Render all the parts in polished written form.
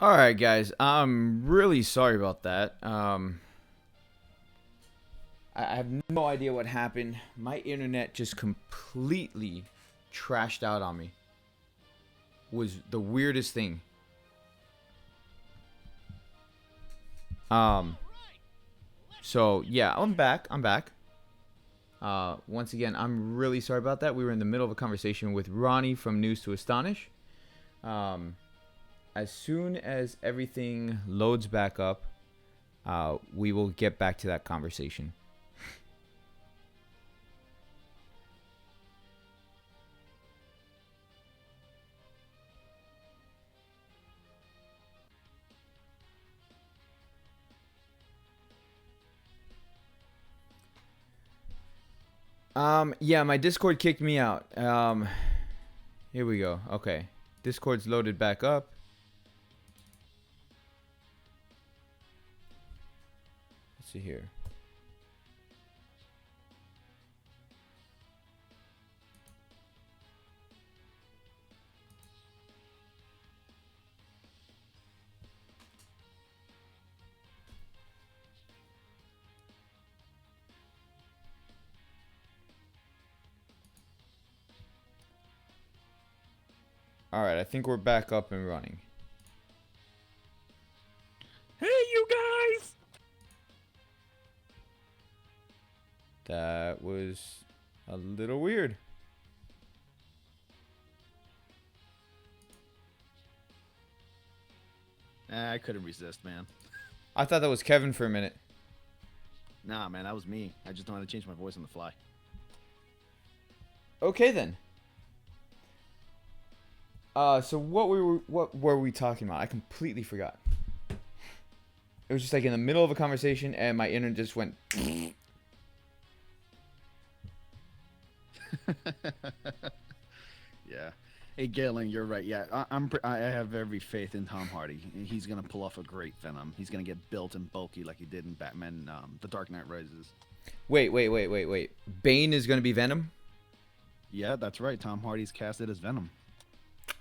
All right, guys. I'm really sorry about that. I have no idea what happened. My internet just completely trashed out on me. Was the weirdest thing. Um. So yeah, I'm back. I'm back. Once again, I'm really sorry about that. We were in the middle of a conversation with Ronnie from News to Astonish. Um, as soon as everything loads back up, we will get back to that conversation. Yeah, my Discord kicked me out. Here we go. Okay. Discord's loaded back up. Let's see here. All right, I think we're back up and running. Hey, you guys! That was a little weird. I couldn't resist, man. I thought that was Kevin for a minute. Nah, man, that was me. I just know how to change my voice on the fly. Okay then. So what were we talking about? I completely forgot. It was just like in the middle of a conversation and my internet just went. Yeah. Hey, Galen, you're right. Yeah, I have every faith in Tom Hardy. He's gonna pull off a great Venom. He's gonna get built and bulky like he did in Batman, The Dark Knight Rises. Wait. Bane is gonna be Venom? Yeah, that's right. Tom Hardy's casted as Venom.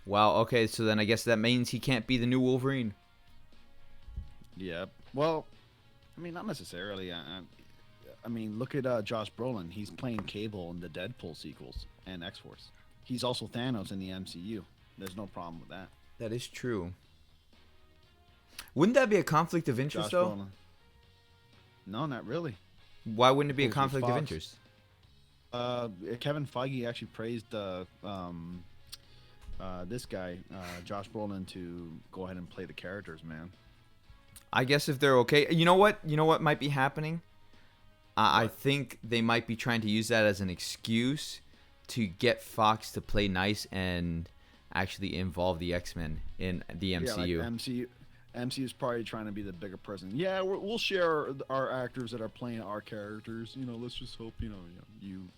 Wow. Okay, so then I guess that means he can't be the new Wolverine. Yeah. Well, I mean, not necessarily. I mean, look at Josh Brolin. He's playing Cable in the Deadpool sequels and X-Force. He's also Thanos in the MCU. There's no problem with that. That is true. Wouldn't that be a conflict of interest, Josh though? Brolin. No, not really. Why wouldn't it be a Who's conflict of Fox? interest? Kevin Feige actually praised this guy, Josh Brolin, to go ahead and play the characters, man. I guess if they're okay. You know what? You know what might be happening? I What? think they might be trying to use that as an excuse to get Fox to play nice and actually involve the X-Men in the MCU. Yeah, like MCU is probably trying to be the bigger person. Yeah, we'll share our actors that are playing our characters. Let's just hope you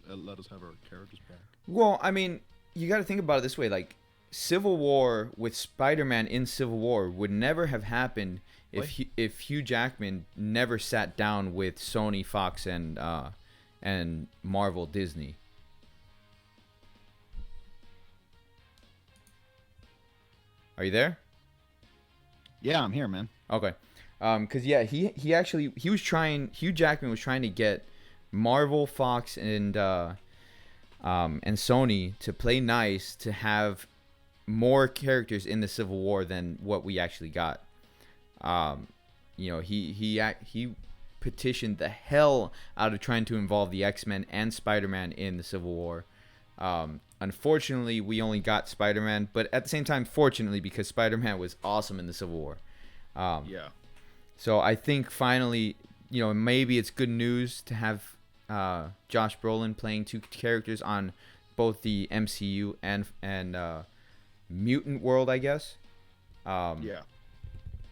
let us have our characters back. Well, I mean, you got to think about it this way. Like, Civil War with Spider-Man in Civil War would never have happened if Hugh Jackman never sat down with Sony, Fox, and Marvel, Disney. Are you there? Yeah, I'm here, man. Okay. Cause yeah, Hugh Jackman was trying to get Marvel, Fox, and Sony to play nice to have more characters in the Civil War than what we actually got. He petitioned the hell out of trying to involve the X-Men and Spider-Man in the Civil War. Unfortunately, we only got Spider-Man, but at the same time, fortunately, because Spider-Man was awesome in the Civil War. Yeah. So I think finally, maybe it's good news to have Josh Brolin playing two characters on both the MCU and Mutant World, I guess. Yeah.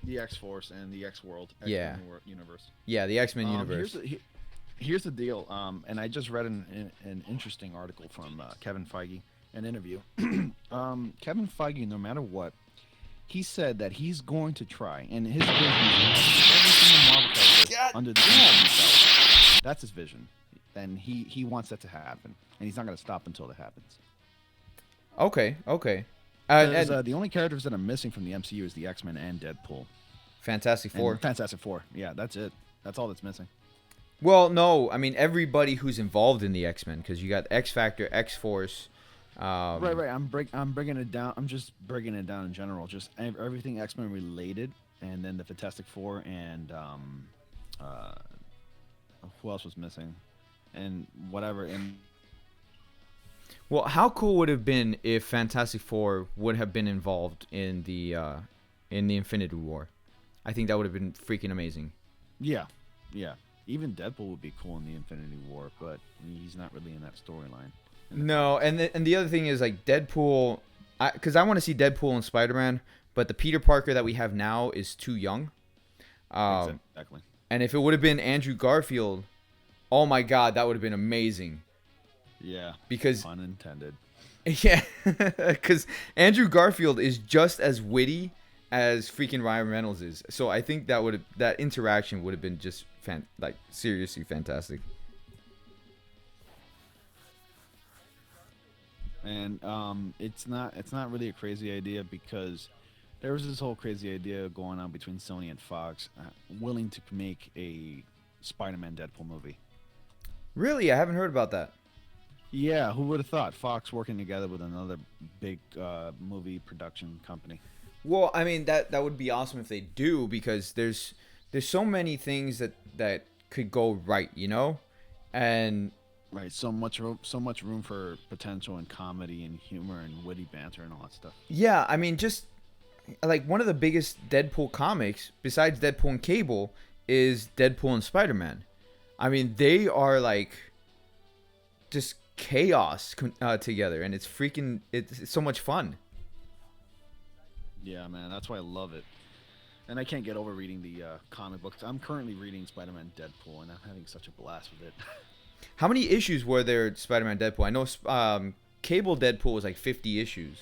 The X-Force and the X-World. Yeah. Universe. Yeah, the X-Men universe. Here's the deal. And I just read an interesting article from Kevin Feige, an interview. Kevin Feige, no matter what, he said that he's going to try, and his vision is every single Marvel character under the MCU. That's his vision, and he wants that to happen, and he's not going to stop until it happens. Okay. Because And the only characters that are missing from the MCU is the X-Men and Deadpool Fantastic and Four. Fantastic Four. Yeah, that's it. That's all that's missing. Well, no, I mean everybody who's involved in the X Men, because you got X Factor, X Force. Right, right. I'm bringing it down. I'm just breaking it down in general. Just everything X-Men related, and then the Fantastic Four and uh, who else was missing, and whatever. And Well, how cool would it have been if Fantastic Four would have been involved in the Infinity War? I think that would have been freaking amazing. yeah, yeah. Even Deadpool would be cool in the Infinity War, but he's not really in that storyline. No, and the other thing is like Deadpool, because I want to see Deadpool and Spider Man, but the Peter Parker that we have now is too young. Exactly. And if it would have been Andrew Garfield, oh my God, that would have been amazing. Yeah. Because Pun intended. yeah, because Andrew Garfield is just as witty as freaking Ryan Reynolds is. So I think that interaction would have been just seriously fantastic. And it's not really a crazy idea because there was this whole crazy idea going on between Sony and Fox, willing to make a Spider-Man Deadpool movie. Really, I haven't heard about that. Yeah, who would have thought Fox working together with another big movie production company? Well, I mean that would be awesome if they do, because there's so many things that could go right, you know, and Right, so much room for potential and comedy and humor and witty banter and all that stuff. yeah, I mean just like one of the biggest Deadpool comics besides Deadpool and Cable is Deadpool and Spider-Man. I mean they are like just chaos together, and it's so much fun. Yeah, man, that's why I love it. And I can't get over reading the comic books. I'm currently reading Spider-Man Deadpool, and I'm having such a blast with it. How many issues were there Spider-Man Deadpool? I know Cable Deadpool was like 50 issues.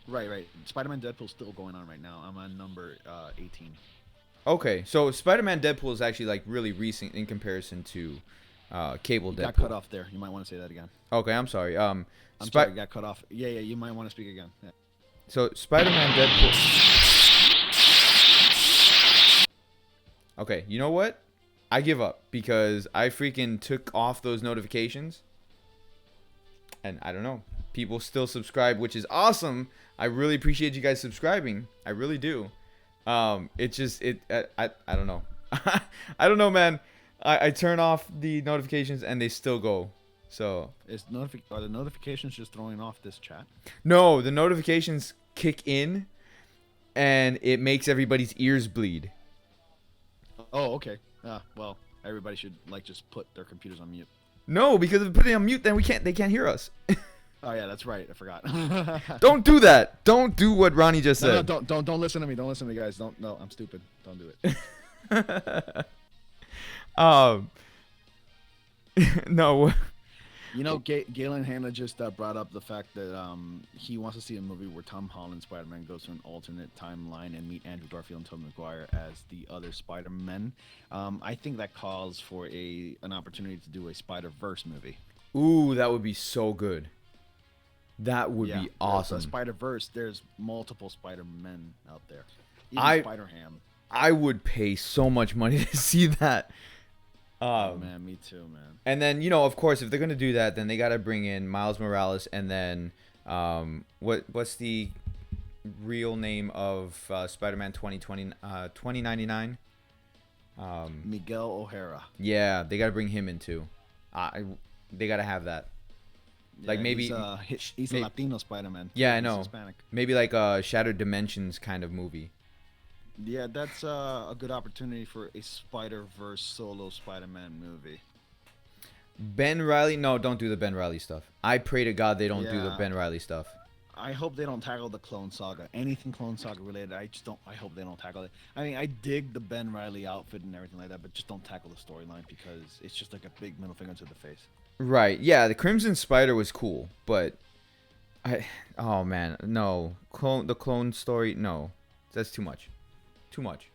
Right, right. Spider-Man Deadpool's still going on right now. I'm on number 18. Okay, so Spider-Man Deadpool is actually like really recent in comparison to Cable You Deadpool. got cut off there. You might want to say that again. Okay, I'm sorry. I'm sorry, you got cut off. Yeah, yeah. You might want to speak again. Yeah. So Spider-Man Deadpool. Okay, you know what? I give up because I freaking took off those notifications, and I don't know. People still subscribe, which is awesome. I really appreciate you guys subscribing. I really do. I don't know. I don't know, man. I turn off the notifications and they still go. So Are the notifications just throwing off this chat? no, the notifications kick in, and it makes everybody's ears bleed. Oh, okay. Well, everybody should just put their computers on mute. No, because if we put it on mute, then they can't hear us. Oh yeah, that's right. I forgot. Don't do that. Don't do what Ronnie just No, said. don't listen to me. Don't listen to me, guys. Don't. No, I'm stupid. Don't do it. um, no. You know, Galen Hanna just brought up the fact that he wants to see a movie where Tom Holland Spider-Man goes to an alternate timeline and meet Andrew Garfield and Tobey Maguire as the other Spider-Men. I think that calls for an opportunity to do a Spider-Verse movie. Ooh, that would be so good. That would be awesome. Spider-Verse, there's multiple Spider-Men out there. Even Spider-Ham. I would pay so much money to see that. Oh man, me too, man. And then, you know, of course, if they're gonna do that, then they gotta bring in Miles Morales, and then what's the real name of Spider-Man 2099? Miguel O'Hara. Yeah, they gotta bring him in too. They gotta have that. Like maybe he's a Latino Spider-Man. Yeah, I He's know. Hispanic. Maybe like a Shattered Dimensions kind of movie. Yeah, that's a good opportunity for a Spider-Verse solo Spider-Man movie. Ben Riley, no, don't do the Ben Riley stuff. I pray to God they don't do the Yeah. Ben Riley stuff. I hope they don't tackle the Clone Saga. Anything Clone Saga related, I hope they don't tackle it. I mean, I dig the Ben Riley outfit and everything like that, but just don't tackle the storyline because it's just like a big middle finger to the face. Right. Yeah, the Crimson Spider was cool, but oh man, no. The clone story, no. That's too much. Too much.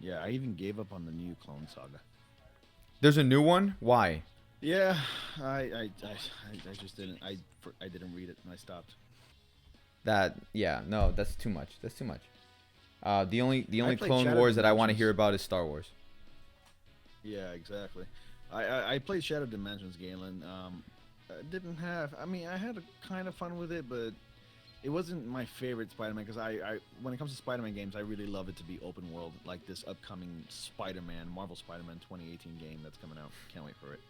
Yeah, I even gave up on the new Clone Saga. There's a new one? Why? Yeah, I just didn't. I didn't read it and I stopped. That yeah, no, that's too much. That's too much. The only I played Clone Shadow Wars that I want to hear Dimensions. about is Star Wars. Yeah, exactly. I played Shadow Dimensions, Galen. I didn't have. I mean, I had a kind of fun with it, but it wasn't my favorite Spider-Man because when it comes to Spider-Man games, I really love it to be open world, like this upcoming Spider-Man, Marvel Spider-Man 2018 game that's coming out. Can't wait for it.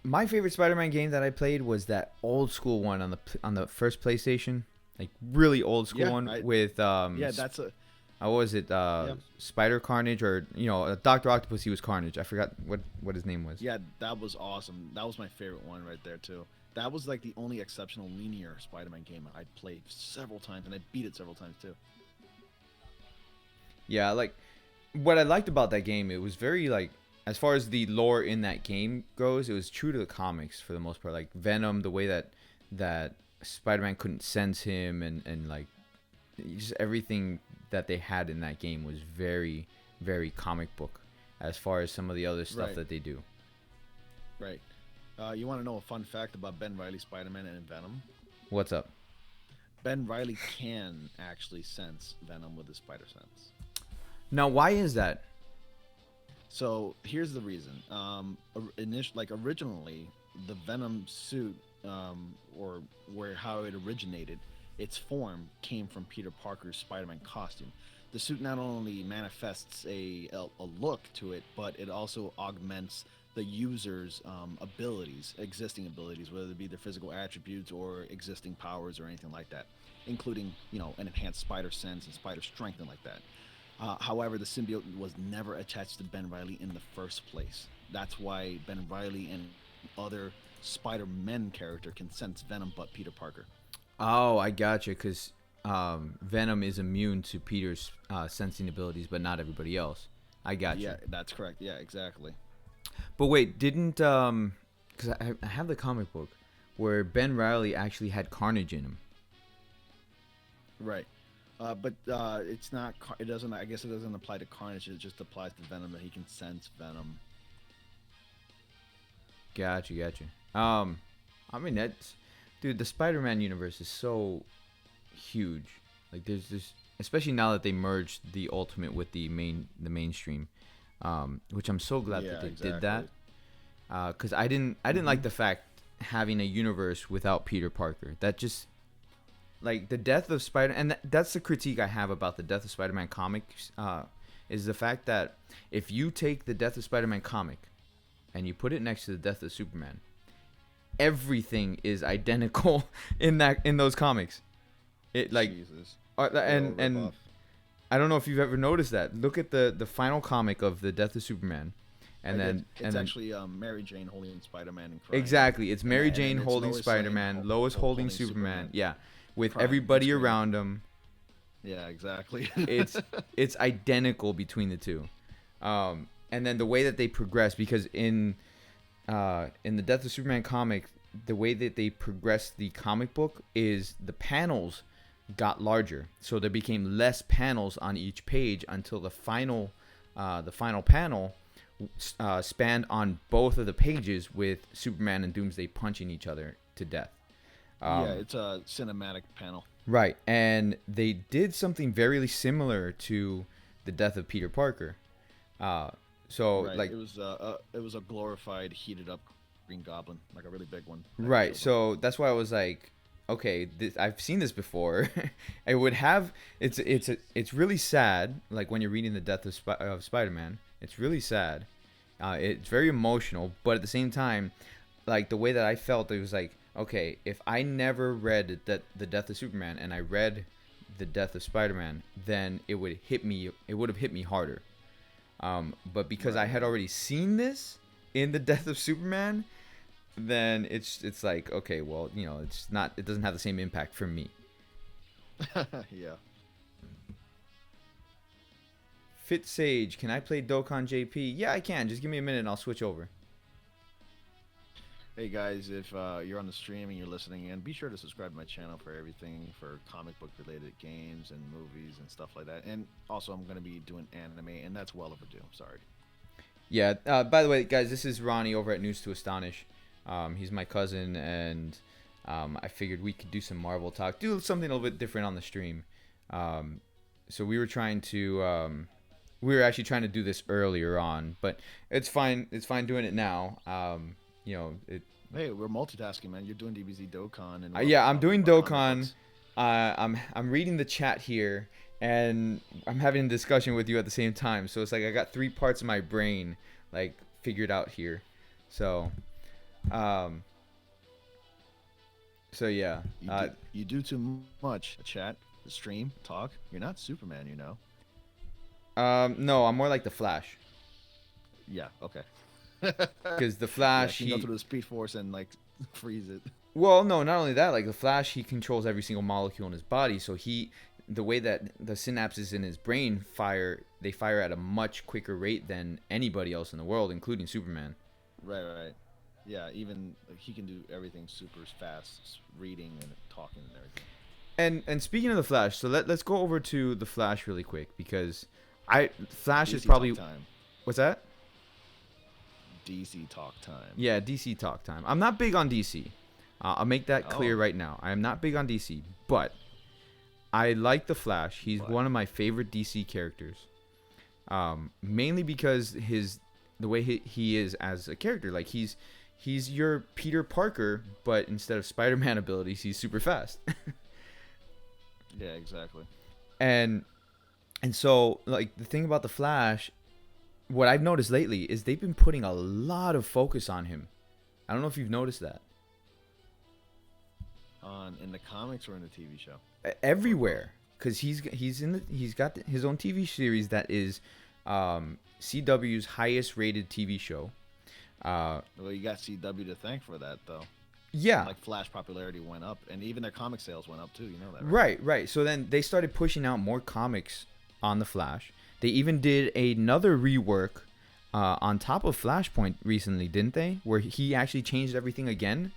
My favorite Spider-Man game that I played was that old school one on the first PlayStation, like really old school Yeah, one I with yeah, that's a what was it? yeah, Spider Carnage or Doctor Octopus. He was Carnage. I forgot what his name was. yeah, that was awesome. That was my favorite one right there too. That was like the only exceptional linear Spider-Man game I played several times, and I beat it several times too. Yeah, like what I liked about that game, it was very like as far as the lore in that game goes, it was true to the comics for the most part. Like Venom, the way that Spider-Man couldn't sense him, and like just everything that they had in that game was very very comic book as far as some of the other stuff Right, that they do. right. You want to know a fun fact about Ben Riley Spider-Man and Venom? What's up? Ben Riley can actually sense Venom with his spider sense. Now, why is that? So here's the reason. Originally, the Venom suit, or where how it originated, its form came from Peter Parker's Spider-Man costume. The suit not only manifests a look to it, but it also augments the user's abilities, existing abilities, whether it be their physical attributes or existing powers or anything like that, including an enhanced spider sense and spider strength and like that. However, the symbiote was never attached to Ben Riley in the first place. That's why Ben Riley and other Spider-Man character can sense Venom, but Peter Parker. Oh, I gotcha. Because Venom is immune to Peter's sensing abilities, but not everybody else. I Yeah, gotcha. that's correct. Yeah, exactly. But wait, didn't because I have the comic book where Ben Riley actually had Carnage in him. Right. But it's not. It doesn't. I guess it doesn't apply to Carnage. It just applies to Venom that he can sense Venom. Gotcha. I mean that's, dude. The Spider-Man universe is so huge. Like there's especially now that they merged the Ultimate with the mainstream, which I'm so glad that Yeah, they did that. exactly. Because I didn't like Hmm. the fact having a universe without Peter Parker. That just like the death of Spider, and that's the critique I have about the Death of Spider-Man comics. Is the fact that if you take the Death of Spider-Man comic and you put it next to the Death of Superman, everything is identical in those comics. It like Jesus. Good and old and ripoff. I don't know if you've ever noticed that. Look at the final comic of the Death of Superman, I and did. then It's actually Mary Jane holding Spider-Man and crying, exactly, it's Mary and Jane then it's holding Lois Lane Spider-Man, Lois holding holding Superman, Superman, yeah, with crying and everybody screaming. around them. Yeah, exactly. It's it's identical between the two, and then the way that they progress, because in the Death of Superman comic, the way that they progressed the comic book is the panels got larger, so there became less panels on each page until the final panel spanned on both of the pages with Superman and Doomsday punching each other to death. Yeah, Um, it's a cinematic panel. right, and they did something very similar to the death of Peter Parker. Uh, so Right. like It was a glorified, heated up Green Goblin, like a really big one that right, killed him. so that's why I was like, okay, I've seen this before. I would have it's really sad. Like when you're reading the death of Spider-Man, it's really sad. It's very emotional, but at the same time, like the way that I felt, it was like, okay, if I never read that the death of Superman and I read the death of Spider-Man, then it would hit me. It would have hit me harder. But because I Right, had right. already seen this in the death of Superman, then it's like, okay, well, it's not, it doesn't have the same impact for me. Yeah. Fit Sage, can I play Dokkan JP? Yeah, I can. Just give me a minute and I'll switch over. Hey guys, if you're on the stream and you're listening in, be sure to subscribe to my channel for everything for comic book related games and movies and stuff like that. And also, I'm going to be doing anime, and that's well overdue. Sorry. Yeah. By the way, guys, this is Ronnie over at News to Astonish. He's my cousin, and I figured we could do some Marvel talk, do something a little bit different on the stream. So we were trying to, we were actually trying to do this earlier on, but it's fine. It's fine doing it now. You know, Hey, we're multitasking, man. You're doing DBZ Dokkan, and yeah, I'm doing about comic Dokkan. books. I'm reading the chat here, and I'm having a discussion with you at the same time. So it's like I got three parts of my brain like figured out here. So, so yeah. You do too much. Chat, stream, talk. You're not Superman, you know. No, I'm more like the Flash, Yeah. Okay. because the Yeah, Flash, can go through the Speed Force and like freeze it. well, no, not only that, like the Flash, he controls every single molecule in his body. So the way that the synapses in his brain they fire at a much quicker rate than anybody else in the world, including Superman. Right. Yeah, even like, he can do everything super fast, reading and talking and everything. And speaking of the Flash, so let's go over to the Flash really quick, because Flash is DC probably talk time. what's that? DC talk time. Yeah, DC talk time. I'm not big on DC. I'll make that clear Oh. right now. I am not big on DC, but I like the Flash. He's But- one of my favorite DC characters. Mainly because the way he is as a character. Like he's your Peter Parker, but instead of Spider-Man abilities, he's super fast. Yeah, exactly. And so like the thing about the Flash, what I've noticed lately is they've been putting a lot of focus on him. I don't know if you've noticed that. In the comics or in the TV show? Everywhere, because he's got his own TV series that is CW's highest rated TV show. Well, you got CW to thank for that, though. Yeah. Like Flash popularity went up, and even their comic sales went up too. You know that, Right. So then they started pushing out more comics on the Flash. They even did another rework on top of Flashpoint recently, didn't they? Where he actually changed everything again.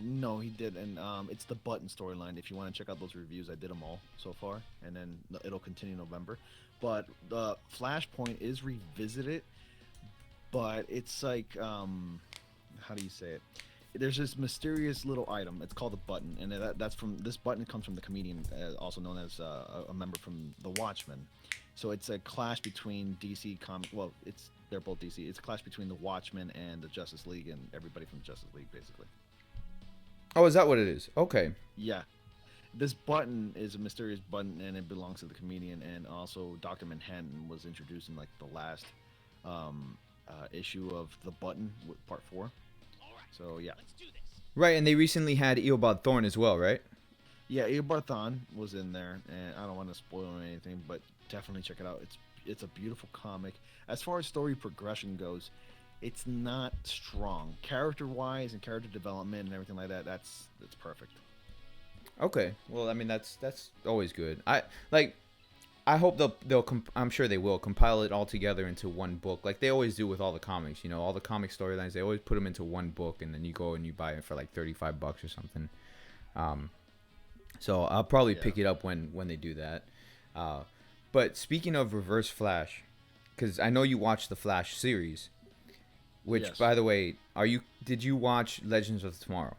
No, he did, and it's the Button storyline. If you want to check out those reviews, I did them all so far, and then it'll continue in November. But the Flashpoint is revisited, but it's like, how do you say it? There's this mysterious little item. It's called a button, and that's from this button comes from the comedian, also known as a member from The Watchmen. So it's a clash between DC comic. Well, they're both DC. It's a clash between the Watchmen and the Justice League, and everybody from Justice League, basically. Oh, is that what it is? Okay. Yeah. This button is a mysterious button, and it belongs to the comedian. And also, Dr. Manhattan was introduced in like the last issue of the Button, Part 4. So yeah. Right, and they recently had Eobard Thorne as well, right? Yeah, Eobard Thawne was in there, and I don't want to spoil anything, but definitely check it out. It's a beautiful comic. As far as story progression goes, it's not strong character-wise and character development and everything like that. That's perfect. Okay. Well, I mean that's always good. I hope I'm sure they will compile it all together into one book, like they always do with all the comics. You know, all the comic storylines, they always put them into one book, and then you go and you buy it for like $35 or something. So I'll probably pick it up when they do that. But speaking of Reverse Flash, because I know you watched the Flash series, which Yes. by the way, did you watch Legends of Tomorrow?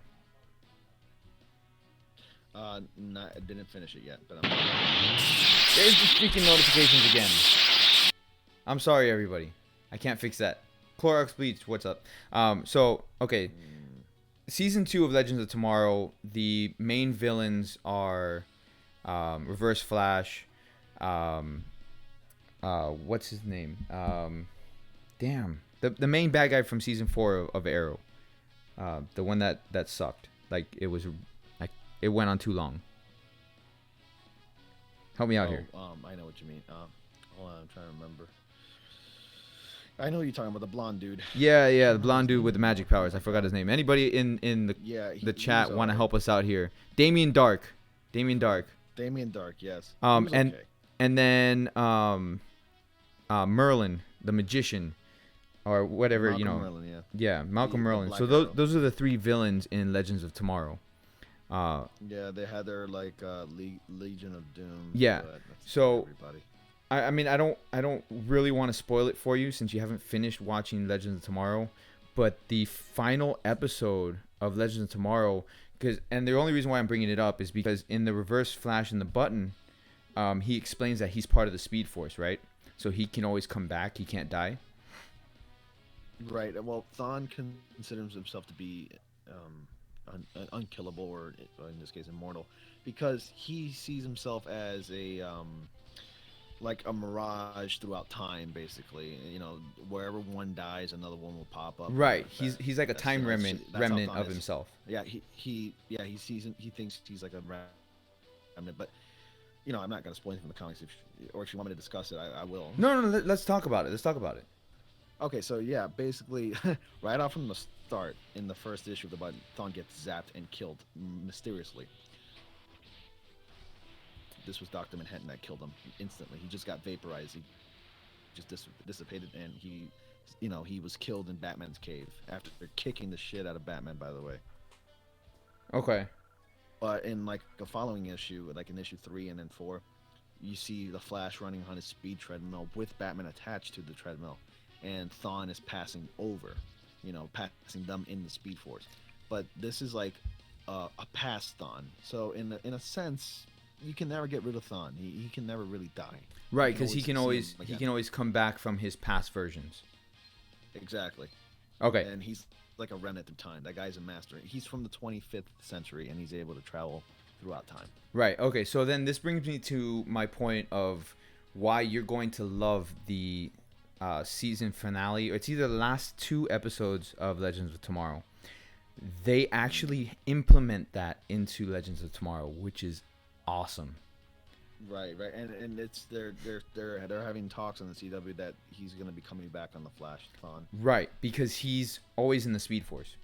I didn't finish it yet, but There's the freaking notifications again. I'm sorry, everybody. I can't fix that. Clorox Bleach, what's up? So, okay. Season 2 of Legends of Tomorrow, the main villains are Reverse Flash. What's his name? Damn. The main bad guy from Season 4 of Arrow. The one that sucked. Like, it went on too long. Help me out here. I know what you mean. Hold on, I'm trying to remember. I know what you're talking about, the blonde dude. Yeah, the blonde dude with the magic powers. I forgot his name. Anybody in the chat was want to alright. help us out here? Damien Dark. Damien Dark, yes. He was And okay. and then Merlin, the magician, or whatever, Malcolm you know. Merlin, yeah. Yeah, Malcolm The Merlin. Black So Arrow. those are the three villains in Legends of Tomorrow. Yeah, they had their like Legion of Doom. Yeah, but that's so- everybody. I mean, I don't really want to spoil it for you since you haven't finished watching Legends of Tomorrow, but the final episode of Legends of Tomorrow, and the only reason why I'm bringing it up is because in the Reverse Flash and the Button, he explains that he's part of the Speed Force, right? So he can always come back. He can't die. Right. Well, Thawne considers himself to be unkillable, or in this case, immortal, because he sees himself as a like a mirage throughout time, basically. You know, wherever one dies, another one will pop up. Right. He's like a time remnant of is. himself. Yeah. He sees he thinks he's like a remnant, but I'm not gonna spoil anything from the comics. If you want me to discuss it, I will. No. Let's talk about it. Let's talk about it. Okay, so yeah, basically, right off from the start, in the first issue of the Button, Thawne gets zapped and killed mysteriously. This was Dr. Manhattan that killed him instantly. He just got vaporized. He just dissipated, and he was killed in Batman's cave after kicking the shit out of Batman, by the way. Okay. But in like the following issue, like in issue 3 and then 4, you see the Flash running on his speed treadmill with Batman attached to the treadmill, and Thawne is passing over, passing them in the Speed Force. But this is like a past Thawne. So in a sense, you can never get rid of Thawne. He can never really die. Right, because he can always come back from his past versions. Exactly. Okay. And he's like a remnant of time. That guy's a master. He's from the 25th century, and he's able to travel throughout time. Right. Okay. So then this brings me to my point of why you're going to love the season finale. It's either the last 2 episodes of Legends of Tomorrow. They actually implement that into Legends of Tomorrow, which is awesome. Right, and it's they're having talks on the CW that he's going to be coming back on the Flash Thawne. Right, because he's always in the Speed Force,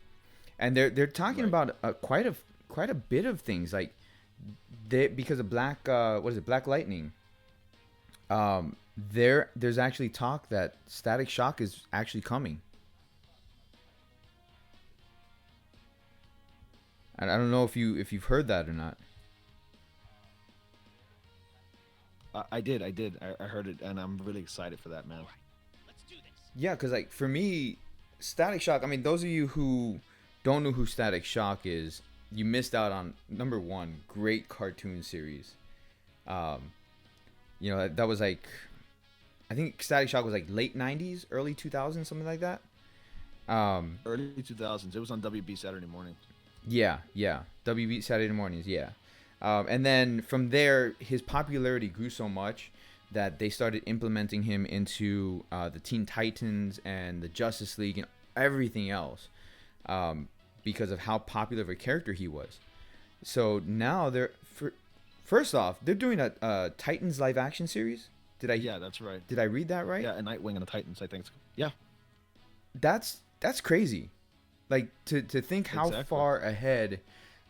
and they're talking about quite a bit of things, like because of Black Lightning. There's actually talk that Static Shock is actually coming. And I don't know if you've heard that or not. I did. I heard it, and I'm really excited for that, man. Yeah, because like for me, Static Shock. I mean, those of you who don't know who Static Shock is, you missed out on number one great cartoon series. That was like, I think Static Shock was like late '90s, early 2000s, something like that. Early 2000s. It was on WB Saturday morning. Yeah. WB Saturday mornings. Yeah. And then from there, his popularity grew so much that they started implementing him into the Teen Titans and the Justice League and everything else because of how popular of a character he was. So now first off, they're doing a Titans live action series. Yeah, that's right. Did I read that right? Yeah, a Nightwing and the Titans, I think. Yeah. That's crazy. Like to think how far ahead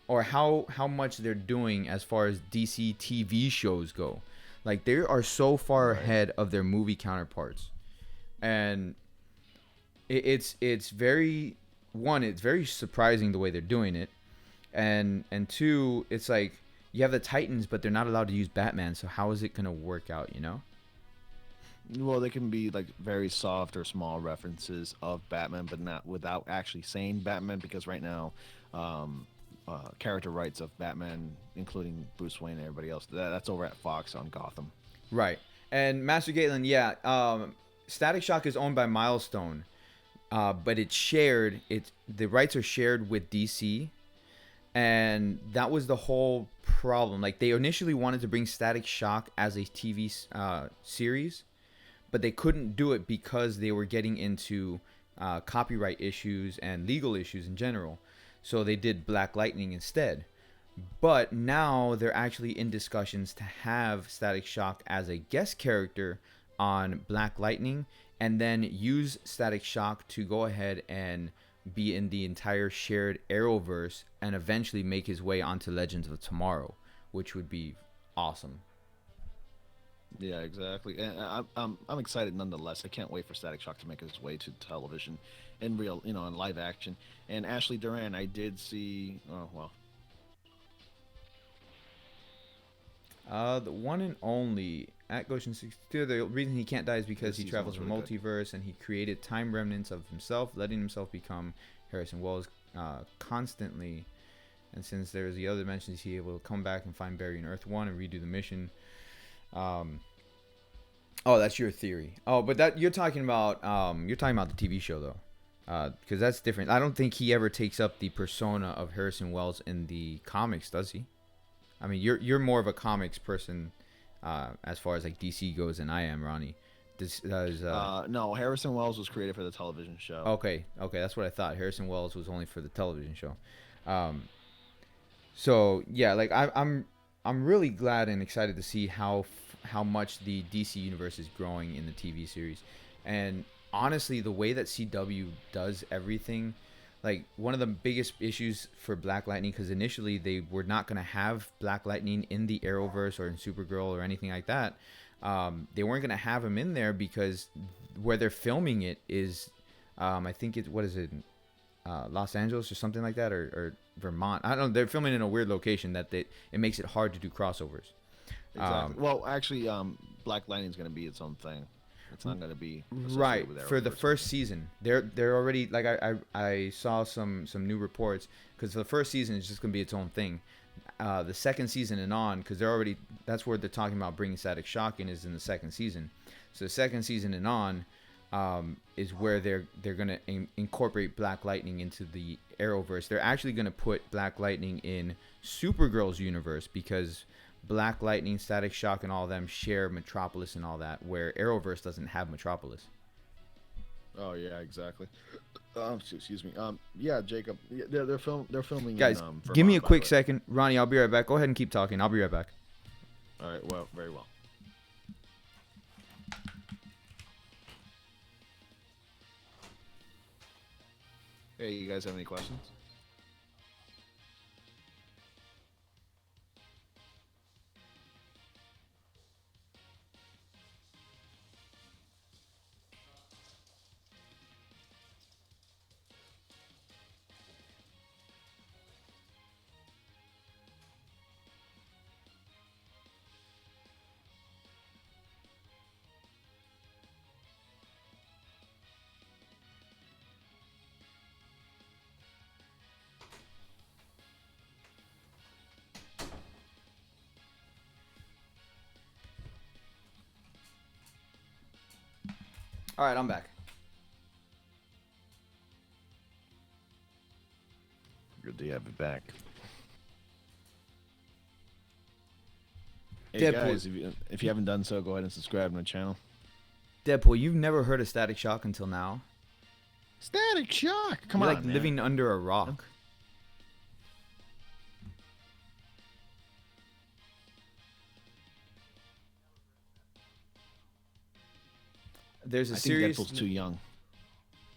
or how much they're doing as far as DC TV shows go. Like they are so far ahead of their movie counterparts. And it's very surprising the way they're doing it. And 2, it's like you have the Titans, but they're not allowed to use Batman, so how is it going to work out, Well, they can be like very soft or small references of Batman, but not without actually saying Batman, because right now character rights of Batman, including Bruce Wayne and everybody else, that's over at Fox on Gotham. Right. And Master Galen, Static Shock is owned by Milestone, but it's shared. The rights are shared with DC, and that was the whole problem. Like they initially wanted to bring Static Shock as a TV series, but they couldn't do it because they were getting into copyright issues and legal issues in general. So they did Black Lightning instead. But now they're actually in discussions to have Static Shock as a guest character on Black Lightning, and then use Static Shock to go ahead and be in the entire shared Arrowverse and eventually make his way onto Legends of Tomorrow, which would be awesome. Yeah, exactly. And I'm excited nonetheless. I can't wait for Static Shock to make his way to television in real, in live action. And Ashley Duran, I did see. Oh well. The one and only at Goshen 62. The reason he can't die is because This he season travels was from really good. multiverse and he created time remnants of himself, letting himself become Harrison Wells constantly. And since there's the other dimensions, he's able to come back and find Barry in Earth One and redo the mission. Um, oh, that's your theory. Oh, but that you're talking about the TV show though, because that's different. I don't think he ever takes up the persona of Harrison Wells in the comics, does he? I mean, you're more of a comics person as far as like DC goes than I am, Ronnie. Does No, Harrison Wells was created for the television show. okay, that's what I thought. Harrison Wells was only for the television show. Um, so yeah, like I'm really glad and excited to see how much the DC universe is growing in the TV series, and honestly, the way that CW does everything, like one of the biggest issues for Black Lightning, because initially they were not gonna have Black Lightning in the Arrowverse or in Supergirl or anything like that. They weren't gonna have him in there because where they're filming it is, I think it what is it, Los Angeles or something like that, or Vermont. I don't know. They're filming in a weird location that it makes it hard to do crossovers. Exactly. Well, actually, Black Lightning's going to be its own thing. It's not going to be Right, associated with for the Arrowverse. first season, they're already like I saw some new reports because the first season is just gonna be its own thing. The second season and on, because they're already that's where they're talking about bringing Static Shock in is in the second season. So the second season and on is where they're gonna incorporate Black Lightning into the Arrowverse. They're actually gonna put Black Lightning in Supergirl's universe because Black Lightning, Static Shock, and all of them share Metropolis and all that, where Arrowverse doesn't have Metropolis. Oh yeah, exactly. Excuse me. Yeah, Jacob. Yeah, they're filming in Guys, give me a Vermont, by the quick way. second. Ronnie, I'll be right back. Go ahead and keep talking. I'll be right back. All right. Well, very well. Hey, you guys have any questions? All right, I'm back. Good to have you back. Hey Deadpool. guys, if you haven't done so, go ahead and subscribe to my channel. Deadpool, you've never heard of Static Shock until now. Static Shock. Come You're on, like man. living under a rock. There's a I think serious. Deadpool's too young.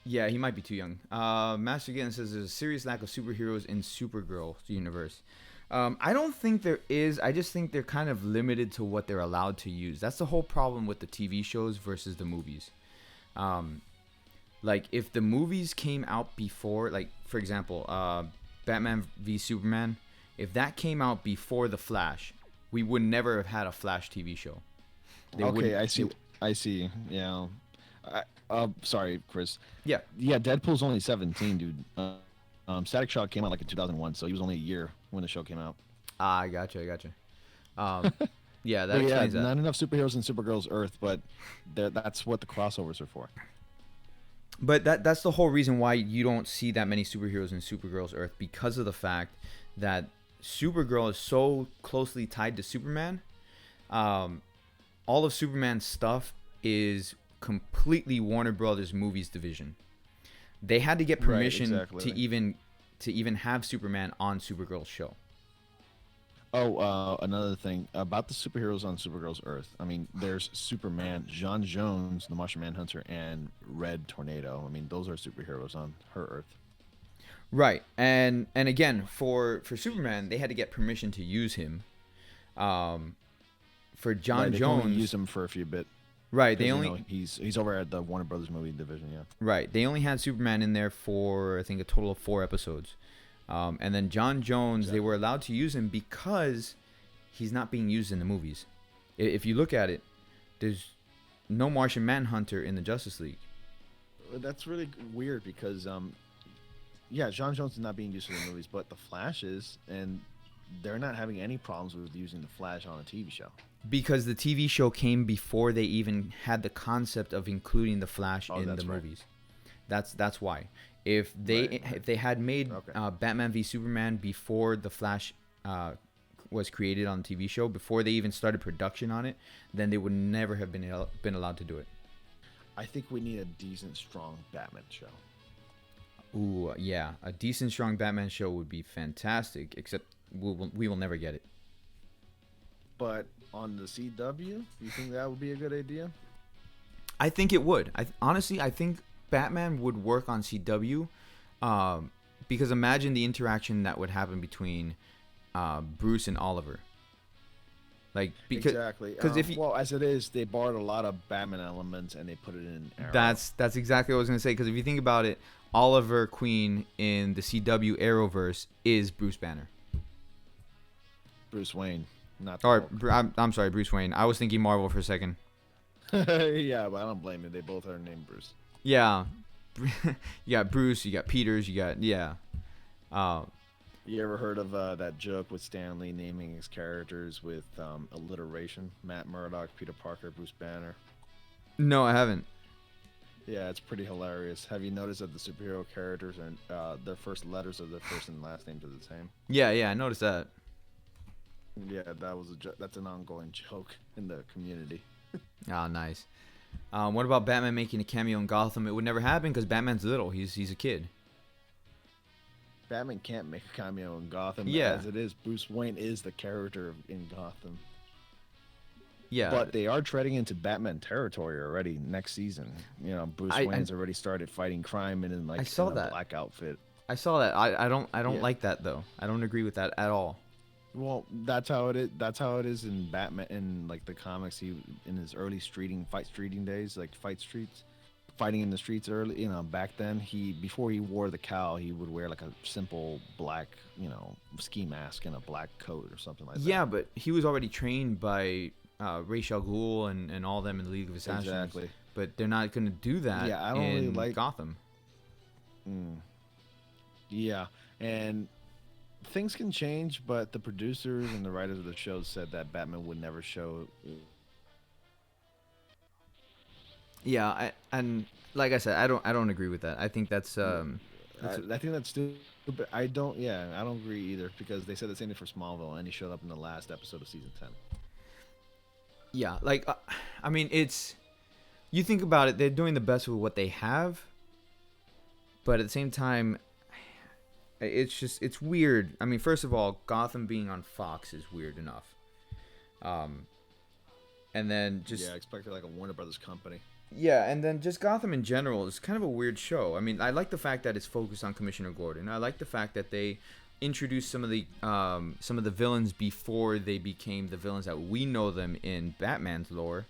Yeah, he might be too young. Master Gideon says there's a serious lack of superheroes in Supergirl universe. I don't think there is. I just think they're kind of limited to what they're allowed to use. That's the whole problem with the TV shows versus the movies. Like if the movies came out before, like for example, Batman v Superman, if that came out before the Flash, we would never have had a Flash TV show. They Okay, wouldn't. I see. I see. Yeah. Sorry, Chris. Yeah. Yeah, Deadpool's only 17, dude. Static Shock came out like in 2001, so he was only a year when the show came out. I gotcha. Um, yeah, that But yeah, explains that. not enough superheroes in Supergirl's Earth, but that's what the crossovers are for. But that's the whole reason why you don't see that many superheroes in Supergirl's Earth, because of the fact that Supergirl is so closely tied to Superman. All of Superman's stuff is completely Warner Brothers Movies division. They had to get Right, permission exactly. to even have Superman on Supergirl's show. Oh, another thing about the superheroes on Supergirl's Earth. I mean, there's Superman, John Jones, the Martian Manhunter, and Red Tornado. I mean, those are superheroes on her Earth. Right. And again, for Superman, they had to get permission to use him. For John Right, they can only Jones, use him for a few bit. right, 'Cause, they you only know, he's over at the Warner Brothers movie division. Yeah. right, they only had Superman in there for I think a total of 4 episodes. And then John Jones, they were allowed to use him because he's not being used in the movies. If you look at it, there's no Martian Manhunter in the Justice League. That's really weird because yeah, John Jones is not being used in the movies, but the Flash is, and they're not having any problems with using the Flash on a TV show. Because the TV show came before they even had the concept of including the Flash in the right. movies. That's why. If they had made Okay. Batman v Superman before the Flash was created on the TV show, before they even started production on it, then they would never have been allowed to do it. I think we need a decent, strong Batman show. Ooh, yeah, a decent, strong Batman show would be fantastic. Except we will never get it. But on the CW, you think that would be a good idea? I think it would. Honestly, I think Batman would work on CW, because imagine the interaction that would happen between Bruce and Oliver. Like Exactly. because if well, as it is, they borrowed a lot of Batman elements and they put it in Arrow. that's exactly what I was gonna say. Because if you think about it, Oliver Queen in the CW Arrowverse is Bruce Banner. Bruce Wayne, not the Or Hulk. I'm sorry, Bruce Wayne. I was thinking Marvel for a second. Yeah, but I don't blame you. They both are named Bruce. Yeah, you got Bruce, you got Peters, you got Uh, You ever heard of that joke with Stan Lee naming his characters with alliteration? Matt Murdock, Peter Parker, Bruce Banner. no, I haven't. Yeah, it's pretty hilarious. Have you noticed that the superhero characters and their first letters of their first and last names are the same? Yeah, I noticed that. Yeah, that's an ongoing joke in the community. Ah, nice. What about Batman making a cameo in Gotham? It would never happen because Batman's little. He's a kid. Batman can't make a cameo in Gotham. Yeah. As it is, Bruce Wayne is the character in Gotham. Yeah, But they are treading into Batman territory already next season. You know, Bruce Wayne's already started fighting crime and in I saw in a that. black outfit. I saw that. I don't Yeah. like that though. I don't agree with that at all. Well, that's how it is. That's how it is in Batman. In like the comics, he in his early fight streeting days, like fighting in the streets early. You know, back then before he wore the cowl, he would wear like a simple black, ski mask and a black coat or something like that. Yeah, but he was already trained by Ra's al Ghul and all them in the League of Assassins. Exactly. But they're not going to do that Yeah, I don't in really like- Gotham. Yeah, and things can change, but the producers and the writers of the show said that Batman would never show. Yeah, and like I said, I don't agree with that. I think that's I think that's stupid. I don't agree either because they said the same thing for Smallville, and he showed up in the last episode of season 10. yeah, like I mean, you think about it, they're doing the best with what they have, but at the same time, it's weird. I mean, first of all, Gotham being on Fox is weird enough. And then I expected like a Warner Brothers company. Yeah, and then just Gotham in general is kind of a weird show. I mean, I like the fact that it's focused on Commissioner Gordon. I like the fact that they introduced some of the villains before they became the villains that we know them in Batman's lore.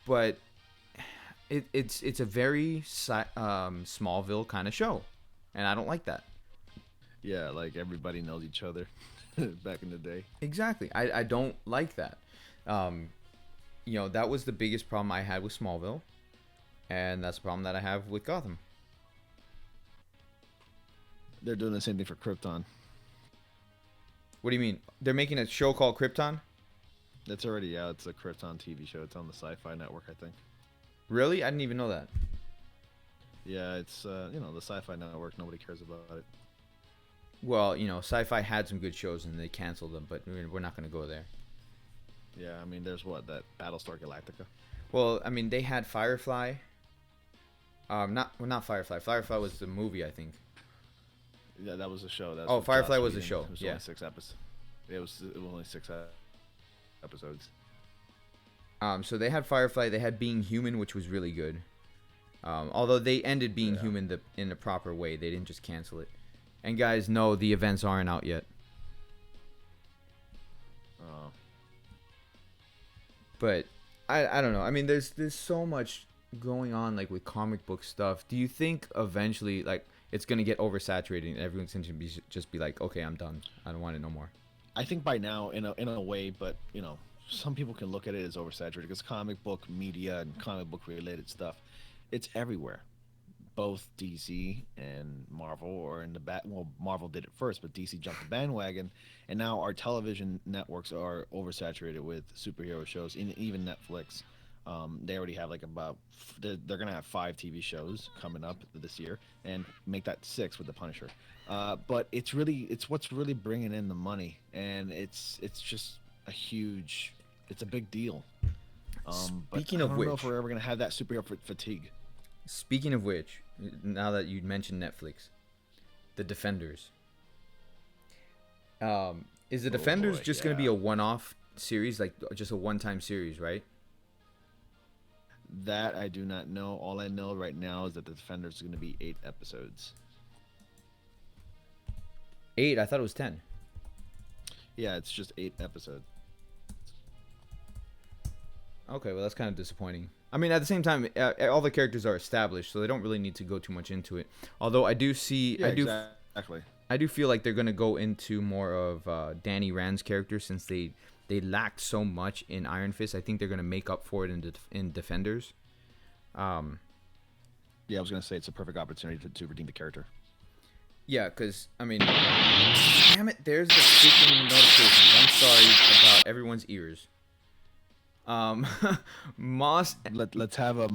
But it's a very Smallville kind of show, and I don't like that. Yeah, like everybody knows each other back in the day. Exactly. I don't like that. That was the biggest problem I had with Smallville, and that's the problem that I have with Gotham. They're doing the same thing for Krypton. What do you mean? They're making a show called Krypton? That's already out. It's a Krypton TV show. It's on the Sci-Fi Network, I think. Really? I didn't even know that. Yeah, it's the Sci-Fi Network. Nobody cares about it. Well, Sci-Fi had some good shows and they canceled them, but we're not going to go there. Yeah, I mean, there's that Battlestar Galactica. Well, I mean, they had Firefly. Not Firefly. Firefly was the movie, I think. Yeah, that was a show. Firefly was a show. It was yeah. only 6 episodes. It was only 6 episodes. So they had Firefly. They had Being Human, which was really good. Although they ended Being Human in the proper way. They didn't just cancel it. And guys, no, the events aren't out yet. Oh. But I don't know. I mean, there's so much going on like with comic book stuff. Do you think eventually like it's gonna get oversaturated and everyone's gonna just be like, okay, I'm done. I don't want it no more. I think by now, in a way, but some people can look at it as oversaturated because comic book media and comic book related stuff, it's everywhere. Both DC and Marvel are in the back. Well, Marvel did it first, but DC jumped the bandwagon, and now our television networks are oversaturated with superhero shows. Even Netflix, they already have like they're gonna have 5 TV shows coming up this year, and make that 6 with the Punisher. But it's what's really bringing in the money, and it's just it's a big deal. But Speaking I of don't know which, if we're ever gonna have that superhero fatigue. speaking of which, now that you mentioned Netflix, the Defenders. Is the Oh Defenders boy, just going to be yeah. a one-off series, like just a one-time series, right? That I do not know. All I know right now is that the Defenders is going to be 8 episodes. 8. I thought it was 10. Yeah, it's just 8 episodes. Okay, well that's kind of disappointing. I mean, at the same time, all the characters are established, so they don't really need to go too much into it. Although I do see, Yeah, exactly. I do feel like they're gonna go into more of Danny Rand's character since they lacked so much in Iron Fist. I think they're gonna make up for it in Defenders. Yeah, I was going to say it's a perfect opportunity to redeem the character. Yeah, because I mean, damn it, there's the freaking notifications. I'm sorry about everyone's ears. Moss Let's have a have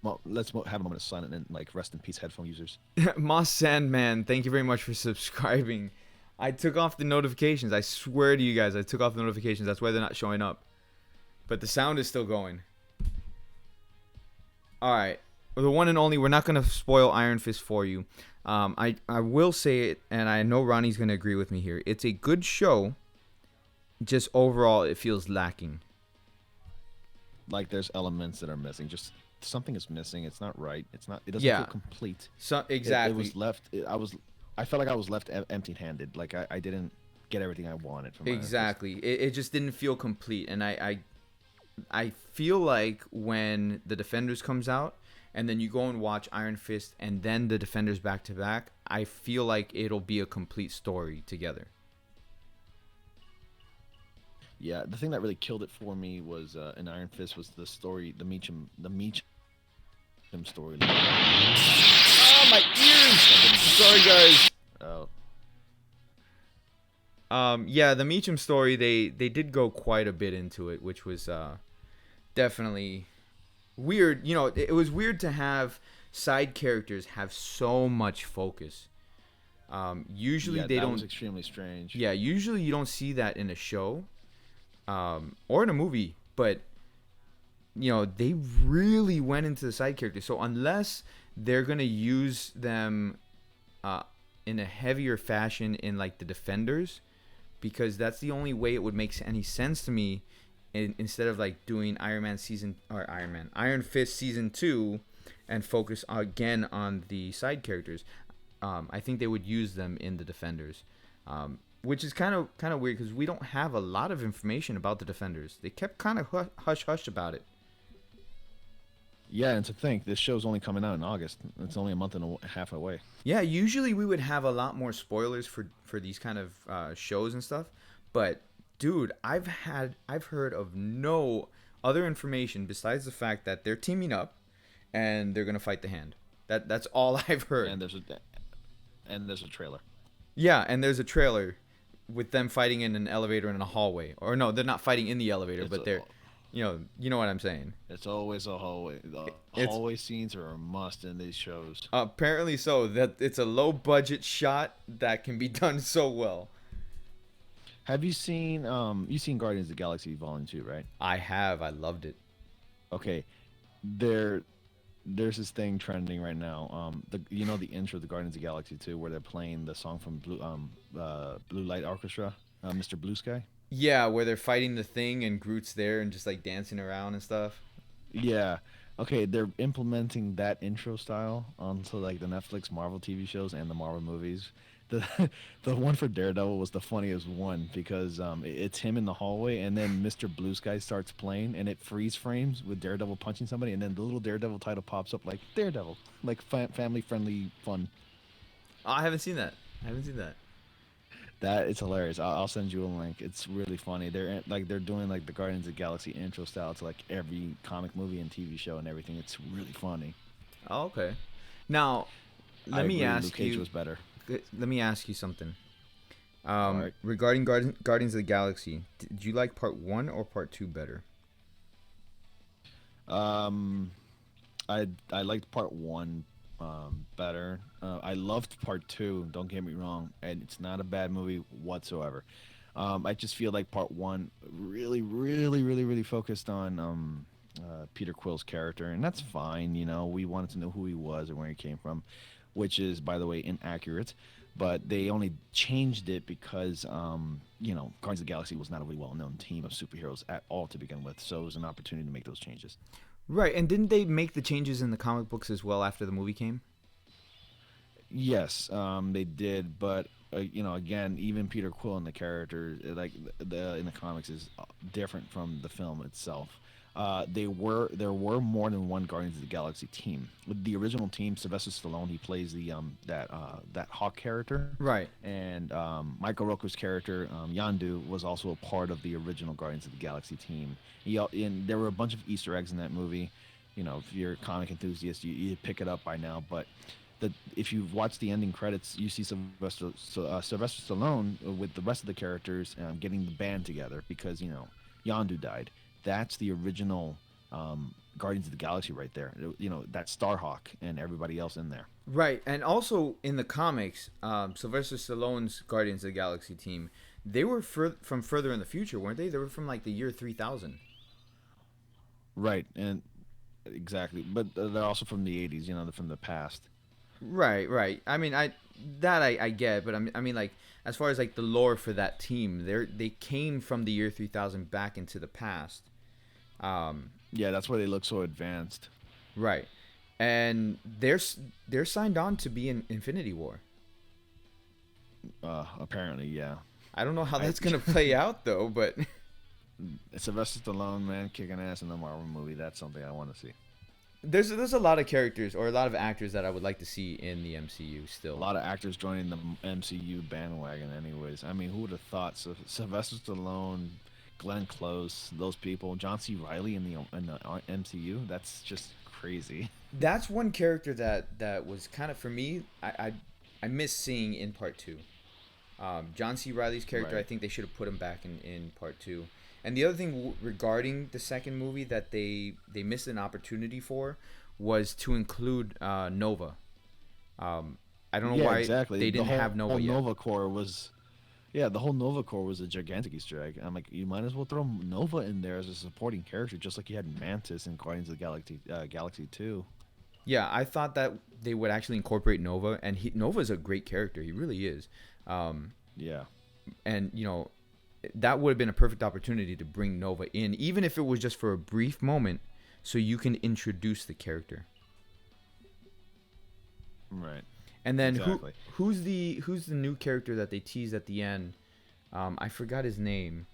a moment of silence and like rest in peace, headphone users. Moss Sandman, thank you very much for subscribing. I took off the notifications. I swear to you guys, I took off the notifications. That's why they're not showing up. But the sound is still going. All right, the one and only. We're not gonna spoil Iron Fist for you. I will say it, and I know Ronnie's gonna agree with me here. It's a good show. Just overall, it feels lacking. Like there's elements that are missing. Just something is missing. It's not right. It's not. It doesn't Yeah. feel complete. So exactly. It was left. I felt like I was left empty-handed. Like I didn't get everything I wanted from Iron Fist. Exactly. It just didn't feel complete, and I feel like when the Defenders comes out, and then you go and watch Iron Fist, and then the Defenders back to back, I feel like it'll be a complete story together. Yeah, the thing that really killed it for me was in Iron Fist was the story, the Meacham story. Oh, my ears! Sorry, guys. Oh, Yeah, the Meacham story, they did go quite a bit into it, which was definitely weird. You know, it was weird to have side characters have so much focus. Usually yeah, they that don't. was extremely strange. Yeah, usually you don't see that in a show, or in a movie. But you know, they really went into the side characters. So unless they're gonna use them in a heavier fashion in like the Defenders, because that's the only way it would make any sense to me. Instead of like doing Iron Fist season 2, and focus again on the side characters, I think they would use them in the Defenders, which is kind of weird because we don't have a lot of information about the Defenders. They kept kind of hush about it. Yeah, and to think this show's only coming out in August. It's only a month and a half away. Yeah, usually we would have a lot more spoilers for these kind of shows and stuff, but dude, I've heard of no other information besides the fact that they're teaming up and they're gonna fight the Hand. That's all I've heard. And there's a trailer. Yeah, and there's a trailer with them fighting in an elevator in a hallway. Or no, they're not fighting in the elevator, but they're, you know what I'm saying. It's always a hallway. The hallway scenes are a must in these shows. Apparently so. That it's a low budget shot that can be done so well. Have you seen Guardians of the Galaxy Volume 2, right? I have. I loved it. Okay. There's this thing trending right now. The intro of the Guardians of the Galaxy 2 where they're playing the song from Blue Light Orchestra, Mr. Blue Sky. Yeah, where they're fighting the Thing and Groot's there and just like dancing around and stuff. Yeah. Okay, they're implementing that intro style onto like the Netflix Marvel TV shows and the Marvel movies. The one for Daredevil was the funniest one because it's him in the hallway and then Mr. Blue Sky starts playing and it freeze frames with Daredevil punching somebody and then the little Daredevil title pops up like Daredevil, like family friendly fun. Oh, I haven't seen that. That is hilarious. I'll send you a link. It's really funny. They're doing like the Guardians of the Galaxy intro style to like every comic movie and TV show and everything. It's really funny. Oh, okay. Now, I let me agree. Luke ask Cage you. was better. Let me ask you something. All right. Regarding Guardians of the Galaxy, did you like part one or part two better? Um, I liked part one better. I loved part two. Don't get me wrong, and it's not a bad movie whatsoever. I just feel like part one really focused on Peter Quill's character, and that's fine. You know, we wanted to know who he was and where he came from, which is, by the way, inaccurate. But they only changed it because, Guardians of the Galaxy was not a really well-known team of superheroes at all to begin with, so it was an opportunity to make those changes. Right, and didn't they make the changes in the comic books as well after the movie came? Yes, they did, but again, even Peter Quill in the character, like the in the comics, is different from the film itself. There were more than one Guardians of the Galaxy team. With the original team, Sylvester Stallone, he plays the that Hawk character, Right. and Michael Rooker's character Yondu was also a part of the original Guardians of the Galaxy team. And there were a bunch of Easter eggs in that movie. You know, if you're a comic enthusiast, you pick it up by now, but if you've watched the ending credits, you see Sylvester Stallone with the rest of the characters getting the band together because Yondu died. That's the original Guardians of the Galaxy right there. That's Starhawk and everybody else in there. Right, and also in the comics, Sylvester Stallone's Guardians of the Galaxy team, they were from further in the future, weren't they? They were from like the year 3000. Right, and exactly, but they're also from the '80s. They're from the past. Right, right. I mean, I get, but I mean, like as far as like the lore for that team, they came from the year 3000 back into the past. Yeah, that's why they look so advanced. Right, and they're signed on to be in Infinity War. Apparently, yeah. I don't know how that's gonna play out though, but Sylvester Stallone, man, kicking ass in the Marvel movie. That's something I want to see. there's a lot of characters or a lot of actors that I would like to see in the MCU A still. lot of actors joining the MCU bandwagon, anyways. I mean, who would have thought? Sylvester Stallone, Glenn Close, those people, John C. Riley in the MCU. That's just crazy. That's one character that was kind of for me. I miss seeing in part two. John C. Riley's character, I Right. think they should have put him back in part two. And the other thing regarding the second movie that they missed an opportunity for was to include Nova. I don't know Yeah, why exactly. they didn't have Whole Nova yet. Nova Corps was, yeah, the whole Nova Corps was a gigantic Easter egg. I'm like, you might as well throw Nova in there as a supporting character, just like you had Mantis in Guardians of the Galaxy 2. Yeah, I thought that they would actually incorporate Nova, and Nova is a great character. He really is. Yeah. And that would have been a perfect opportunity to bring Nova in, even if it was just for a brief moment, so you can introduce the character. Right. And then Exactly. who's the new character that they teased at the end? I forgot his name.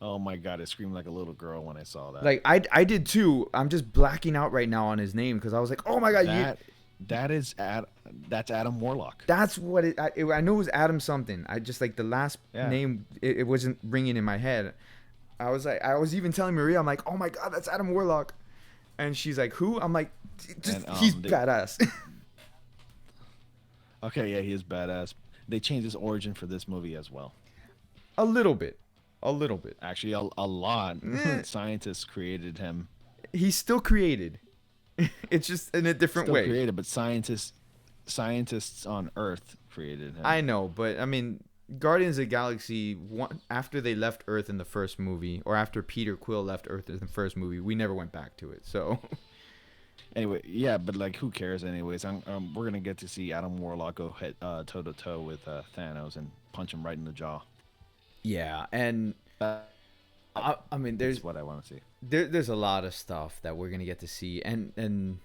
Oh my god, I screamed like a little girl when I saw that. Like I did too. I'm just blacking out right now on his name because I was like, oh my god, that's Adam Warlock. that's what I knew it was Adam something. I just like the last Yeah. name. It wasn't ringing in my head. I was even telling Maria, I'm like, oh my god, that's Adam Warlock, and she's like, who? I'm like, just And, he's they- badass. Okay, yeah, he is badass. They changed his origin for this movie as well. a little bit, a little bit. Actually, a lot. Eh. Scientists created him. He's still created. It's just in a different Still way. created, but scientists on Earth created him. I know, but I mean, Guardians of the Galaxy, after they left Earth in the first movie, or after Peter Quill left Earth in the first movie, we never went back to it. So, Anyway, yeah, but like, who cares? Anyways, we're gonna get to see Adam Warlock go head toe to toe with Thanos and punch him right in the jaw. yeah, and Uh, I mean, there's That's what I want to see. there's a lot of stuff that we're gonna get to see, and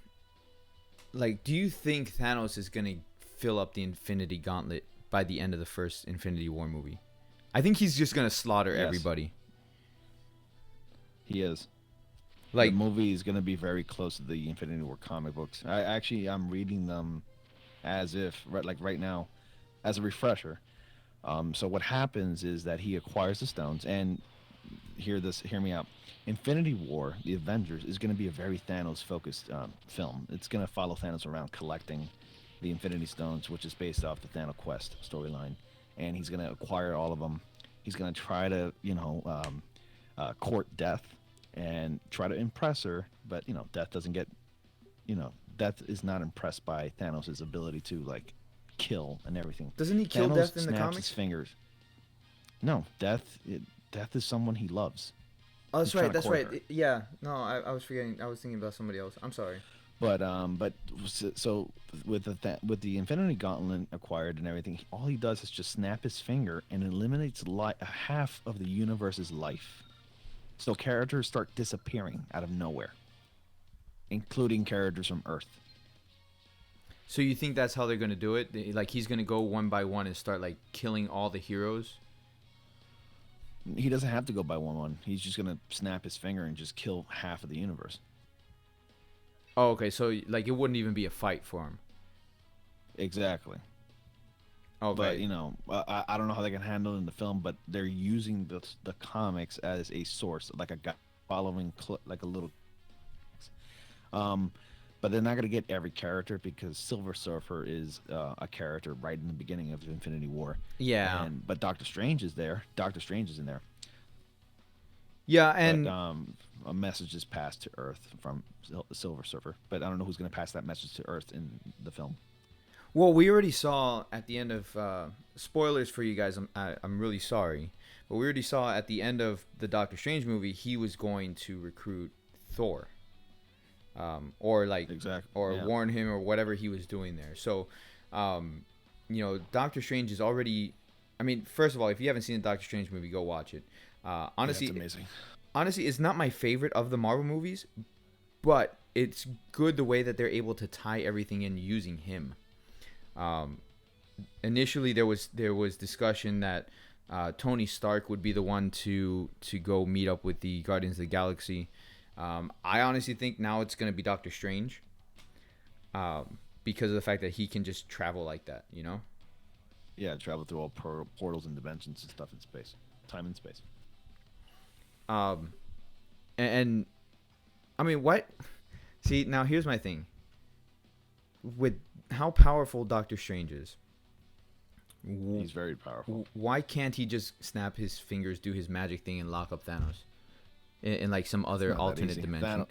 like, do you think Thanos is gonna fill up the Infinity Gauntlet by the end of the first Infinity War movie? I think he's just gonna slaughter Yes. everybody. He is. Like, The movie is gonna be very close to the Infinity War comic books. I'm reading them as if right now, as a refresher. So what happens is that he acquires the stones, and hear me out. Infinity War, the Avengers, is going to be a very Thanos focused film. It's going to follow Thanos around collecting the Infinity Stones, which is based off the Thanos Quest storyline, and he's going to acquire all of them. He's going to try to, court Death and try to impress her, but Death doesn't get, Death is not impressed by Thanos' ability to like kill and everything. Doesn't he kill Thanos Death in the snaps comics? his fingers. No, Death is someone he loves. Oh, He's that's trying right. to That's court right. her. Yeah. No, I was forgetting. I was thinking about somebody else. I'm sorry. But with the Infinity Gauntlet acquired and everything, all he does is just snap his finger and eliminates half of the universe's life. So characters start disappearing out of nowhere, including characters from Earth. So you think that's how they're gonna do it? Like he's gonna go one by one and start like killing all the heroes? He doesn't have to go by one. He's just gonna snap his finger and just kill half of the universe. Oh, okay. So like it wouldn't even be a fight for him. Exactly. But Okay. I don't know how they can handle it in the film, but they're using the comics as a source, like a guy following like a little. Um, but they're not gonna get every character because Silver Surfer is a character right in the beginning of Infinity War, Yeah. but Doctor Strange is there. Doctor Strange is in there, Yeah, but and a message is passed to Earth from Silver Surfer. But I don't know who's gonna pass that message to Earth in the film. well, we already saw at the end of spoilers for you guys. I'm really sorry, but we already saw at the end of the Doctor Strange movie he was going to recruit Thor, or like, Exactly. or Yeah. warn him or whatever he was doing there. So, um, Doctor Strange is already. I mean, first of all, if you haven't seen the Doctor Strange movie, go watch it. Yeah, it's Honestly, amazing. it's not my favorite of the Marvel movies, but it's good the way that they're able to tie everything in using him. Um, Initially, there was discussion that Tony Stark would be the one to go meet up with the Guardians of the Galaxy. I honestly think now it's gonna be Doctor Strange, because of the fact that he can just travel like that. Yeah, travel through all portals and dimensions and stuff in space, time and space. Um, and I mean, what? See, now here's my thing. With how powerful Doctor Strange is, He's very powerful. why can't he just snap his fingers, do his magic thing, and lock up Thanos in like some It's other not that alternate easy. dimension?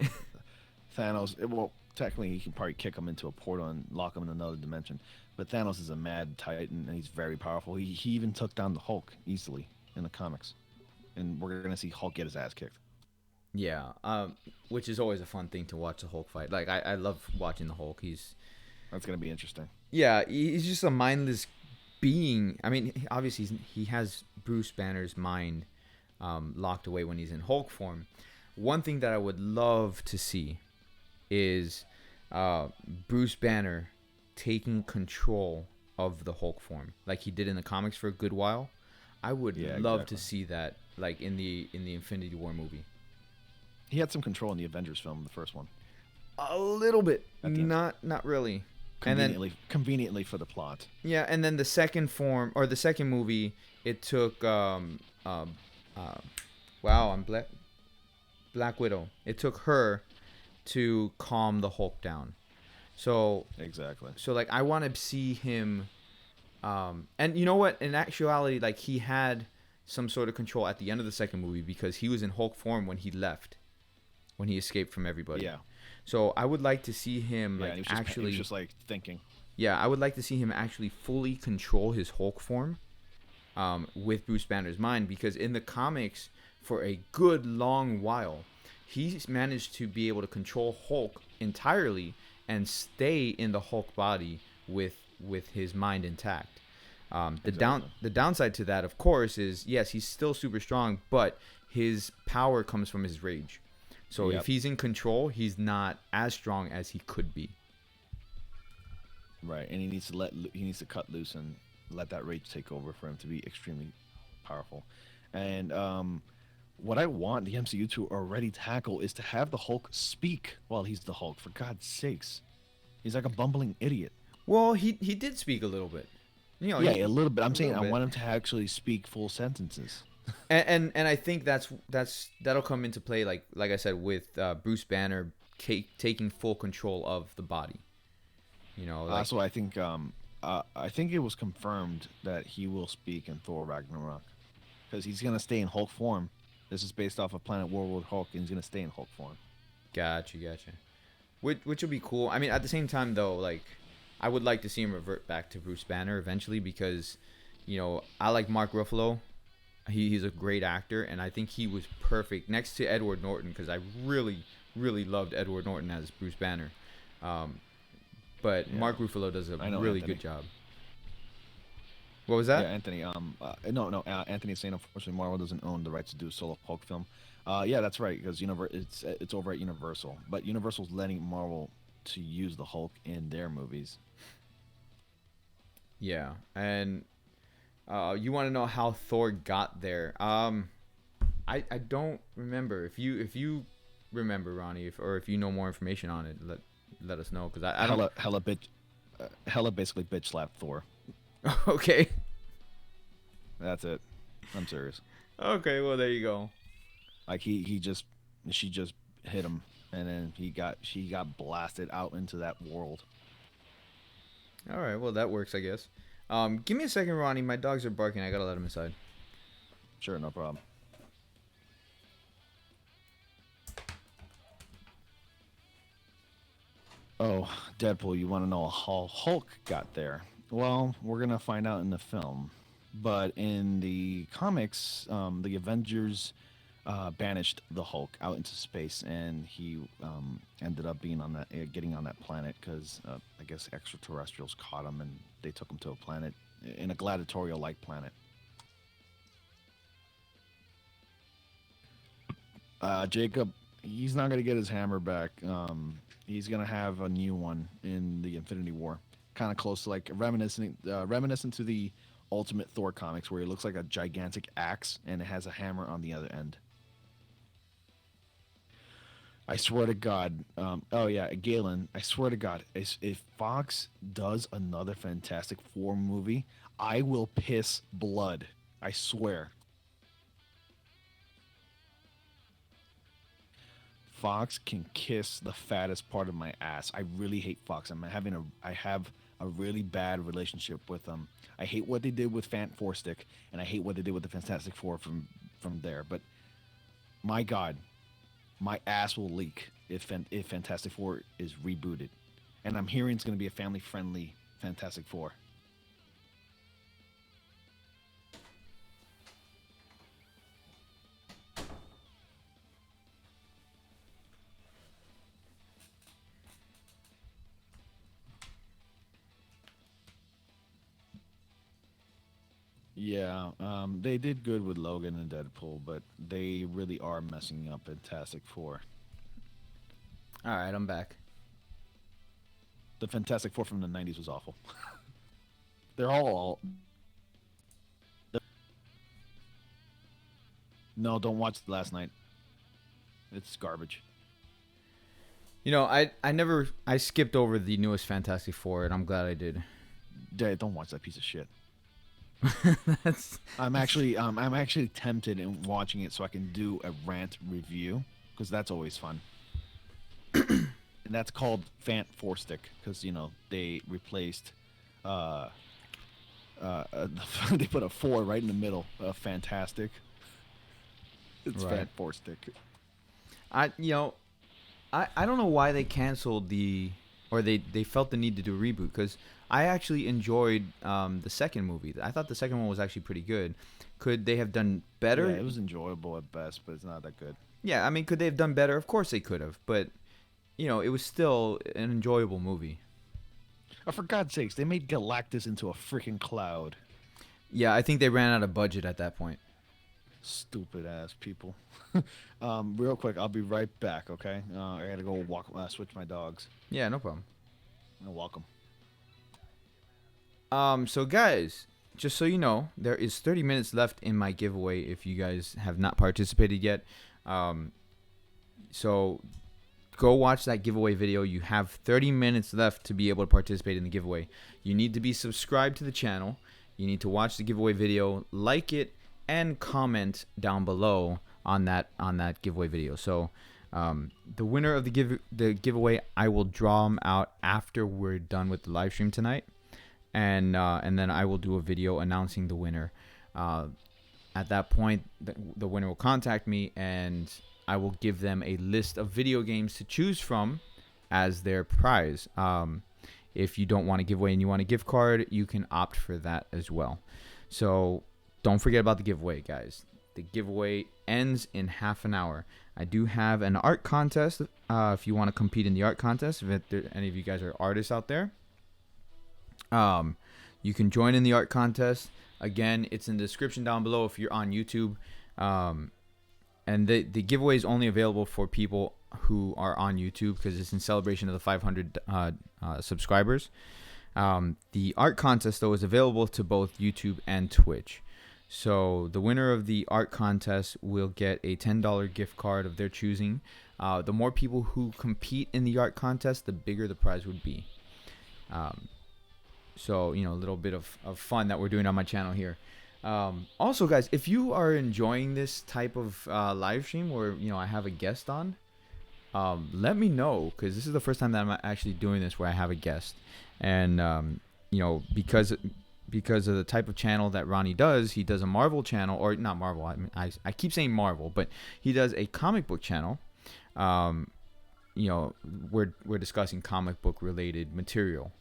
Well, technically, he can probably kick him into a portal and lock him in another dimension. But Thanos is a mad titan, and he's very powerful. He even took down the Hulk easily in the comics, and we're gonna see Hulk get his ass kicked. Yeah, which is always a fun thing to watch the Hulk fight. Like I love watching the Hulk. That's gonna be interesting. Yeah, he's just a mindless being. I mean, obviously he has Bruce Banner's mind locked away when he's in Hulk form. One thing that I would love to see is Bruce Banner taking control of the Hulk form, like he did in the comics for a good while. I would Yeah, love exactly. to see that, like in the Infinity War movie. He had some control in the Avengers film, the first one, A little bit, at the end. not really. And then Conveniently for the plot. yeah, and then the second form or the second movie, it took wow, I'm Black Widow. It took her to calm the Hulk down. So Exactly. like I want to see him, and you know what? In actuality, like he had some sort of control at the end of the second movie because he was in Hulk form when he left, when he escaped from everybody. Yeah. So I would like to see him Yeah. like He was just, actually. he was just like thinking. Yeah, I would like to see him actually fully control his Hulk form, with Bruce Banner's mind, because in the comics, for a good long while, he's managed to be able to control Hulk entirely and stay in the Hulk body with his mind intact. Exactly. The downside to that, of course, is yes, he's still super strong, but his power comes from his rage. So Yep. if he's in control, he's not as strong as he could be. Right, and he needs to cut loose and let that rage take over for him to be extremely powerful. And what I want the MCU to already tackle is to have the Hulk speak while he's the Hulk. For God's sakes, he's like a bumbling idiot. Well, he did speak a little bit. You know, Yeah, a little bit. a I'm saying little I bit. want him to actually speak full sentences. And I think that'll come into play like I said with Bruce Banner taking full control of the body. You know, like So I think it was confirmed that he will speak in Thor Ragnarok because he's gonna stay in Hulk form. This is based off of Planet War Hulk, and he's gonna stay in Hulk form. gotcha. Which would be cool. I mean, at the same time though, like I would like to see him revert back to Bruce Banner eventually because, you know, I like Mark Ruffalo. He's a great actor, and I think he was perfect next to Edward Norton because I really loved Edward Norton as Bruce Banner. Um, but Yeah, Mark Ruffalo does a I know really Anthony. good job. What was Yeah, that? Anthony. No. Anthony is saying unfortunately Marvel doesn't own the rights to do a solo Hulk film. Yeah, that's right because it's over at Universal, but Universal's letting Marvel to use the Hulk in their movies. Yeah, and you want to know how Thor got there? I don't remember. If you remember, Ronnie, or if you know more information on it, let us know because I don't. Hella bitch, hella basically bitch slapped Thor. Okay. That's it. I'm serious. Okay. Well, there you go. Like he just she just hit him, and then she got blasted out into that world. All right. Well, that works, I guess. Give me a second, Ronnie. My dogs are barking. I gotta let them inside. Sure, no problem. Oh, Deadpool, you want to know how Hulk got there? Well, we're gonna find out in the film, but in the comics, the Avengers banished the Hulk out into space, and he ended up being on that, getting on that planet because I guess extraterrestrials caught him and they took him to a planet in a gladiatorial-like planet. Jacob, he's not gonna get his hammer back. He's gonna have a new one in the Infinity War, kind of close to like reminiscent to the Ultimate Thor comics, where he looks like a gigantic axe and it has a hammer on the other end. I swear to God. Oh yeah, Galen. I swear to God, if Fox does another Fantastic Four movie, I will piss blood. I swear. Fox can kiss the fattest part of my ass. I really hate Fox. I have a really bad relationship with them. I hate what they did with Fant Four Stick, and I hate what they did with the Fantastic Four from there. But my God, my ass will leak if Fantastic Four is rebooted, and I'm hearing it's going to be a family friendly Fantastic Four. Yeah, they did good with Logan and Deadpool, but they really are messing up Fantastic Four. All right, I'm back. The Fantastic Four from the '90s was awful. They're all. No, don't watch it last night. It's garbage. You know, I skipped over the newest Fantastic Four, and I'm glad I did. Don't watch that piece of shit. That's I'm actually tempted in watching it so I can do a rant review because that's always fun. And that's called Fant Four Stick because they replaced they put a four right in the middle of fantastic. It's right. Fant Four Stick. I you know I don't know why they canceled or they felt the need to do a reboot because I actually enjoyed the second movie. I thought the second one was actually pretty good. Could they have done better? Yeah, it was enjoyable at best, but it's not that good. Yeah, I mean, could they have done better? Of course they could have, but it was still an enjoyable movie. Oh, for God's sakes, they made Galactus into a freaking cloud. Yeah, I think they ran out of budget at that point. Stupid ass people. Real quick, I'll be right back. Okay, I gotta go walk, switch my dogs. Yeah, no problem. You're welcome. So guys, just so you know, there is 30 minutes left in my giveaway if you guys have not participated yet. So go watch that giveaway video. You have 30 minutes left to be able to participate in the giveaway. You need to be subscribed to the channel. You need to watch the giveaway video, like it, and comment down below on that giveaway video. So the winner of the giveaway, I will draw them out after we're done with the live stream tonight, and then I will do a video announcing the winner. At that point, the winner will contact me, and I will give them a list of video games to choose from as their prize. If you don't want to give away and you want a gift card, you can opt for that as well. So don't forget about the giveaway, guys. The giveaway ends in half an hour. I do have an art contest if you want to compete in the art contest. If any of you guys are artists out there, you can join in the art contest. Again, it's in the description down below if you're on YouTube. And the giveaway is only available for people who are on YouTube because it's in celebration of the 500 subscribers. The art contest, though, is available to both YouTube and Twitch. So the winner of the art contest will get a $10 gift card of their choosing. The more people who compete in the art contest, the bigger the prize would be. So, a little bit of fun that we're doing on my channel here. Also, guys, if you are enjoying this type of live stream where, I have a guest on, let me know, because this is the first time that I'm actually doing this where I have a guest. And, because of the type of channel that Ronnie does, he does a Marvel channel, or not Marvel, I keep saying Marvel, but he does a comic book channel. We're discussing comic book related material.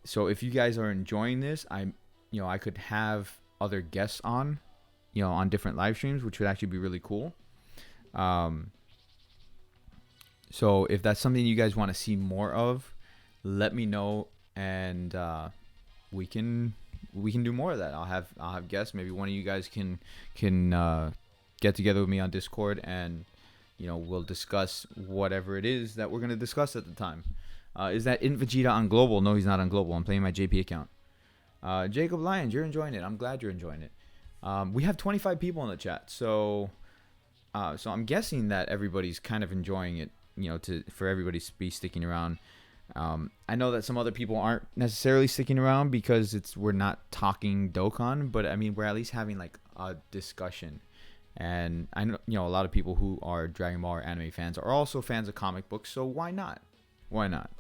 So if you guys are enjoying this, I could have other guests on different live streams, which would actually be really cool. So if that's something you guys want to see more of, let me know, and we can do more of that. I'll have guests. Maybe one of you guys can get together with me on Discord, and we'll discuss whatever it is that we're gonna discuss at the time. Is that Vegeta on Global? No, he's not on Global. I'm playing my JP account. Jacob Lyons, you're enjoying it. I'm glad you're enjoying it. We have 25 people in the chat, so I'm guessing that everybody's kind of enjoying it. For everybody to be sticking around. I know that some other people aren't necessarily sticking around because we're not talking Dokkan, but I mean we're at least having like a discussion. And I know a lot of people who are Dragon Ball or anime fans are also fans of comic books, so why not? Why not?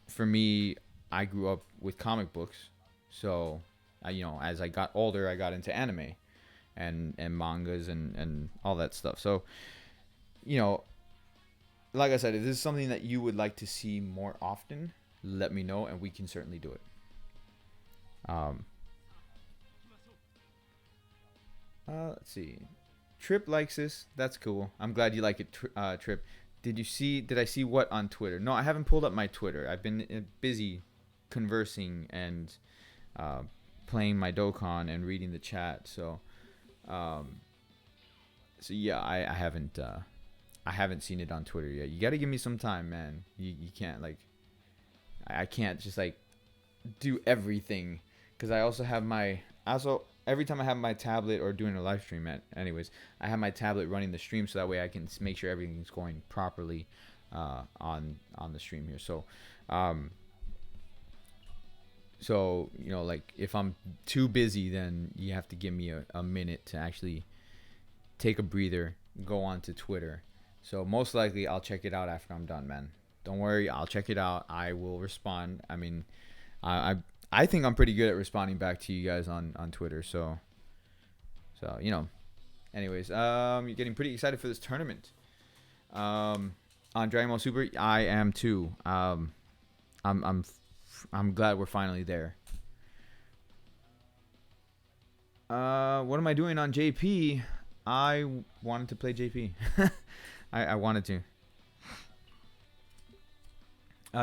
For me, I grew up with comic books, so as I got older, I got into anime and mangas and all that stuff. So, like I said, if this is something that you would like to see more often, let me know, and we can certainly do it. Let's see. Trip likes this. That's cool. I'm glad you like it, Trip. Did I see what on Twitter? No, I haven't pulled up my Twitter. I've been busy conversing and playing my Dokkan and reading the chat. So yeah, I haven't seen it on Twitter yet. You got to give me some time, man. You can't I can't just do everything, because I also have every time I have my tablet or doing a live stream, anyways, I have my tablet running the stream, so that way I can make sure everything's going properly on the stream here. So if I'm too busy, then you have to give me a minute to actually take a breather, go on to Twitter. So most likely I'll check it out after I'm done, man. Don't worry, I'll check it out. I will respond. I mean, I think I'm pretty good at responding back to you guys on Twitter. So anyways, you're getting pretty excited for this tournament. On Dragon Ball Super, I am too. I'm glad we're finally there. What am I doing on JP? I wanted to play JP. I wanted to.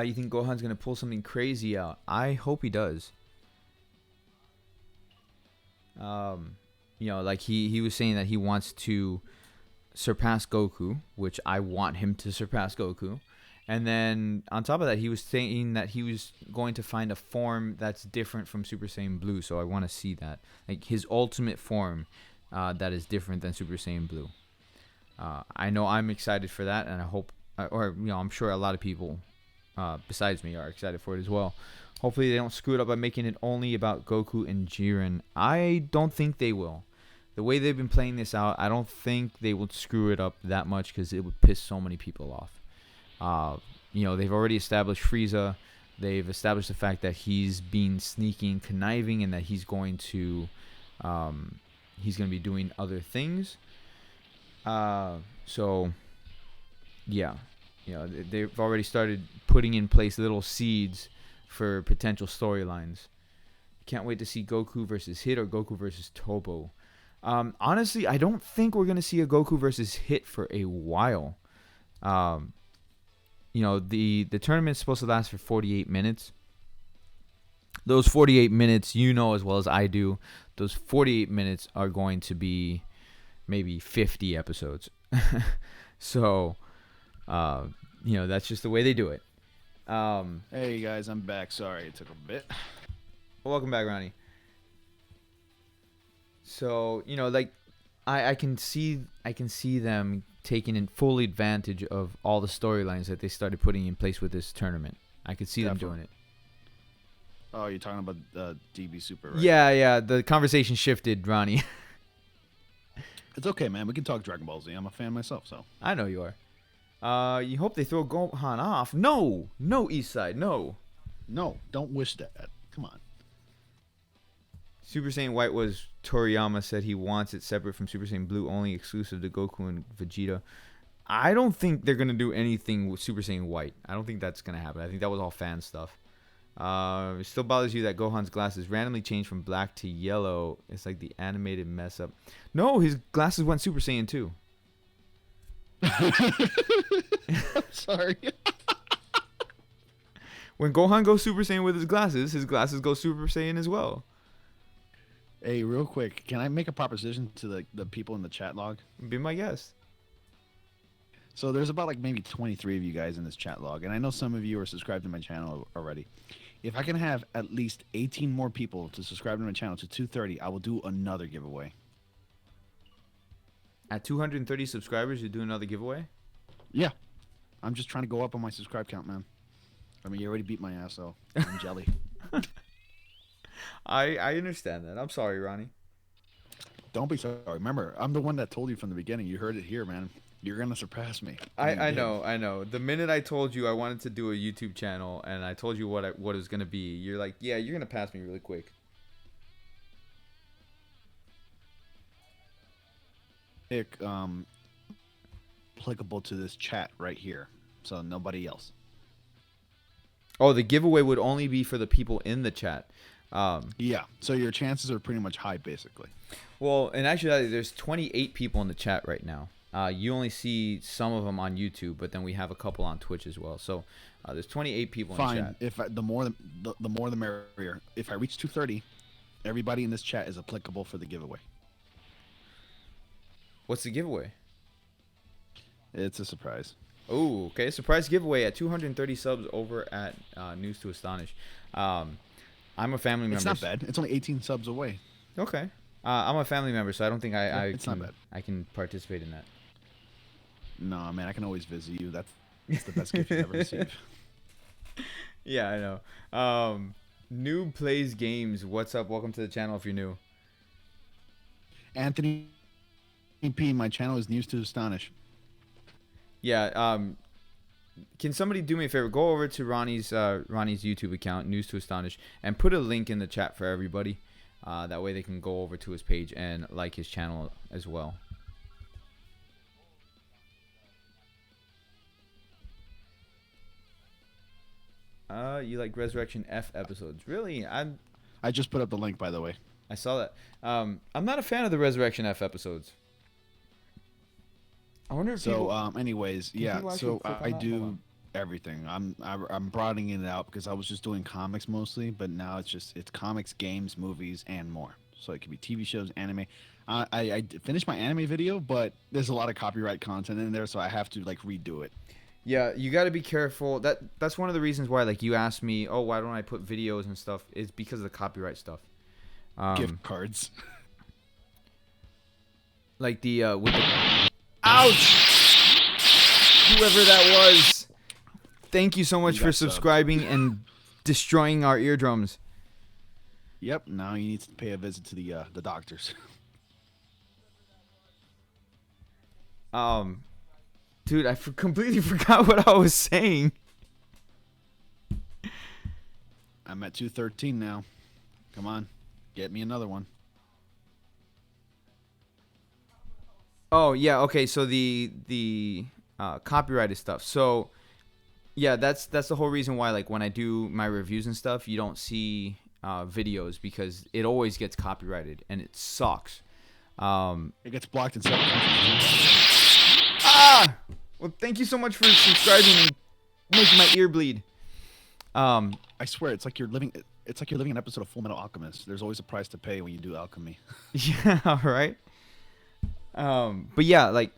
You think Gohan's gonna pull something crazy out? I hope he does. He was saying that he wants to surpass Goku, which I want him to surpass Goku. And then on top of that, he was saying that he was going to find a form that's different from Super Saiyan Blue. So I want to see that, his ultimate form, that is different than Super Saiyan Blue. I know I'm excited for that, and I hope, or I'm sure a lot of people besides me are excited for it as well. Hopefully, they don't screw it up by making it only about Goku and Jiren. I don't think they will. The way they've been playing this out, I don't think they would screw it up that much because it would piss so many people off. They've already established Frieza. They've established the fact that he's been sneaking, conniving, and that he's going to be doing other things. So, yeah, they've already started putting in place little seeds for potential storylines. Can't wait to see Goku versus Hit or Goku versus Tobo. Honestly, I don't think we're gonna see a Goku versus Hit for a while. The tournament's supposed to last for 48 minutes. Those 48 minutes, as well as I do, those 48 minutes are going to be maybe 50 episodes. So, that's just the way they do it. Hey guys, I'm back. Sorry, it took a bit. Welcome back, Ronnie. So, I can see them taking in full advantage of all the storylines that they started putting in place with this tournament. I could see them doing it. Oh, you're talking about DB Super, right? Yeah. The conversation shifted, Ronnie. It's okay, man. We can talk Dragon Ball Z. I'm a fan myself, so. I know you are. You hope they throw Gohan off. No, Eastside, no. No, don't wish that. Come on. Super Saiyan White was Toriyama said he wants it separate from Super Saiyan Blue, only exclusive to Goku and Vegeta. I don't think they're going to do anything with Super Saiyan White. I don't think that's going to happen. I think that was all fan stuff. It still bothers you that Gohan's glasses randomly changed from black to yellow. It's like the animated mess up. No, his glasses went Super Saiyan too. I'm sorry. When Gohan goes Super Saiyan with his glasses go Super Saiyan as well. Hey, real quick, can I make a proposition to the people in the chat log? Be my guest. So there's about maybe 23 of you guys in this chat log, and I know some of you are subscribed to my channel already. If I can have at least 18 more people to subscribe to my channel to 230, I will do another giveaway. At 230 subscribers, you do another giveaway? Yeah. I'm just trying to go up on my subscribe count, man. I mean, you already beat my ass, so I'm jelly. I understand that. I'm sorry, Ronnie. Don't be sorry. Remember, I'm the one that told you from the beginning. You heard it here, man. You're going to surpass me. I know. The minute I told you I wanted to do a YouTube channel and I told you what it was going to be, you're like, yeah, you're going to pass me really quick. Applicable to this chat right here. So nobody else. Oh, the giveaway would only be for the people in the chat. Yeah, so your chances are pretty much high, basically. Well, in actuality, there's 28 people in the chat right now. You only see some of them on YouTube, but then we have a couple on Twitch as well. So there's 28 people in the chat. If the more the merrier. If I reach 230, everybody in this chat is applicable for the giveaway. What's the giveaway? It's a surprise. Oh, okay. Surprise giveaway at 230 subs over at News to Astonish. I'm a family member. It's not bad. It's only 18 subs away. Okay. I'm a family member, so I don't think I can participate in that. No, man, I can always visit you. That's the best gift you ever received. Yeah, I know. Noob Plays Games. What's up? Welcome to the channel if you're new. Anthony P, my channel is News to Astonish. Yeah, can somebody do me a favor? Go over to Ronnie's YouTube account, News to Astonish, and put a link in the chat for everybody. That way they can go over to his page and like his channel as well. You like Resurrection F episodes? Really? I just put up the link, by the way. I saw that. I'm not a fan of the Resurrection F episodes. I wonder if anyways, yeah. So I do everything. I'm broadening it out because I was just doing comics mostly, but now it's comics, games, movies, and more. So it could be TV shows, anime. I finished my anime video, but there's a lot of copyright content in there, so I have to redo it. Yeah, you got to be careful. That's one of the reasons why you asked me, oh, why don't I put videos and stuff? It's because of the copyright stuff. Gift cards. With the Ouch! Whoever that was. Thank you so much You for got subbed. subscribing and destroying our eardrums. Yep. Now you need to pay a visit to the doctors. Dude, I completely forgot what I was saying. I'm at 213 now. Come on, get me another one. Oh yeah, okay. So the copyrighted stuff. So yeah, that's the whole reason why, like, when I do my reviews and stuff, you don't see videos because it always gets copyrighted and it sucks. It gets blocked in several countries. Ah! Well, thank you so much for subscribing and making my ear bleed. I swear, it's like you're living. It's like you're living an episode of Full Metal Alchemist. There's always a price to pay when you do alchemy. Yeah, right. But yeah, like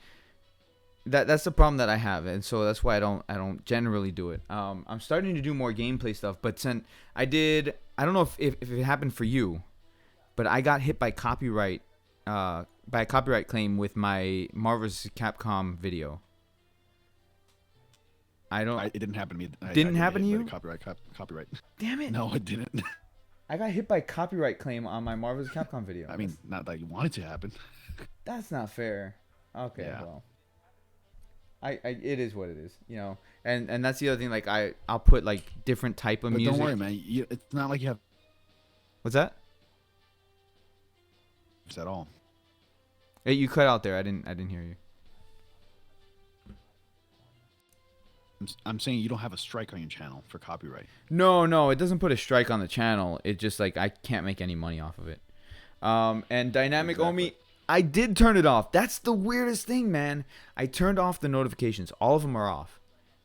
that's the problem that I have, and so that's why I don't generally do it. I'm starting to do more gameplay stuff, but since I don't know if it happened for you, but I got hit by by a copyright claim with my Marvel's Capcom video. It didn't happen to me. Didn't happen to you? Copyright. Damn it! No, it didn't. I got hit by a copyright claim on my Marvel's Capcom video. I mean, not that you want it to happen. That's not fair. Okay, Yeah. well, it is what it is, you know. And that's the other thing. Like I'll put like different type of But music. don't worry, man. It's not like you have What's that? at all. Hey, you cut out there. I didn't hear you. I'm saying you don't have a strike on your channel for copyright. No, it doesn't put a strike on the channel. It just, like, I can't make any money off of it. And Dynamic Omi, I did turn it off. That's the weirdest thing, man. I turned off the notifications. All of them are off.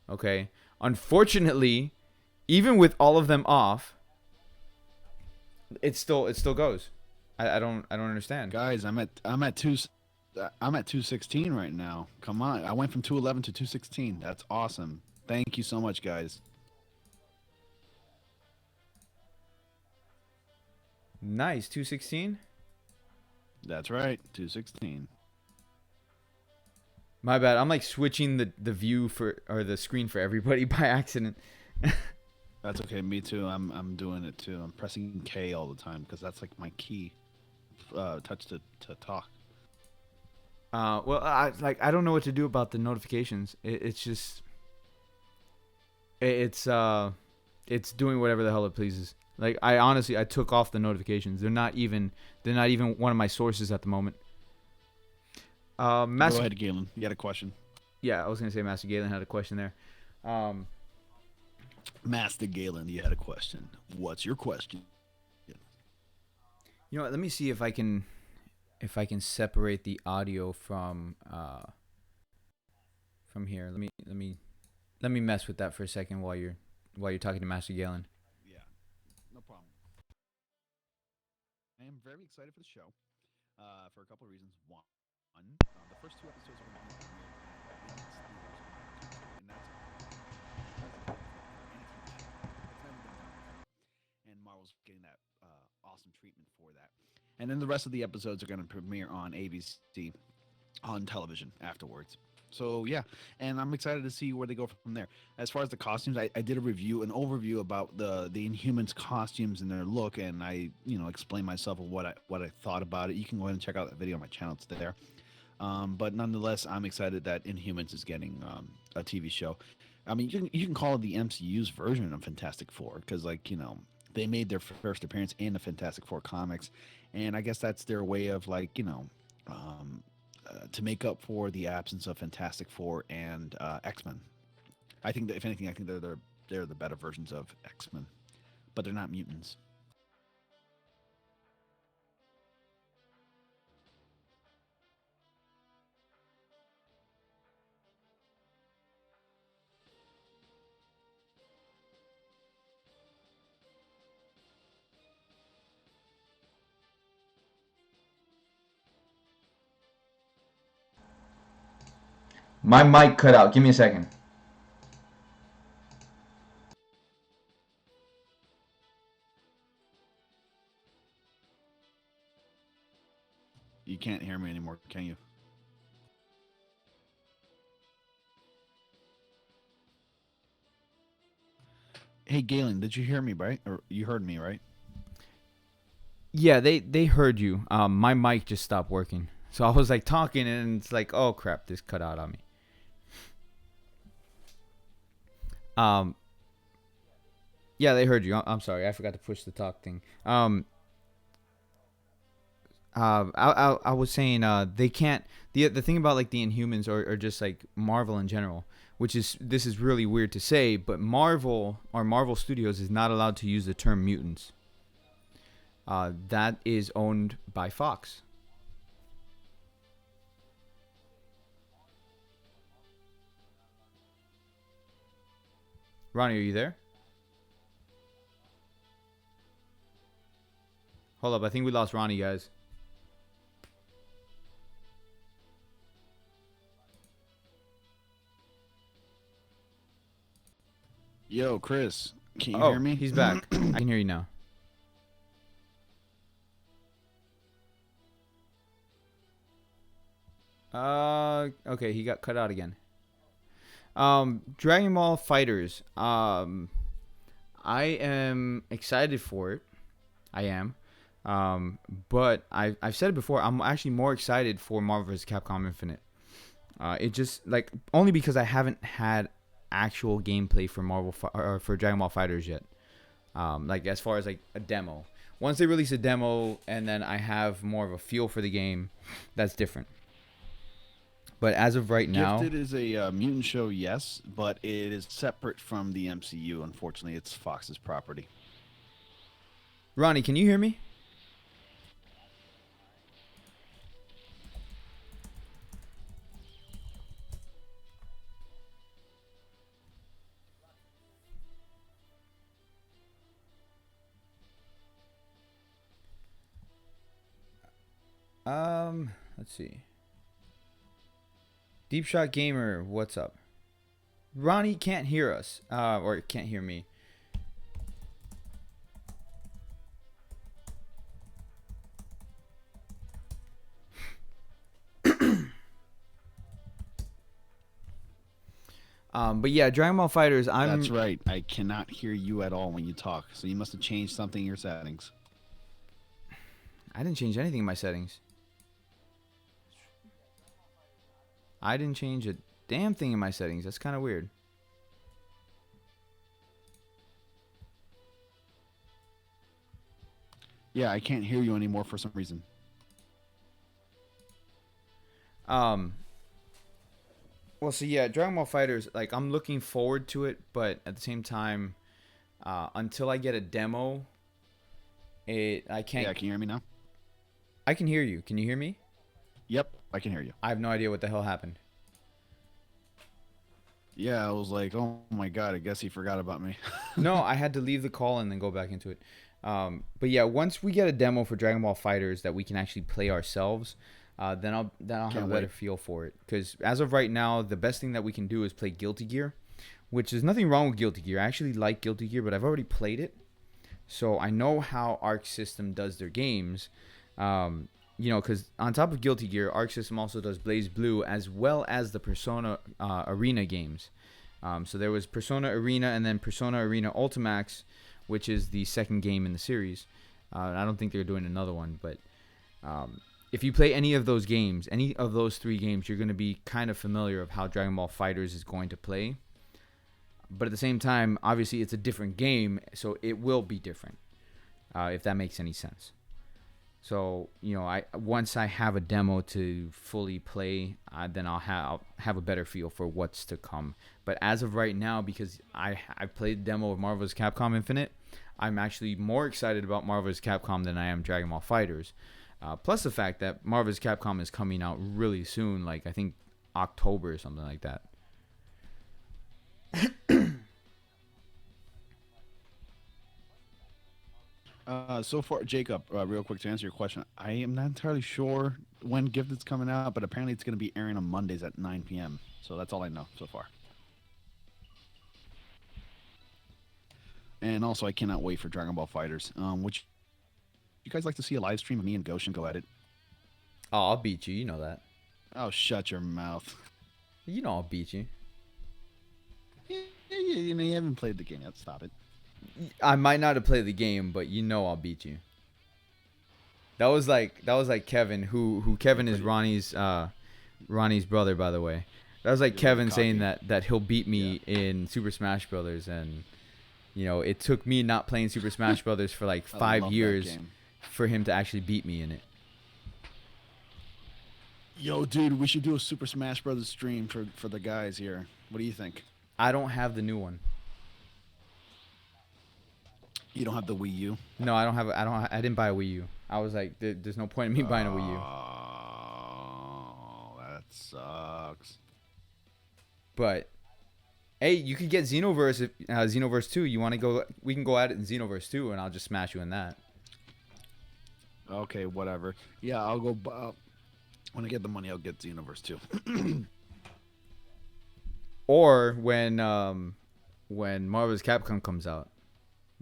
Okay. Unfortunately, even with all of them off, it still goes. I don't understand. Guys, I'm at 216 right now. Come on, I went from 211 to 216. That's awesome. Thank you so much, guys. Nice, 216. That's right, 216. My bad. I'm like switching the view or the screen for everybody by accident. That's okay. Me too. I'm doing it too. I'm pressing K all the time because that's like my key touch to talk. Well, I don't know what to do about the notifications. It's just it's doing whatever the hell it pleases. Like, I honestly took off the notifications. They're not even one of my sources at the moment. Go ahead, Galen. You had a question. Yeah, I was gonna say Master Galen had a question there. Master Galen, you had a question. What's your question? You know what? Let me see if I can separate the audio from here. Let me mess with that for a second while you're talking to Master Galen. Yeah, no problem. I am very excited for the show for a couple of reasons. One, the first two episodes are going to be premiered at and that's and Marvel's getting that awesome treatment for that. And then the rest of the episodes are going to premiere on ABC on television afterwards. So yeah, and I'm excited to see where they go from there. As far as the costumes, I did an overview about the Inhumans costumes and their look, and I explained myself of what I thought about it. You can go ahead and check out that video on my channel; it's there. But nonetheless, I'm excited that Inhumans is getting a TV show. I mean, you can call it the MCU's version of Fantastic Four because, like, they made their first appearance in the Fantastic Four comics, and I guess that's their way of, like, to make up for the absence of Fantastic Four and X-Men. I think that, if anything, they're the better versions of X-Men, but they're not mutants. My mic cut out. Give me a second. You can't hear me anymore, can you? Hey, Galen, did you hear me, right? Or you heard me, right? Yeah, they heard you. My mic just stopped working, so I was like talking, and it's like, oh crap, this cut out on me. Um, yeah, they heard you. I'm sorry, I forgot to push the talk thing. I was saying, they can't. The thing about like the Inhumans or just like Marvel in general, which is this is really weird to say, but Marvel or Marvel Studios is not allowed to use the term mutants. That is owned by Fox. Ronnie, are you there? Hold up, I think we lost Ronnie, guys. Yo, Chris, can you hear Oh, me? he's back. I can hear you now. Okay, he got cut out again. Dragon Ball Fighters. I am excited for it. I am. But I've said it before. I'm actually more excited for Marvel vs. Capcom Infinite. It just like only because I haven't had actual gameplay for or for Dragon Ball Fighters yet. Like as far as like a demo. Once they release a demo and then I have more of a feel for the game, that's different. But as of right now, Gifted is a mutant show, yes, but it is separate from the MCU. Unfortunately, it's Fox's property. Ronnie, can you hear me? Let's see. Deep Shot Gamer, what's up? Ronnie can't hear us, or can't hear me. But yeah, Dragon Ball Fighters. That's right. I cannot hear you at all when you talk, so you must have changed something in your settings. I didn't change anything in my settings. I didn't change a damn thing in my settings. That's kind of weird. Yeah, I can't hear you anymore for some reason. Um. Well, so yeah, Dragon Ball Fighters. Like, I'm looking forward to it, but at the same time, until I get a demo, I can't. Yeah, can you hear me now? I can hear you. Can you hear me? Yep, I can hear you. I have no idea what the hell happened. Yeah, I was like, oh my god, I guess he forgot about me. No, I had to leave the call and then go back into it. But yeah, once we get a demo for Dragon Ball Fighters that we can actually play ourselves, then I'll have a Can't better wait. feel for it. Because as of right now, the best thing that we can do is play Guilty Gear, which is nothing wrong with Guilty Gear. I actually like Guilty Gear, but I've already played it, so I know how Arc System does their games. Because on top of Guilty Gear, Arc System also does Blaze Blue as well as the Persona Arena games. So there was Persona Arena and then Persona Arena Ultimax, which is the second game in the series. I don't think they're doing another one, but if you play any of those games, any of those three games, you're going to be kind of familiar of how Dragon Ball Fighters is going to play. But at the same time, obviously, it's a different game, so it will be different, if that makes any sense. So I once I have a demo to fully play, then I'll have a better feel for what's to come. But as of right now, because I played the demo of Marvel's Capcom Infinite, I'm actually more excited about Marvel's Capcom than I am Dragon Ball Fighters. Plus the fact that Marvel's Capcom is coming out really soon, like I think October or something like that. So far, Jacob, real quick to answer your question, I am not entirely sure when Gifted's coming out, but apparently it's going to be airing on Mondays at 9 p.m. So that's all I know so far. And also, I cannot wait for Dragon Ball Fighters. Which you guys like to see a live stream of me and Goshen go at it? Oh, I'll beat you. You know that. Oh, shut your mouth. You know I'll beat you. You haven't played the game yet. Stop it. I might not have played the game, but you know I'll beat you. That was like Kevin, who Kevin is Ronnie's brother, by the way. That was like You're pretty Kevin saying cocky. that he'll beat me in Super Smash Brothers, and it took me not playing Super Smash Brothers for like I 5 love that years game. for him to actually beat me in it. Yo, dude, we should do a Super Smash Brothers stream for the guys here. What do you think? I don't have the new one. You don't have the Wii U? No, I don't have. I didn't buy a Wii U. I was like, there's no point in me buying a Wii U. Oh, that sucks. But hey, you could get Xenoverse Xenoverse 2. You want to go? We can go at it in Xenoverse 2, and I'll just smash you in that. Okay, whatever. Yeah, I'll go. When I get the money, I'll get Xenoverse too. Or when Marvel's Capcom comes out,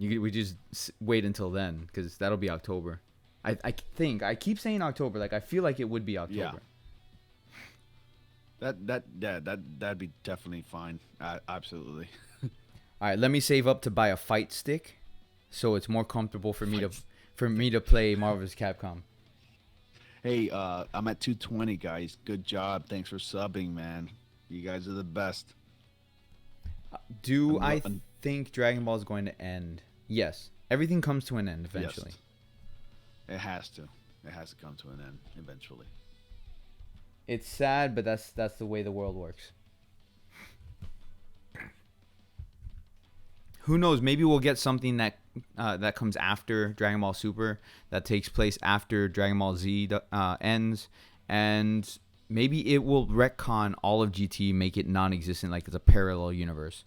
we just wait until then, because that'll be October. I think I keep saying October, like I feel like it would be October. Yeah. That'd be definitely fine. Absolutely. All right, let me save up to buy a fight stick, so it's more comfortable for me to play Marvel's Capcom. Hey, I'm at 220, guys. Good job. Thanks for subbing, man. You guys are the best. Do I think Dragon Ball is going to end? Yes. Everything comes to an end eventually. Yes. It has to. It has to come to an end eventually. It's sad, but that's the way the world works. Who knows? Maybe we'll get something that comes after Dragon Ball Super, that takes place after Dragon Ball Z ends, and maybe it will retcon all of GT, make it non-existent, like it's a parallel universe.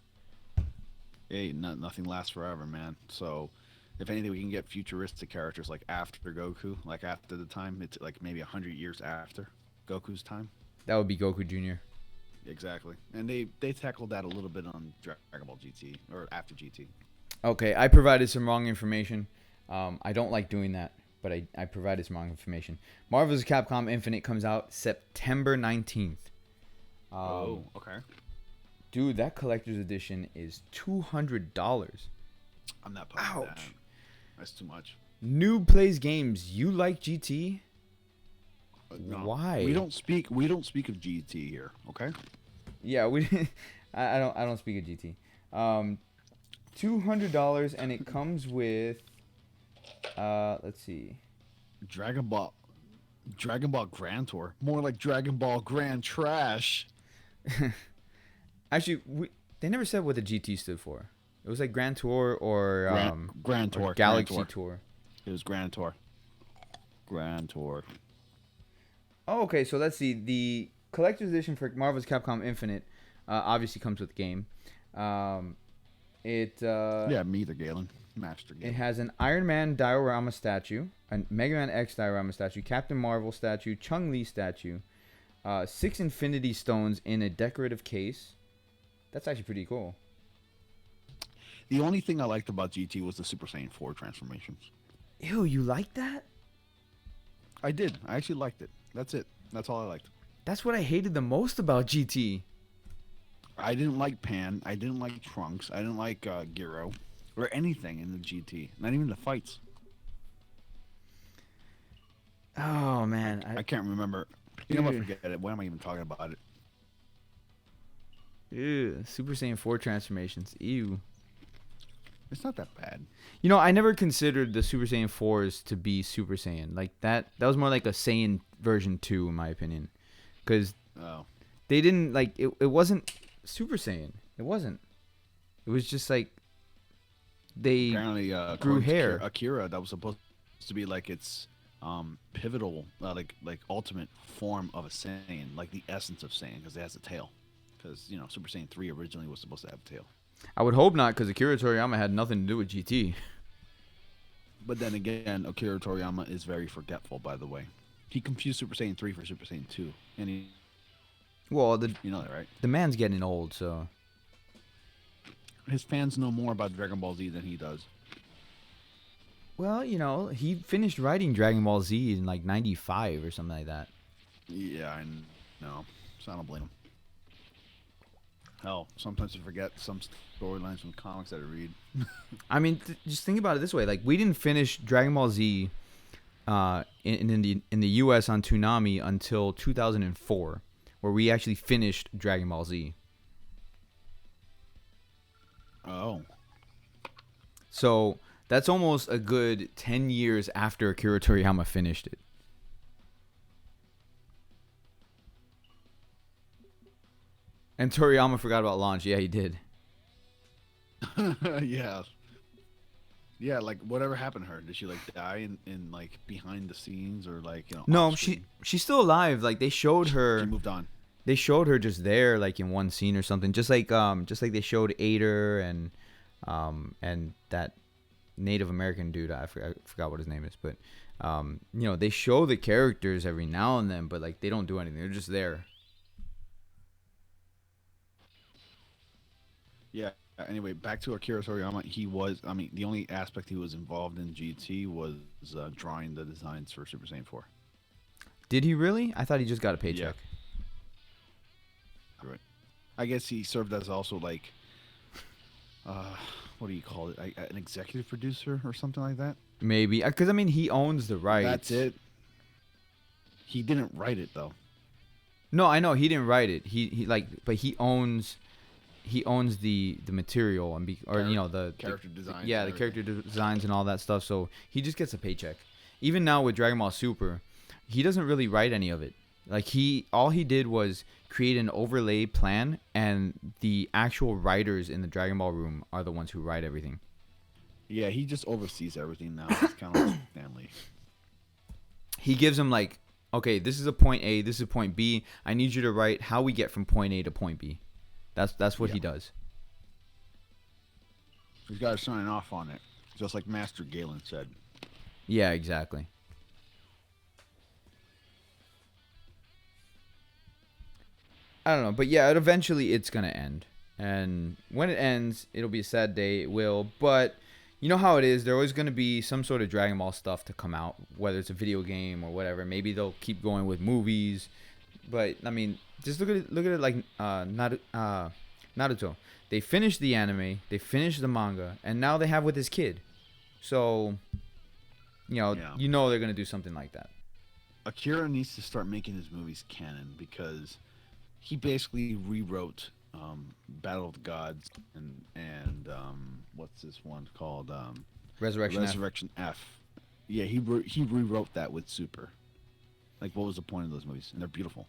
Hey, nothing lasts forever, man. So, if anything, we can get futuristic characters like after Goku, like after the time. It's like maybe 100 years after Goku's time. That would be Goku Jr. Exactly, and they tackled that a little bit on Dragon Ball GT or after GT. Okay, I provided some wrong information. I don't like doing that, but I provided some wrong information. Marvel's Capcom Infinite comes out September 19th. Okay. Dude, that collector's edition is $200. I'm not buying that. Ouch. That's too much. Noob plays games. You like GT? No, Why? We don't speak of GT here, okay? Yeah, we. I don't speak of GT. $200, and it comes with. Let's see. Dragon Ball Grand Tour, more like Dragon Ball Grand Trash. Actually, they never said what the GT stood for. It was like Grand Tour or Grand Tour, or Galaxy Grand Tour. It was Grand Tour. Grand Tour. Oh, okay. So let's see. The collector's edition for Marvel's Capcom Infinite obviously comes with the game. Yeah, me either, Galen. Master it Galen. has an Iron Man diorama statue, a Mega Man X diorama statue, Captain Marvel statue, Chun-Li statue, 6 Infinity Stones in a decorative case. That's actually pretty cool. The only thing I liked about GT was the Super Saiyan 4 transformations. Ew, you like that? I did. I actually liked it. That's it. That's all I liked. That's what I hated the most about GT. I didn't like Pan. I didn't like Trunks. I didn't like Gyro. Or anything in the GT. Not even the fights. Oh, man. I can't remember. You know what? Forget it. Why am I even talking about it? Ew, Super Saiyan 4 transformations. Ew. It's not that bad. You know, I never considered the Super Saiyan 4s to be Super Saiyan. Like, that was more like a Saiyan version 2, in my opinion. Because they didn't, like, it wasn't Super Saiyan. It wasn't. It was just, like, they apparently grew hair. Akira, that was supposed to be, like, its pivotal, like ultimate form of a Saiyan. Like, the essence of Saiyan, because it has a tail. Because, Super Saiyan 3 originally was supposed to have a tail. I would hope not, because Akira Toriyama had nothing to do with GT. But then again, Akira Toriyama is very forgetful, by the way. He confused Super Saiyan 3 for Super Saiyan 2. And you know that, right? The man's getting old, so... His fans know more about Dragon Ball Z than he does. Well, he finished writing Dragon Ball Z in, like, 95 or something like that. Yeah, I know. So I don't blame him. Hell, sometimes I forget some storylines from comics that I read. I mean, just think about it this way: like, we didn't finish Dragon Ball Z in the U.S. on Toonami until 2004, where we actually finished Dragon Ball Z. Oh, So that's almost a good 10 years after Akira Toriyama finished it. And Toriyama forgot about launch. Yeah, he did. yeah, yeah. Like whatever happened to her? Did she like die in like behind the scenes or like off No, screen? she's still alive. Like, they showed She her. moved on. They showed her just there, like in one scene or something. Just like they showed Ader and that Native American dude. I forgot what his name is, but they show the characters every now and then, but like they don't do anything. They're just there. Yeah. Anyway, back to Akira Toriyama. He was, I mean, the only aspect he was involved in GT was drawing the designs for Super Saiyan 4. Did he really? I thought he just got a Yeah, paycheck. right. I guess he served as also like, uh, what do you call it? An executive producer or something like that. Maybe because I mean he owns the That's rights. it. He didn't write it though. No, I know he didn't write it. But he owns the material or Character designs. yeah, And the everything. character designs and all that stuff. So he just gets a paycheck. Even now with Dragon Ball Super, he doesn't really write any of it. Like, all he did was create an overlay plan, and the actual writers in the Dragon Ball room are the ones who write everything. Yeah, he just oversees everything now. It's kind of like Stanley. He gives them like, okay, this is a point A, this is a point B. I need you to write how we get from point A to point B. That's what Yeah. he does. He's got to sign off on it, just like Master Galen said. Yeah, exactly. I don't know, but yeah, eventually it's gonna end, and when it ends, it'll be a sad day. It will, but you know how it is. There's always gonna be some sort of Dragon Ball stuff to come out, whether it's a video game or whatever. Maybe they'll keep going with movies, but I mean, just look at it like Naruto. They finished the anime, they finished the manga, and now they have with his kid. So Yeah. they're gonna do something like that. Akira needs to start making his movies canon because he basically rewrote Battle of the Gods and what's this one called Resurrection F. Resurrection F. Yeah, he rewrote that with Super. Like, what was the point of those movies? And they're beautiful.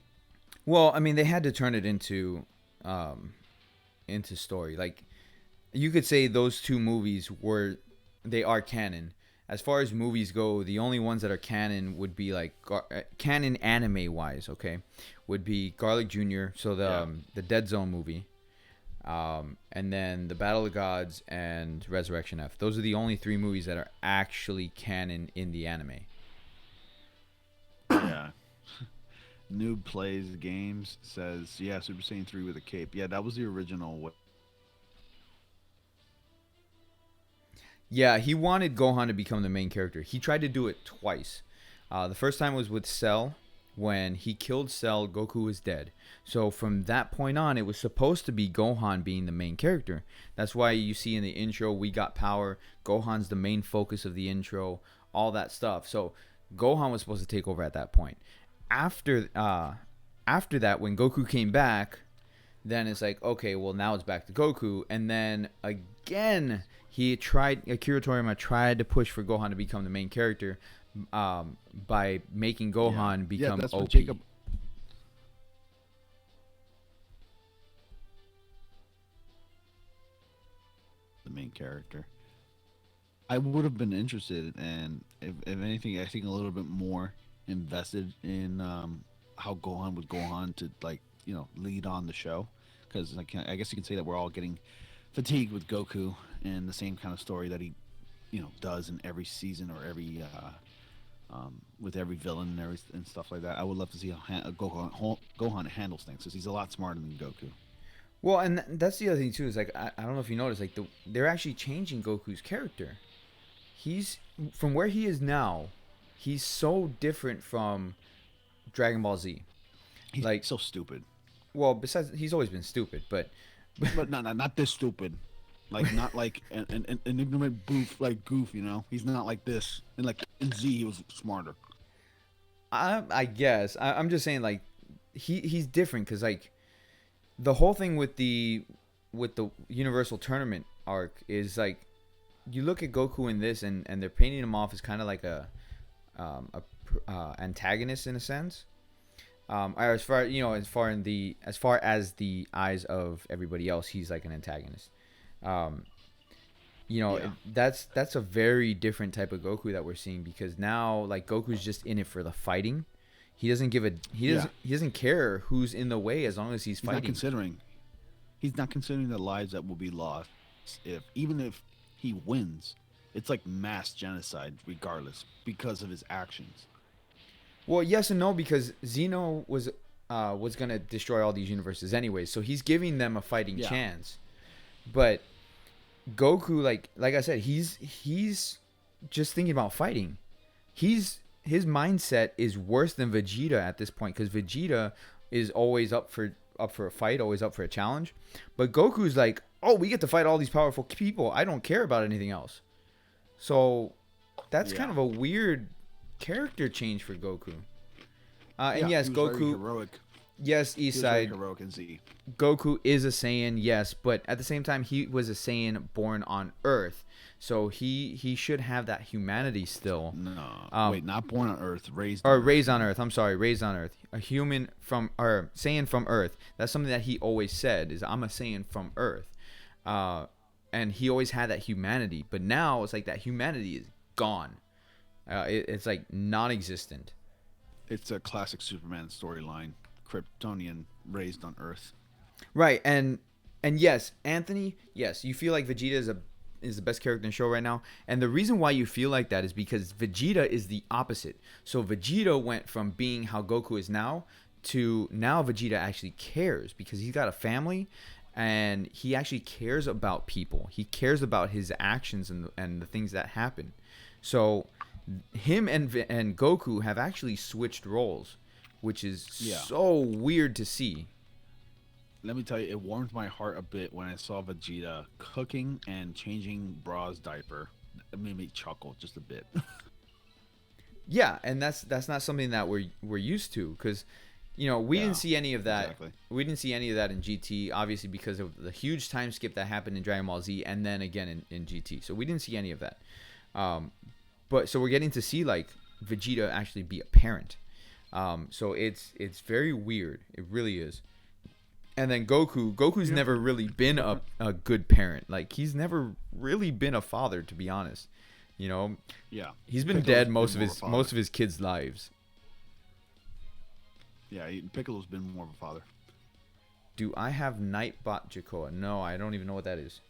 Well, I mean, they had to turn it into story. Like, you could say those two movies they are canon. As far as movies go, the only ones that are canon would be like canon anime wise, okay, would be Garlic Jr. So the Dead Zone movie, and then the Battle of Gods and Resurrection F. Those are the only three movies that are actually canon in the anime. Yeah. Noob plays games says, yeah, Super Saiyan 3 with a cape. Yeah, that was the original. Yeah, he wanted Gohan to become the main character. He tried to do it twice. The first time was with Cell. When he killed Cell, Goku was dead. So from that point on, it was supposed to be Gohan being the main character. That's why you see in the intro, we got power. Gohan's the main focus of the intro, all that stuff. So Gohan was supposed to take over at that point. After that, when Goku came back, then it's like, okay, well, now it's back to Goku. And then again, Akira Toriyama tried to push for Gohan to become the main character, by making Gohan become that's OP. what Jacob. The main character. I would have been interested, and if anything, I think a little bit more invested in how Gohan would go on to lead on the show, because I guess you can say that we're all getting fatigued with Goku and the same kind of story that he does in every season or every with every villain and stuff like that. I would love to see how Gohan handles things, because he's a lot smarter than Goku. Well, and that's the other thing too. Is like, I don't know if you noticed, like they're actually changing Goku's character. He's from where he is now. He's so different from Dragon Ball Z. He's Like, so stupid. well, besides he's always been stupid, but but not this stupid. Like not like an ignorant goof. You know, he's not like this. And like in Z, he was smarter. I guess I'm just saying like he's different because like the whole thing with the Universal Tournament arc is like you look at Goku in this and they're painting him off as kind of like a antagonist in a sense. Or as far you know, as far as the eyes of everybody else, he's like an antagonist. Um, you know, Yeah, that's a very different type of Goku that we're seeing because now like Goku's just in it for the fighting. He doesn't give a yeah. he doesn't care who's in the way as long as he's He's not fighting. considering. He's not considering the lives that will be lost if even if he wins. It's like mass genocide, regardless, because of his actions. Well, yes and no because Zeno was gonna destroy all these universes anyway, so he's giving them a fighting Yeah, chance. But Goku, like I said, he's just thinking about fighting. His mindset is worse than Vegeta at this point because Vegeta is always up for a fight, always up for a challenge. But Goku's like, oh, we get to fight all these powerful people. I don't care about anything else. So that's kind yeah, of a weird character change for Goku. And yeah. yes, He was very Goku. heroic. Yes, He was very Eastside. heroic in Z. Goku is a Saiyan, yes, but at the same time, he was a Saiyan born on Earth, so he should have that humanity still. No, Um, wait, not born on Earth, raised on or Earth. raised on Earth. I'm sorry, raised on Earth. A human from or Saiyan from Earth. That's something that he always said is I'm a Saiyan from Earth, uh, and he always had that humanity. But now it's like that humanity is gone. It's like non-existent. It's a classic Superman storyline. Kryptonian raised on Earth. Right, and yes, Anthony, yes, you feel like Vegeta is the best character in the show right now, and the reason why you feel like that is because Vegeta is the opposite. So Vegeta went from being how Goku is now to now Vegeta actually cares because he's got a family and he actually cares about people. He cares about his actions and the things that happen. So him and Goku have actually switched roles, which is Yeah. so weird to see. Let me tell you, it warmed my heart a bit when I saw Vegeta cooking and changing Bra's diaper. It made me chuckle just a bit. Yeah, and that's not something that we're used to because, you know, we Yeah, didn't see any of that. exactly. We didn't see any of that in GT, obviously because of the huge time skip that happened in Dragon Ball Z, and then again in GT. So we didn't see any of that. Um, but so we're getting to see like Vegeta actually be a parent. So it's very weird. It really is. And then Goku's Yeah. never really been a good parent. Like he's never really been a father, to be honest. You know, Yeah. he's been Piccolo's dead been most of more of a his father. most of his kids' lives. Yeah, Piccolo's been more of a father. Do I have Nightbot Jacoa? No, I don't even know what that is.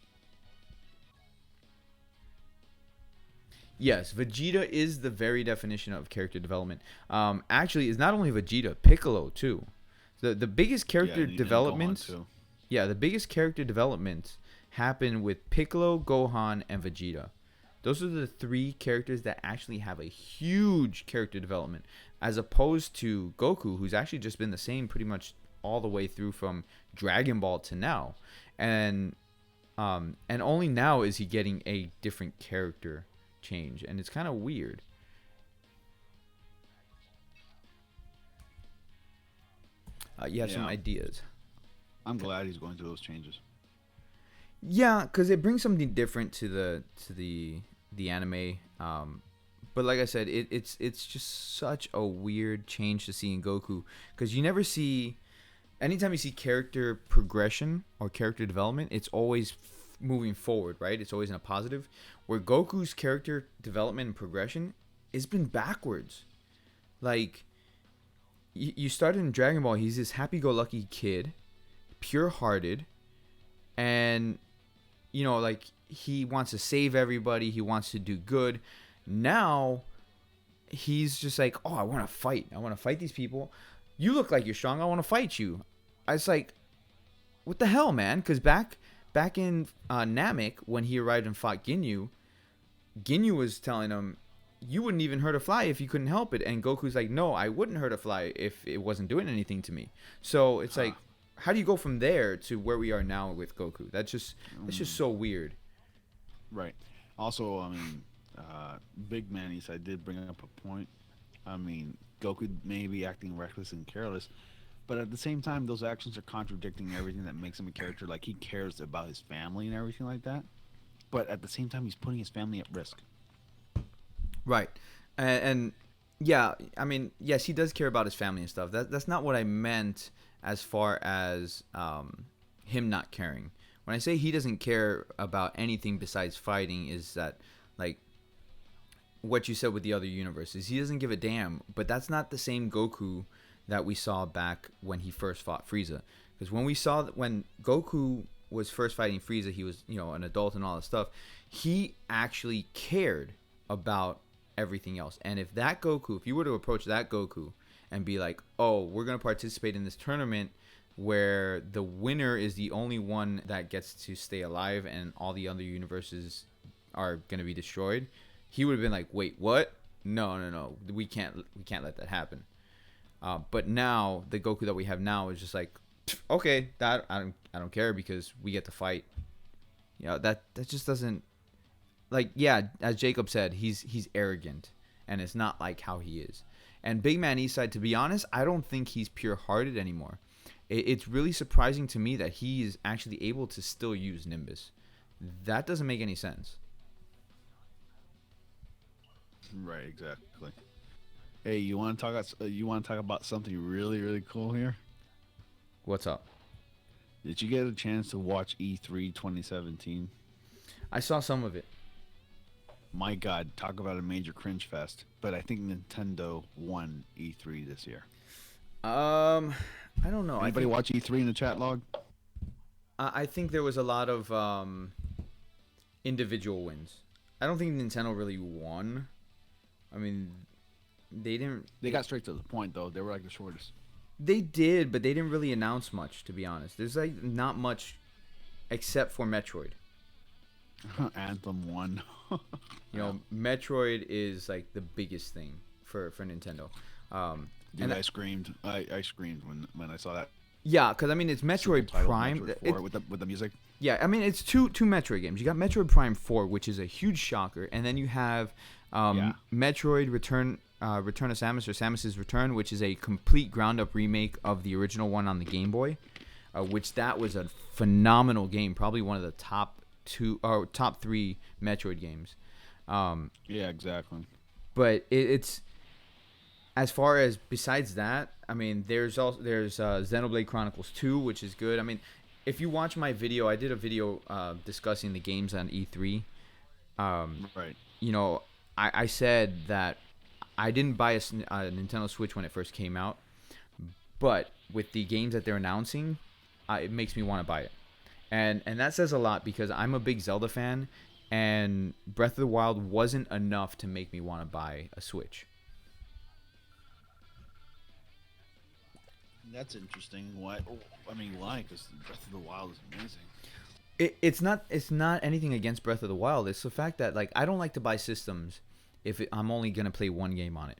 Yes, Vegeta is the very definition of character development. Actually, it's not only Vegeta, Piccolo too. The biggest character Yeah, and Gohan developments, too. yeah, the biggest character developments happen with Piccolo, Gohan, and Vegeta. Those are the three characters that actually have a huge character development, as opposed to Goku, who's actually just been the same pretty much all the way through from Dragon Ball to now, and only now is he getting a different character change, and it's kind of weird. You have some Yeah. ideas. I'm glad he's going through those changes. Yeah, because it brings something different to the anime. But like I said, it's just such a weird change to see in Goku because you never see. Anytime you see character progression or character development, it's always moving forward, right? It's always in a positive. Where Goku's character development and progression has been backwards. Like you started in Dragon Ball, he's this happy-go-lucky kid, pure-hearted, and you know, like he wants to save everybody, he wants to do good. Now he's just like, oh, I want to fight. I want to fight these people. You look like you're strong. I want to fight you. I was like, what the hell, man? Because back in Namek, when he arrived and fought Ginyu, Ginyu was telling him, you wouldn't even hurt a fly if you couldn't help it. And Goku's like, no, I wouldn't hurt a fly if it wasn't doing anything to me. So it's like, how do you go from there to where we are now with Goku? That's just so weird. Right. Also, I mean, Big Manny's, I did bring up a point. I mean, Goku may be acting reckless and careless, but at the same time, those actions are contradicting everything that makes him a character. Like, he cares about his family and everything like that, but at the same time, he's putting his family at risk. Right. And yeah, I mean, yes, he does care about his family and stuff. That's not what I meant as far as him not caring. When I say he doesn't care about anything besides fighting, is that like what you said with the other universes. He doesn't give a damn, but that's not the same Goku that we saw back when he first fought Frieza. Because when Goku was first fighting Frieza, he was, an adult and all that stuff. He actually cared about everything else. And if you were to approach that Goku and be like, "Oh, we're going to participate in this tournament where the winner is the only one that gets to stay alive and all the other universes are going to be destroyed," he would have been like, "Wait, what? No. We can't let that happen." But now the Goku that we have now is just like, okay, that I don't care because we get to fight. That just doesn't, like, yeah, as Jacob said, he's arrogant, and it's not like how he is. And Big Man Eastside, to be honest, I don't think he's pure-hearted anymore. It's really surprising to me that he is actually able to still use Nimbus. That doesn't make any sense. Right, exactly. Hey, you want to talk about something really really cool here? What's up? Did you get a chance to watch E3 2017? I saw some of it. My God, talk about a major cringe fest. But I think Nintendo won E3 this year. I don't know. Anybody watch E3 in the chat log? I think there was a lot of individual wins. I don't think Nintendo really won. I mean, they didn't. They got straight to the point though. They were like the shortest. They did, but they didn't really announce much, to be honest. There's like not much except for Metroid. Anthem won. Metroid is like the biggest thing for Nintendo. Dude, and I screamed. I screamed when I saw that. Yeah, because I mean it's Metroid Prime Metroid 4 with the music. Yeah, I mean it's two Metroid games. You got Metroid Prime 4, which is a huge shocker, and then you have Metroid Return of Samus, or Samus's Return, which is a complete ground up remake of the original one on the Game Boy, which that was a phenomenal game, probably one of the top 3 Metroid games. Yeah, exactly. But it's as far as besides that, I mean, there's Xenoblade Chronicles 2, which is good. I mean, if you watch my video, I did a video discussing the games on E3. Right. I said that I didn't buy a Nintendo Switch when it first came out, but with the games that they're announcing, it makes me want to buy it. And that says a lot because I'm a big Zelda fan, and Breath of the Wild wasn't enough to make me want to buy a Switch. That's interesting. Why? I mean, why? Because Breath of the Wild is amazing. It's not anything against Breath of the Wild. It's the fact that like I don't like to buy systems if I'm only gonna play one game on it.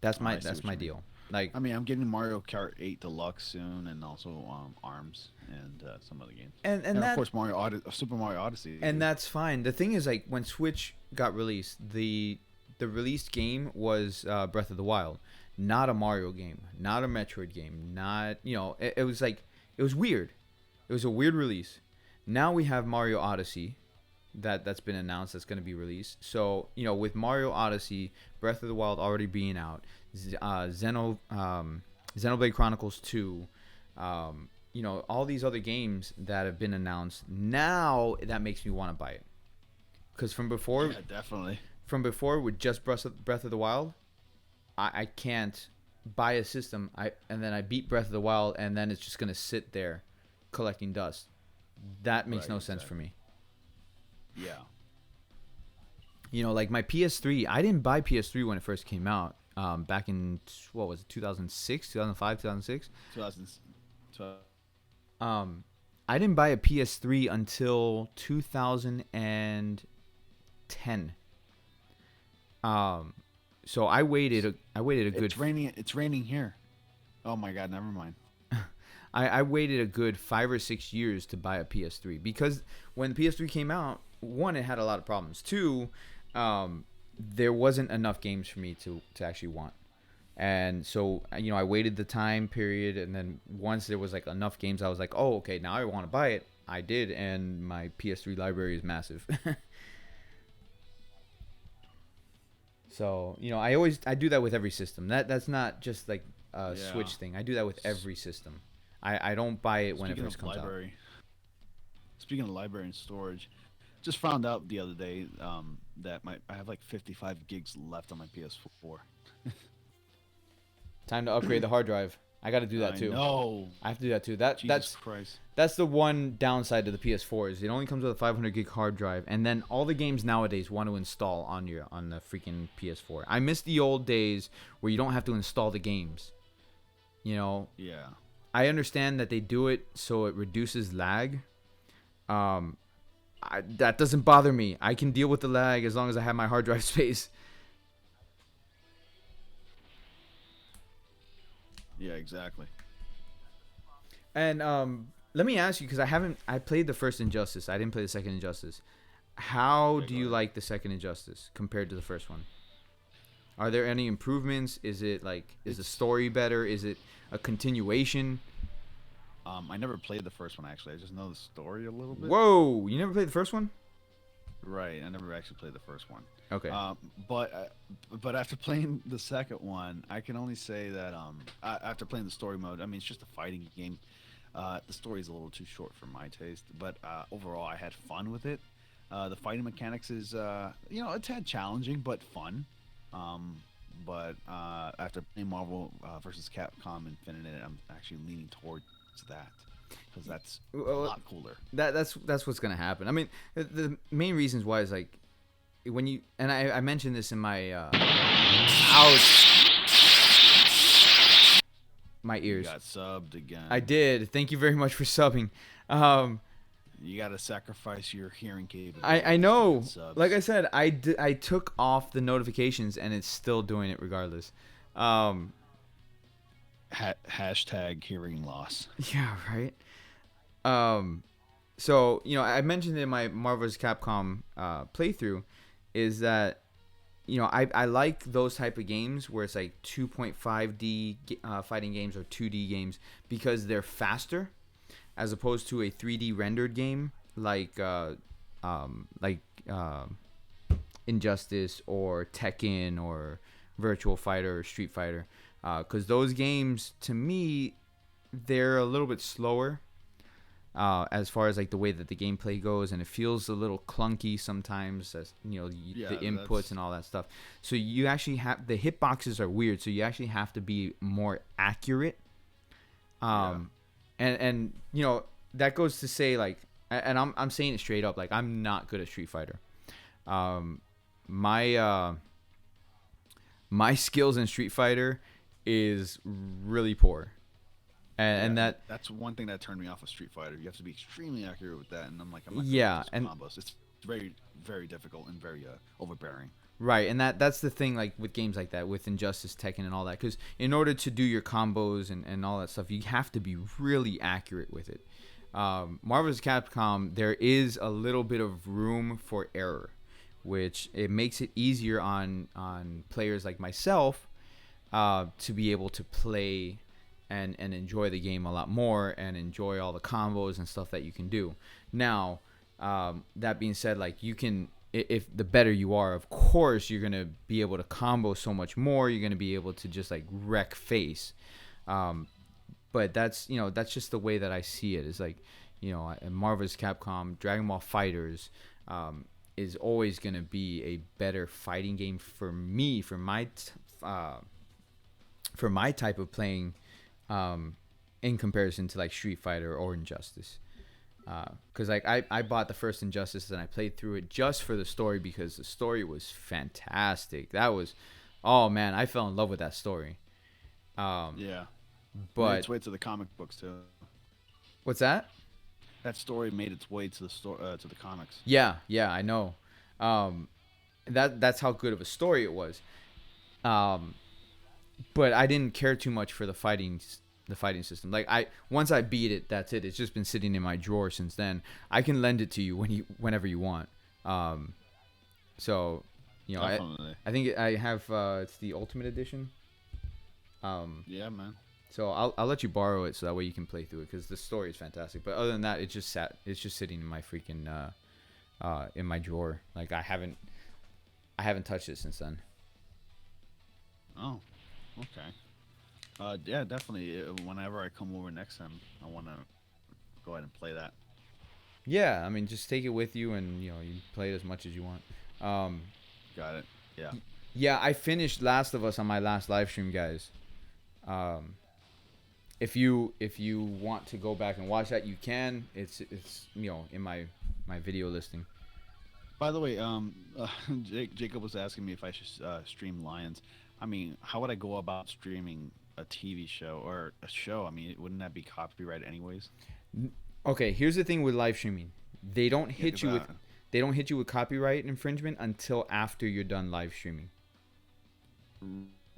That's my deal. Like, I mean, I'm getting Mario Kart 8 Deluxe soon, and also ARMS and some other games. And of course Super Mario Odyssey. And that's fine. The thing is, like, when Switch got released, the released game was Breath of the Wild, not a Mario game, not a Metroid game, not it was like it was weird. It was a weird release. Now we have Mario Odyssey, that's been announced that's going to be released. So with Mario Odyssey, Breath of the Wild already being out, Xenoblade Chronicles 2, all these other games that have been announced, now that makes me want to buy it. Because from before, yeah, definitely. From before with just Breath of the Wild, I can't buy a system. And then I beat Breath of the Wild, and then it's just gonna sit there collecting dust. That makes no sense for me. Yeah. Like my PS3, I didn't buy PS3 when it first came out. Back in, what was it, 2006, 2005, 2006? 2000. I didn't buy a PS3 until 2010. So I waited a good. It's raining here. Oh my God, never mind. I waited a good 5 or 6 years to buy a PS3 because when the PS3 came out, one, it had a lot of problems. Two, there wasn't enough games for me to actually want. And so, I waited the time period, and then once there was like enough games, I was like, oh, okay, now I want to buy it. I did, and my PS3 library is massive. So, I do that with every system. That's not just like a Yeah. Switch thing. I do that with every system. I don't buy it when it Speaking first of comes out. library, speaking of library and storage, just found out the other day that I have like 55 gigs left on my PS4. Time to upgrade the hard drive. I got to do that I too. know. I have to do that too. Jesus Christ. That's the one downside to the PS4 is it only comes with a 500 gig hard drive, and then all the games nowadays want to install on the freaking PS4. I miss the old days where you don't have to install the games. Yeah. I understand that they do it so it reduces lag. That doesn't bother me. I can deal with the lag as long as I have my hard drive space. Yeah, exactly. And let me ask you, because I played the first Injustice. I didn't play the second Injustice. How Yeah, do go you ahead. like the second Injustice compared to the first one? Are there any improvements? Is the It's story better? Is it a continuation? I never played the first one actually. I just know the story a little bit. Whoa, you never played the first one? Right. I never actually played the first one. Okay. But after playing the second one, I can only say that after playing the story mode, I mean it's just a fighting game. The story is a little too short for my taste, but overall I had fun with it. The fighting mechanics is a tad challenging but fun. But after playing Marvel versus Capcom Infinite, I'm actually leaning towards that because that's a Well, lot cooler. that's what's gonna happen. I mean, the main reasons why is like when you and I mentioned this in my ouch, my You ears. got subbed again. I did. Thank you very much for subbing. Um, You got to sacrifice your hearing capabilities I to know. get subs. Like I said, I took off the notifications and it's still doing it regardless. Um, Hashtag hearing loss. yeah, right. Um, so I mentioned in my Marvel's Capcom playthrough is that I like those type of games where it's like 2.5D fighting games or 2D games because they're faster as opposed to a 3D rendered game like like Injustice or Tekken or Virtual Fighter or Street Fighter, because those games to me they're a little bit slower as far as like the way that the gameplay goes, and it feels a little clunky sometimes as Yeah, the inputs that's and all that stuff. So you actually have the hitboxes are weird, so you actually have to be more accurate. um and that goes to say like, and I'm saying it straight up, like I'm not good at Street Fighter. um my my skills in Street Fighter is really poor, and yeah. that That's one thing that turned me off of Street Fighter. You have to be extremely accurate with that, and I'm like, I'm not good yeah, with those and combos. It's very, very difficult and very overbearing. right, and that's the thing, like with games like that, with Injustice, Tekken, and all that, because in order to do your combos and all that stuff, you have to be really accurate with it. Marvel's Capcom, there is a little bit of room for error, which it makes it easier on players like myself to be able to play and enjoy the game a lot more and enjoy all the combos and stuff that you can do. Now, that being said, like you can, if the better you are, of course you're gonna be able to combo so much more. You're gonna be able to just like wreck face. But that's just the way that I see it. It's like Marvel's Capcom, Dragon Ball Fighters, is always gonna be a better fighting game for me, for my type of playing, in comparison to like Street Fighter or Injustice. Because like I bought the first Injustice and I played through it just for the story because the story was fantastic. That was, oh man, I fell in love with that story. Yeah, made But its way to the comic books too. what's that? That story made its way to the to the comics. Yeah, I know. That's how good of a story it was. But I didn't care too much for the fighting the fighting system. Like I once I beat it, that's it. It's just been sitting in my drawer since then. I can lend it to you whenever you want. Um, so, you know, Definitely. I think I have it's the Ultimate Edition. Um, Yeah, man. so I'll let you borrow it so that way you can play through it because the story is fantastic. But other than that, it's just sitting in my freaking in my drawer. Like I haven't touched it since then. Oh, okay. Yeah, definitely. Whenever I come over next time, I want to go ahead and play that. Yeah, I mean, just take it with you, and you know, you play it as much as you want. Um, Got it. Yeah. yeah, I finished Last of Us on my last live stream, guys. Um, if you want to go back and watch that, you can. It's you know in my video listing. By the way, Jacob was asking me if I should stream Lions. I mean, how would I go about streaming a TV show or a show? I mean, wouldn't that be copyright anyways? Okay, here's the thing with live streaming. They don't Yeah, hit because you with they don't hit you with copyright infringement until after you're done live streaming.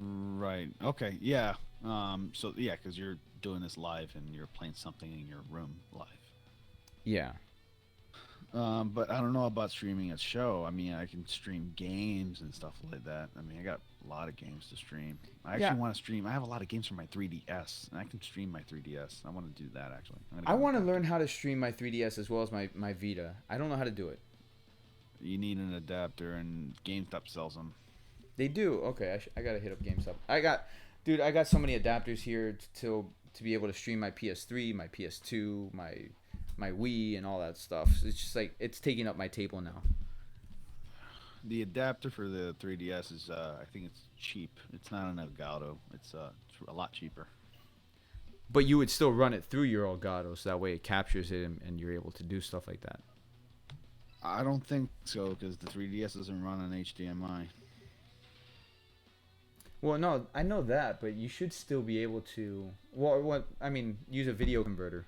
right. Okay. Yeah. So yeah, because you're doing this live and you're playing something in your room live. Yeah. But I don't know about streaming a show. I mean, I can stream games and stuff like that. I mean, I got a lot of games to stream. I Yeah. actually want to stream. I have a lot of games for my 3DS, and I can stream my 3DS. I want to do that actually. I want to learn how to stream my 3DS as well as my Vita. I don't know how to do it. You need an adapter, and GameStop sells them. They do. Okay, I gotta hit up GameStop. Dude, I got so many adapters here to be able to stream my PS3, my PS2, my Wii, and all that stuff. So it's just like it's taking up my table now. The adapter for the 3DS is, I think it's cheap. It's not an Elgato. It's a lot cheaper. But you would still run it through your Elgato, so that way it captures it and you're able to do stuff like that. I don't think so because the 3DS doesn't run on HDMI. Well, no, I know that, but you should still be able to. Well, what I mean, use a video converter.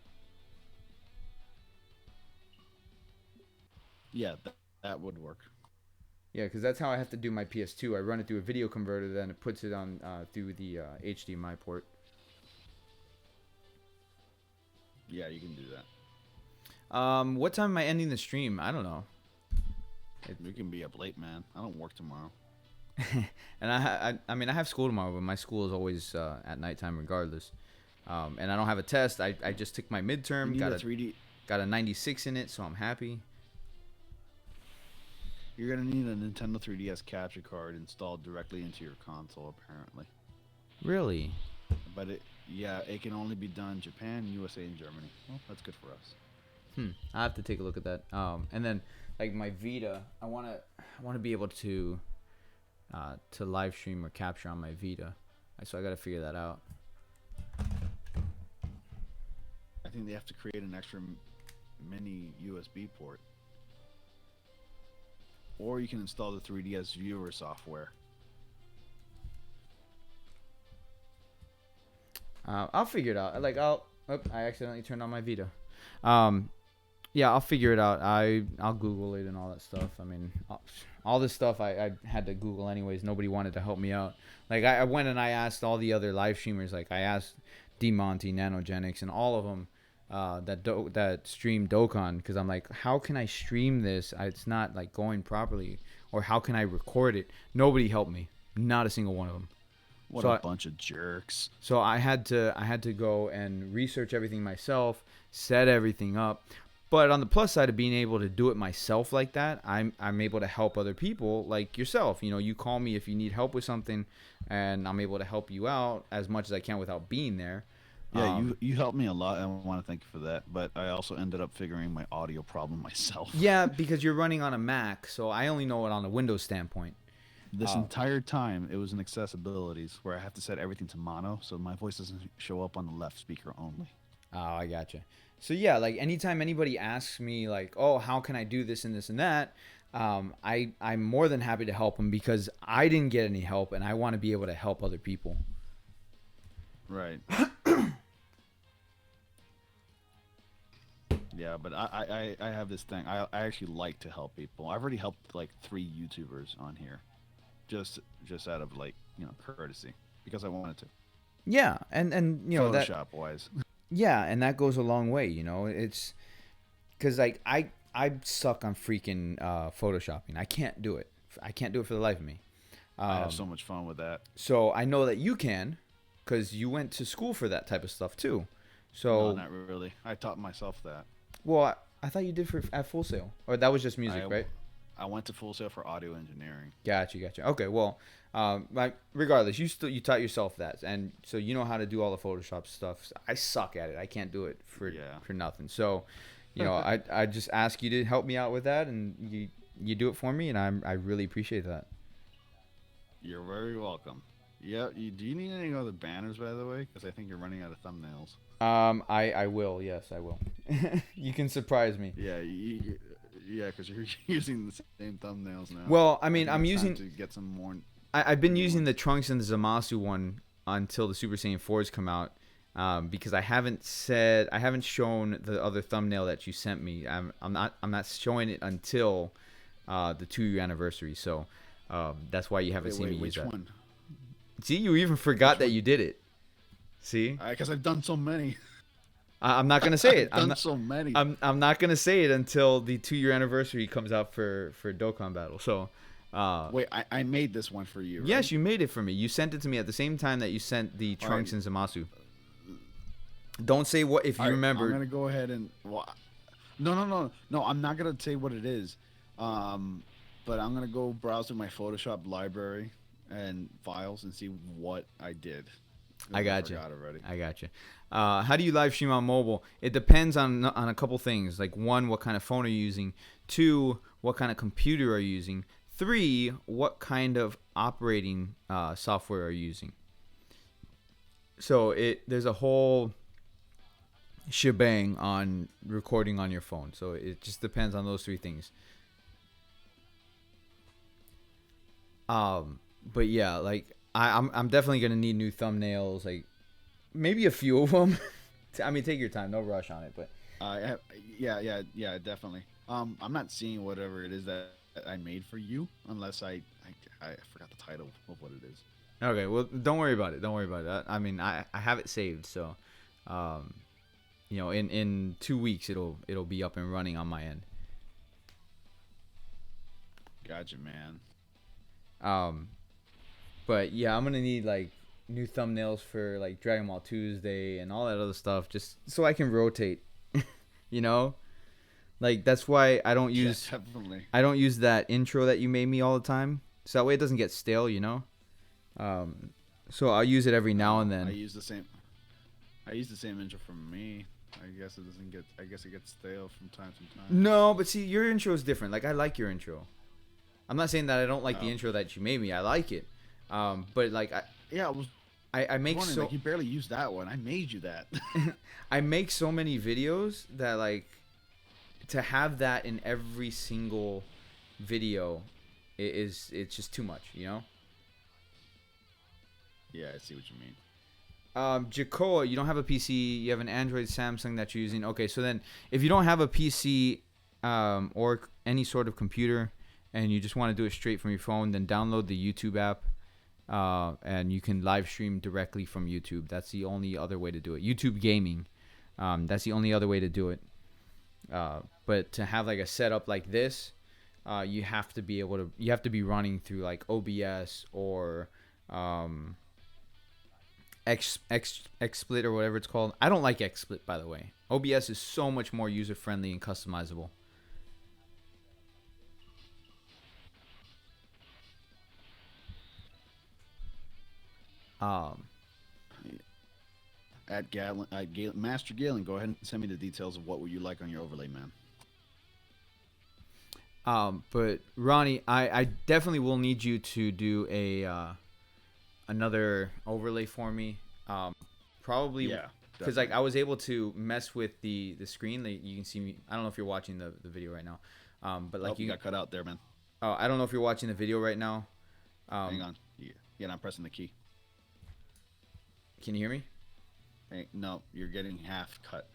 Yeah, that would work. Yeah, because that's how I have to do my PS2. I run it through a video converter, then it puts it on through the HDMI port. Yeah, you can do that. What time am I ending the stream? I don't know. You can be up late, man. I don't work tomorrow. And I mean, I have school tomorrow, but my school is always at nighttime regardless. And I don't have a test. I just took my midterm. You need a 3D. Got a 96 in it, so I'm happy. You're gonna need a Nintendo 3DS capture card installed directly into your console, apparently. Really? But it can only be done in Japan, USA, and Germany. Well, that's good for us. I have to take a look at that. And then like my Vita, I wanna be able to live stream or capture on my Vita. So I gotta figure that out. I think they have to create an extra mini USB port. Or you can install the 3DS viewer software. I'll figure it out. I accidentally turned on my Vita. Yeah, I'll figure it out. I'll Google it and all that stuff. I mean, all this stuff I had to Google anyways. Nobody wanted to help me out. Like I went and I asked all the other live streamers. Like I asked DeMonty, Nanogenics, and all of them that stream Dokkan, because I'm like, how can I stream this? It's not like going properly, or how can I record it? Nobody helped me. Not a single one of them. What So a bunch of jerks. So I had to go and research everything myself, set everything up. But on the plus side of being able to do it myself like that, I'm able to help other people like yourself. You know, you call me if you need help with something, and I'm able to help you out as much as I can without being there. Yeah, you helped me a lot. I want to thank you for that. But I also ended up figuring my audio problem myself. Yeah, because you're running on a Mac, so I only know it on a Windows standpoint. This entire time, it was in accessibilities where I have to set everything to mono, so my voice doesn't show up on the left speaker only. Oh, I gotcha. So yeah, like anytime anybody asks me like, oh, how can I do this and this and that, I'm more than happy to help them because I didn't get any help and I want to be able to help other people. Right. Yeah, but I have this thing. I actually like to help people. I've already helped like 3 YouTubers on here, just out of like courtesy because I wanted to. Yeah, and you know that. Photoshop wise. Yeah, and that goes a long way. It's because like I suck on freaking photoshopping. I can't do it. I can't do it for the life of me. I have Um, so much fun with that. so I know that you can, because you went to school for that type of stuff too. No, So not really. I taught myself that. well, I thought you did for at Full Sail, or that was just music, I right? I went to Full Sail for audio engineering. Gotcha. Okay, well, like regardless, you taught yourself that, and so you know how to do all the Photoshop stuff. I suck at it. I can't do it Yeah. for nothing. So, I just ask you to help me out with that, and you do it for me, and I really appreciate that. You're very welcome. Yeah. Do you need any other banners, by the way? Because I think you're running out of thumbnails. I will. Yes, I will. You can surprise me. Yeah. Yeah, because you're using the same thumbnails now. Well, I I mean, think I'm it's time using. to get some more I've been new using the ones. Trunks and the Zamasu one until the Super Saiyan 4s come out, because I haven't shown the other thumbnail that you sent me. I'm not showing it until the 2 year anniversary. So that's why you haven't seen me use Which that. one? See, you even Which forgot that one? you did it. See, Because I've done so many. I'm not gonna say it. I've done so many. I'm not gonna say it until the 2 year anniversary comes out for Dokkan Battle. So. Wait, I made this one for you, right? Yes, you made it for me. You sent it to me at the same time that you sent the All right. Trunks and Zamasu. Don't say what if you All right, remember. I'm gonna go ahead and. Well, no. I'm not gonna say what it is. But I'm gonna go browse through my Photoshop library and files and see what I did. 'Cause I got you. forgot already. I got you. How do you live stream on mobile? It depends on a couple things. Like, one, what kind of phone are you using? Two, what kind of computer are you using? Three, what kind of operating software are you using? So there's a whole shebang on recording on your phone. So it just depends on those 3 things. But yeah, like I'm definitely gonna need new thumbnails. Like maybe a few of them. I mean, take your time, no rush on it. But Yeah, definitely. I'm not seeing whatever it is that I made for you unless I forgot the title of what it is. okay, well, don't worry about it. Don't worry about it. I mean, I have it saved, so in 2 weeks it'll be up and running on my end. Gotcha, man. Um, but yeah, I'm gonna need like new thumbnails for like Dragon Ball Tuesday and all that other stuff, just so I can rotate. you know, like that's why Definitely. I don't use that intro that you made me all the time, so that way it doesn't get stale. Um, so I'll use it every now and I then. use the same. I use the same intro from me. I guess it doesn't get. I guess it gets stale from time to time. No, but see, your intro is different. Like I like your intro. I'm not saying that I don't like the Oh. intro that you made me. I like it. But like Yeah, I was I make wondering. so Like you barely used that one. I made you that. I make so many videos that like to have that in every single video it's just too much. Yeah, I see what you mean. Jacoa, you don't have a PC, you have an Android Samsung that you're using. Okay, so then if you don't have a PC or any sort of computer and you just want to do it straight from your phone, then download the YouTube app and you can live stream directly from YouTube. That's the only other way to do it. YouTube Gaming. That's the only other way to do it. But to have like a setup like this, you have to be running through like OBS or XSplit or whatever it's called. I don't like XSplit, by the way. OBS is so much more user friendly and customizable. Um, Master Galen, go ahead and send me the details of what would you like on your overlay, man. but Ronnie, I definitely will need you to do another overlay for me. Probably Yeah, because like I was able to mess with the screen. Like, you can see me. I don't know if you're watching the video right now. But like you got cut out there, man. I don't know if you're watching the video right now. Hang on. Yeah, I'm pressing the key. Can you hear me? Hey, no, you're getting half cut.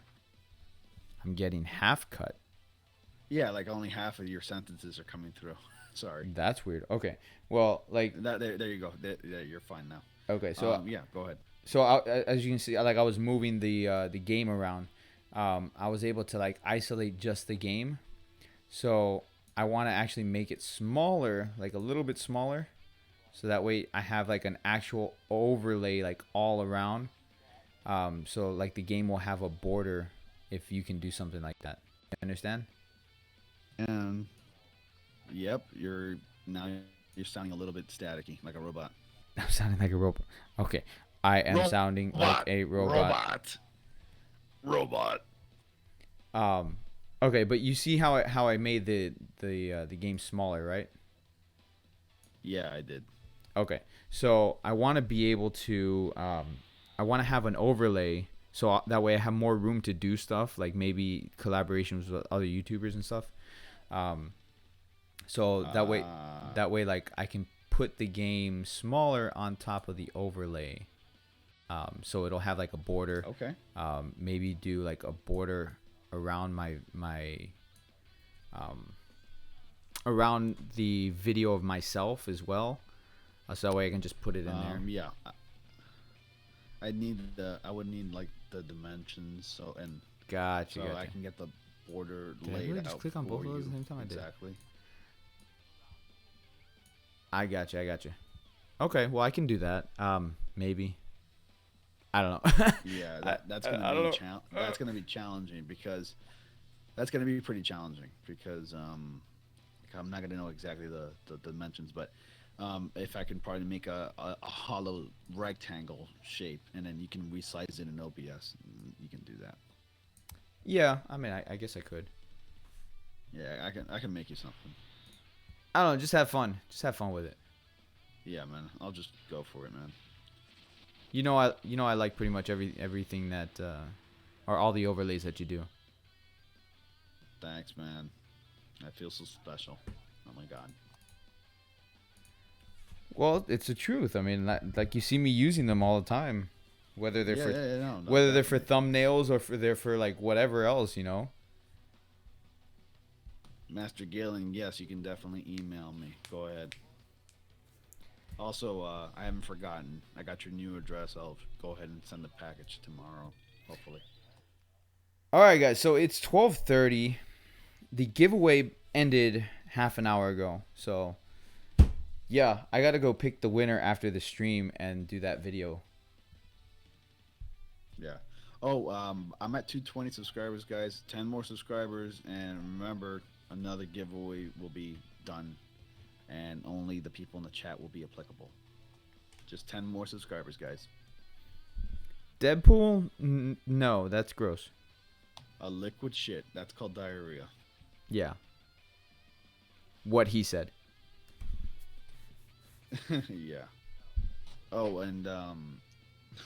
I'm getting half cut. Yeah, like only half of your sentences are coming through. Sorry. That's weird. Okay. Well, like There you go. There, you're fine now. okay. So Yeah, go ahead. So as you can see, like I was moving the game around. I was able to like isolate just the game. So I want to actually make it smaller, like a little bit smaller, so that way I have like an actual overlay like all around. So like the game will have a border if you can do something like that. You understand? And yep, now you're sounding a little bit staticky, like a robot. I'm sounding like a robot. Okay, I am sounding like Robot, a robot. robot, robot. Um, okay, but you see how I made the game smaller, right? Yeah, I did. Okay, so I want to be able to I want to have an overlay so that way I have more room to do stuff like maybe collaborations with other YouTubers and stuff. Um, so that way like I can put the game smaller on top of the overlay. So it'll have like a border. Okay. Maybe do like a border around my um, around the video of myself as well. So that way I can just put it in there. Yeah. I would need like the dimensions Gotcha. I can get the border Did I laid really out just click on for both of those you. at the same time? I did. Exactly. I gotcha. Okay, well I can do that. Maybe. I don't know. Yeah, that's gonna that's gonna be challenging because that's gonna be pretty challenging because I'm not gonna know exactly the dimensions, but if I can probably make a hollow rectangle shape and then you can resize it in OBS, you can do that. Yeah, I mean I guess I could. Yeah, I can make you something. I don't know. Just have fun. Just have fun with it. Yeah, man. I'll just go for it, man. I like pretty much everything that or all the overlays that you do. Thanks, man. I feel so special. Oh my god. Well, it's the truth. I mean, like you see me using them all the time, whether they're No, whether they're for thumbnails or they're for like whatever else, you know. Master Galen, yes, you can definitely email me. Go ahead. Also, I haven't forgotten. I got your new address. I'll go ahead and send the package tomorrow, hopefully. All right, guys. So it's 12:30. The giveaway ended half an hour ago. So yeah, I gotta go pick the winner after the stream and do that video. Yeah. Oh, I'm at 220 subscribers, guys. 10 more subscribers, and remember, another giveaway will be done, and only the people in the chat will be applicable. Just 10 more subscribers, guys. Deadpool? No, that's gross. A liquid shit. That's called diarrhea. Yeah. What he said. Yeah. Oh, and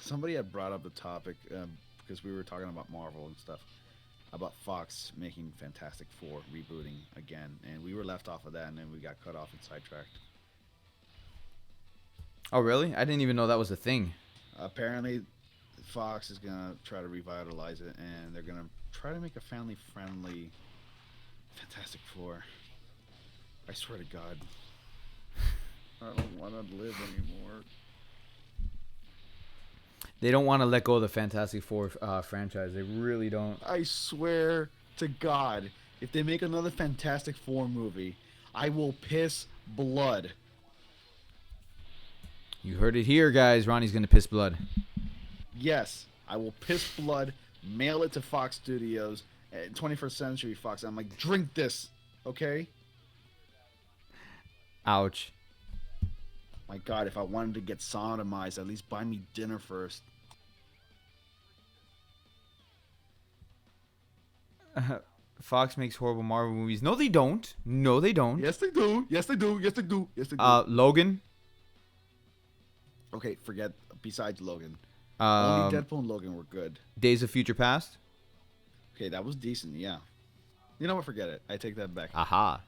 somebody had brought up the topic because we were talking about Marvel and stuff, about Fox making Fantastic Four rebooting again, and we were left off of that, and then we got cut off and sidetracked. Oh, really? I didn't even know that was a thing. Apparently, Fox is gonna try to revitalize it, and they're gonna try to make a family-friendly Fantastic Four. I swear to God, I don't want to live anymore. They don't want to let go of the Fantastic Four franchise. They really don't. I swear to God, if they make another Fantastic Four movie, I will piss blood. You heard it here, guys. Ronnie's gonna piss blood. Yes, I will piss blood, mail it to Fox Studios, 21st Century Fox. I'm like, drink this, okay? Ouch. My God, if I wanted to get sodomized, at least buy me dinner first. Fox makes horrible Marvel movies. No, they don't. No, they don't. Yes, they do. Yes, they do. Yes, they do. Yes, they do. Logan. Okay, forget. Besides Logan, only Deadpool and Logan were good. Days of Future Past. Okay, that was decent. Yeah. You know what? Forget it. I take that back. Aha.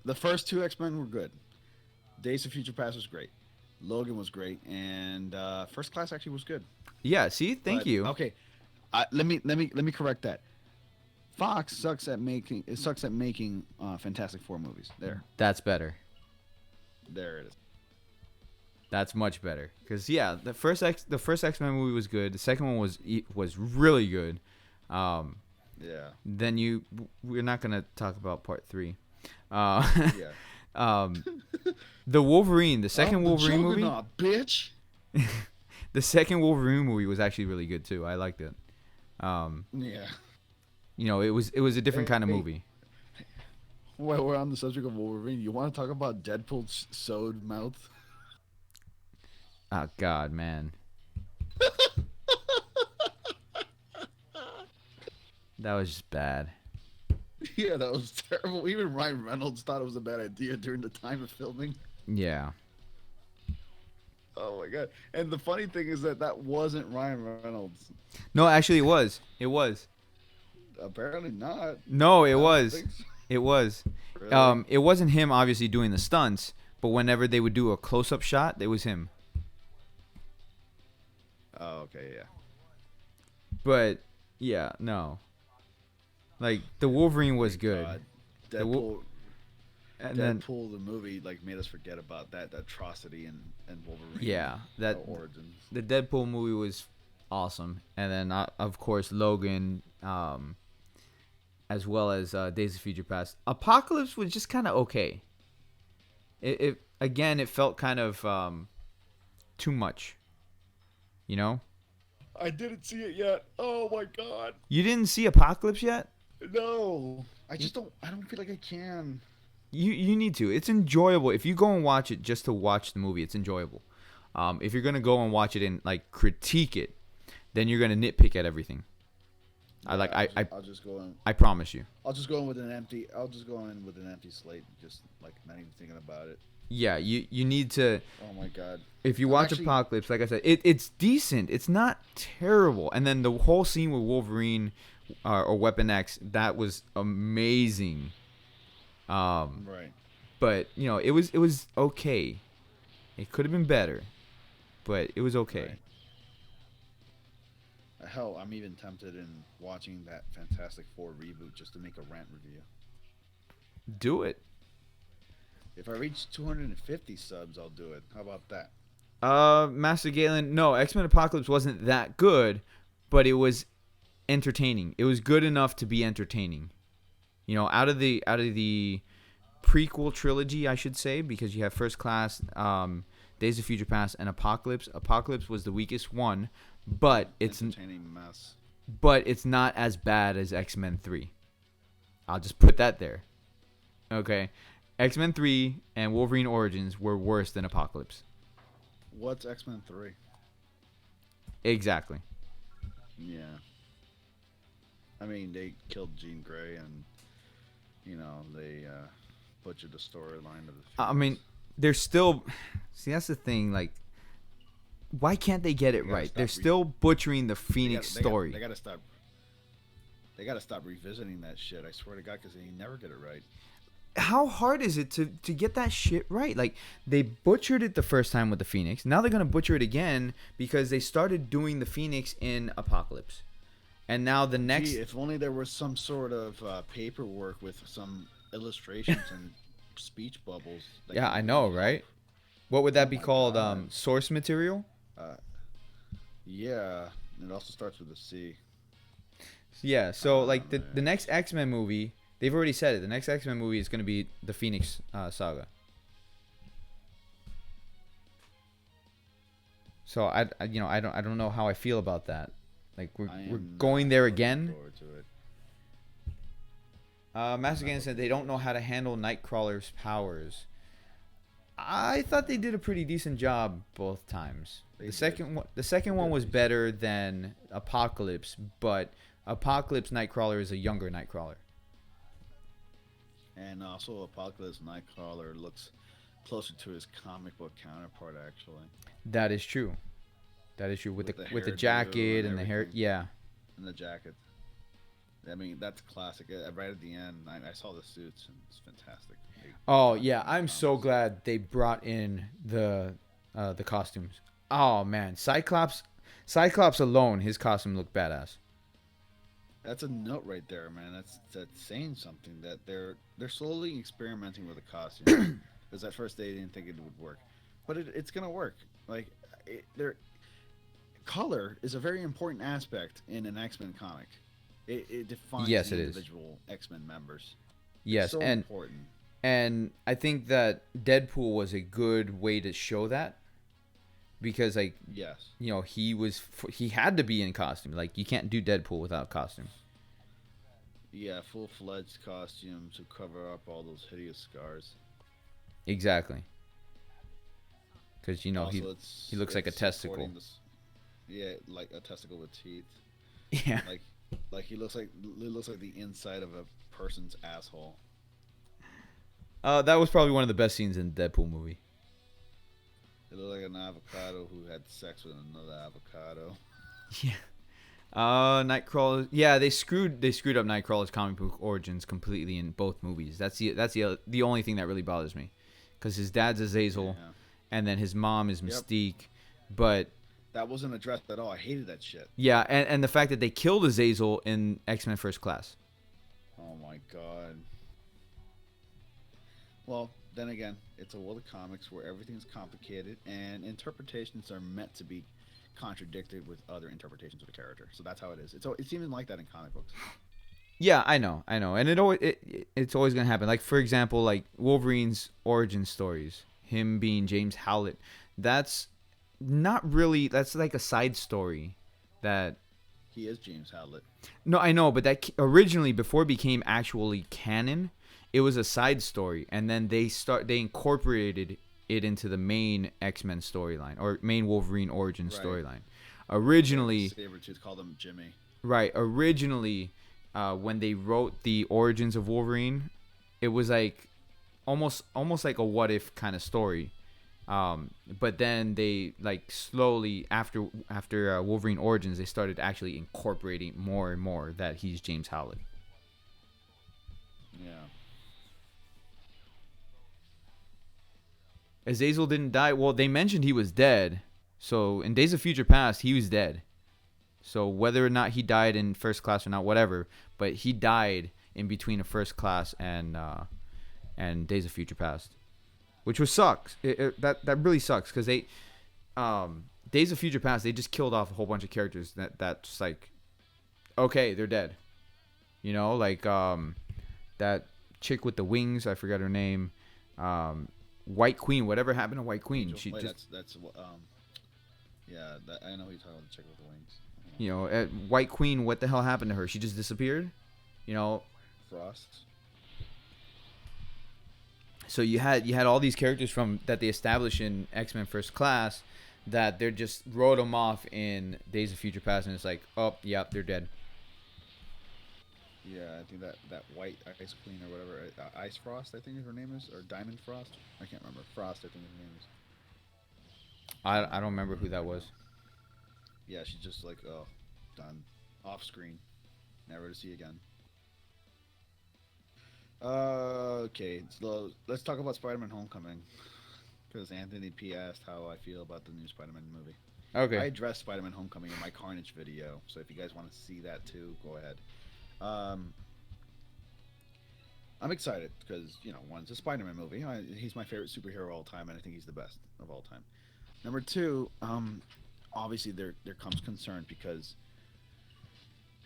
The first two X-Men were good. Days of Future Past was great. Logan was great, and First Class actually was good. Yeah. See, thank you. Okay, let me correct that. Fox sucks at making Fantastic Four movies. There That's better. it is. That's much better. Cause yeah, the first X Men movie was good. The second one was really good. Um, Yeah. then we're not gonna talk about part three. Uh, Yeah. um, the Wolverine, the second I'm the Wolverine movie, Juggernaut, bitch. the second Wolverine movie was actually really good too. I liked it. Um, Yeah. it was a different kind of Hey, movie. while we're on the subject of Wolverine, you want to talk about Deadpool's sewed mouth? Oh God, man, that was just bad. Yeah, that was terrible. Even Ryan Reynolds thought it was a bad idea during the time of filming. Yeah. Oh my god! And the funny thing is that wasn't Ryan Reynolds. No, actually, it was. It was. Apparently not. No, it I don't was. think so. It was. Really? It wasn't him obviously doing the stunts, but whenever they would do a close-up shot, it was him. Oh, okay, yeah. But yeah, no. Like the Wolverine was Thank good. God. The Wo- Deadpool, and then Deadpool, the movie, like made us forget about that atrocity and Wolverine yeah, that origins. the Deadpool movie was awesome, and then of course Logan, as well as Days of Future Past. Apocalypse was just kind of okay. It again, it felt kind of too much. You know, I didn't see it yet. Oh my god. you didn't see Apocalypse yet. No, I just don't. I don't feel like I can. You need to. It's enjoyable if you go and watch it just to watch the movie. It's enjoyable. If you're gonna go and watch it and like critique it, then you're gonna nitpick at everything. I'll just go in. I promise you. I'll just go in with an empty. I'll just go in with an empty slate, just like not even thinking about it. Yeah, you need to. Oh my god. If you I'm watch actually- Apocalypse, like I said, it's decent. It's not terrible. And then the whole scene with Wolverine or Weapon X, that was amazing. Right. But it was okay. It could have been better, but it was okay. Right. Hell, I'm even tempted in watching that Fantastic Four reboot just to make a rant review. Do it. If I reach 250 subs, I'll do it. How about that? Master Galen. No, X-Men Apocalypse wasn't that good, but it was entertaining. It was good enough to be entertaining. Out of the prequel trilogy, I should say, because you have First Class, Days of Future Past, and Apocalypse. Apocalypse was the weakest one, but it's Entertaining mess. not as bad as X-Men 3. I'll just put that there. Okay. X-Men 3 and Wolverine Origins were worse than Apocalypse. What's X-Men 3? Exactly. Yeah. I mean, they killed Jean Grey and, they butchered the storyline of the I mean, they're still. See, that's the thing. Like, why can't they get it right? They're still butchering the Phoenix story. They gotta stop. They gotta stop revisiting that shit. I swear to God, because they never get it right. How hard is it to get that shit right? Like, they butchered it the first time with the Phoenix. Now they're gonna butcher it again because they started doing the Phoenix in Apocalypse, and now the next. Gee, if only there was some sort of paperwork with some illustrations and speech bubbles. that Yeah, could I know, really right? What would that be my called? God. Source material. help. Yeah, and it also starts with a C. Yeah. So like the man. next X-Men movie, they've already said it. The next X-Men movie is gonna be the Phoenix saga. So I don't know how I feel about that. Like we're am going not there looking again. forward to it. Master Gain said they don't know how to handle Nightcrawler's powers. I thought they did a pretty decent job both times. They The did. second one did was decent. better than Apocalypse, but Apocalypse Nightcrawler is a younger Nightcrawler. And also, Apocalypse Nightcrawler looks closer to his comic book counterpart, actually. That is true. That is true with With the the with the hairdo jacket and and the hair. everything. Yeah. And the jacket. I mean, that's classic. Right at the end, I saw the suits, and it's fantastic. Oh yeah, I'm so glad they brought in the costumes. Oh man, Cyclops alone, his costume looked badass. That's a note right there, man. That's saying something, that they're slowly experimenting with the costume. Because at first they didn't think it would work. but it's gonna work. Like, there, color is a very important aspect in an X-Men comic. It defines Yes, the it is. individual X-Men members. It's Yes, so important. and I think that Deadpool was a good way to show that because like Yes. he had to be in costume. Like you can't do Deadpool without costume. Yeah, full-fledged costume to cover up all those hideous scars. Exactly. Because Also, he looks like a it's testicle. supporting this. Yeah, like a testicle with teeth. Yeah. Like, like he looks like the inside of a person's asshole. That was probably one of the best scenes in the Deadpool movie. It looked like an avocado who had sex with another avocado. Yeah. Nightcrawler. Yeah, they screwed up Nightcrawler's comic book origins completely in both movies. That's the only thing that really bothers me, because his dad's Azazel, Yeah. and then his mom is Yep. Mystique, but That wasn't addressed at all. I hated that shit. yeah, and the fact that they killed Azazel in X-Men First Class. Oh my god. Well, then again, it's a world of comics where everything's complicated and interpretations are meant to be contradicted with other interpretations of a character. So that's how it is. It's even like that in comic books. Yeah, I know, and it's always gonna happen. Like for example, like Wolverine's origin stories, him being James Howlett, that's not really. That's like a side story. That He is James Howlett. no, I know, but that originally before it became actually canon, it was a side story, and then they incorporated it into the main X-Men storyline or main Wolverine origin Right. storyline. Originally, Sabretooth called him Jimmy. right? Originally, when they wrote the origins of Wolverine, it was like almost like a what if kind of story. But then they like slowly after Wolverine Origins, they started actually incorporating more and more that he's James Howlett. Yeah. Azazel didn't die. Well, they mentioned he was dead. So in Days of Future Past, he was dead. So whether or not he died in First Class or not, whatever, but he died in between a First Class and Days of Future Past, which was sucks. That really sucks because Days of Future Past, they just killed off a whole bunch of characters that's like, okay, they're dead. Like that chick with the wings, I forgot her name. White Queen, whatever happened to White Queen? Angel. She Wait, just yeah, I know who you're talking about, the chick with the wings. White Queen, what the hell happened to her? She just disappeared. Frost. So you had all these characters from that they established in X-Men First Class that they just wrote them off in Days of Future Past, and it's like, oh, yep, they're dead. Yeah, I think that white ice queen or whatever, Ice Frost, I think her name is, or Diamond Frost. I can't remember. Frost, I think her name is. I don't remember who that was. Yeah, she's just like, oh, done, off screen, never to see again. Okay, so let's talk about Spider-Man: Homecoming, because Anthony P asked how I feel about the new Spider-Man movie. Okay. I addressed Spider-Man: Homecoming in my Carnage video, so if you guys want to see that too, go ahead. I'm excited because one, it's a Spider-Man movie. He's my favorite superhero of all time, and I think he's the best of all time. Number two, obviously there comes concern because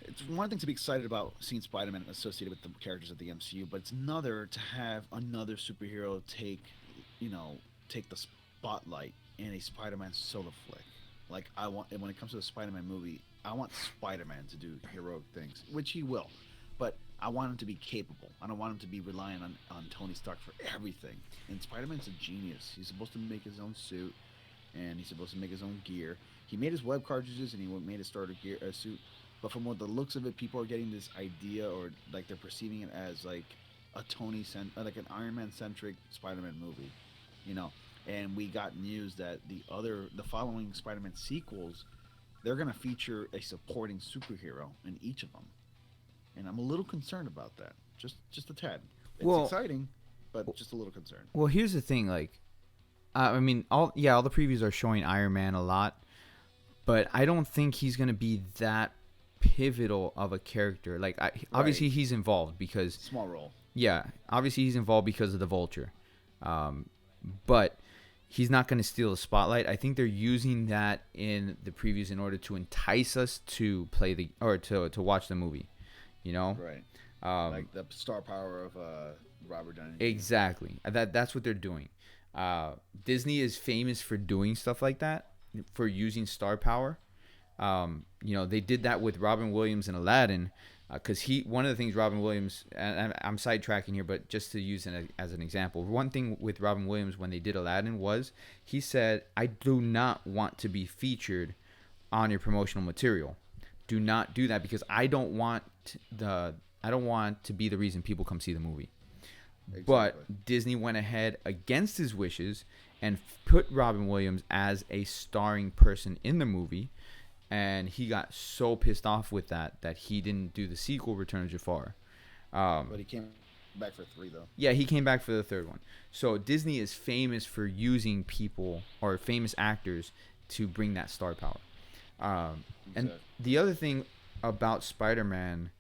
it's one thing to be excited about seeing Spider-Man associated with the characters of the MCU, but it's another to have another superhero take the spotlight in a Spider-Man solo flick. Like when it comes to a Spider-Man movie, I want Spider-Man to do heroic things, which he will, but I want him to be capable. I don't want him to be relying on Tony Stark for everything. And Spider-Man's a genius. He's supposed to make his own suit, and he's supposed to make his own gear. He made his web cartridges, and he made his starter gear suit. But from what the looks of it, people are getting this idea, or like they're perceiving it as like a like an Iron Man centric Spider-Man movie, And we got news that the following Spider-Man sequels, they're gonna feature a supporting superhero in each of them, and I'm a little concerned about that. Just a tad. It's exciting, but just a little concerned. Well, here's the thing. Like, I mean, all the previews are showing Iron Man a lot, but I don't think he's gonna be that pivotal of a character. Like, obviously he's involved because small role. Yeah, obviously he's involved because of the Vulture, but he's not going to steal the spotlight. I think they're using that in the previews in order to entice us to play the or to watch the movie. You know, Right. um, Like the star power of Robert Downey Jr. exactly. That's what they're doing. Uh, Disney is famous for doing stuff like that, for using star power. They did that with Robin Williams and Aladdin, because he one of the things Robin Williams, and I'm sidetracking here, but just to use it as an example, one thing with Robin Williams when they did Aladdin was he said, "I do not want to be featured on your promotional material. Do not do that because I don't want to be the reason people come see the movie." Exactly. But Disney went ahead against his wishes and put Robin Williams as a starring person in the movie, and he got so pissed off with that he didn't do the sequel, Return of Jafar. But he came back for 3 though. Yeah, he came back for the third one. So Disney is famous for using people or famous actors to bring that star power. And Exactly. the other thing about Spider-Man,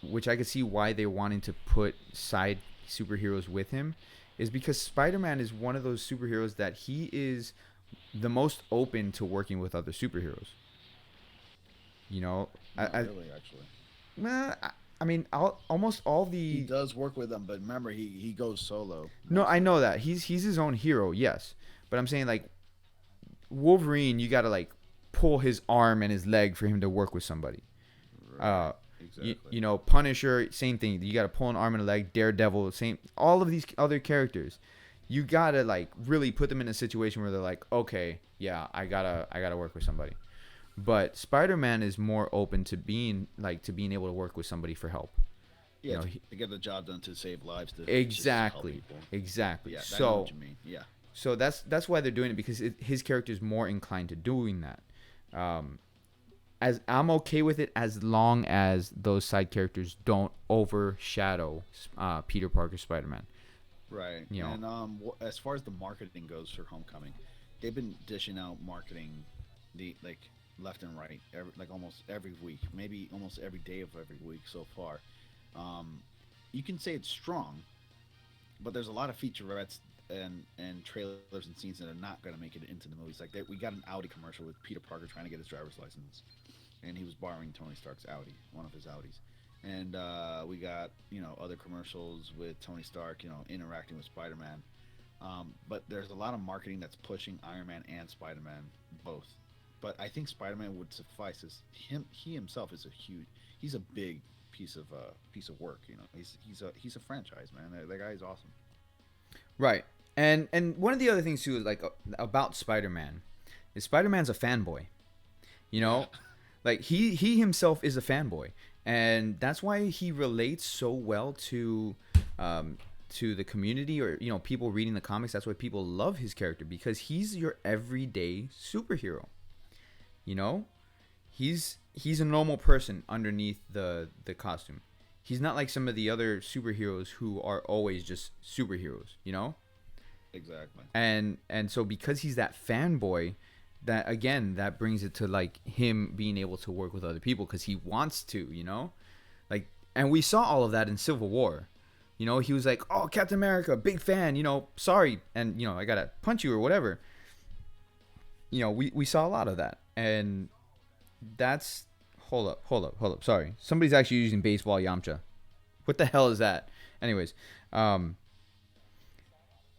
which I could see why they're wanting to put side superheroes with him, is because Spider-Man is one of those superheroes that he is the most open to working with other superheroes. You know, Not I, really, actually. nah, I mean, almost all He the. does work with them, but remember, he goes solo. No, I Mostly. know that he's his own hero, yes, but I'm saying like Wolverine, you gotta like pull his arm and his leg for him to work with somebody. Right. Uh, Exactly. Punisher, same thing. You gotta pull an arm and a leg. Daredevil, same. All of these other characters, you gotta like really put them in a situation where they're like, okay, yeah, I gotta work with somebody. But Spider-Man is more open to being able to work with somebody for help. You Yeah, know, to get the job done, to save lives, to just help exactly, people. exactly. Yeah, I know So what you mean. Yeah. that's why they're doing it, because his character is more inclined to doing that. As I'm okay with it as long as those side characters don't overshadow Peter Parker Spider-Man. Right. You know, And as far as the marketing goes for Homecoming, they've been dishing out marketing, the like left and right, like almost every week, maybe almost every day of every week so far. Um, you can say it's strong, but there's a lot of featurettes and trailers and scenes that are not going to make it into the movies. Like we got an Audi commercial with Peter Parker trying to get his driver's license, and he was borrowing Tony Stark's Audi, one of his Audis. And we got other commercials with Tony Stark, interacting with Spider-Man. But there's a lot of marketing that's pushing Iron Man and Spider-Man both. But I think Spider-Man would suffice. As he himself is he's a big piece of work. He's a franchise, man. That guy is awesome. right? And one of the other things too is like about Spider-Man is Spider-Man's a fanboy. You Yeah. know, like he himself is a fanboy, and that's why he relates so well to the community, or people reading the comics. That's why people love his character, because he's your everyday superhero. You know, he's a normal person underneath the costume. He's not like some of the other superheroes who are always just superheroes. Exactly. And so because he's that fanboy, that again that brings it to like him being able to work with other people because he wants to. Like, and we saw all of that in Civil War. He was like, "Oh, Captain America, big fan. Sorry, and I gotta punch you or whatever." We saw a lot of that, and that's hold up. Sorry, somebody's actually using baseball Yamcha. What the hell is that? Anyways,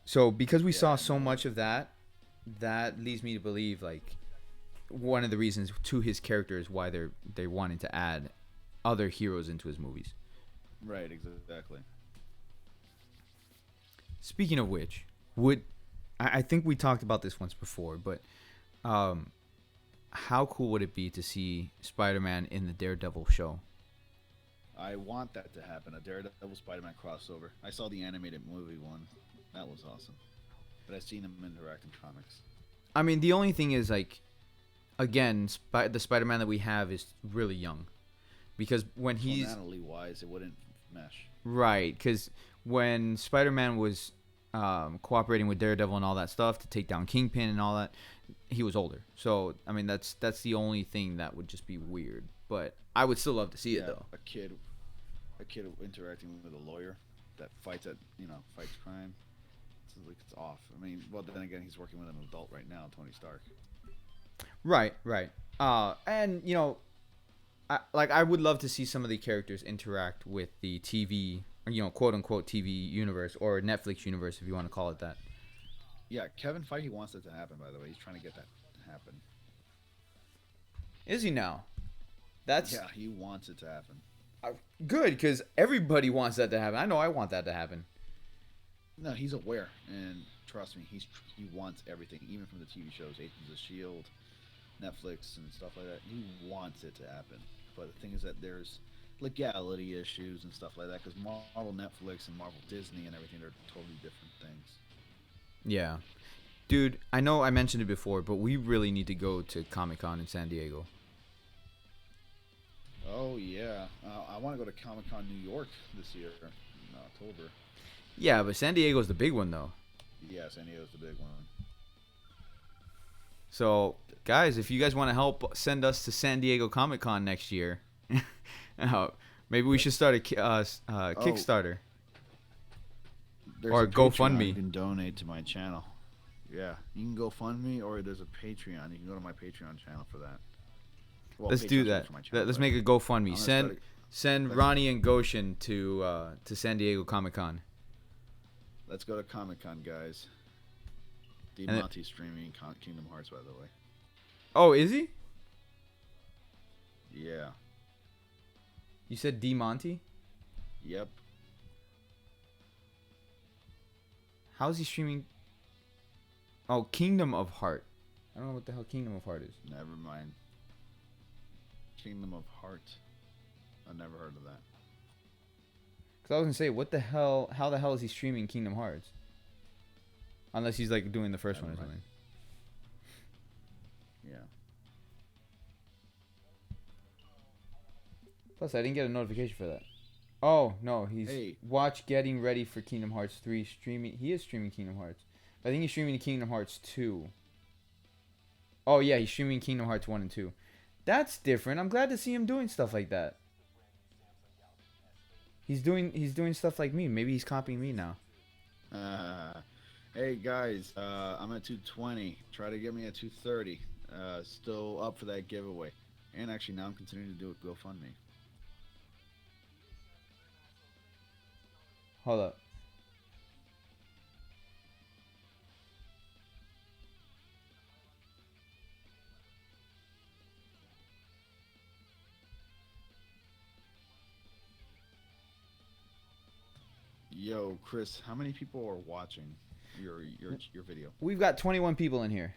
so because we Yeah, saw I so know. much of that, that leads me to believe like one of the reasons to his character is why they're wanting to add other heroes into his movies. Right. Exactly. Speaking of which, would I think we talked about this once before, but um, how cool would it be to see Spider-Man in the Daredevil show? I want that to happen. A Daredevil Spider-Man crossover. I saw the animated movie one. That was awesome. But I've seen him interact in comics. I mean, the only thing is like, again, the Spider-Man that we have is really young, because when he's Tonality wise, it wouldn't mesh. right, because when Spider-Man was cooperating with Daredevil and all that stuff to take down Kingpin and all that, he was older. So I mean, that's the only thing that would just be weird. But I would still love to see it Yeah, though. a kid interacting with a lawyer that fights fights crime. like it's off. I mean, well, then again, he's working with an adult right now, Tony Stark. Right, right. And you know, I would love to see some of the characters interact with the TV, or, you know, quote unquote TV universe or Netflix universe, if you want to call it that. Yeah, Kevin Feige wants it to happen. By the way, he's trying to get that to happen. Is he now? That's Yeah, he wants it to happen. good because everybody wants that to happen. I know I want that to happen. No, he's aware, and trust me, he wants everything, even from the TV shows, Agents of Shield, Netflix, and stuff like that. He wants it to happen. But the thing is that there's legality issues and stuff like that, because Marvel Netflix and Marvel Disney and everything are totally different things. Yeah. Dude, I know I mentioned it before, but we really need to go to Comic-Con in San Diego. Oh yeah, I want to go to Comic Con New York this year in October. Yeah, but San Diego's the big one, though. Yeah, San Diego's the big one. So, guys, if you guys want to help send us to San Diego Comic-Con next year, maybe we should start a Kickstarter. Or A GoFundMe. You can donate to my channel. Yeah, you can GoFundMe, or there's a Patreon. You can go to my Patreon channel for that. Well, Let's do Patreon's that. for my channel, Let's but make a GoFundMe. I'm gonna Send let's- Ronnie and Goshen to San Diego Comic-Con. Let's go to Comic Con, guys. And it- Monty's streaming Kingdom Hearts, by the way. Oh, is he? Yeah. You said D Monty? Yep. How's he streaming? Oh, Kingdom of Heart. I don't know what the hell Kingdom of Heart is. Never mind. Kingdom of Heart. I've never heard of that. Cause I was gonna say, what the hell? How the hell is he streaming Kingdom Hearts? Unless he's like doing the first one or Never something. Yeah. Plus, I didn't get a notification for that. Oh no, he's Hey. getting ready for Kingdom Hearts 3 streaming. He is streaming Kingdom Hearts. I think he's streaming Kingdom Hearts 2. Oh yeah, he's streaming Kingdom Hearts 1 and 2. That's different. I'm glad to see him doing stuff like that. He's doing stuff like me. Maybe he's copying me now. Hey guys, I'm at 220. Try to get me at 230. Still up for that giveaway. And actually, now I'm continuing to do it GoFundMe. Hold up. Yo, Chris, how many people are watching your video? We've got 21 people in here.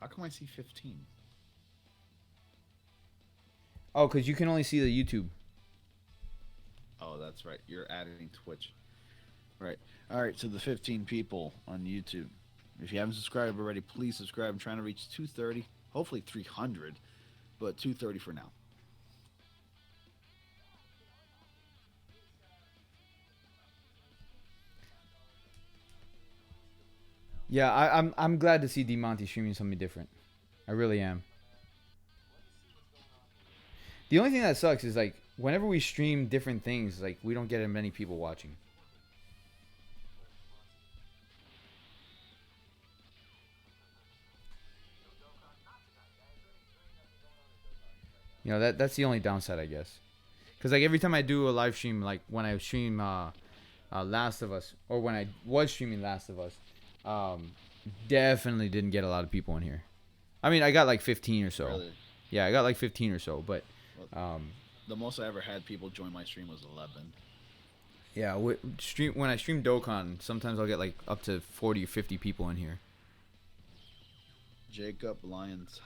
How come I see 15? Oh, because you can only see the YouTube. Oh, that's right. You're adding Twitch. Right. All right. So the 15 people on YouTube. If you haven't subscribed already, please subscribe. I'm trying to reach 230, hopefully 300, but 230 for now. Yeah, I'm glad to see D Monty streaming something different. I really am. The only thing that sucks is like whenever we stream different things, like we don't get many people watching. You know, that's the only downside, I guess. Cause like every time I do a live stream, like when I stream Last of Us, or when I was streaming Last of Us, definitely didn't get a lot of people in here. I mean, I got like 15 or so. Really? Yeah, I got like 15 or so, but The most I ever had people join my stream was 11. yeah, when I stream Dokkan, sometimes I'll get like up to 40 or 50 people in here. Jacob Lyons,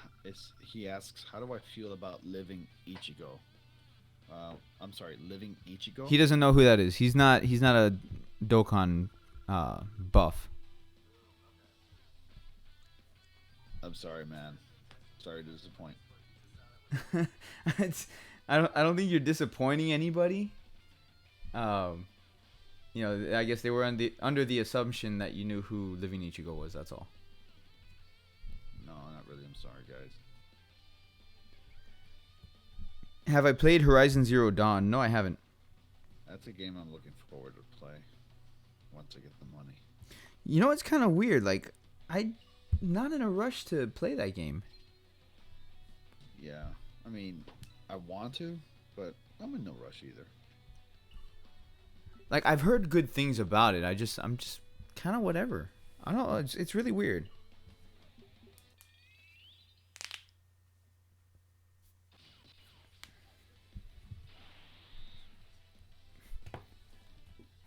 he asks, how do I feel about living Ichigo? I'm sorry, living Ichigo? He doesn't know who that is. He's not a Dokkan buff. I'm sorry, man. Sorry to disappoint. I don't think you're disappointing anybody. You know, I guess they were under the assumption that you knew who Living Ichigo was. That's all. No, not really. I'm sorry, guys. Have I played Horizon Zero Dawn? No, I haven't. That's a game I'm looking forward to play once I get the money. You know, it's kind of weird. Like, I'm not in a rush to play that game. Yeah, I mean, I want to, but I'm in no rush either. Like, I've heard good things about it. I'm just kind of whatever. I don't know. It's really weird.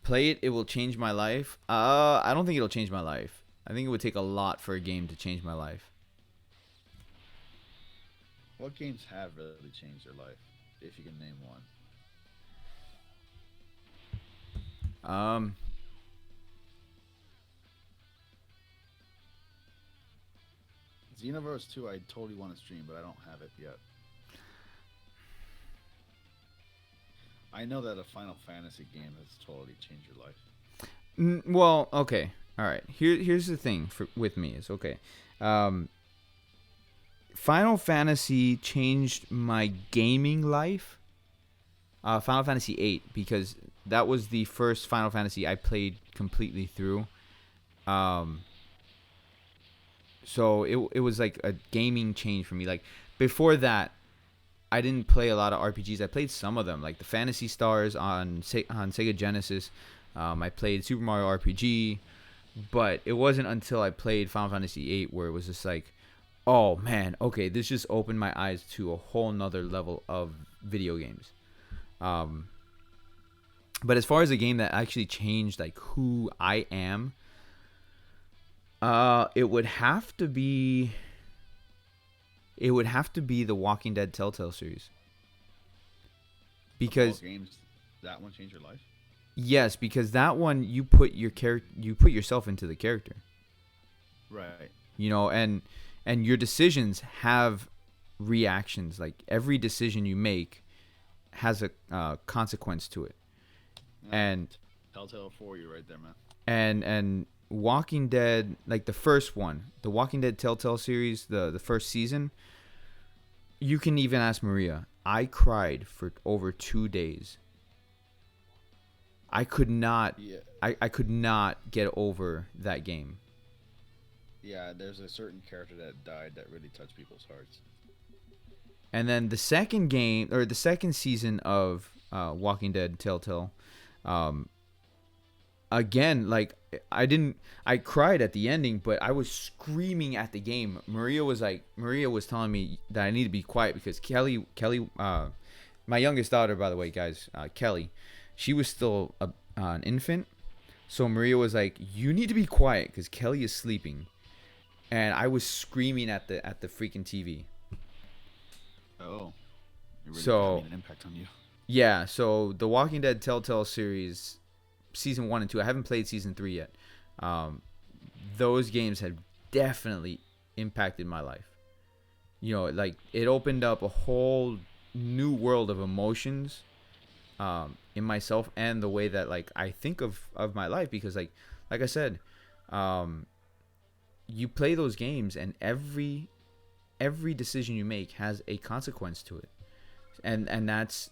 Play it, it will change my life. I don't think it'll change my life. I think it would take a lot for a game to change my life. What games have really changed your life, if you can name one? Um, Xenoverse 2, I totally want to stream, but I don't have it yet. I know that a Final Fantasy game has totally changed your life. well, okay, all right. Here's the thing with me is okay. Um, Final Fantasy changed my gaming life. Final Fantasy VIII because that was the first Final Fantasy I played completely through. Um, so it was like a gaming change for me. Like before that, I didn't play a lot of RPGs. I played some of them, like the Fantasy Stars on Sega Genesis. I played Super Mario RPG, but it wasn't until I played Final Fantasy VIII where it was just like, oh man, okay, this just opened my eyes to a whole nother level of video games. Um, but as far as a game that actually changed like who I am, it would have to be the Walking Dead Telltale series. Of all Because games, that one changed your life? yes, because that one you put yourself into the character. Right. You know, and your decisions have reactions. Like every decision you make has a consequence to it. And Telltale for you right there, man. and Walking Dead, like the first one, the Walking Dead Telltale series, the first season, you can even ask Maria. I cried for over 2 days. I could not Yeah. I could not get over that game. Yeah, there's a certain character that died that really touched people's hearts. And then the second game or the second season of Walking Dead Telltale, um, again, like I cried at the ending, but I was screaming at the game. Maria was telling me that I need to be quiet because Kelly, my youngest daughter, by the way, guys, Kelly, she was still an infant. So Maria was like, "You need to be quiet because Kelly is sleeping," and I was screaming at the freaking TV. Oh. It really did So an impact on you. yeah, so the Walking Dead Telltale series, season 1 and 2. I haven't played season 3 yet. Um, those games have definitely impacted my life. You know, like it opened up a whole new world of emotions in myself and the way that like I think of my life because like I said, um, you play those games and every decision you make has a consequence to it, and that's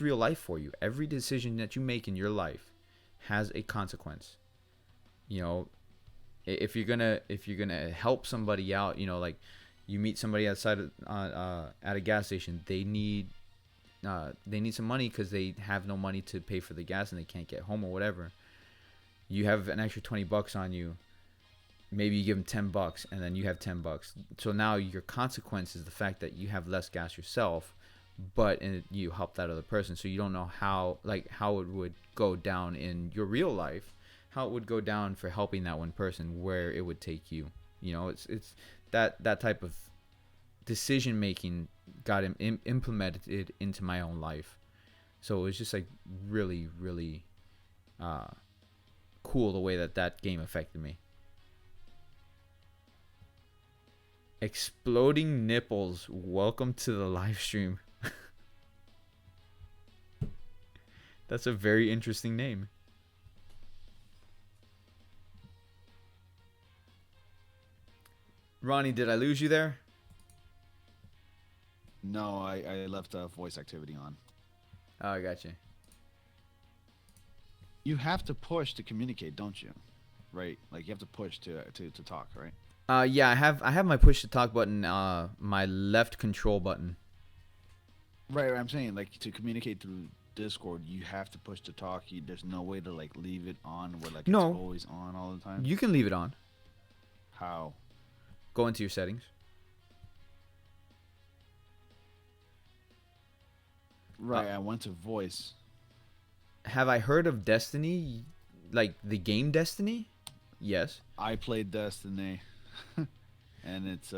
real life for you. Every decision that you make in your life has a consequence. You know, if you're gonna help somebody out, you know, like you meet somebody outside at a gas station, they need some money because they have no money to pay for the gas and they can't get home or whatever. You have an extra $20 on you. Maybe you give them $10 and then you have $10. So now your consequence is the fact that you have less gas yourself, but you help that other person. So you don't know how it would go down in your real life, how it would go down for helping that one person, where it would take you. You know, it's that type of decision making got implemented into my own life. So it was just like really, really uh, cool the way that game affected me. Exploding nipples. Welcome to the live stream. That's a very interesting name. Ronnie, did I lose you there? No, I left voice activity on. Oh, I got you. You have to push to communicate, don't you? right? Like you have to push to talk, right? Yeah, I have my push to talk button, my left control button. Right. I'm saying like to communicate through Discord, you have to push to talk. There's no way to like leave it on where like it's No, always on all the time. you can leave it on. How? Go into your settings. Right. I went to voice. Have I heard of Destiny, like the game Destiny? Yes. I played Destiny, and it's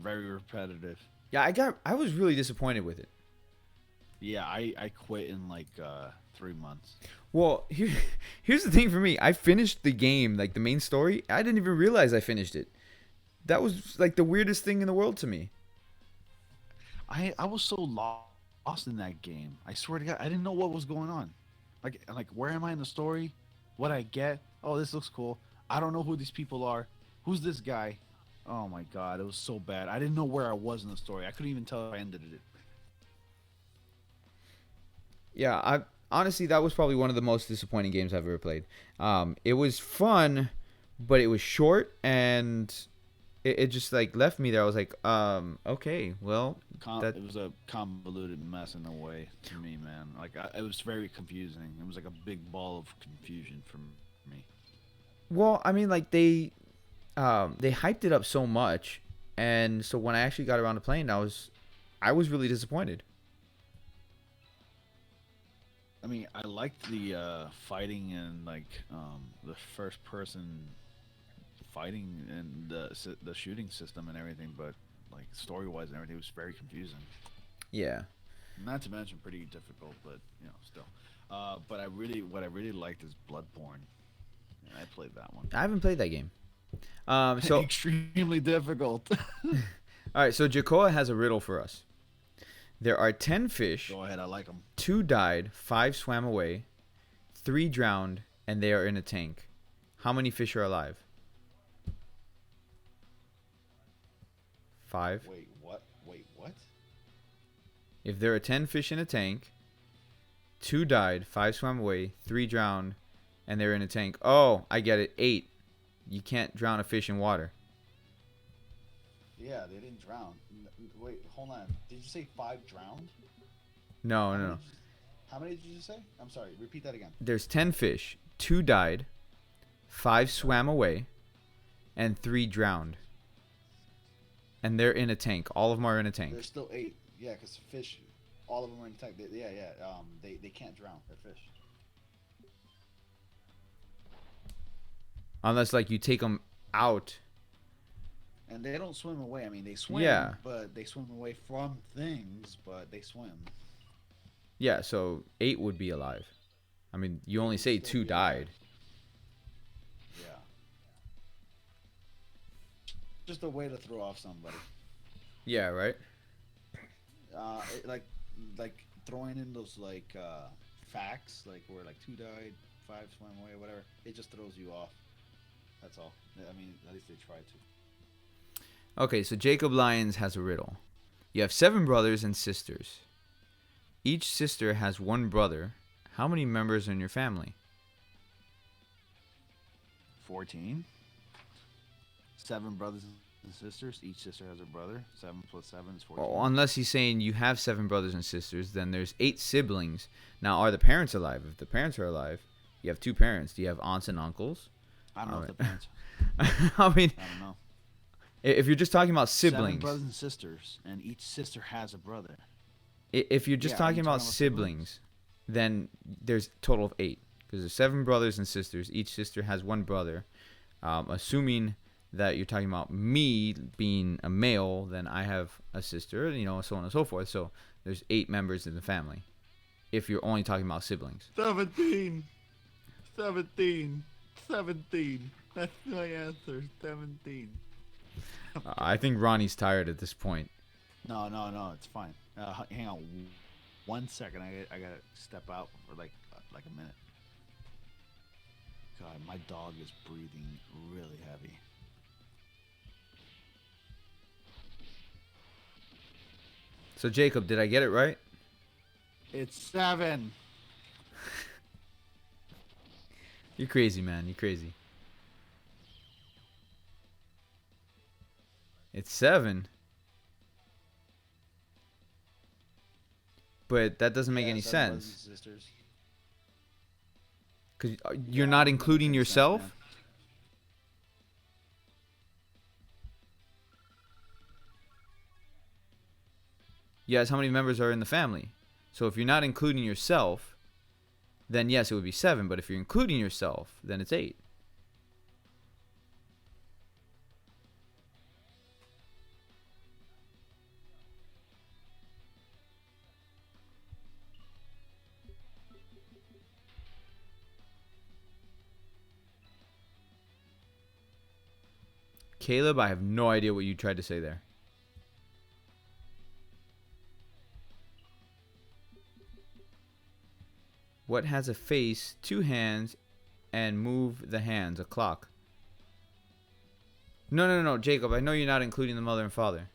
very repetitive. Yeah, I was really disappointed with it. Yeah, I quit in like 3 months. Well, here's the thing for me. I finished the game, like the main story. I didn't even realize I finished it. That was like the weirdest thing in the world to me. I was so lost in that game. I swear to God, I didn't know what was going on. Like where am I in the story? What I get? Oh, this looks cool. I don't know who these people are. Who's this guy? Oh my God, it was so bad. I didn't know where I was in the story. I couldn't even tell if I ended it. Yeah, I honestly that was probably one of the most disappointing games I've ever played. It was fun, but it was short and it just like left me there. I was like, okay, well, It was a convoluted mess in a way to me, man. It was very confusing. It was like a big ball of confusion for me. well, I mean, like they hyped it up so much, and so when I actually got around to playing, I was really disappointed. I mean, I liked the fighting and like the first person fighting and the shooting system and everything, but like story wise and everything was very confusing. Yeah, Not to mention pretty difficult, but still. But what I really liked is Bloodborne. And I played that one. I haven't played that game. So Extremely difficult. all right, so Jacoa has a riddle for us. There are 10 fish. Go ahead, I like them. 2 died, 5 swam away, 3 drowned, and they are in a tank. How many fish are alive? 5. Wait, what? Wait, what? If there are 10 fish in a tank, 2 died, 5 swam away, 3 drowned, and they're in a tank. Oh, I get it. 8. You can't drown a fish in water. Yeah, they didn't drown. Wait, hold on. Did you say 5 drowned? No, no, no. How many did you say? I'm sorry. Repeat that again. There's 10 fish. 2 died, 5 swam away, and 3 drowned. And they're in a tank. All of them are in a tank. There's still 8. Yeah, because fish, all of them are intact. Yeah. They can't drown. They're fish. Unless, like, you take them out. And they don't swim away. I mean, they swim, Yeah. but they swim away from things, but they swim. Yeah, so 8 would be alive. I mean, you only say 2 died. Yeah. Just a way to throw off somebody. Yeah, right? Like throwing in those facts, like where like 2 died, 5 swam away, whatever. It just throws you off. That's all. I mean, at least they try to. Okay, so Jacob Lyons has a riddle. You have 7 brothers and sisters. Each sister has 1 brother. How many members are in your family? 14. 7 brothers and sisters. Each sister has a brother. 7 plus 7 is 14. Well, unless he's saying you have 7 brothers and sisters, then there's 8 siblings. Now, are the parents alive? If the parents are alive, you have 2 parents. Do you have aunts and uncles? I don't know if the parents. I mean, I don't know. if you're just talking about 7 siblings, brothers and sisters, and each sister has a brother. if you're just Yeah, talking you about talking about siblings, then there's a total of 8. Because there's 7 brothers and sisters. Each sister has 1 brother. Assuming that you're talking about me being a male, then I have a sister, so on and so forth. So there's 8 members in the family. If you're only talking about siblings. 17. 17. 17. That's my answer. 17. I think Ronnie's tired at this point. No, it's fine. Hang on 1 second. I gotta step out for like a minute. God, my dog is breathing really heavy. So Jacob, did I get it right? It's 7. You're crazy, man. You're crazy. It's 7. But that doesn't make Yeah, any 7 brothers sense. and sisters. Because Yeah, you're not that makes including any sense, man. yourself? Yes, how many members are in the family? So if you're not including yourself, then yes, it would be 7. But if you're including yourself, then it's 8. Caleb, I have no idea what you tried to say there. What has a face, 2 hands, and move the hands? A clock. No, no, no, Jacob. I know you're not including the mother and father,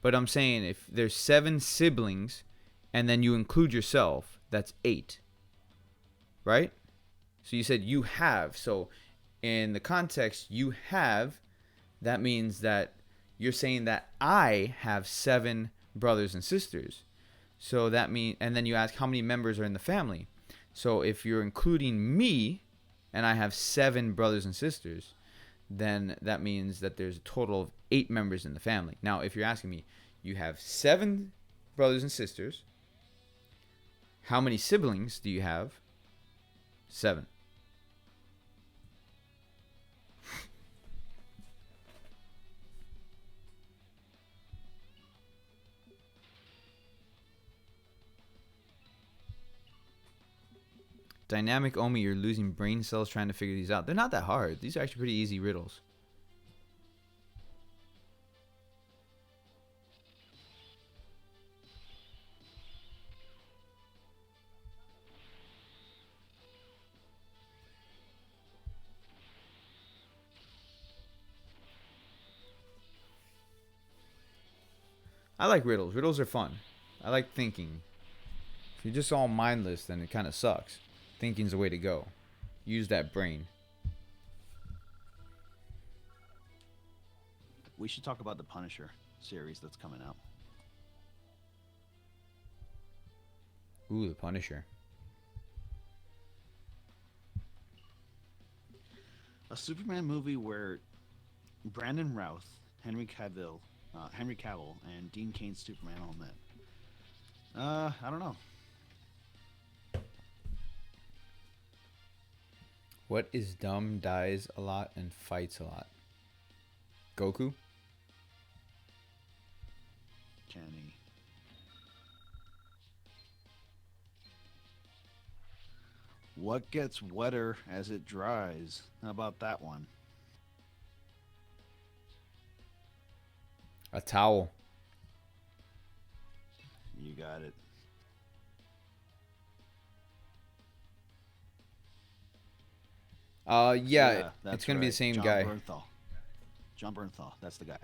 but I'm saying if there's 7 siblings, and then you include yourself, that's 8, right? So you said you have. So in the context, you have. That means that you're saying that I have 7 brothers and sisters. So that means, and then you ask how many members are in the family. So if you're including me, and I have 7 brothers and sisters, then that means that there's a total of 8 members in the family. Now, if you're asking me, you have 7 brothers and sisters. How many siblings do you have? 7. Dynamic Omi, you're losing brain cells trying to figure these out. They're not that hard. These are actually pretty easy riddles. I like riddles. Riddles are fun. I like thinking. If you're just all mindless, then it kind of sucks. Thinking's the way to go. Use that brain. We should talk about the Punisher series that's coming out. Ooh, the Punisher. A Superman movie where Brandon Routh, Henry Cavill, and Dean Cain's Superman all met. I don't know. What is dumb, dies a lot, and fights a lot? Goku? Kenny. What gets wetter as it dries? How about that one? A towel. You got it. Yeah, that's it's gonna be right. the same John guy. Bernthal. John Bernthal. That's the guy.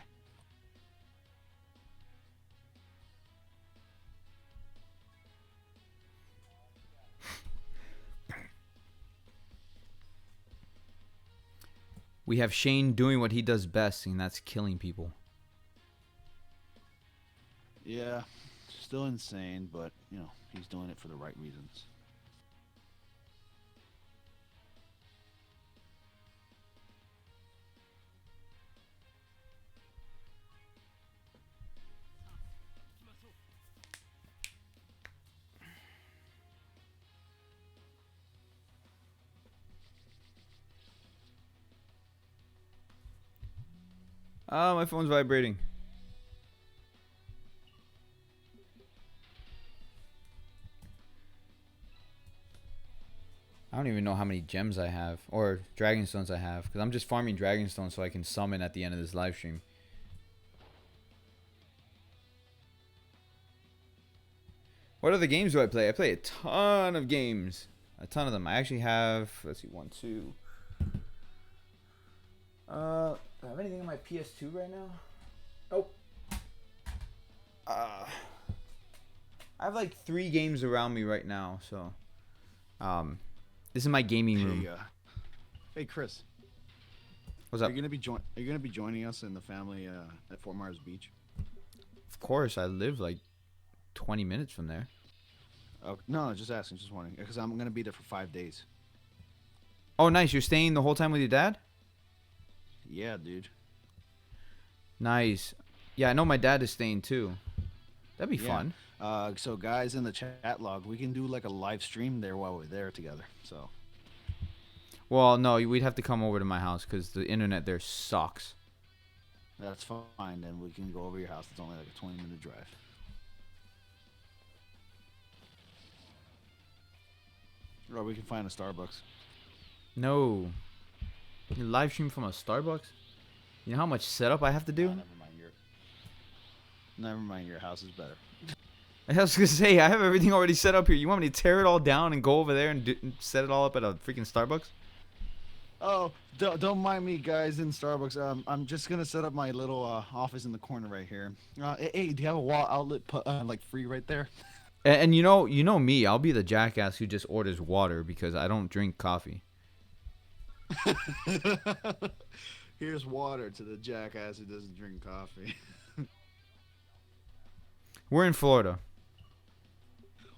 We have Shane doing what he does best, and that's killing people. Yeah, still insane, but he's doing it for the right reasons. Ah, my phone's vibrating. I don't even know how many gems I have or dragon stones I have because I'm just farming dragon stones so I can summon at the end of this live stream. What other games do I play? I play a ton of games. A ton of them. I actually have, let's see, 1, 2. Do I have anything on my PS2 right now? Nope. I have like 3 games around me right now, so this is my gaming room. Hey, hey, Chris. What's Are you up? gonna be Are you gonna be joining us in the family at Fort Myers Beach? Of course, I live like 20 minutes from there. Oh no, just asking, just wondering, because I'm gonna be there for 5 days. Oh, nice. You're staying the whole time with your dad? Yeah, dude. Nice. Yeah, I know my dad is staying too. That'd be Yeah. fun. So guys in the chat log, we can do like a live stream there while we're there together. So Well, no, we'd have to come over to my house because the internet there sucks. that's fine. Then we can go over your house. It's only like a 20-minute drive. Or we can find a Starbucks. No. You live stream from a Starbucks? You know how much setup I have to do? Never mind. Never mind. Your house is better. I was gonna say I have everything already set up here. You want me to tear it all down and go over there and and set it all up at a freaking Starbucks? Oh, don't mind me, guys, in Starbucks. I'm just gonna set up my little office in the corner right here. Hey, do you have a wall outlet like free right there? And you know me. I'll be the jackass who just orders water because I don't drink coffee. Here's water to the jackass who doesn't drink coffee. We're in Florida.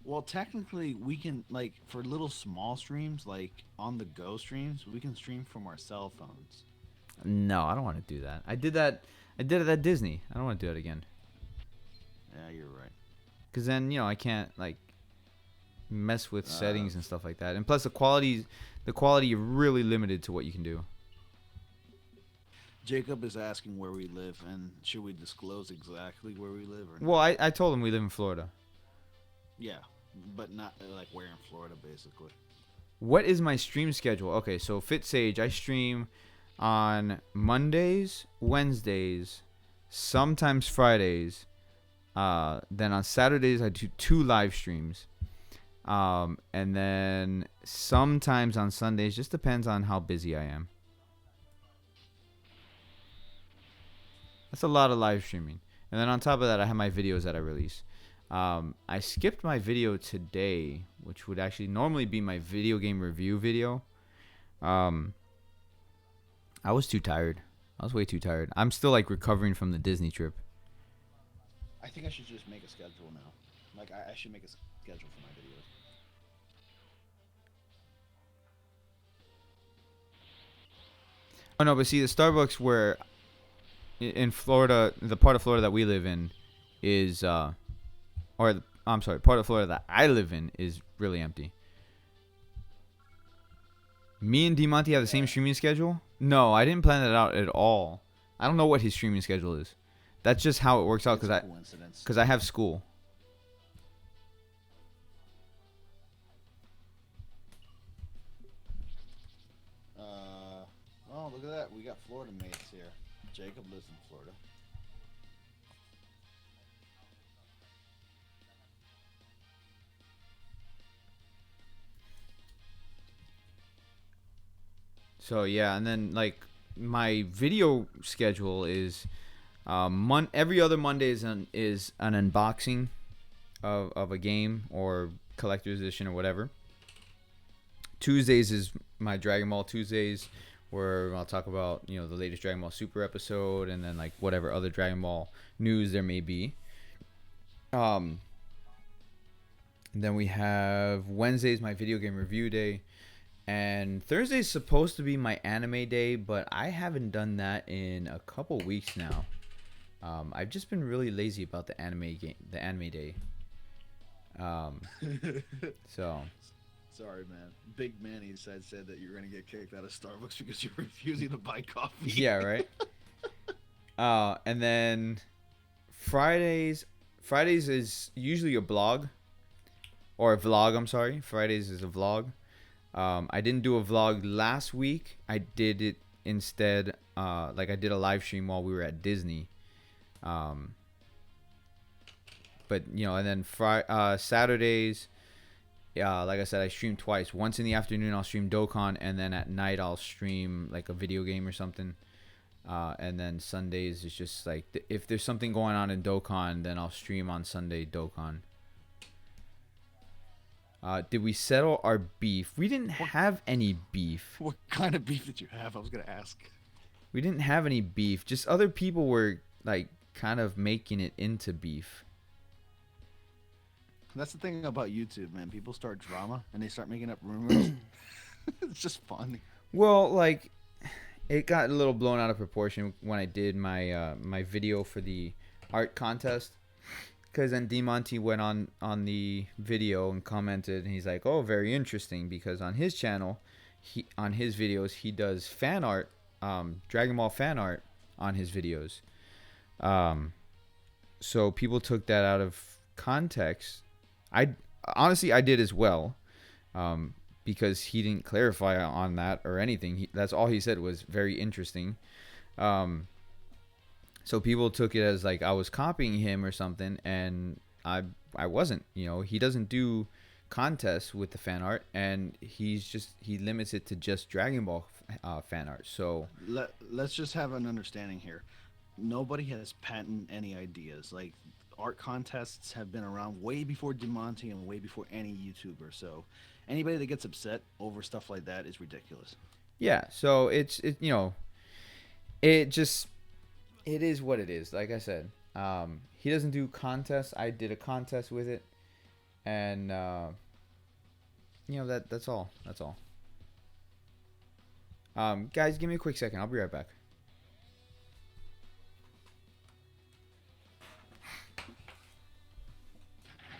Well, technically, we can like for little small streams, like on the go streams, we can stream from our cell phones. No, I don't want to do that. I did that. I did it at Disney. I don't want to do it again. Yeah, you're right. Cause then I can't like mess with settings and stuff like that. And plus the quality really limited to what you can do. Jacob is asking where we live, and should we disclose exactly where we live or not? Well, I told him we live in Florida. Yeah, but not like where in Florida, basically. What is my stream schedule? Okay, so Fit Sage, I stream on Mondays, Wednesdays, sometimes Fridays. Then on Saturdays I do 2 live streams. And then sometimes on Sundays, just depends on how busy I am. That's a lot of live streaming. And then on top of that, I have my videos that I release. I skipped my video today, which would actually normally be my video game review video. I was too tired. I was way too tired. I'm still like recovering from the Disney trip. I think I should just make a schedule now. Like I should make a schedule for my videos. Oh no, but see the Starbucks where in Florida, the part of Florida that we live in is I'm sorry, part of Florida that I live in is really empty. Me and DeMonte have the same streaming schedule? No, I didn't plan that out at all. I don't know what his streaming schedule is. That's just how it works out because I have school. Oh, look at that. We got Florida mates here. Jacob lives in Florida. So yeah, and then like my video schedule is every other Monday is an unboxing of a game or collector's edition or whatever. Tuesdays is my Dragon Ball Tuesdays, where I'll talk about the latest Dragon Ball Super episode and then like whatever other Dragon Ball news there may be. And then we have Wednesdays my video game review day, and Thursday's supposed to be my anime day, but I haven't done that in a couple weeks now. I've just been really lazy about the anime day. So. Sorry, man. Big Manny said that you're gonna get kicked out of Starbucks because you're refusing to buy coffee. Yeah, right. And then Fridays is usually a blog or a vlog. I'm sorry. Fridays is a vlog. I didn't do a vlog last week. I did it instead. Like I did a live stream while we were at Disney. But and then Saturdays. Yeah, like I said, I stream twice. Once in the afternoon, I'll stream Dokkan, and then at night, I'll stream like a video game or something. And then Sundays is just like if there's something going on in Dokkan, then I'll stream on Sunday Dokkan. Did we settle our beef? We didn't have any beef. What kind of beef did you have? I was gonna ask. We didn't have any beef. Just other people were like kind of making it into beef. That's the thing about YouTube, man. People start drama and they start making up rumors. It's just fun. Well, like it got a little blown out of proportion when I did my video for the art contest. Because then DeMonte went on the video and commented, and he's like, "Oh, very interesting." Because on his channel, on his videos, he does fan art, Dragon Ball fan art on his videos. Um, so people took that out of context. I honestly I did as well, um, because he didn't clarify on that or anything. That's all he said was very interesting. Um, so people took it as like I was copying him or something, and I wasn't. You know, he doesn't do contests with the fan art, and he limits it to just Dragon Ball fan art. So Let's just have an understanding here. Nobody has patented any ideas. Like art contests have been around way before Demonte and way before any YouTuber. So anybody that gets upset over stuff like that is ridiculous. yeah, so it just it is what it is. Like I said, he doesn't do contests. I did a contest with it, and that's all. That's all. Guys, give me a quick second. I'll be right back.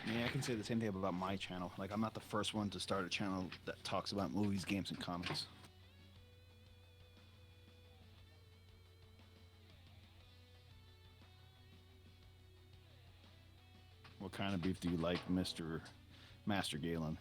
Yeah, I can say the same thing about my channel. Like, I'm not the first one to start a channel that talks about movies, games, and comics. What kind of beef do you like, Mr. Master Galen?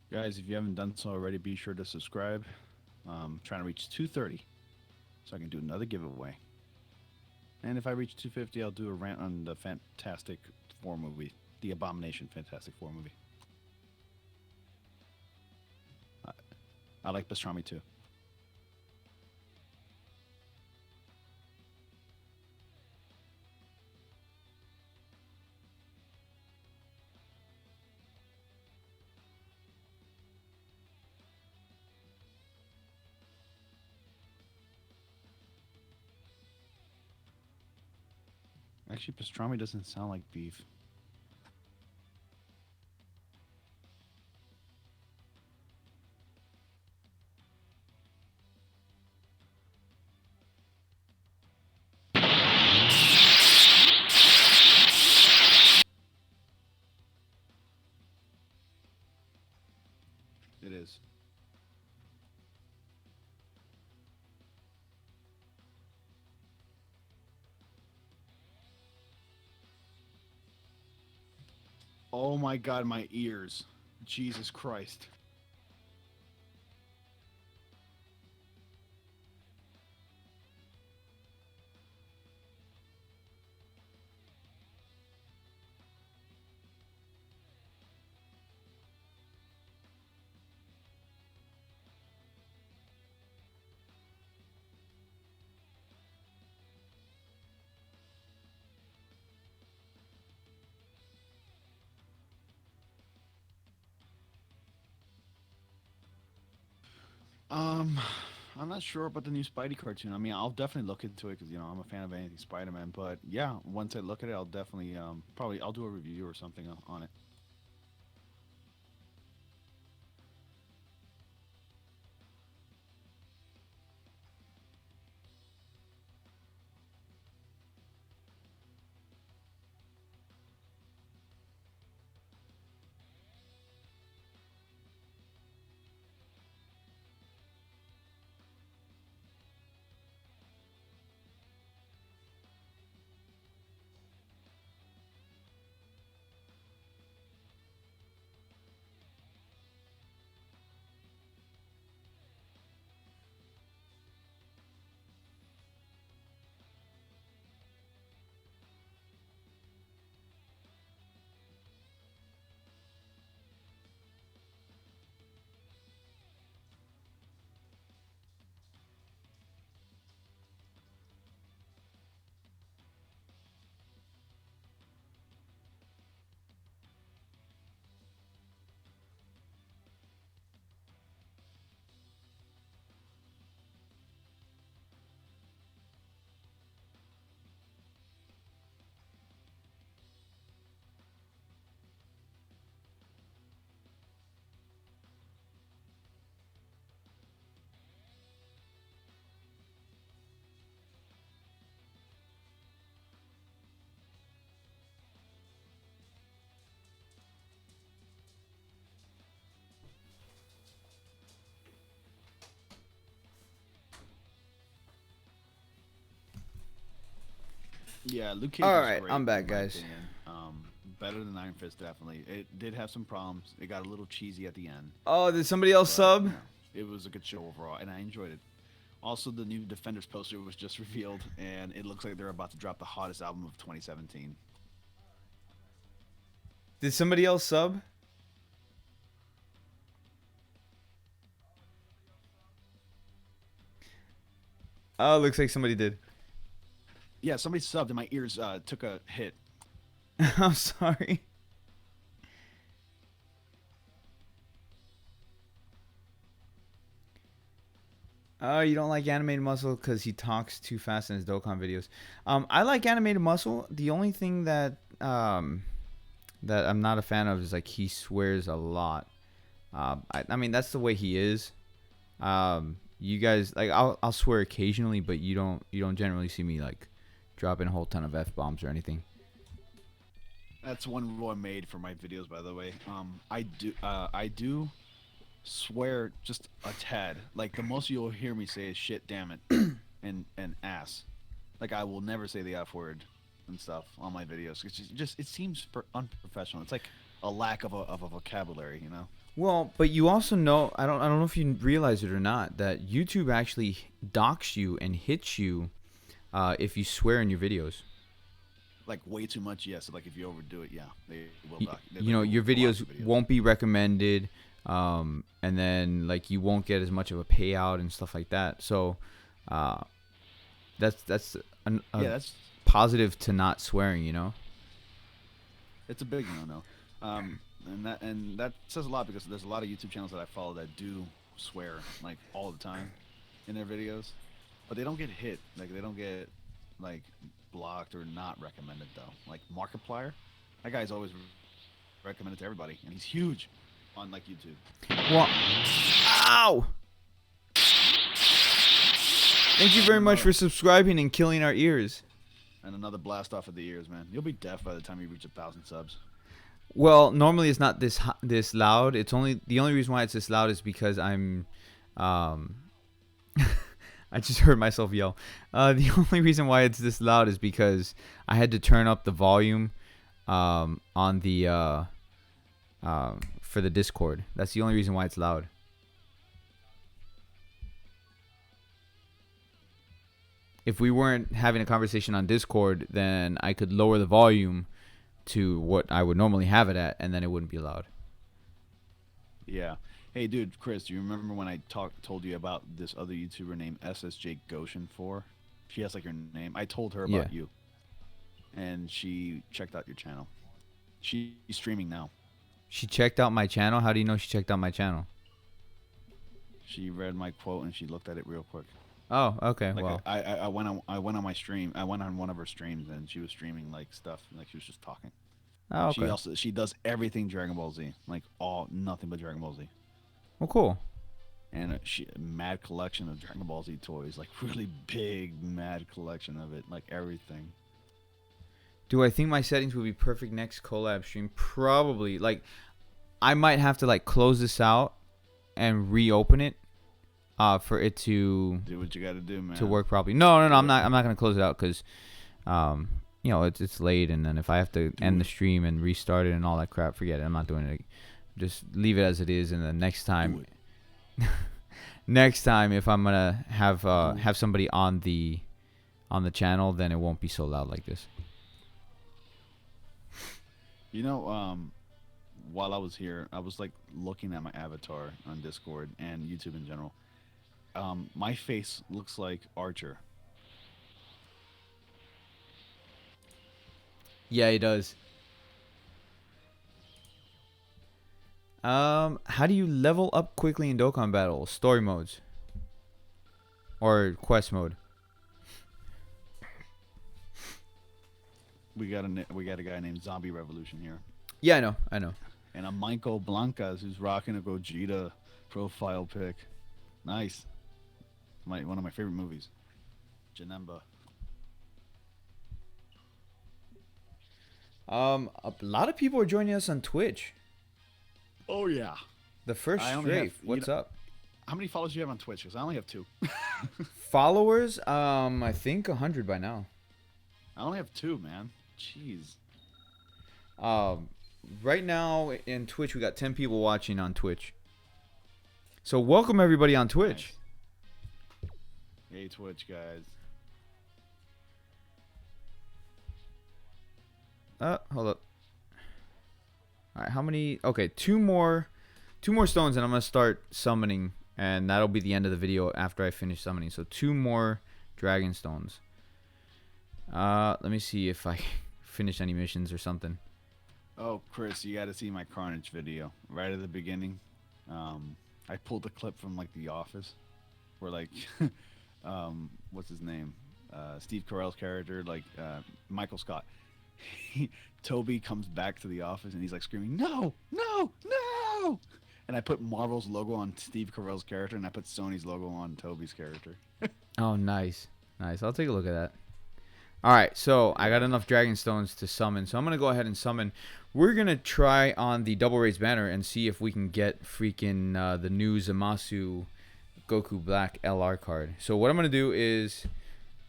Guys, if you haven't done so already, be sure to subscribe. Trying to reach 230 so I can do another giveaway. And if I reach 250, I'll do a rant on the Fantastic Four movie, the Abomination Fantastic Four movie. I, I like pastrami too. Actually, pastrami doesn't sound like beef. It is. Oh my god, my ears. Jesus Christ. Um, I'm not sure about the new Spidey cartoon. I mean, I'll definitely look into it because I'm a fan of anything Spider-Man. But yeah, once I look at it, I'll definitely probably I'll do a review or something on it. Yeah, Luke Cage All was right, great I'm back, in my guys. opinion. Better than Iron Fist, definitely. It did have some problems. It got a little cheesy at the end, Oh, did somebody else but sub? it was a good show overall, and I enjoyed it. Also, the new Defenders poster was just revealed, and it looks like they're about to drop the hottest album of 2017. Did somebody else sub? Oh, looks like somebody did. Yeah, somebody subbed, and my ears took a hit. I'm sorry. Oh, you don't like Animated Muscle because he talks too fast in his Dokkan videos. I like Animated Muscle. The only thing that I'm not a fan of is like he swears a lot. I mean that's the way he is. You guys like I'll swear occasionally, but you don't generally see me like dropping a whole ton of f bombs or anything. That's one rule I made for my videos, by the way. I do swear just a tad. Like the most you'll hear me say is shit, damn it, and ass. Like I will never say the F word and stuff on my videos. It's just it seems unprofessional. It's like a lack of a vocabulary, you know. Well, but you also know I don't know if you realize it or not that YouTube actually docks you and hits you if you swear in your videos. Like way too much, yes. Like if you overdo it, yeah, they will You, dock. you know your Block videos the videos. won't be recommended, and then like you won't get as much of a payout and stuff like that. So uh, that's a Yeah, that's positive to not swearing. You know. it's a big no-no. And that says a lot because there's a lot of YouTube channels that I follow that do swear like all the time in their videos, but they don't get hit. Like they don't get like blocked or not recommended though. Like Markiplier, that guy's always recommended to everybody, and he's huge on like YouTube. Well, ow! Thank you very much for subscribing and killing our ears. And another blast off of the ears, man. You'll be deaf by the time you reach 1,000 subs. Well, normally it's not this loud. It's only the only reason why it's this loud is because I'm, um, I just heard myself yell. The only reason why it's this loud is because I had to turn up the volume, on the for the Discord. That's the only reason why it's loud. If we weren't having a conversation on Discord, then I could lower the volume to what I would normally have it at, and then it wouldn't be loud. Yeah. Hey, dude, Chris, do you remember when I told you about this other YouTuber named SSJ Goshen 4? She has like your name. I told her about Yeah. you, and she checked out your channel. She's streaming now. She checked out my channel. How do you know she checked out my channel? She read my quote and she looked at it real quick. Oh, okay. Like Well, I went on my stream. I went on one of her streams and she was streaming like stuff. Like she was just talking. oh, okay. She does everything Dragon Ball Z. Like nothing but Dragon Ball Z. Well, cool. And she mad collection of Dragon Ball Z toys, like really big mad collection of it, like everything. Do I think my settings would be perfect next collab stream? Probably. Like, I might have to like close this out and reopen it, for it to Do what you got to do, man. work properly. No, no, no. I'm not gonna close it out because, you know, it's late, and then if I have to end the stream and restart it and all that crap, forget it. I'm not doing it. Just leave it as it is, and then next time, next time if I'm gonna have somebody on the channel, then it won't be so loud like this. You know, while I was here, I was like looking at my avatar on Discord and YouTube in general. My face looks like Archer. Yeah, he does. How do you level up quickly in Dokkan Battle? Story modes or quest mode? We got a guy named Zombie Revolution here, Yeah, I know. and a Michael Blancas who's rocking a Gogeta profile pic. Nice. One of my favorite movies, Janemba. A lot of people are joining us on Twitch. Oh yeah. The first I only strafe. have- you What's know- up? How many followers do you have on Twitch? Because I only have 2. Followers? I think 100 by now. I only have two, man. Jeez. Um, right now in Twitch, we got 10 people watching on Twitch. So welcome everybody on Twitch. Nice. Hey, Twitch guys. Hold up. All right, how many? Okay, two more stones, and I'm gonna start summoning, and that'll be the end of the video after I finish summoning. So two more dragon stones. Let me see if I finish any missions or something. Oh, Chris, you got to see my Carnage video right at the beginning. I pulled a clip from like The Office, where like, what's his name? Steve Carell's character, like Michael Scott. Toby comes back to the office and he's like screaming, "No, no, no!" And I put Marvel's logo on Steve Carell's character, and I put Sony's logo on Toby's character. Oh, nice, nice. I'll take a look at that. All right, so I got enough dragon stones to summon, so I'm gonna go ahead and summon. We're gonna try on the double raise banner and see if we can get freaking the new Zamasu Goku Black LR card. So what I'm gonna do is,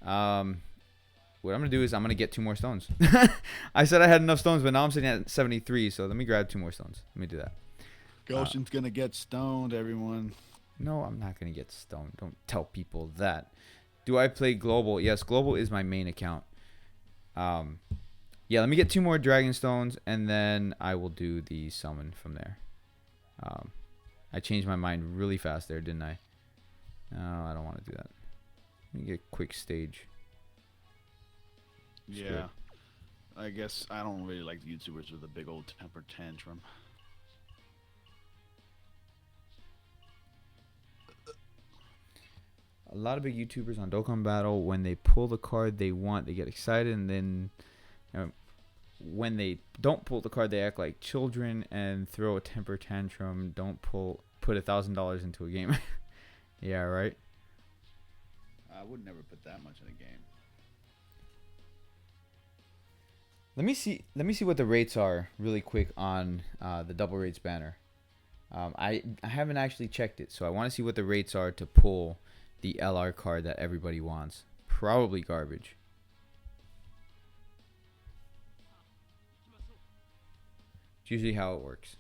I'm gonna get two more stones. I said I had enough stones, but now I'm sitting at 73. So let me grab two more stones. Let me do that. Goshen's gonna get stoned, everyone. No, I'm not gonna get stoned. Don't tell people that. Do I play global? Yes, global is my main account. Yeah, let me get two more dragon stones, and then I will do the summon from there. I changed my mind really fast there, didn't I? No, I don't want to do that. Let me get a quick stage. Yeah. I guess I don't really like YouTubers with a big old temper tantrum. A lot of big YouTubers on Dokkan Battle, when they pull the card they want, they get excited, and then when they don't pull the card, they act like children and throw a temper tantrum. Don't put $1,000 into a game. Yeah, right. I would never put that much in a game. Let me see what the rates are really quick on the double rates banner. I haven't actually checked it, so I want to see what the rates are to pull the LR card that everybody wants. Probably garbage. It's usually how it works.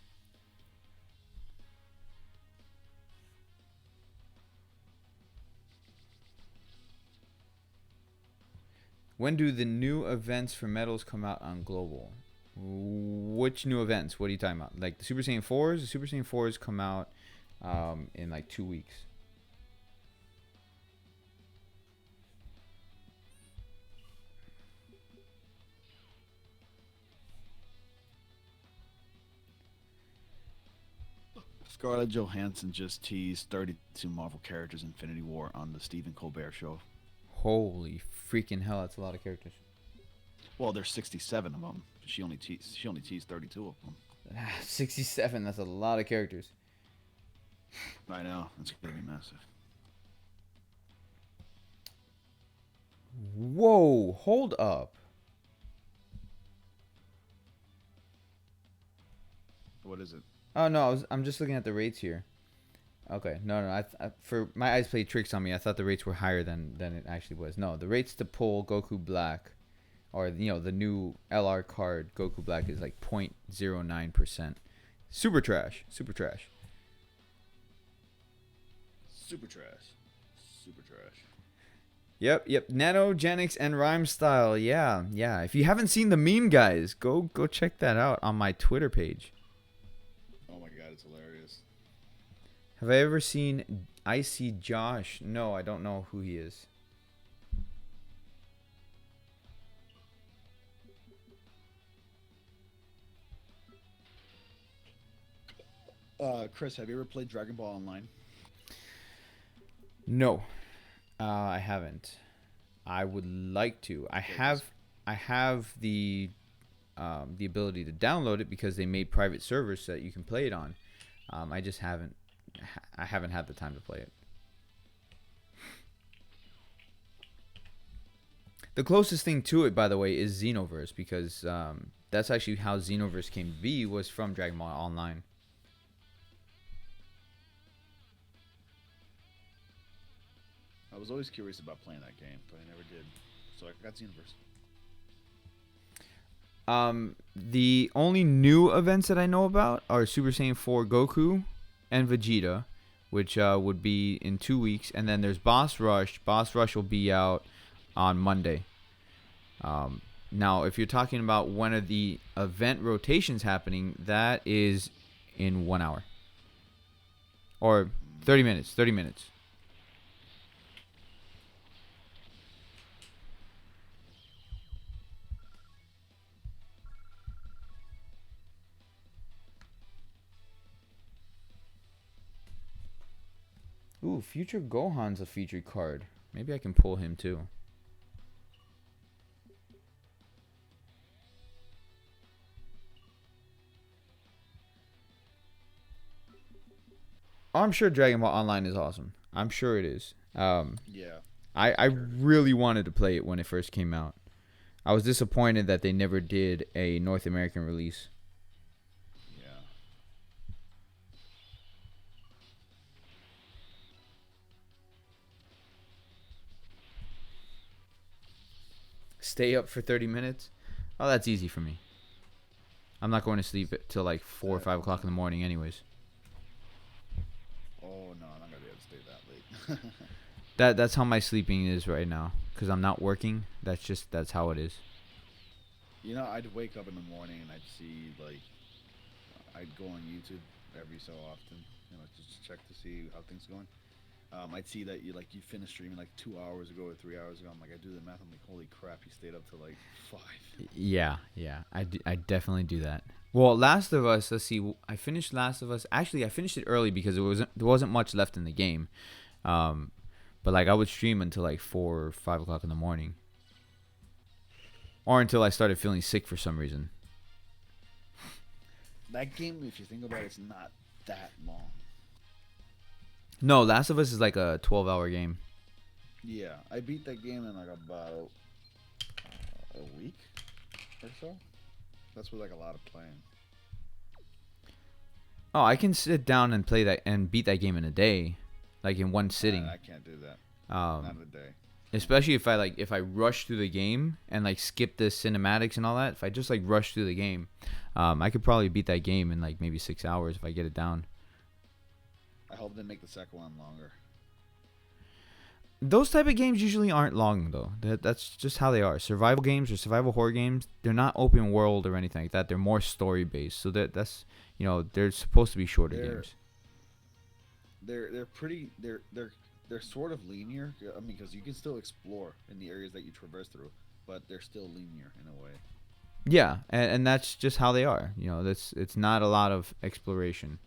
When do the new events for medals come out on global? Which new events? What are you talking about? Like the Super Saiyan 4s? The Super Saiyan 4s come out in like 2 weeks. Scarlett Johansson just teased 32 Marvel characters in Infinity War on the Stephen Colbert Show. Holy freaking hell, that's a lot of characters. Well, there's 67 of them. She only teased 32 of them. 67, that's a lot of characters. I know, it's gonna be massive. Whoa, hold up. What is it? Oh no, I'm just looking at the rates here. Okay, no, I for my eyes played tricks on me. I thought the rates were higher than it actually was. No, the rates to pull Goku Black, or the new LR card Goku Black is like 0.09%. Super trash, super trash. Super trash. Super trash. Yep. Nanogenics and Rhyme Style. Yeah. If you haven't seen the meme, guys, go check that out on my Twitter page. Oh my god, it's hilarious. Have I ever seen Icy Josh? No, I don't know who he is. Chris, have you ever played Dragon Ball Online? No, I haven't. I would like to. I have the ability to download it because they made private servers so that you can play it on. I just haven't. I haven't had the time to play it. The closest thing to it, by the way, is Xenoverse, because that's actually how Xenoverse came to be, was from Dragon Ball Online. I was always curious about playing that game, but I never did. So I got Xenoverse. The only new events that I know about are Super Saiyan 4 Goku and Vegeta, which would be in 2 weeks, and then there's Boss Rush. Boss Rush will be out on Monday. Now, if you're talking about when are the event rotations happening, that is in 1 hour or 30 minutes. 30 minutes. Ooh, Future Gohan's a featured card. Maybe I can pull him too. Oh, I'm sure Dragon Ball Online is awesome. I'm sure it is. Yeah. I really wanted to play it when it first came out. I was disappointed that they never did a North American release. Yeah. Stay up for 30 minutes? Oh, that's easy for me. I'm not going to sleep till like 4 or 5 o'clock in the morning anyways. Oh no, I'm not gonna be able to stay that late. That's how my sleeping is right now. Because I'm not working. That's how it is. You know, I'd wake up in the morning and I'd see like I'd go on YouTube every so often, just check to see how things are going. I'd see that you finished streaming like 2 hours ago or 3 hours ago. I'm like, I do the math. I'm like, holy crap, you stayed up till like 5. Yeah. I definitely do that. Well, Last of Us, let's see. I finished Last of Us. Actually, I finished it early because there wasn't much left in the game. Um, but like I would stream until like 4 or 5 o'clock in the morning. Or until I started feeling sick for some reason. That game, if you think about it, it's not that long. No, Last of Us is like a 12-hour game. Yeah, I beat that game in like about a week or so. That's with like a lot of playing. Oh, I can sit down and play that and beat that game in a day, like in one sitting. I can't do that. Not Um, in a day. especially if I rush through the game and like skip the cinematics and all that. If I just like rush through the game, I could probably beat that game in like maybe 6 hours if I get it down. I hope they make the second one longer. Those type of games usually aren't long though. That's just how they are. Survival games or survival horror games, they're not open world or anything like that. They're more story based. So that's they're supposed to be shorter They're games. they're pretty they're sort of linear. I mean, because you can still explore in the areas that you traverse through, but they're still linear in a way. Yeah, and that's just how they are. It's not a lot of exploration.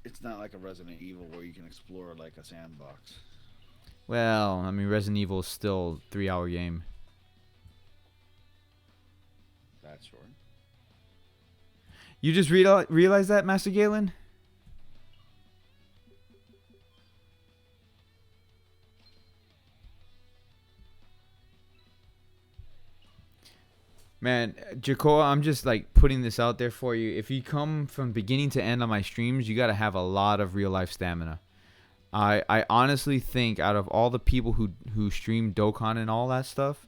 It's not like a Resident Evil where you can explore like a sandbox. Well, I mean Resident Evil is still 3-hour game. That's short. You just realize that, Master Galen? Man, Jacoa, I'm just like putting this out there for you. If you come from beginning to end on my streams, you got to have a lot of real life stamina. I honestly think out of all the people who stream Dokkan and all that stuff,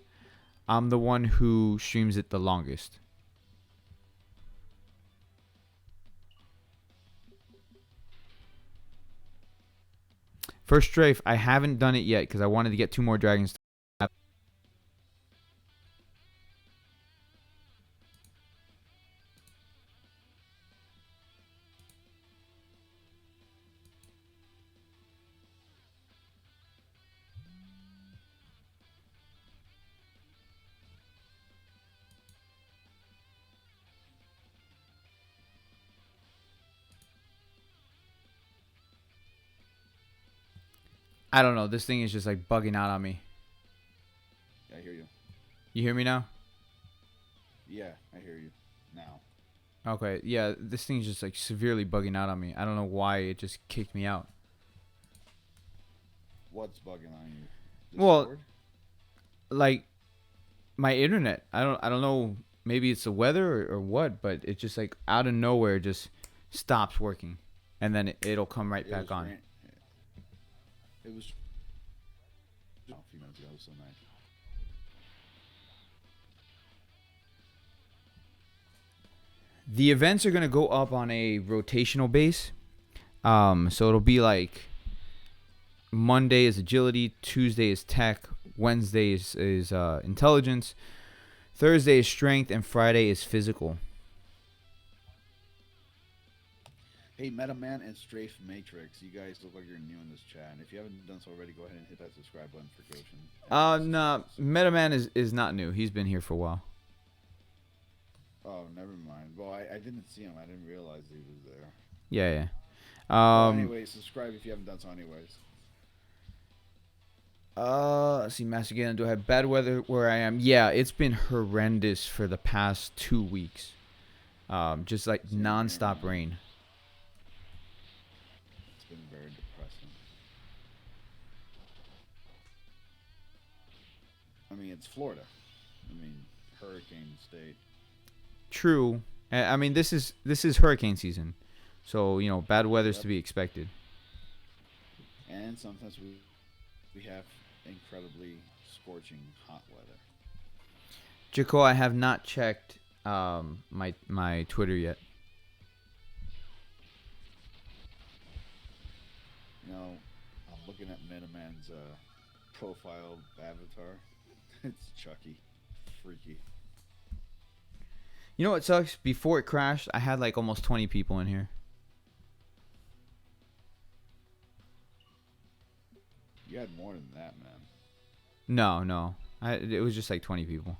I'm the one who streams it the longest. First strafe, I haven't done it yet because I wanted to get 2 more dragons. I don't know. This thing is just like bugging out on me. Yeah, I hear you. You hear me now? Yeah, I hear you now. Okay. Yeah, this thing's just like severely bugging out on me. I don't know why it just kicked me out. What's bugging on you? Well, like my internet. I don't know. Maybe it's the weather or what, but it just like out of nowhere just stops working, and then it'll come right back on. It was a few minutes ago. It was so nice. The events are gonna go up on a rotational base. So it'll be like Monday is agility, Tuesday is tech, Wednesday is intelligence, Thursday is strength, and Friday is physical. Hey, Metaman and Strafe Matrix, you guys look like you're new in this chat. And if you haven't done so already, go ahead and hit that subscribe button for Goshen. Nah, Metaman is not new. He's been here for a while. Oh, never mind. Well, I didn't see him. I didn't realize he was there. Yeah, yeah. Well, anyway, subscribe if you haven't done so anyways. Let's see, Master Galen, do I have bad weather where I am? Yeah, it's been horrendous for the past 2 weeks. Just like nonstop rain. It's been very depressing. I mean, it's Florida. I mean, hurricane state. True. I mean, this is hurricane season, so bad weather's to be expected. And sometimes we have incredibly scorching hot weather. Jaco, I have not checked my Twitter yet. I'm looking at Metaman's profile avatar. It's Chucky. Freaky. You know what sucks? Before it crashed, I had like almost 20 people in here. You had more than that, man. No. It was just like 20 people.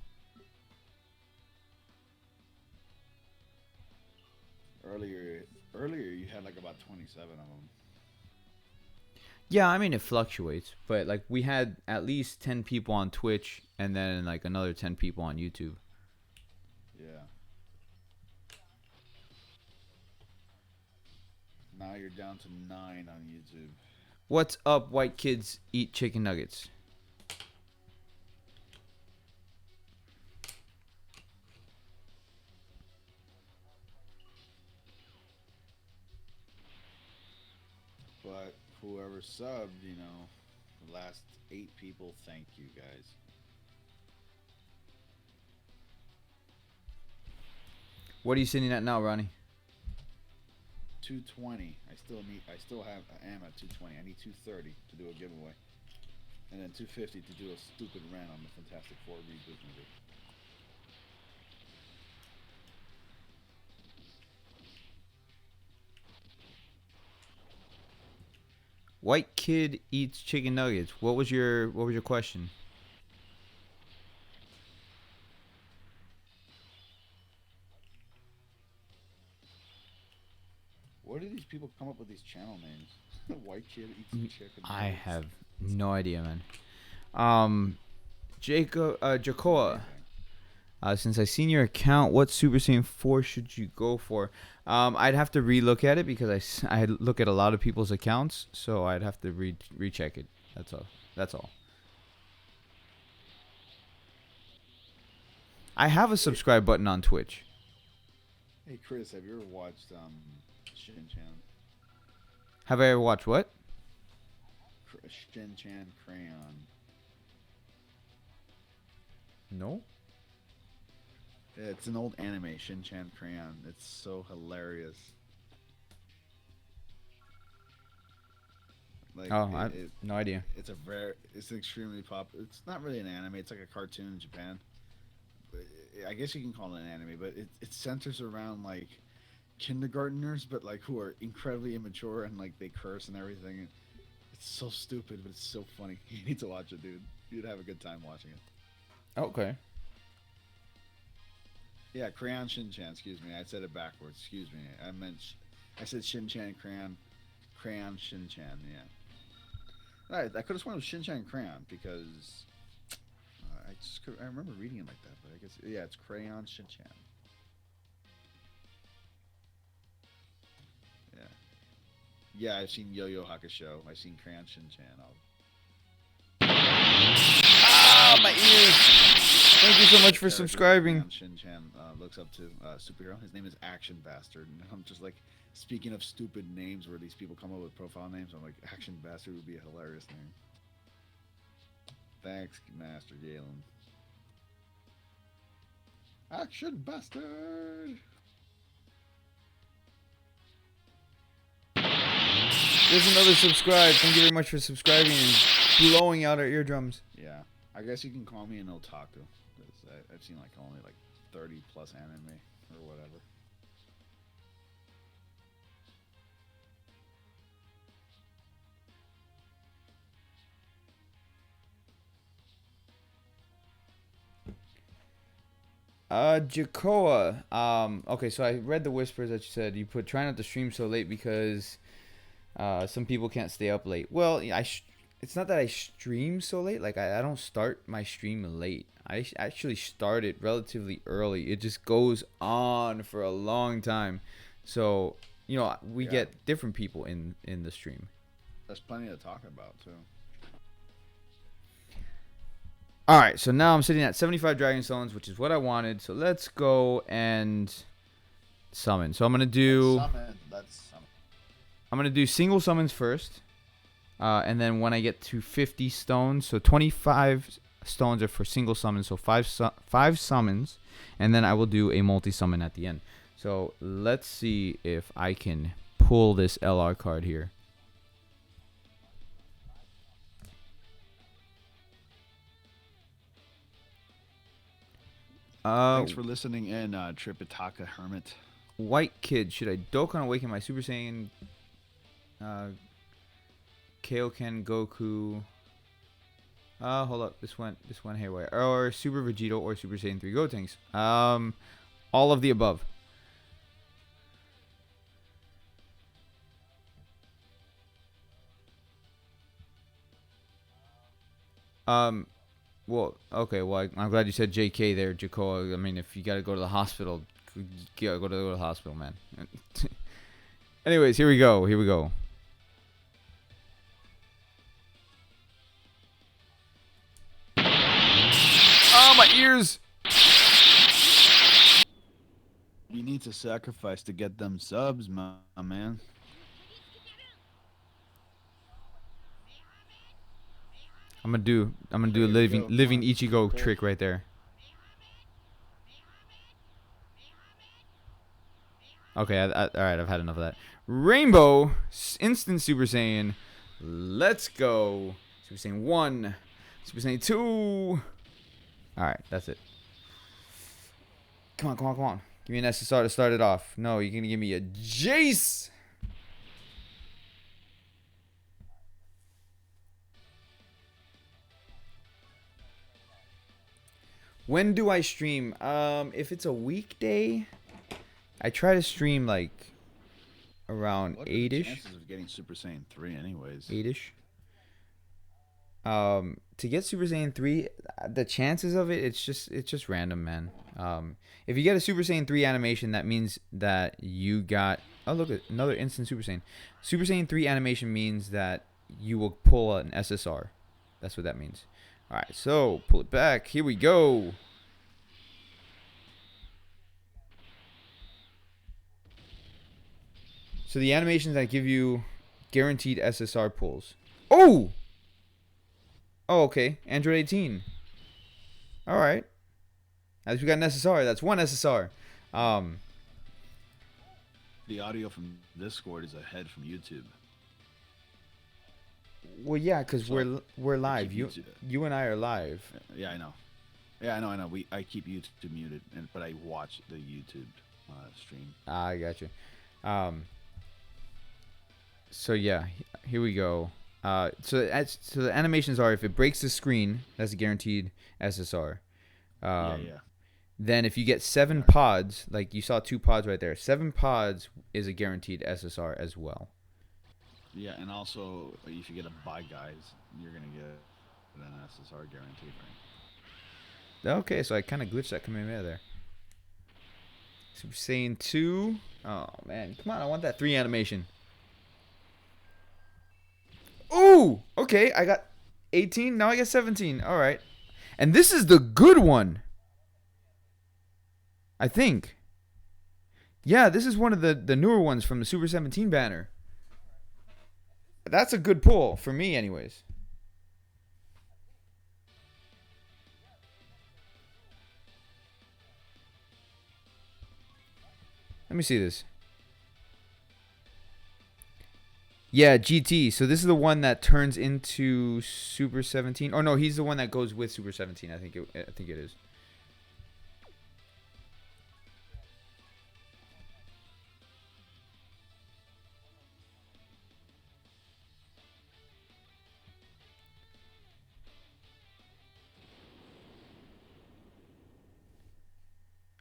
Earlier you had like about 27 of them. Yeah, I mean it fluctuates, but like we had at least 10 people on Twitch and then like another 10 people on YouTube. Yeah. Now you're down to 9 on YouTube. What's up, white kids eat chicken nuggets? But whoever subbed, the last 8 people, thank you guys. What are you sitting at now, Ronnie? 220. I am at 220. I need 230 to do a giveaway. And then 250 to do a stupid rant on the Fantastic Four reboot movie. White kid eats chicken nuggets. What was your question? Where do these people come up with these channel names? White kid eats chicken nuggets. I have no idea, man. Jacoa, since I seen your account, what Super Saiyan 4 should you go for? I'd have to relook at it because I look at a lot of people's accounts, so I'd have to recheck it. That's all. I have a subscribe button on Twitch. Hey Chris, have you ever watched Shin-Chan? Have I ever watched what? Shin-Chan Crayon. No. Yeah, it's an old anime, Shin-Chan Crayon. It's so hilarious. Like, no idea. It's extremely popular. It's not really an anime. It's like a cartoon in Japan. I guess you can call it an anime, but it centers around like kindergartners, but like who are incredibly immature and like they curse and everything. It's so stupid, but it's so funny. You need to watch it, dude. You'd have a good time watching it. Okay. Yeah, Crayon Shin-Chan. Excuse me, I said it backwards. Excuse me. I said Shin-Chan Crayon Shin-Chan. Yeah. All right, I could have sworn it was Shin-Chan Crayon because I remember reading it like that, but I guess it's Crayon Shin-Chan. Yeah, I've seen Yo-Yo Hakusho. I've seen Crayon Shin-Chan. My ears! Thank you so much for subscribing. Crayon Shin-Chan looks up to superhero. His name is Action Bastard. And I'm just like, speaking of stupid names where these people come up with profile names, I'm like, Action Bastard would be a hilarious name. Thanks, Master Galen. Action Bastard! There's another subscribe. Thank you very much for subscribing and blowing out our eardrums. Yeah, I guess you can call me an otaku because I've seen like only like 30 plus anime or whatever. Jacoa. Okay, so I read the whispers that you said. You put try not to stream so late because some people can't stay up late. Well, yeah, it's not that I stream so late. Like I don't start my stream late. Actually start it relatively early. It just goes on for a long time. So we Yeah, get different people in the stream. there's plenty to talk about too. All right, so now I'm sitting at 75 Dragon Stones, which is what I wanted. So let's go and summon. So I'm gonna do single summons first, and then when I get to 50 stones, so 25 stones are for single summons, so five summons, and then I will do a multi summon at the end. So let's see if I can pull this LR card here. Thanks for listening in, Tripitaka Hermit. White Kid, should I Dokkan Awaken my Super Saiyan? Kaioken Goku. Hold up. This went haywire. Or Super Vegito or Super Saiyan 3 Gotenks. All of the above. Well, okay. Well, I'm glad you said JK there, Jacoa. I mean, if you gotta go to the hospital, you gotta go to the hospital, man. Anyways, here we go. Oh, my ears! You need to sacrifice to get them subs, my man. I'm gonna do a living Ichigo trick right there. Okay, all right, I've had enough of that. Rainbow instant Super Saiyan. Let's go. Super Saiyan 1, Super Saiyan 2. All right, that's it. Come on. Give me an SSR to start it off. No, you're gonna give me a Jace. When do I stream? If it's a weekday, I try to stream like around What are the 8ish. chances of getting Super Saiyan 3 anyways? 8ish. To get Super Saiyan 3, the chances of it's just random, man. If you get a Super Saiyan 3 animation, that means that you got, oh look at another instant Super Saiyan. Super Saiyan 3 animation means that you will pull an SSR. That's what that means. All right, so pull it back. Here we go. So the animations that give you guaranteed SSR pulls. Oh! Oh, okay. Android 18. All right. At least we got an SSR. That's one SSR. The audio from Discord is ahead from YouTube. Well, yeah, because So, we're live. keep You and I are live. Yeah, I know. Yeah, I know. I keep YouTube muted, but I watch the YouTube stream. I got you. So yeah, here we go. So the animations are, if it breaks the screen, that's a guaranteed SSR. Yeah. Then if you get 7 pods, like you saw 2 pods right there, 7 pods is a guaranteed SSR as well. Yeah, and also if you get a buy guys, you're gonna get an SSR guaranteed, right? Okay, so I kind of glitched that coming out of there. Super Saiyan 2. Oh man, come on! I want that 3 animation. Ooh, okay, I got 18. Now I get 17. All right, and this is the good one, I think. Yeah, this is one of the newer ones from the Super 17 banner. That's a good pull for me, anyways. Let me see this. Yeah, GT. So this is the one that turns into Super 17. Oh no, he's the one that goes with Super 17. I think it is.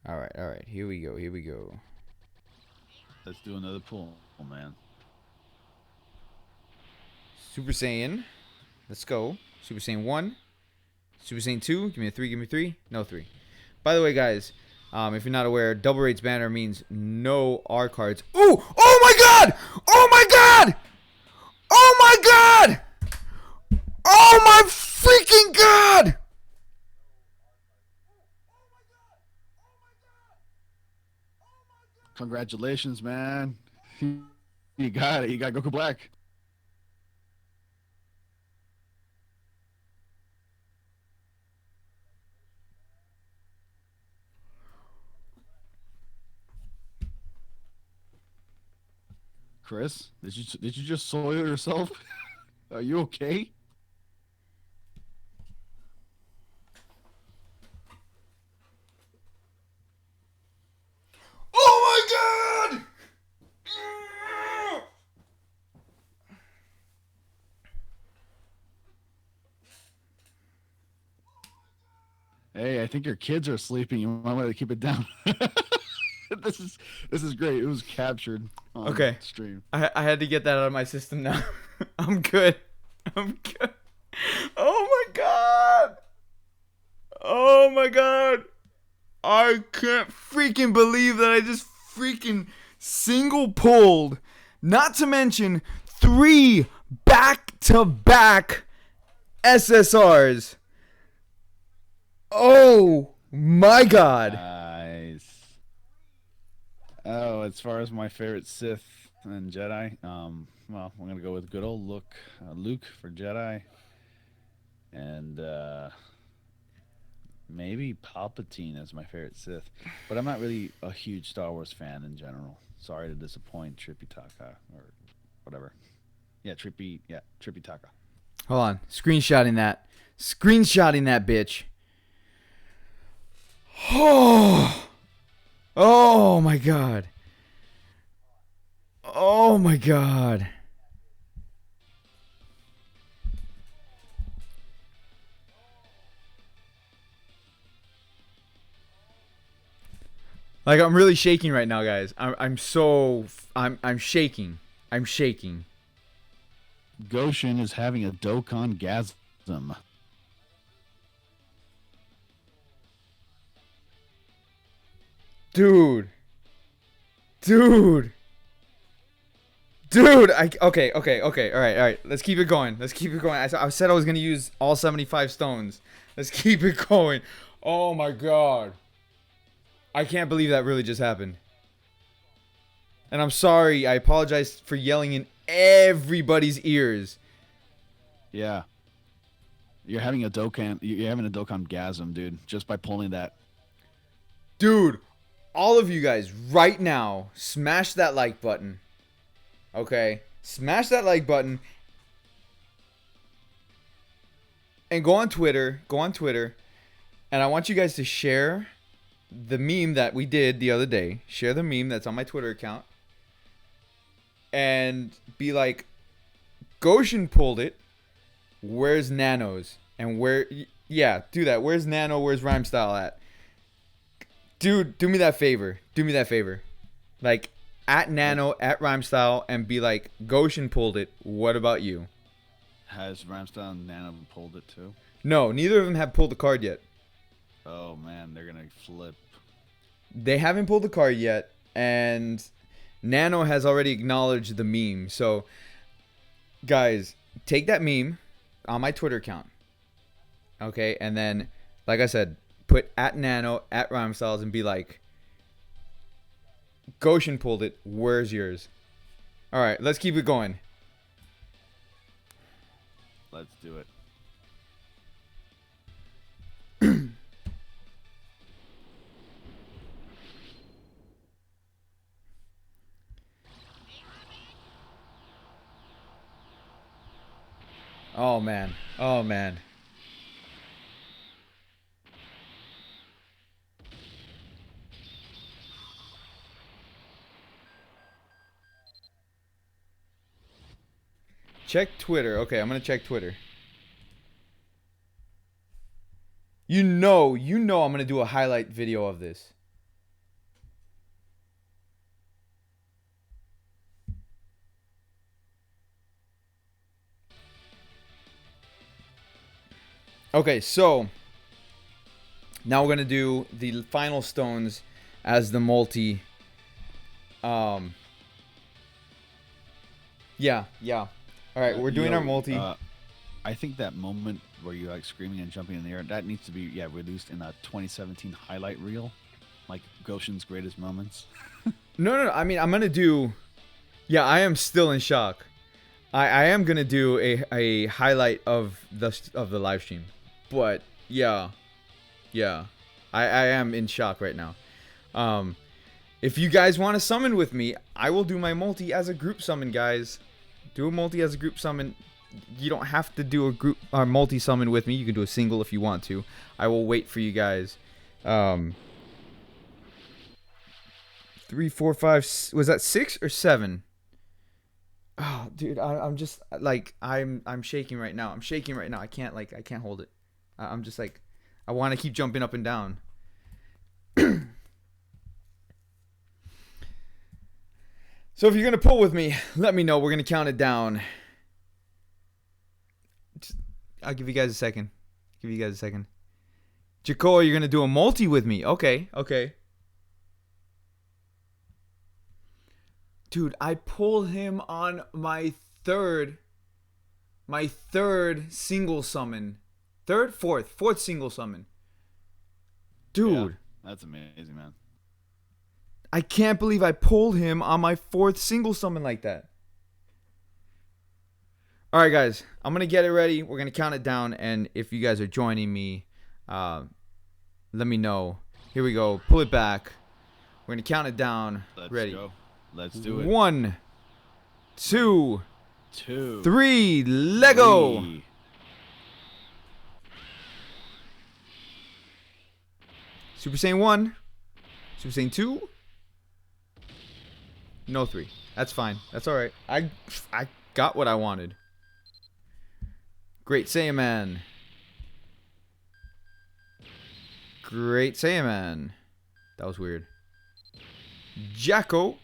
All right, all right. Here we go. Here we go. Let's do another pull, man. Super Saiyan. Let's go. Super Saiyan 1. Super Saiyan 2. Give me a 3. Give me 3. No 3. By the way, guys, if you're not aware, double rates banner means no R cards. Ooh! Oh my god! Oh my god! Oh my god! Oh my freaking god! Congratulations, man. You got it. You got Goku Black. Chris, did you just soil yourself? Are you okay? Oh my god! Hey, I think your kids are sleeping. You might want to keep it down. This is great. It was captured on Okay. stream. I had to get that out of my system now. I'm good. I'm good. Oh my god! Oh my god! I can't freaking believe that I just freaking single pulled. Not to mention 3 back-to-back SSRs. Oh my god. Nice. Oh, as far as my favorite Sith and Jedi, well, I'm gonna go with good old Luke for Jedi, and maybe Palpatine as my favorite Sith. But I'm not really a huge Star Wars fan in general. Sorry to disappoint Trippy Taka or whatever. Yeah, Trippy Taka. Hold on. Screenshotting that. Screenshotting that bitch. Oh. Oh my god. Oh my god. Like I'm really shaking right now, guys. I'm shaking. I'm shaking. Goshen is having a Dokkan gasm. Dude. Dude. Dude, okay. All right. Let's keep it going. I said I was gonna use all 75 stones. Let's keep it going. Oh my god. I can't believe that really just happened. And I'm sorry. I apologize for yelling in everybody's ears. Yeah, you're having a Dokkan. You're having a Dokkan gasm, dude. Just by pulling that. Dude, all of you guys right now, smash that like button. Okay? Smash that like button. And go on Twitter. And I want you guys to share the meme that we did the other day. Share the meme that's on my Twitter account. And be like, Goshen pulled it. Where's Nano's? And yeah, do that. Where's Nano? Where's Rhyme Style at? Dude, do me that favor. Like, at Nano, at Rhyme Style, and be like, Goshen pulled it. What about you? Has Ramstar and Nano pulled it too? No, neither of them have pulled the card yet. Oh man, they're gonna flip. They haven't pulled the card yet, and Nano has already acknowledged the meme. So, guys, take that meme on my Twitter account. Okay, and then, like I said, put at Nano, at Rhyme Styles, and be like, Goshen pulled it. Where's yours? All right, let's keep it going. Let's do it. Oh man. Oh man. Check Twitter. Okay, I'm gonna check Twitter. You know I'm gonna do a highlight video of this. Okay, so now we're gonna do the final stones as the multi. Yeah. All right, we're doing our multi. I think that moment where you're like screaming and jumping in the air, that needs to be released in a 2017 highlight reel, like Goshen's greatest moments. No. I mean, I'm gonna do. Yeah, I am still in shock. I am gonna do a highlight of the live stream, but yeah, I am in shock right now. If you guys want to summon with me, I will do my multi as a group summon, guys. Do a multi as a group summon. You don't have to do a group or multi summon with me. You can do a single if you want to. I will wait for you guys. 3, 4, 5. Was that 6 or 7? Oh, dude, I'm just like I'm shaking right now. I'm shaking right now. I can't hold it. I'm just like I want to keep jumping up and down. So if you're gonna pull with me, let me know. We're gonna count it down. I'll give you guys a second. Jaco, you're gonna do a multi with me. Okay. Dude, I pulled him on my third single summon. Fourth single summon. Dude. Yeah, that's amazing, man. I can't believe I pulled him on my 4th single summon like that. Alright, guys. I'm going to get it ready. We're going to count it down. And if you guys are joining me, let me know. Here we go. Pull it back. We're going to count it down. Let's go. Let's do it. 1, 2, 3. Lego. Super Saiyan 1. Super Saiyan 2. No 3. That's fine. That's alright. I got what I wanted. Great Saiyaman. Great Saiyaman. That was weird. Jacko.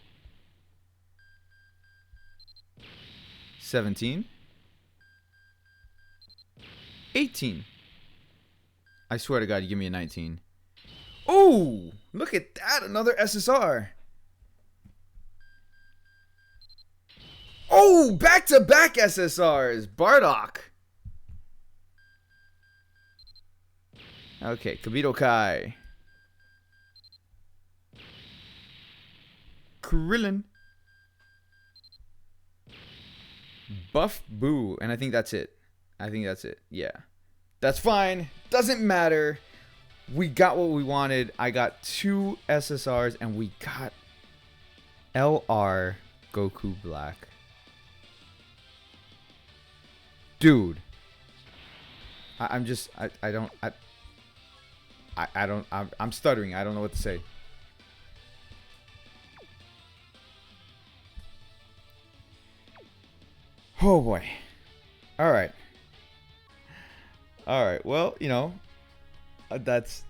17. 18. I swear to God, you give me a 19. Oh, look at that. Another SSR. Oh, back-to-back SSRs. Bardock. Okay, Kibito Kai. Krillin. Buff Boo. And I think that's it. Yeah. That's fine. Doesn't matter. We got what we wanted. I got 2 SSRs and we got LR Goku Black. Dude. I'm stuttering. I don't know what to say. Oh boy. All right. Well, you know, that's.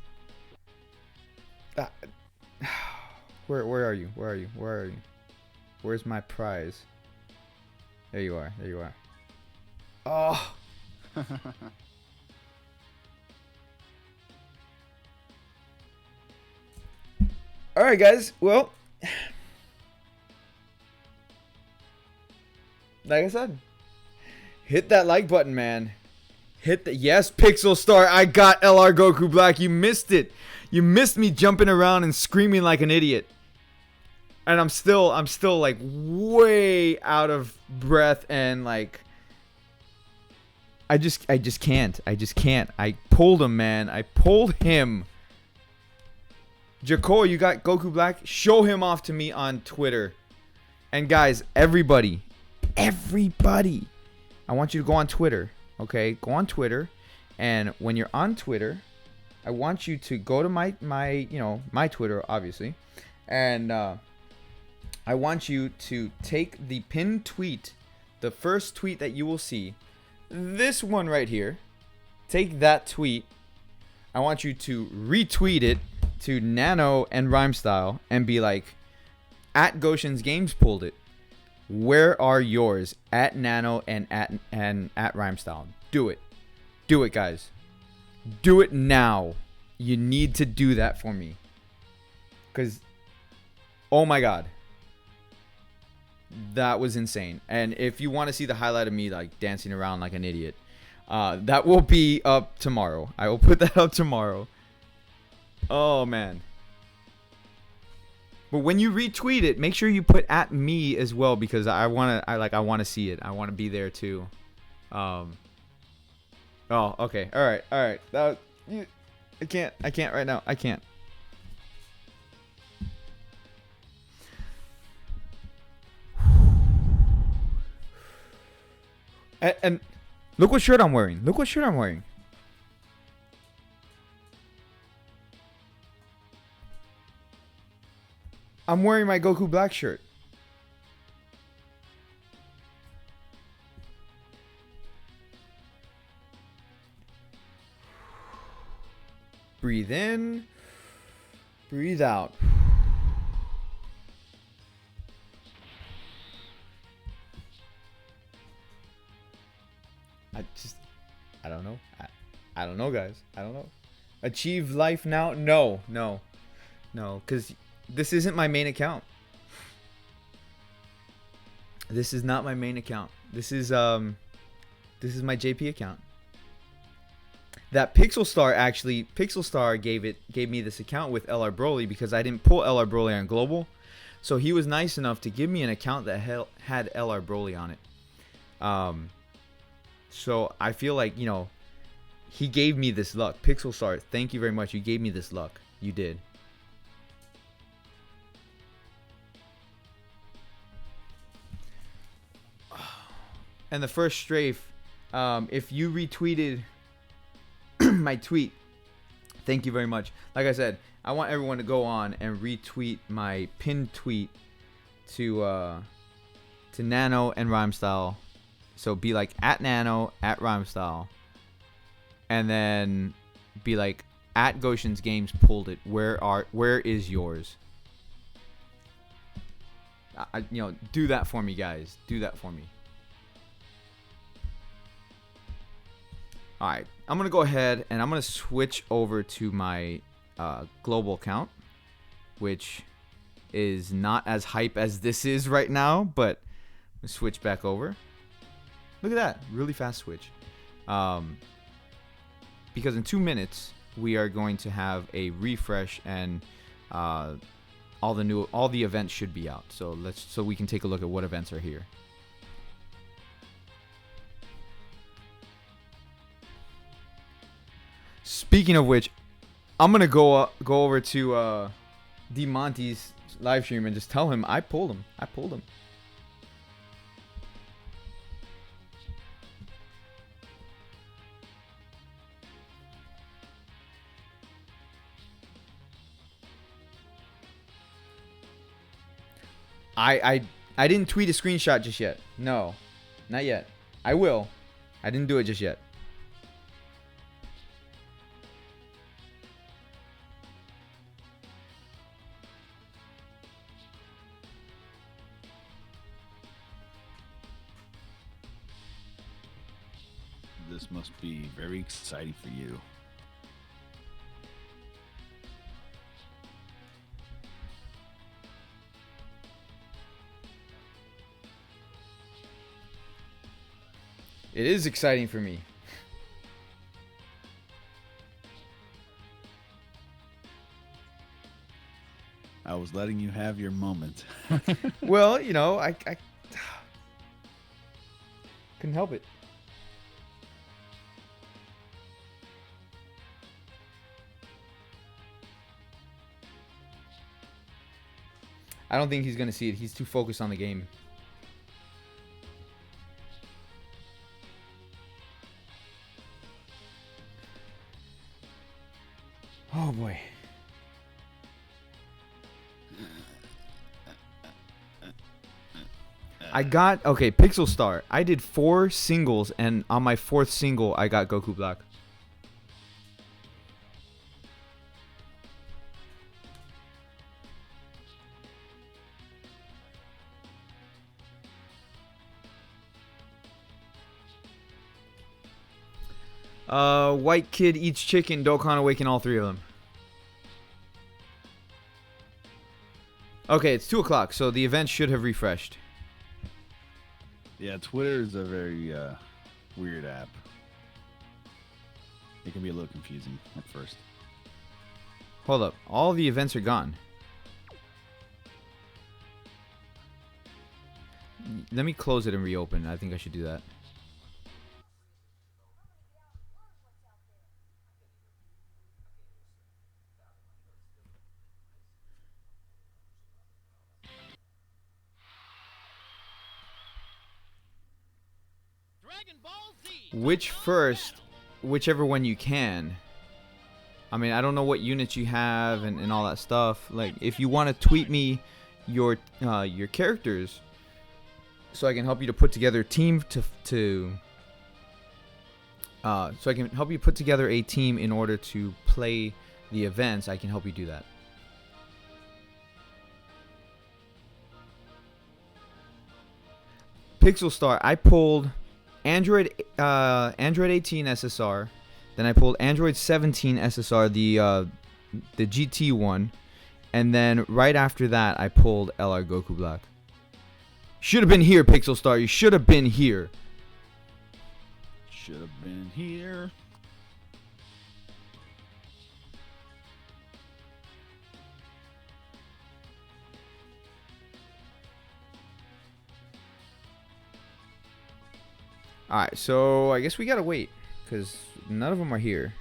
Where are you? Where's my prize? There you are. Oh. All right, guys. Well, like I said, hit that like button, man. Yes, Pixel Star. I got LR Goku Black. You missed it. You missed me jumping around and screaming like an idiot. And I'm still like way out of breath and like I just can't. I pulled him, man. I pulled him. Jaco, you got Goku Black? Show him off to me on Twitter. And guys, everybody, I want you to go on Twitter Okay, go on Twitter, and when you're on Twitter, I want you to go to my Twitter, obviously, and I want you to take the pinned tweet, the first tweet that you will see, this one right here. Take that tweet. I want you to retweet it to Nano and Rhymestyle and be like, at Goshen's Games pulled it. Where are yours? At Nano and at Rhymestyle. Do it. Do it, guys. Do it now. You need to do that for me. Because, oh my God. That was insane. And if you want to see the highlight of me like dancing around like an idiot, that will be up tomorrow. I will put that up tomorrow. Oh man. But when you retweet it, make sure you put at me as well, because I want to see it. I want to be there too. Oh, okay. All right. I can't right now. I can't. And look what shirt I'm wearing. Look what shirt I'm wearing. I'm wearing my Goku black shirt. Breathe in. Breathe out. I don't know. I don't know, guys. I don't know. Achieve life now? No. Because this isn't my main account. This is not my main account. This is my JP account. That Pixel Star gave me this account with LR Broly because I didn't pull LR Broly on Global. So he was nice enough to give me an account that had LR Broly on it. So I feel like, he gave me this luck. Pixel Star, thank you very much. You gave me this luck. You did. And the first strafe, if you retweeted my tweet, thank you very much. Like I said, I want everyone to go on and retweet my pinned tweet to Nano and Rhymestyle. So be like at Nano, at Rhymestyle, and then be like at Goshen's Games pulled it. Where is yours? Do that for me, guys. Do that for me. All right, I'm gonna go ahead and I'm gonna switch over to my global account, which is not as hype as this is right now, but I'm gonna switch back over. Look at that, really fast switch. Because in 2 minutes we are going to have a refresh, and all the events should be out. So we can take a look at what events are here. Speaking of which, I'm gonna go over to D Monty's live stream and just tell him I pulled him. I didn't tweet a screenshot just yet. No, not yet. I will. I didn't do it just yet. This must be very exciting for you. It is exciting for me. I was letting you have your moment. Well, I couldn't help it. I don't think he's going to see it. He's too focused on the game. Oh boy. I got okay, Pixel Star. I did 4 singles, and on my 4th single, I got Goku Black. White kid eats chicken. Dokkan awaken all 3 of them. Okay, it's 2 o'clock, so the event should have refreshed. Yeah, Twitter is a very weird app. It can be a little confusing at first. Hold up, all the events are gone. Let me close it and reopen. I think I should do that. Which first, whichever one you can. I mean, I don't know what units you have and all that stuff. Like, if you want to tweet me your characters, so I can help you to put together a team so I can help you put together a team in order to play the events. I can help you do that. Pixel Star, I pulled Android 18 SSR, then I pulled Android 17 SSR, the GT one, and then right after that I pulled LR Goku Black. Should have been here, Pixel Star. You should have been here. Should have been here. Alright, so I guess we gotta wait, because none of them are here.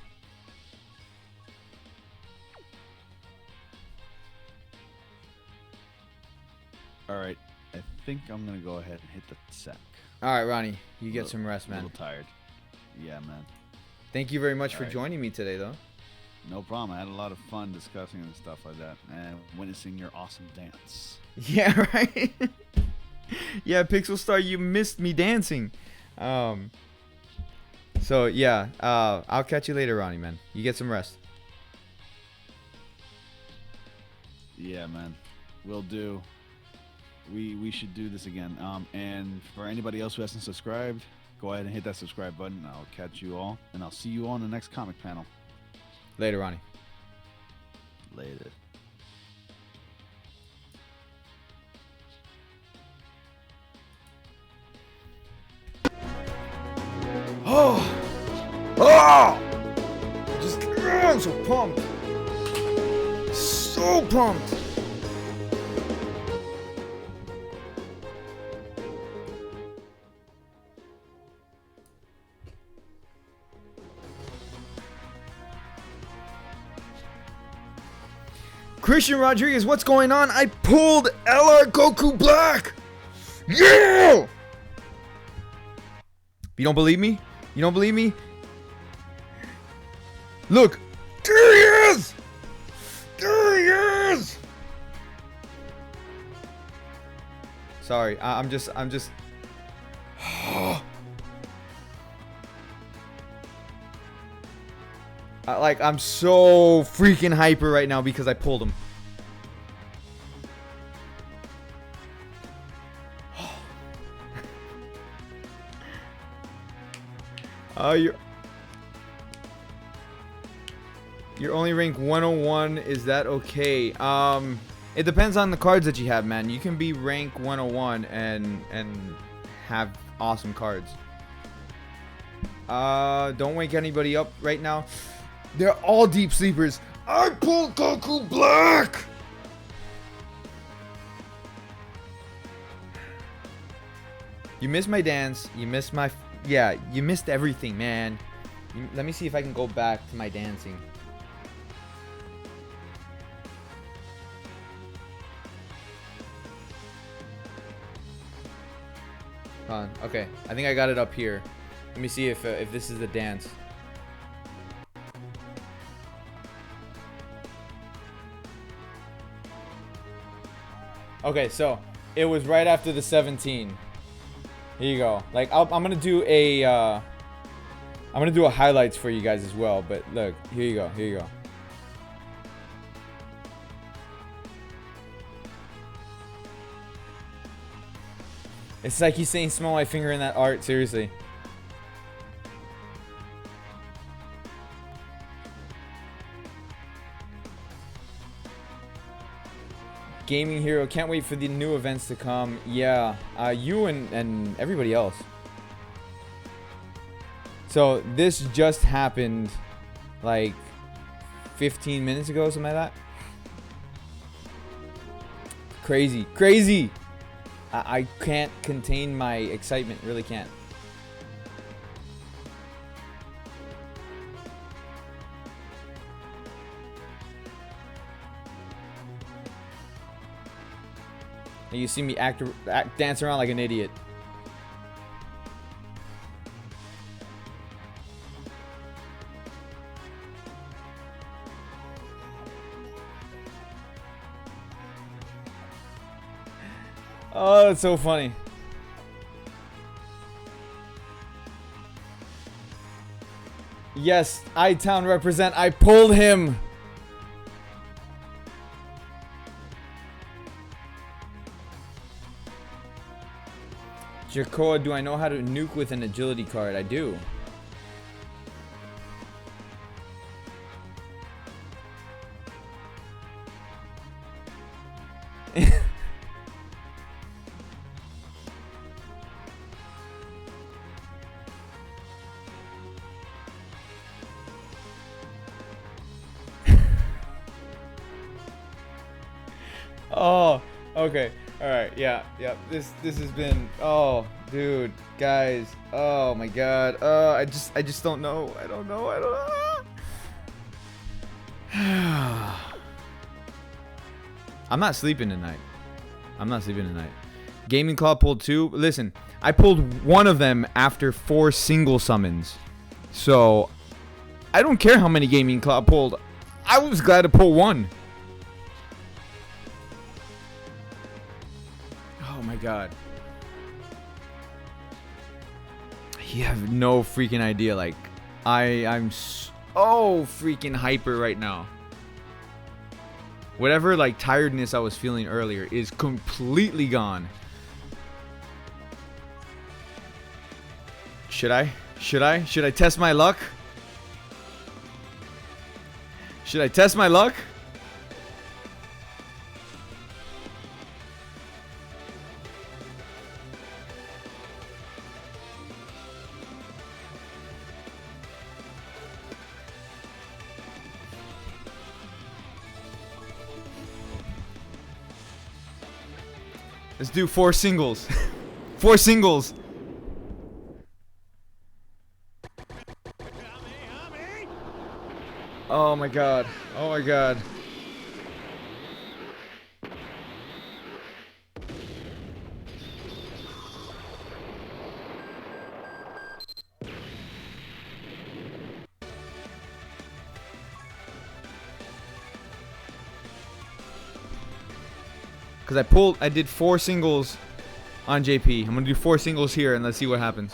Alright, I think I'm going to go ahead and hit the sack. Alright, Ronnie, you get some rest, man. A little tired. Yeah, man. Thank you very much for joining me today, though. No problem. I had a lot of fun discussing and stuff like that, and witnessing your awesome dance. Yeah, right? Yeah, Pixel Star, you missed me dancing. So, yeah, I'll catch you later, Ronnie, man. You get some rest. Yeah, man. Will do. We should do this again. And for anybody else who hasn't subscribed, go ahead and hit that subscribe button. I'll catch you all, and I'll see you all in the next comic panel. Later, Ronnie. Later. I'm so pumped. So pumped. Christian Rodriguez, what's going on? I pulled LR Goku Black. Yeah! You don't believe me? You don't believe me? Look, there he is! There he is! Sorry, I'm just. Like, I'm so freaking hyper right now because I pulled him. You're only rank 101. Is that okay? It depends on the cards that you have, man. You can be rank 101 and have awesome cards. Don't wake anybody up right now. They're all deep sleepers. I pulled Goku Black! You missed my dance. You missed my... Yeah, you missed everything, man. Let me see if I can go back to my dancing. Hold on. Okay, I think I got it up here. Let me see if this is the dance. Okay, so it was right after the 17. Here you go. Like I'm gonna do a highlights for you guys as well. But look, here you go. Here you go. It's like he's saying "smell my finger" in that art. Seriously. Gaming Hero, can't wait for the new events to come. Yeah, you and everybody else. So this just happened like 15 minutes ago, something like that. Crazy, crazy. I can't contain my excitement, really can't. And you see me dance around like an idiot. Oh, that's so funny. Yes, I-Town represent. I pulled him. Jacoa, do I know how to nuke with an agility card? I do. Oh, okay. All right. Yeah. Yeah. This has been. Oh, dude, guys. Oh my God. I just don't know. I don't know. I don't know. I'm not sleeping tonight. I'm not sleeping tonight. Gaming Claw pulled 2. Listen, I pulled one of them after 4 single summons. So I don't care how many Gaming Claw pulled. I was glad to pull 1. Oh my God. You have no freaking idea. Like, I'm so freaking hyper right now. Whatever like tiredness I was feeling earlier is completely gone. Should I test my luck? Should I test my luck? Let's do 4 singles. 4 singles. Oh my God. Oh my God. Because I did 4 singles on JP. I'm going to do 4 singles here and let's see what happens.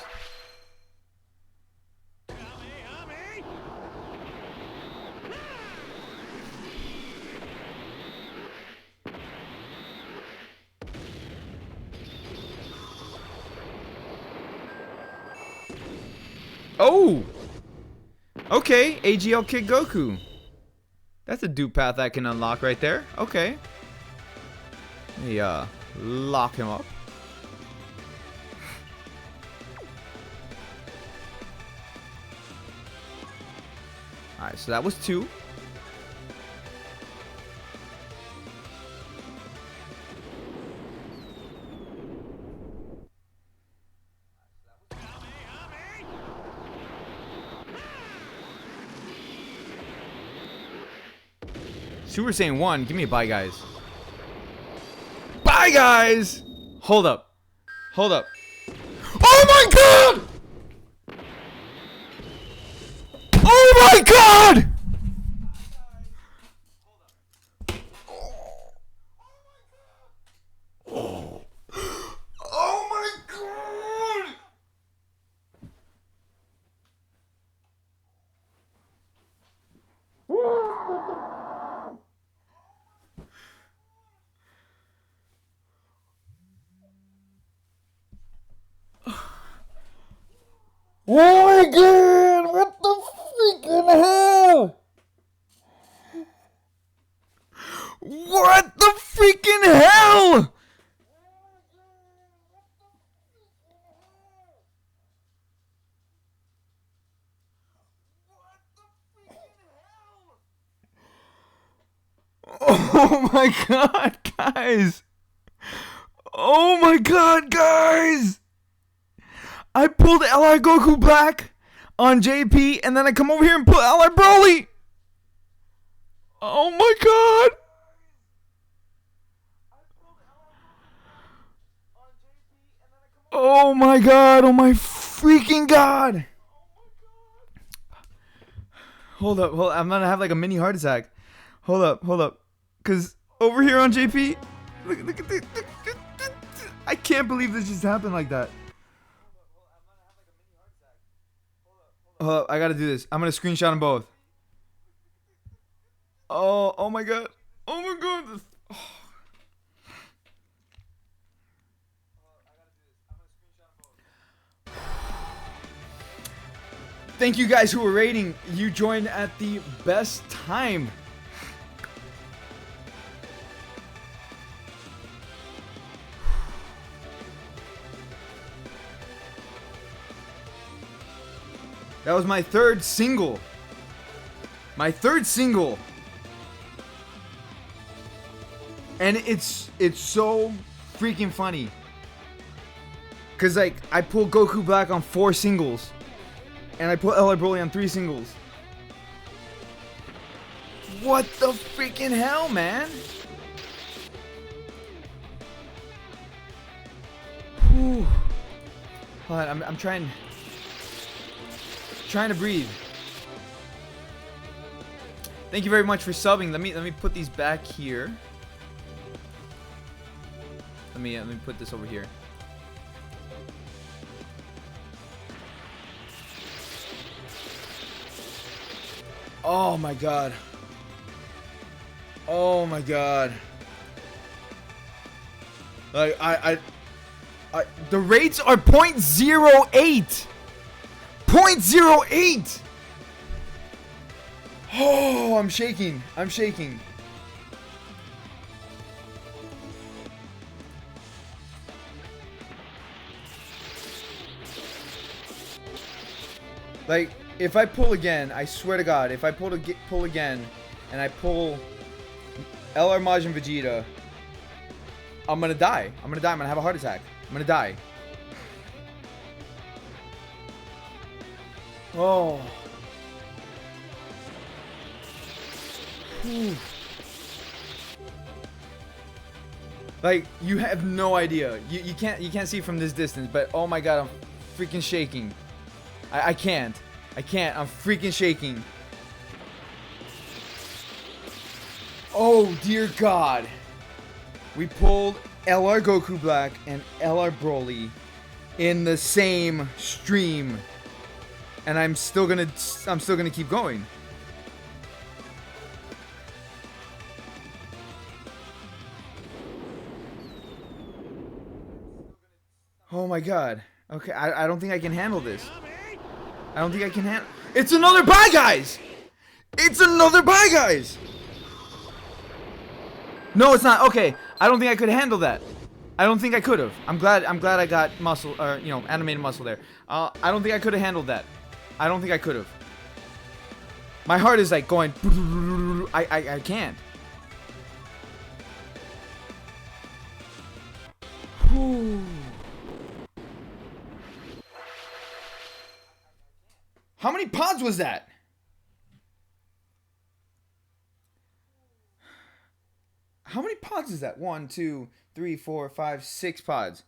Oh! Okay, AGL Kid Goku. That's a dupe path I can unlock right there. Okay. Let me lock him up. Alright, so that was 2. Super Saiyan 1, give me a bye, guys. Bye, guys! Hold up. Hold up. Oh my God! Oh my God! Oh my god! What the freaking hell? What the freaking hell? Oh my god, guys! Oh my god, guys! I pulled LR Goku Black on JP, and then I come over here and pull LR Broly! Oh my god! Oh my god, oh my freaking god! Hold up, I'm gonna have like a mini heart attack. Hold up. Cause over here on JP, look at this. I can't believe this just happened like that. Hold up, I gotta do this. I'm gonna screenshot them both. Oh my god. Oh my god. Thank you guys who were rating. You joined at the best time. That was my third single. My third single. And it's so freaking funny. Cause like I pulled Goku Black on 4 singles. And I put LR Broly on 3 singles. What the freaking hell, man? Whew. Hold on, I'm trying to breathe. Thank you very much for subbing. Let me put these back here. Let me put this over here. Oh my god. Oh my god. Like I the rates are 0.08. 0.08. Oh, I'm shaking. Like, if I pull again, I swear to God, if I pull again, and I pull LR Majin Vegeta, I'm gonna die. I'm gonna have a heart attack. I'm gonna die. Oh. Whew. Like, you have no idea. You can't see from this distance, but oh my god, I'm freaking shaking. I can't. I'm freaking shaking. Oh dear god. We pulled LR Goku Black and LR Broly in the same stream. And I'm still gonna keep going. Oh my god. Okay, I don't think I can handle this. I don't think I can handle. It's another buy, guys! It's another buy, guys! No, it's not. Okay, I don't think I could handle that. I don't think I could have. I'm glad I got muscle, or animated muscle there. I don't think I could have handled that. I don't think I could have. My heart is like going. I can't. Whew. How many pods was that? How many pods is that? 1, 2, 3, 4, 5, 6 pods.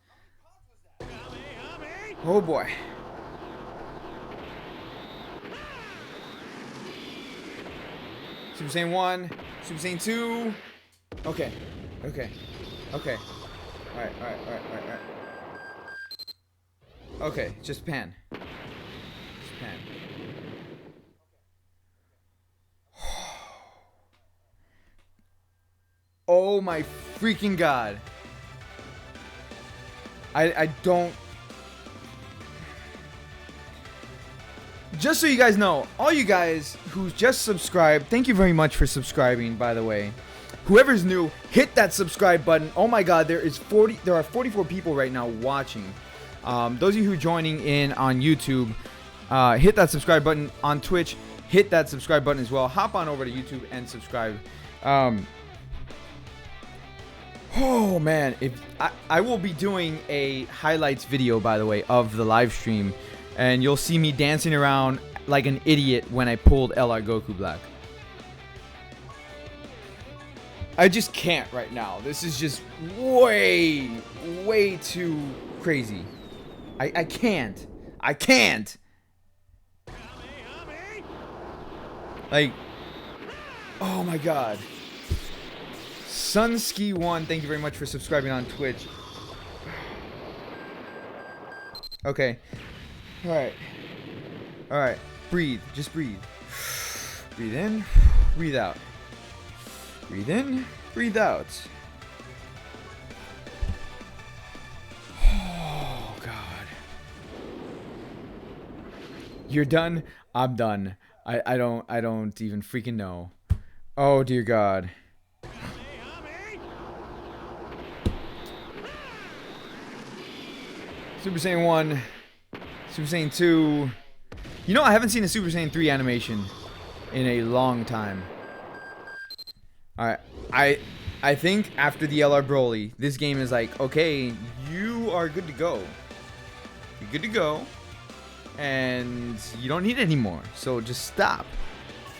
Oh boy. Super Saiyan 1, Super Saiyan 2. Okay. Alright. Okay, just pan. Oh my freaking god. I don't. just so you guys know, all you guys who just subscribed, thank you very much for subscribing, by the way. Whoever's new, hit that subscribe button. Oh my god, there are 44 people right now watching. Those of you who are joining in on YouTube, hit that subscribe button. On Twitch, hit that subscribe button as well. Hop on over to YouTube and subscribe. Oh man, if I will be doing a highlights video, by the way, of the live stream, and you'll see me dancing around like an idiot when I pulled LR Goku Black. I just can't right now. This is just way too crazy. I can't. I can't. Like, oh my god. Sunski1, thank you very much for subscribing on Twitch. Okay. Alright. Alright. Breathe. Just breathe. Breathe in. Breathe out. Breathe in. Breathe out. Oh, God. You're done? I'm done. I don't even freaking know. Oh, dear God. Super Saiyan 1, Super Saiyan 2. You know, I haven't seen a Super Saiyan 3 animation in a long time. Alright, I think after the LR Broly, this game is like, okay, you are good to go. You're good to go. And you don't need it anymore. So just stop.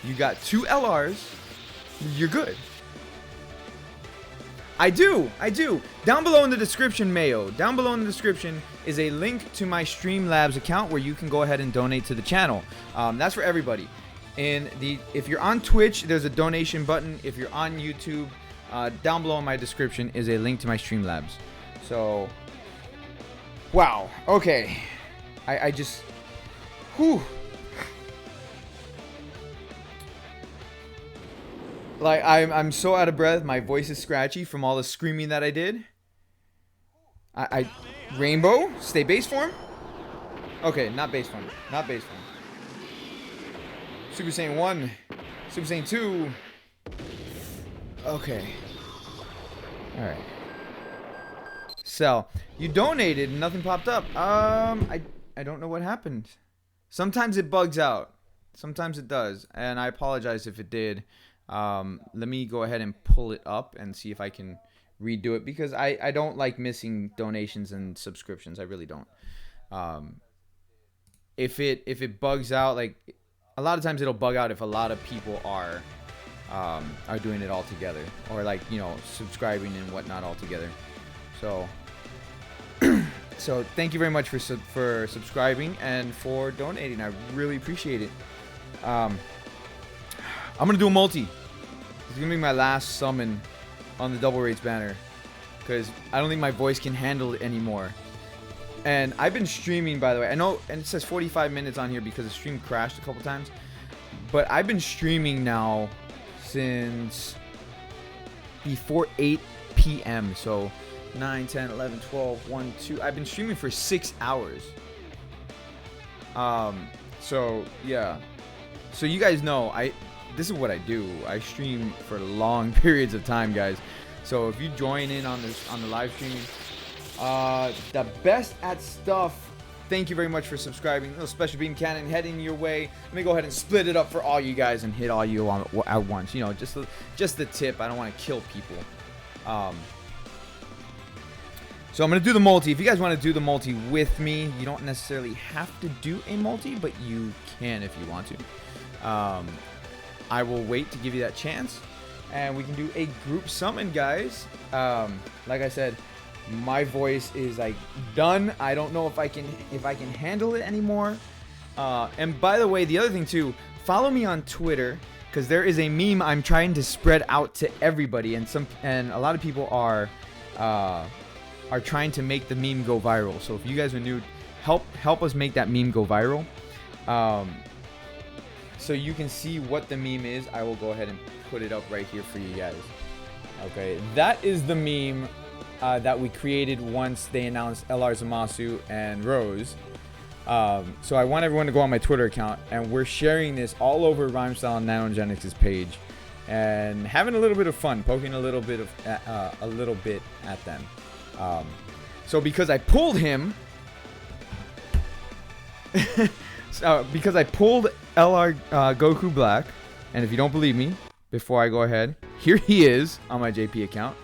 You got 2 LRs. You're good. I do. Down below in the description, Mayo. Down below in the description is a link to my Streamlabs account where you can go ahead and donate to the channel. That's for everybody. If you're on Twitch, there's a donation button. If you're on YouTube, down below in my description is a link to my Streamlabs. So, wow. Okay. I just, whew. Like, I'm so out of breath. My voice is scratchy from all the screaming that I did. Rainbow? Stay base form? Okay, not base form. Not base form. Super Saiyan 1. Super Saiyan 2. Okay. Alright. So, you donated and nothing popped up. I don't know what happened. Sometimes it bugs out. Sometimes it does. And I apologize if it did. Let me go ahead and pull it up and see if I can redo it, because I don't like missing donations and subscriptions. I really don't. If it bugs out, like a lot of times it'll bug out if a lot of people are doing it all together, or like, you know, subscribing and whatnot all together. So so thank you very much for subscribing and for donating. I really appreciate it. I'm gonna do a multi. It's gonna be my last summon on the double rates banner, because I don't think my voice can handle it anymore. And I've been streaming, by the way. I know, and it says 45 minutes on here because the stream crashed a couple times. But I've been streaming now since before 8 p.m. So 9, 10, 11, 12, 1, 2. I've been streaming for 6 hours. So yeah. So you guys know, this is what I do. I stream for long periods of time, guys. So if you join in on the live streaming, the best at stuff, thank you very much for subscribing. A little special beam cannon heading your way. Let me go ahead and split it up for all you guys and hit all you at once. You know, just the tip. I don't want to kill people. So I'm going to do the multi. If you guys want to do the multi with me, you don't necessarily have to do a multi, but you can if you want to. I will wait to give you that chance, and we can do a group summon, guys. Like I said, my voice is like done. I don't know if I can handle it anymore. And by the way, the other thing too, follow me on Twitter, because there is a meme I'm trying to spread out to everybody, and a lot of people are trying to make the meme go viral. So if you guys are new, help us make that meme go viral. So you can see what the meme is. I will go ahead and put it up right here for you guys. Okay, that is the meme that we created once they announced LR Zamasu and Rose. So I want everyone to go on my Twitter account, and we're sharing this all over Rhymestyle and Nanogenics' page, and having a little bit of fun, poking a little bit at them. So because I pulled him, because I pulled LR Goku Black, and if you don't believe me, before I go ahead, here he is on my JP account.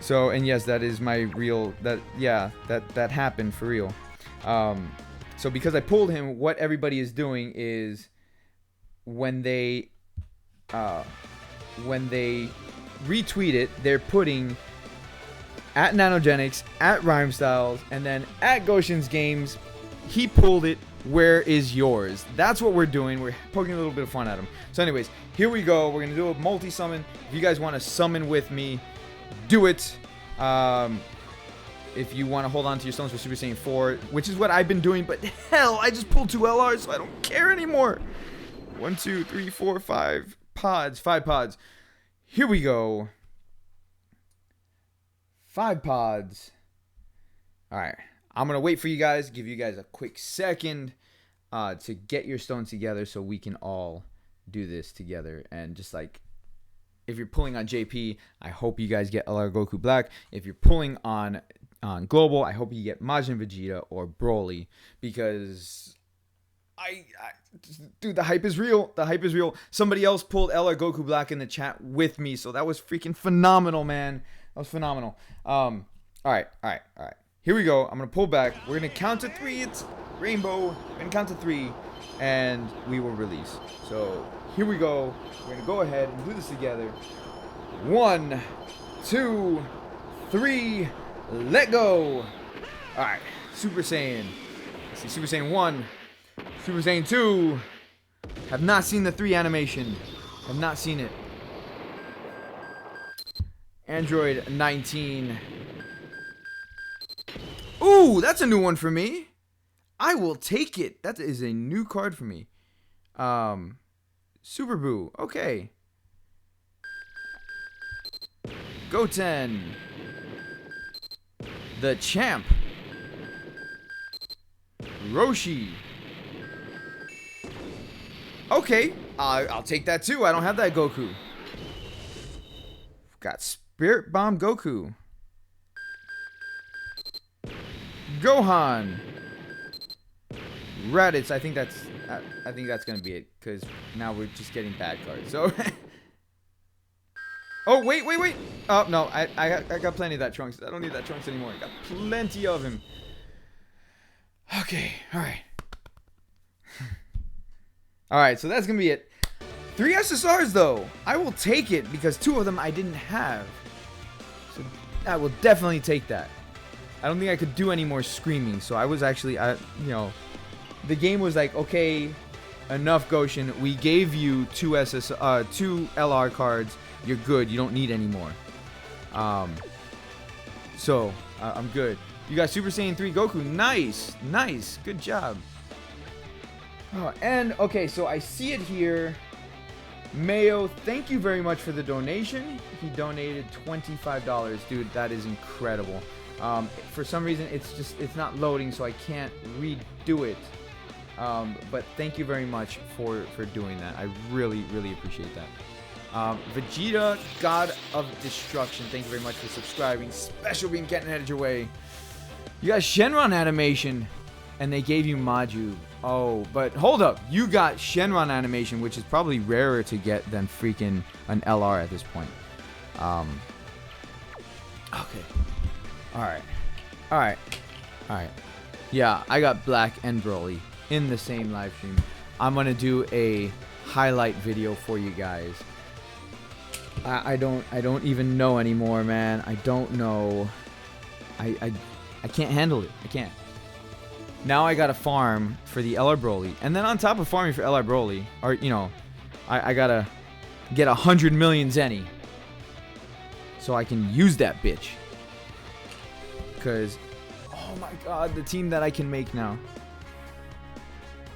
So, and yes, that is my real, that happened for real. So because I pulled him, what everybody is doing is when they retweet it, they're putting at Nanogenics, at Rhymestyles, and then at Goshen's Games. He pulled it. Where is yours? That's what we're doing. We're poking a little bit of fun at him. So anyways, here we go. We're going to do a multi-summon. If you guys want to summon with me, do it. If you want to hold on to your stones for Super Saiyan 4, which is what I've been doing, but hell, I just pulled 2 LRs, so I don't care anymore. 1, 2, 3, 4, 5 pods. 5 pods. Here we go. 5 pods. All right. I'm going to wait for you guys, give you guys a quick second to get your stones together so we can all do this together. And just like, if you're pulling on JP, I hope you guys get LR Goku Black. If you're pulling on Global, I hope you get Majin Vegeta or Broly, because dude, the hype is real. The hype is real. Somebody else pulled LR Goku Black in the chat with me, so that was freaking phenomenal, man. That was phenomenal. All right. Here we go. I'm going to pull back. We're going to count to 3. It's Rainbow. We're going to count to 3, and we will release. So here we go. We're going to go ahead and do this together. 1, 2, 3. Let go. All right. Super Saiyan. Let's see. Super Saiyan 1. Super Saiyan 2. Have not seen the 3 animation. Have not seen it. Android 19. Ooh, that's a new one for me. I will take it. That is a new card for me. Super Boo. Okay. Goten. The Champ. Roshi. Okay. I'll take that too. I don't have that Goku. Got Spirit Bomb Goku. Gohan. Raditz. I think that's gonna be it, because now we're just getting bad cards. So oh wait. Oh no, I got plenty of that Trunks. I don't need that Trunks anymore. I got plenty of him. Okay, alright, so that's gonna be it. 3 SSRs though. I will take it, because 2 of them I didn't have. So I will definitely take that. I don't think I could do any more screaming, so I was actually, the game was like, okay, enough, Goshen. We gave you 2 LR cards. You're good. You don't need any more. So I'm good. You got Super Saiyan 3 Goku. Nice. Good job. Oh, and okay, so I see it here. Mayo, thank you very much for the donation. He donated $25. Dude, that is incredible. For some reason, it's not loading, so I can't redo it. But thank you very much for doing that. I really appreciate that. Vegeta, God of Destruction, thank you very much for subscribing. Special beam getting headed your way. You got Shenron animation, and they gave you Maju. Oh, but hold up. You got Shenron animation, which is probably rarer to get than freaking an LR at this point. Okay. Alright. Yeah, I got Black and Broly in the same live stream. I'm gonna do a highlight video for you guys. I don't even know anymore, man. I don't know. I can't handle it. I can't. Now I gotta farm for the LR Broly, and then on top of farming for LR Broly, or I gotta get 100 million Zenny so I can use that bitch. Because, oh my god, the team that I can make now.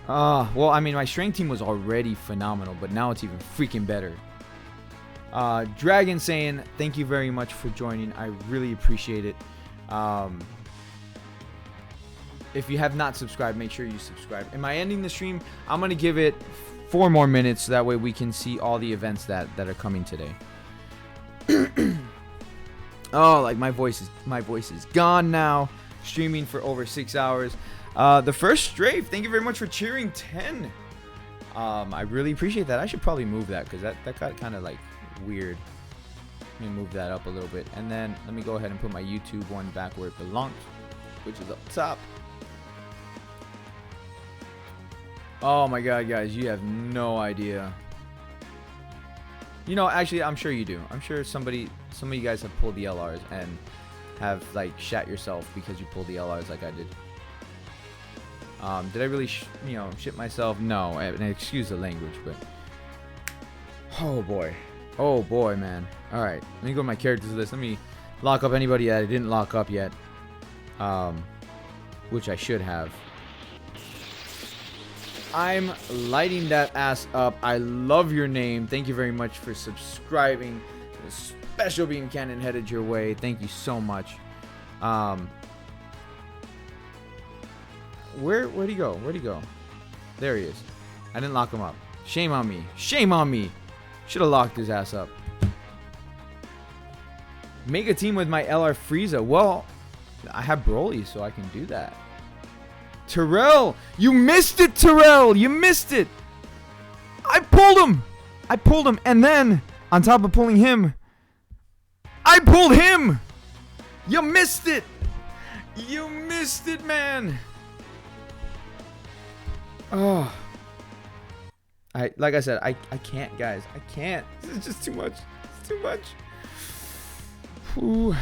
Well, I mean, my strength team was already phenomenal, but now it's even freaking better. Dragon saying, thank you very much for joining. I really appreciate it. if you have not subscribed, make sure you subscribe. Am I ending the stream? I'm going to give it 4 more minutes so that way we can see all the events that are coming today. Oh, like my voice is gone now. Streaming for over 6 hours. The first strafe, thank you very much for cheering 10. I really appreciate that. I should probably move that because that got kind of like weird. Let me move that up a little bit. And then let me go ahead and put my YouTube one back where it belongs, which is up top. Oh my god, guys, you have no idea. You know, actually, I'm sure you do. I'm sure some of you guys have pulled the LRs and have like shat yourself because you pulled the LRs like I did. Did I really, shit myself? No, and excuse the language, but oh boy, man. All right, let me go to my characters list. Let me lock up anybody that I didn't lock up yet, which I should have. I'm lighting that ass up. I love your name. Thank you very much for subscribing. A special beam cannon headed your way. Thank you so much. Where'd he go? Where'd he go? There he is. I didn't lock him up. Shame on me. Shame on me. Should have locked his ass up. Make a team with my LR Frieza. Well, I have Broly, so I can do that. Terrell! You missed it, Terrell! You missed it! I pulled him! I pulled him, and then, on top of pulling him, I pulled him! You missed it! You missed it, man! Oh. Like I said, I can't, guys. I can't. This is just too much. It's too much. Ooh.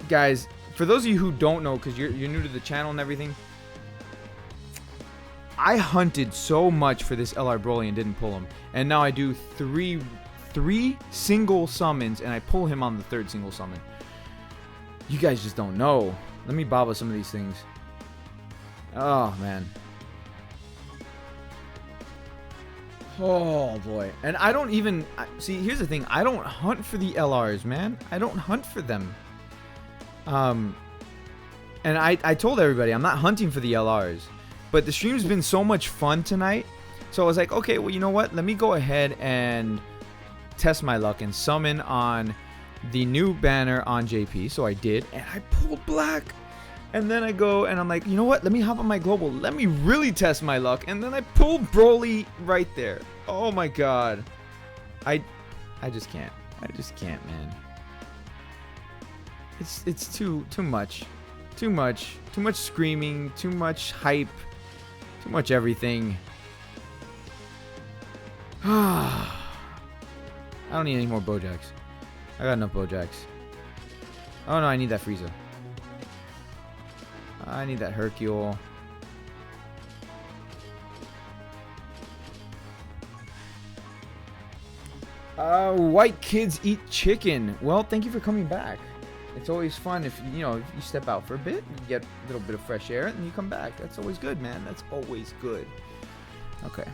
Guys, for those of you who don't know, because you're new to the channel and everything, I hunted so much for this LR Broly and didn't pull him. And now I do three single summons, and I pull him on the 3rd single summon. You guys just don't know. Let me bobble some of these things. Oh, man. Oh, boy. And I don't even... See, here's the thing. I don't hunt for the LRs, man. I don't hunt for them. And I told everybody, I'm not hunting for the LRs. But the stream's been so much fun tonight. So I was like, okay, well, you know what? Let me go ahead and test my luck and summon on the new banner on JP. So I did. And I pulled black. And then I go and I'm like, you know what? Let me hop on my global. Let me really test my luck. And then I pulled Broly right there. Oh my god. I just can't. I just can't, man. It's too much. Too much. Too much screaming. Too much hype. Too much everything. I don't need any more Bojacks. I got enough Bojacks. Oh no, I need that Frieza. I need that Hercule. White kids eat chicken. Well, thank you for coming back. It's always fun if you step out for a bit, you get a little bit of fresh air, and you come back. That's always good, man. That's always good. Okay.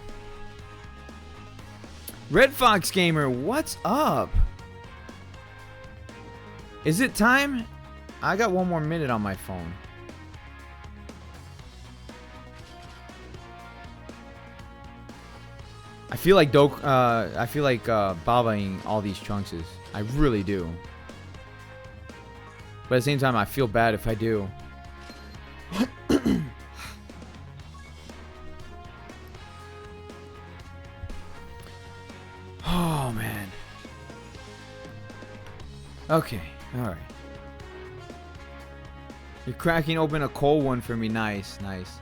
Red Fox Gamer, what's up? Is it time? I got 1 more minute on my phone. I feel like babaing all these Trunkses. I really do. But at the same time, I feel bad if I do. Oh, man. Okay, alright. You're cracking open a cold one for me. Nice, nice.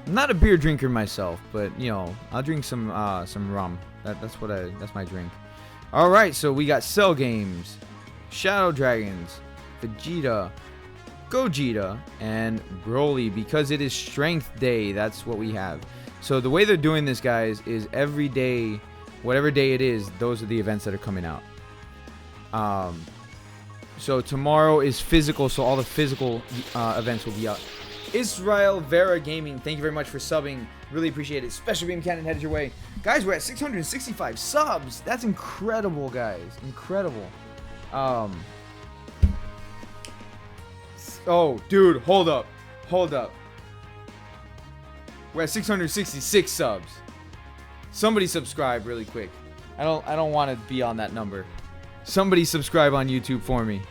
I'm not a beer drinker myself, but I'll drink some rum. That's my drink. All right, so we got Cell Games, Shadow Dragons, Vegeta, Gogeta, and Broly because it is Strength Day. That's what we have. So the way they're doing this, guys, is every day, whatever day it is, those are the events that are coming out. So tomorrow is physical, so all the physical events will be out. Israel Vera Gaming, thank you very much for subbing. Really appreciate it. Special beam cannon headed your way. Guys, we're at 665 subs. That's incredible, guys. Incredible. Oh, dude, hold up. Hold up. We're at 666 subs. Somebody subscribe really quick. I don't want to be on that number. Somebody subscribe on YouTube for me.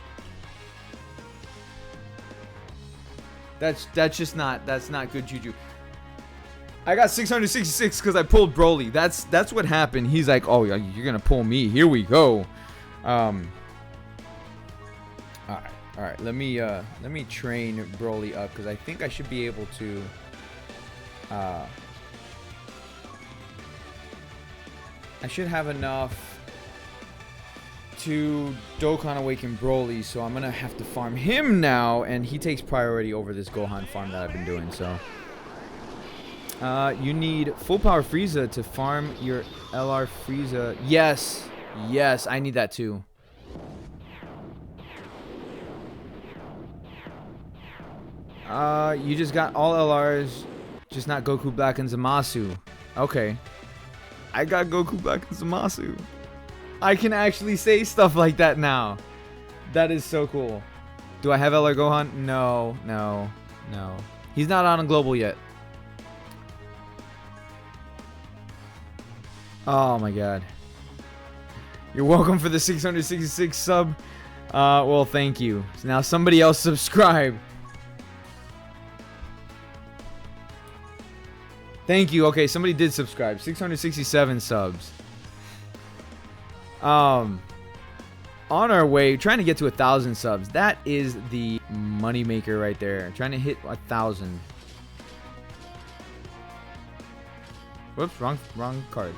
That's not good juju. I got 666 because I pulled Broly. That's what happened. He's like, oh, you're gonna pull me. Here we go. All right. Let me train Broly up because I think I should be able to. I should have enough to Dokkan Awaken Broly, so I'm gonna have to farm him now, and he takes priority over this Gohan farm that I've been doing. So, you need full power Frieza to farm your LR Frieza. Yes, I need that too. You just got all LRs, just not Goku Black and Zamasu. Okay, I got Goku Black and Zamasu. I can actually say stuff like that now. That is so cool. Do I have LR Gohan? No. He's not on global yet. Oh my god. You're welcome for the 666 sub. Well, thank you. So now somebody else subscribe. Thank you. Okay, somebody did subscribe. 667 subs. On our way, trying to get to 1,000 subs. That is the money maker right there. Trying to hit 1,000. Whoops, wrong card.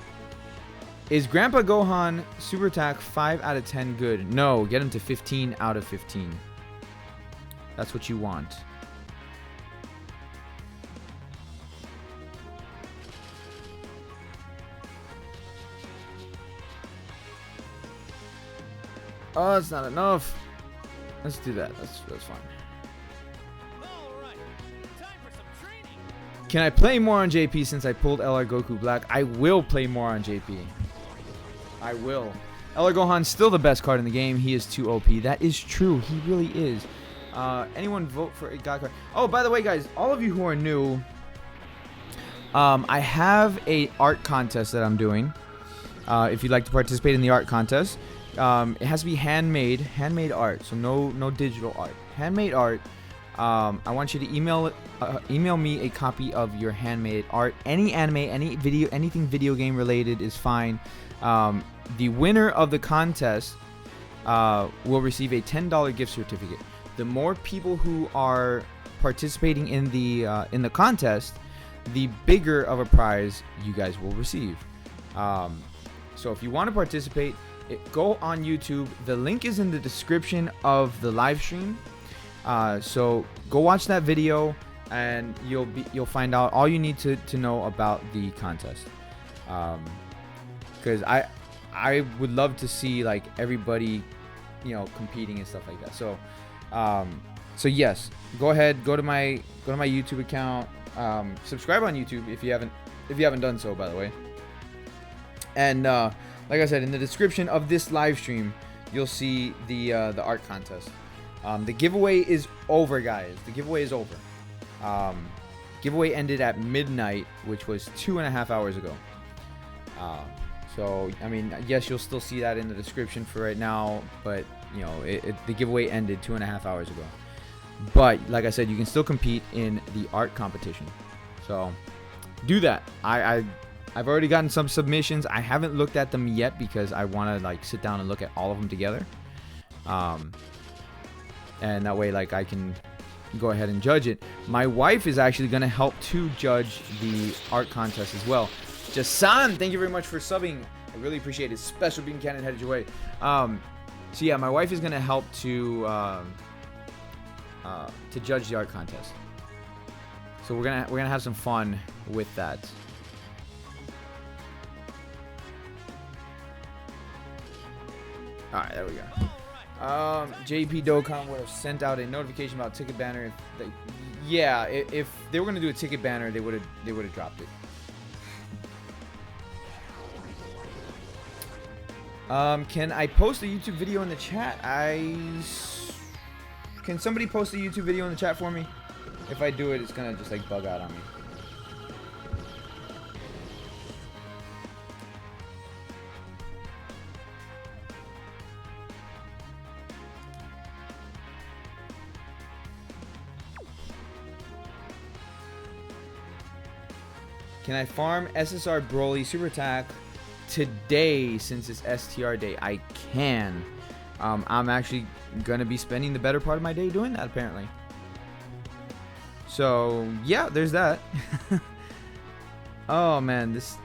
Is Grandpa Gohan Super Attack 5 out of 10 good? No, get him to 15 out of 15. That's what you want. Oh, that's not enough. Let's do that. That's fine. Can I play more on JP since I pulled LR Goku Black? I will play more on JP. I will. LR Gohan's still the best card in the game. He is too OP. That is true. He really is. Anyone vote for a God card? Oh, by the way, guys, all of you who are new, I have a art contest that I'm doing. If you'd like to participate in the art contest. It has to be handmade art, so no digital art. Handmade art. I want you to email me a copy of your handmade art. Any anime, any video, anything video game related is fine. The winner of the contest will receive a $10 gift certificate. The more people who are participating in the contest, the bigger of a prize you guys will receive. So if you want to participate, go on YouTube. The link is in the description of the live stream. So go watch that video, and you'll find out all you need to know about the contest. Because I would love to see like everybody, competing and stuff like that. So yes, go ahead, go to my YouTube account, subscribe on YouTube if you haven't done so, by the way. And like I said, in the description of this live stream, you'll see the art contest. The giveaway is over, guys. The giveaway is over. Giveaway ended at midnight, which was 2.5 hours ago. So, I mean, yes, you'll still see that in the description for right now, but, the giveaway ended 2.5 hours ago. But, like I said, you can still compete in the art competition. So, do that. I've already gotten some submissions. I haven't looked at them yet because I want to sit down and look at all of them together. And that way I can go ahead and judge it. My wife is actually going to help to judge the art contest as well. Jasan, thank you very much for subbing. I really appreciate it. Special bean cannon headed your way. So yeah, my wife is going to help to judge the art contest. So we're gonna have some fun with that. Alright, there we go. JP Dokkan would have sent out a notification about ticket banner. If they were gonna do a ticket banner, they would have dropped it. Can I post a YouTube video in the chat? Can somebody post a YouTube video in the chat for me? If I do it, it's gonna just like bug out on me. Can I farm SSR Broly Super Attack today since it's STR day? I can. I'm actually gonna be spending the better part of my day doing that apparently. So yeah, there's that. Oh man, this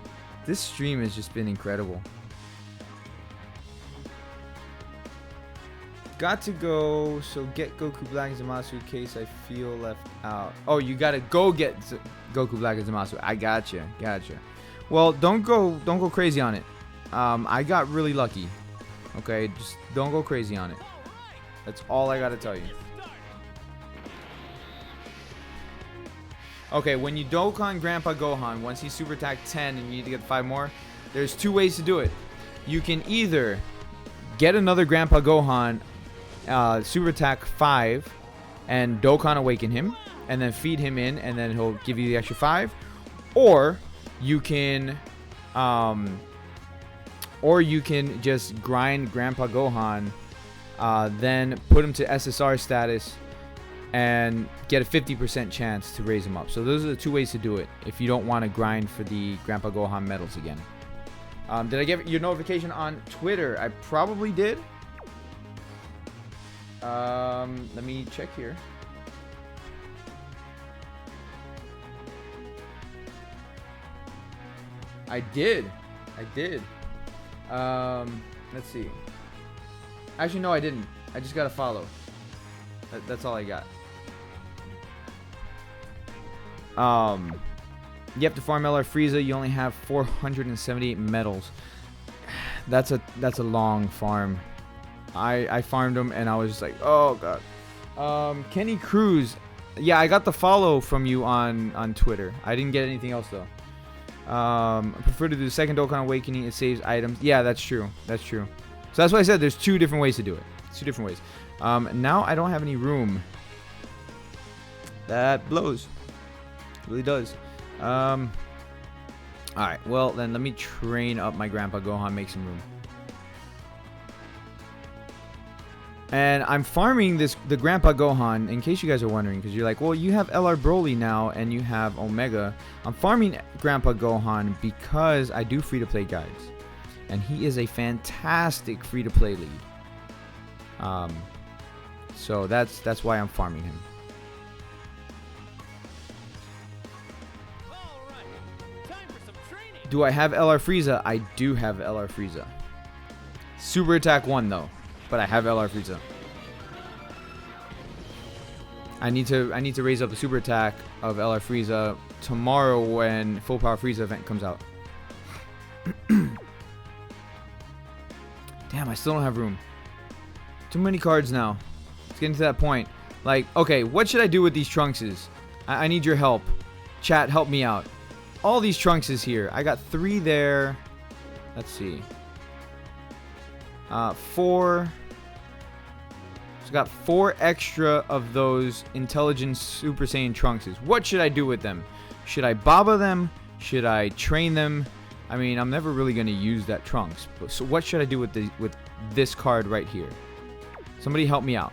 stream has just been incredible. Got to go, so get Goku Black and Zamasu in case I feel left out. Oh, you gotta go get Goku Black and Zamasu. I gotcha. Well, don't go crazy on it. I got really lucky. Okay, just don't go crazy on it. That's all I gotta tell you. Okay, when you Dokkan Grandpa Gohan, once he's Super Attack 10 and you need to get 5 more, there's 2 ways to do it. You can either get another Grandpa Gohan, Super Attack 5, and Dokkan Awaken him, and then feed him in, and then he'll give you the extra 5. Or you can just grind Grandpa Gohan, then put him to SSR status, and get a 50% chance to raise him up. So those are the 2 ways to do it if you don't want to grind for the Grandpa Gohan medals again. Did I get your notification on Twitter? I probably did. Let me check here. I did. Let's see. Actually, no, I didn't. I just got to follow. That's all I got. You have to farm LR Frieza. You only have 478 medals. That's a long farm. I farmed him and I was just like, oh god. Kenny Cruz. Yeah, I got the follow from you on Twitter. I didn't get anything else though. I prefer to do the second Dokkan Awakening. It saves items. Yeah, that's true. So that's why I said there's 2 different ways to do it. 2 different ways. Now I don't have any room. That blows. It really does. Alright, well then let me train up my Grandpa Gohan, make some room. And I'm farming the Grandpa Gohan, in case you guys are wondering, because you're like, well, you have LR Broly now, and you have Omega. I'm farming Grandpa Gohan because I do free-to-play guides. And he is a fantastic free-to-play lead. So that's why I'm farming him. Do I have LR Frieza? I do have LR Frieza. Super Attack 1 though. But I have LR Frieza. I need to raise up the Super Attack of LR Frieza tomorrow when Full Power Frieza event comes out. Damn, I still don't have room. Too many cards now. It's getting to that point. Like, okay, what should I do with these Trunkses? I need your help. Chat, help me out. All these Trunkses here. I got 3 there. Let's see. 4. So got 4 extra of those intelligent Super Saiyan Trunkses. What should I do with them? Should I Baba them? Should I train them? I mean, I'm never really going to use that Trunks. So what should I do with this card right here? Somebody help me out.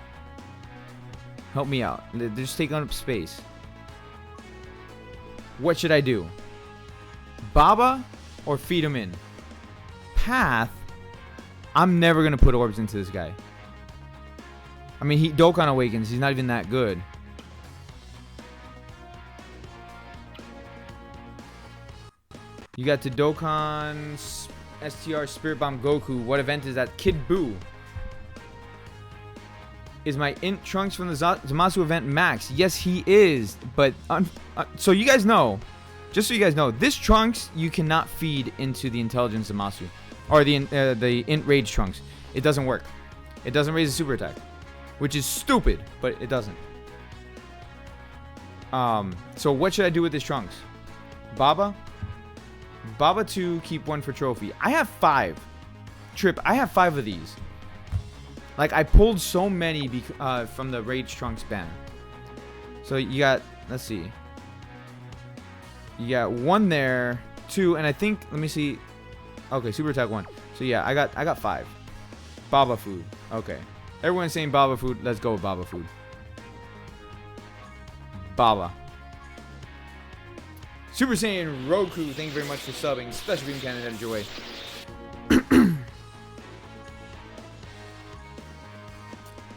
Help me out. They're just taking up space. What should I do? Baba or feed him in? Path. I'm never going to put orbs into this guy. I mean, he Dokkan Awakens. He's not even that good. You got to Dokkan STR Spirit Bomb Goku. What event is that? Kid Buu. Is my Int Trunks from the Zamasu event max? Yes, he is. But, so you guys know, just so you guys know, this Trunks you cannot feed into the Intelligence Zamasu. Or the Int Rage Trunks. It doesn't work. It doesn't raise the super attack. Which is stupid, but it doesn't. So what should I do with this Trunks? Baba? Baba 2, keep 1 for trophy. I have 5. Trip, I have 5 of these. Like, I pulled so many from the Rage Trunks banner. So you got, let's see. You got 1 there, 2, and I think, let me see. Okay, Super Attack 1. So yeah, I got 5. Baba food. Okay. Everyone's saying Baba food. Let's go with Baba food. Baba. Super Saiyan Roku, thank you very much for subbing. Special Beam Cannon headed your way.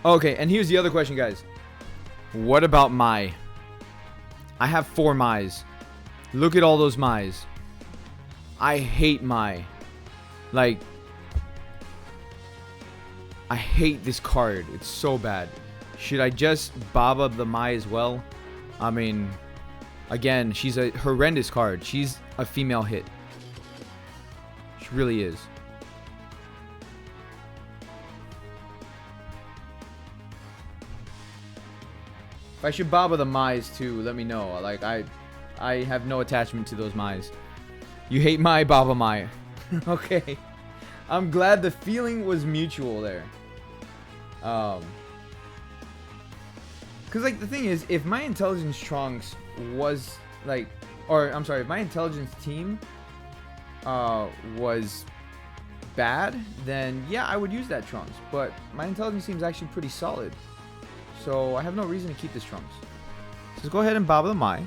Okay, and here's the other question, guys. What about Mai? I have 4 Mais. Look at all those Mais. I hate Mai. Like, I hate this card. It's so bad. Should I just Baba the Mai as well? I mean, again, she's a horrendous card. She's a female hit. She really is. If I should Baba the Mais too, let me know. Like, I have no attachment to those Mais. You hate Mai, Baba Mai. Okay. I'm glad the feeling was mutual there. Cause like the thing is, if my intelligence Trunks was like, or I'm sorry, if my intelligence team was bad, then yeah, I would use that Trunks. But my intelligence team is actually pretty solid, so I have no reason to keep this Trunks. So let's go ahead and Baba the Mai,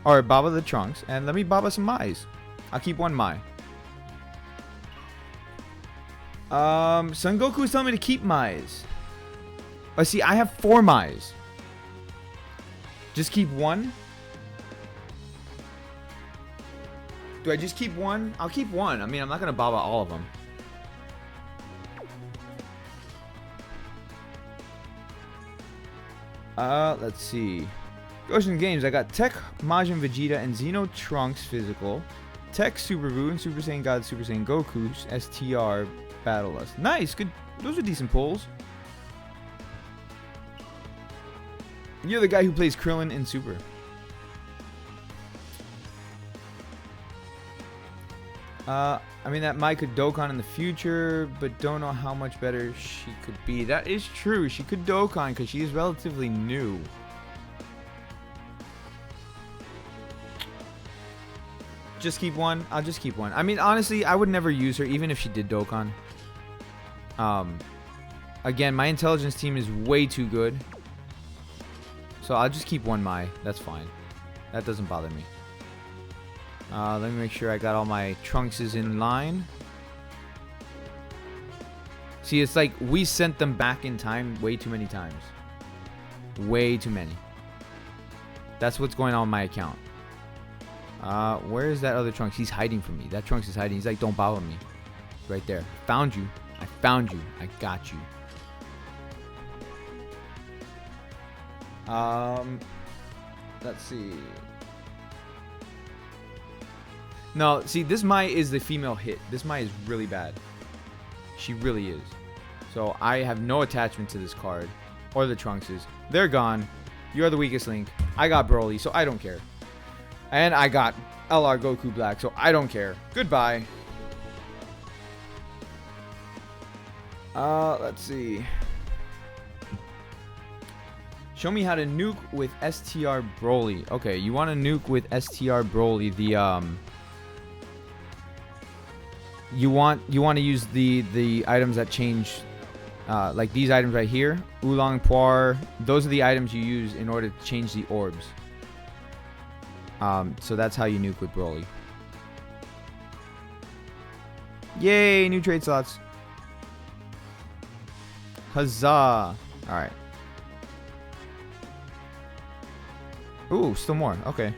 or Baba the Trunks, and let me Baba some Mais. I'll keep 1 Mai. Son Goku is telling me to keep Mais. But see, I have 4 Mais. Just keep 1? Do I just keep 1? I'll keep 1. I mean, I'm not going to Baba all of them. Let's see. Goshen Games, I got Tech, Majin Vegeta, and Xeno Trunks physical. Tech, Super Buu, and Super Saiyan God, Super Saiyan Goku, STR, Battle Us. Nice, good. Those are decent pulls. You're the guy who plays Krillin in Super. I mean, that Mai could Dokkan in the future, but don't know how much better she could be. That is true. She could Dokkan because she is relatively new. Just keep 1. I'll just keep 1. I mean, honestly, I would never use her even if she did Dokkan. Again, my intelligence team is way too good. So I'll just keep 1 Mai. That's fine. That doesn't bother me. Let me make sure I got all my Trunkses in line. See, it's like we sent them back in time way too many times. Way too many. That's what's going on with my account. Where is that other Trunks? He's hiding from me. That Trunks is hiding. He's like, don't bother me. Right there. Found you. I found you. I got you. Let's see. No, see, this Mai is the female hit. This Mai is really bad. She really is. So I have no attachment to this card or the Trunkses. They're gone. You're the weakest link. I got Broly, so I don't care. And I got LR Goku Black, so I don't care. Goodbye. Let's see. Show me how to nuke with STR Broly. Okay, you want to nuke with STR Broly. You want to use the items that change, like these items right here, Oolong Poir. Those are the items you use in order to change the orbs. So that's how you nuke with Broly. Yay, new trade slots. Huzzah! All right. Ooh, still more. Okay.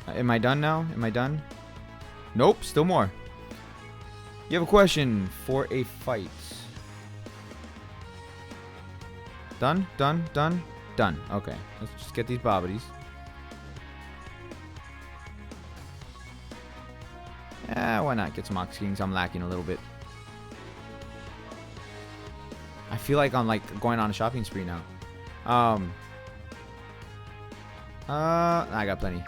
Am I done now? Am I done? Nope, still more. You have a question for a fight. Done? Done? Done? Done. Okay. Let's just get these bobbities. Yeah, why not? Get some Ox Kings. I'm lacking a little bit. I feel like I'm like going on a shopping spree now. I got plenty.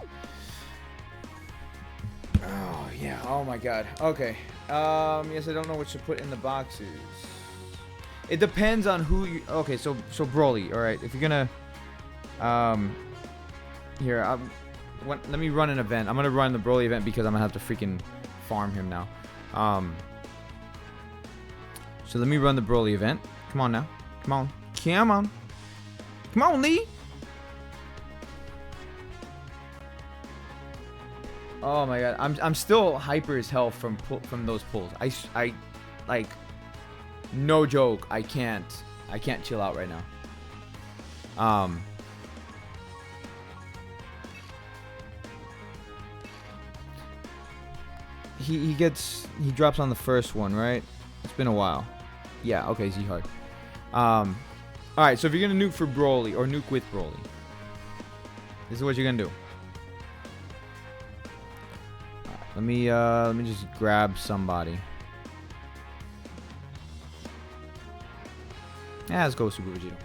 Oh, yeah. Oh my god. Okay. Yes, I don't know what to put in the boxes. It depends on who you. Okay, so Broly. All right, if you're gonna, here, let me run an event. I'm gonna run the Broly event because I'm gonna have to freaking farm him now. So let me run the Broly event. Come on now. Come on. Come on. Come on, Lee. Oh my god, I'm still hyper as hell from those pulls. I like, no joke. I can't chill out right now. He drops on the first one, right? It's been a while. Yeah, okay, Z hard. Alright, so if you're gonna nuke for Broly or nuke with Broly, this is what you're gonna do. Let me just grab somebody. Yeah, let's go Super Vegeta.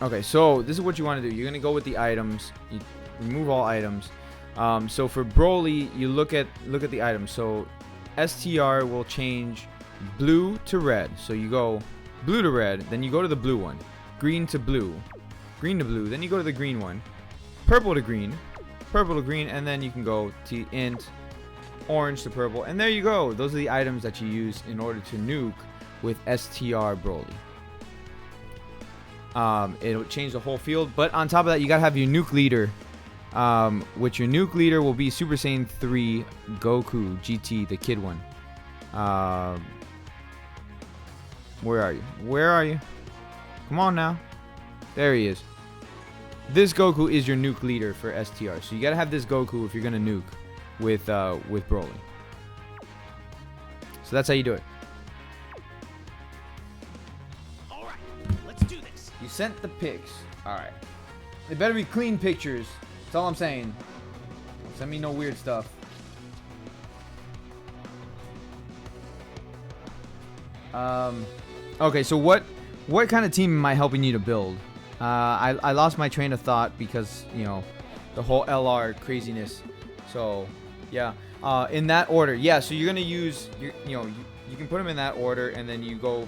Okay, so this is what you want to do. You're gonna go with the items. You remove all items. So for Broly, you look at the items. So STR will change blue to red. So you go blue to red, then you go to the blue one. Green to blue, green to blue. Then you go to the green one. Purple to green. Purple to green, and then you can go to int, orange to purple, and there you go. Those are the items that you use in order to nuke with STR Broly. It'll change the whole field, but on top of that, you gotta have your nuke leader, which your nuke leader will be Super Saiyan 3 Goku GT, the kid one. Where are you? Where are you? Come on now. There he is. This Goku is your nuke leader for STR. So you gotta have this Goku if you're gonna nuke with Broly. So that's how you do it. Alright, let's do this. You sent the pics. Alright. They better be clean pictures. That's all I'm saying. Don't send me no weird stuff. Okay, so what kind of team am I helping you to build? I lost my train of thought because, you know, the whole LR craziness. So, yeah. In that order. Yeah, so you're going to use, you can put them in that order and then you go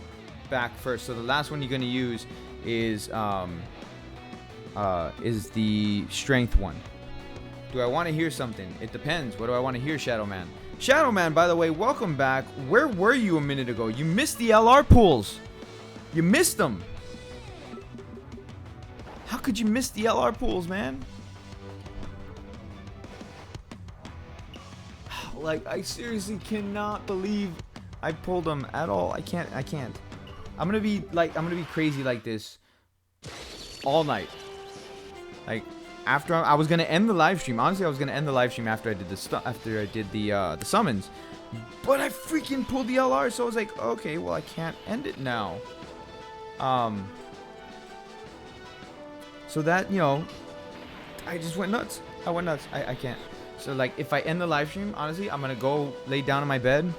back first. So the last one you're going to use is the strength one. Do I want to hear something? It depends. What do I want to hear, Shadow Man? Shadow Man, by the way, welcome back. Where were you a minute ago? You missed the LR pools. You missed them. How could you miss the LR pools, man? Like, I seriously cannot believe I pulled them at all. I can't. I'm gonna be crazy like this all night. Like, after I was gonna end the live stream. Honestly, I was gonna end the live stream after I did the summons. But I freaking pulled the LR, so I was like, okay, well, I can't end it now. So that, I just went nuts. I went nuts. I can't. So, like, if I end the live stream, honestly, I'm going to go lay down in my bed.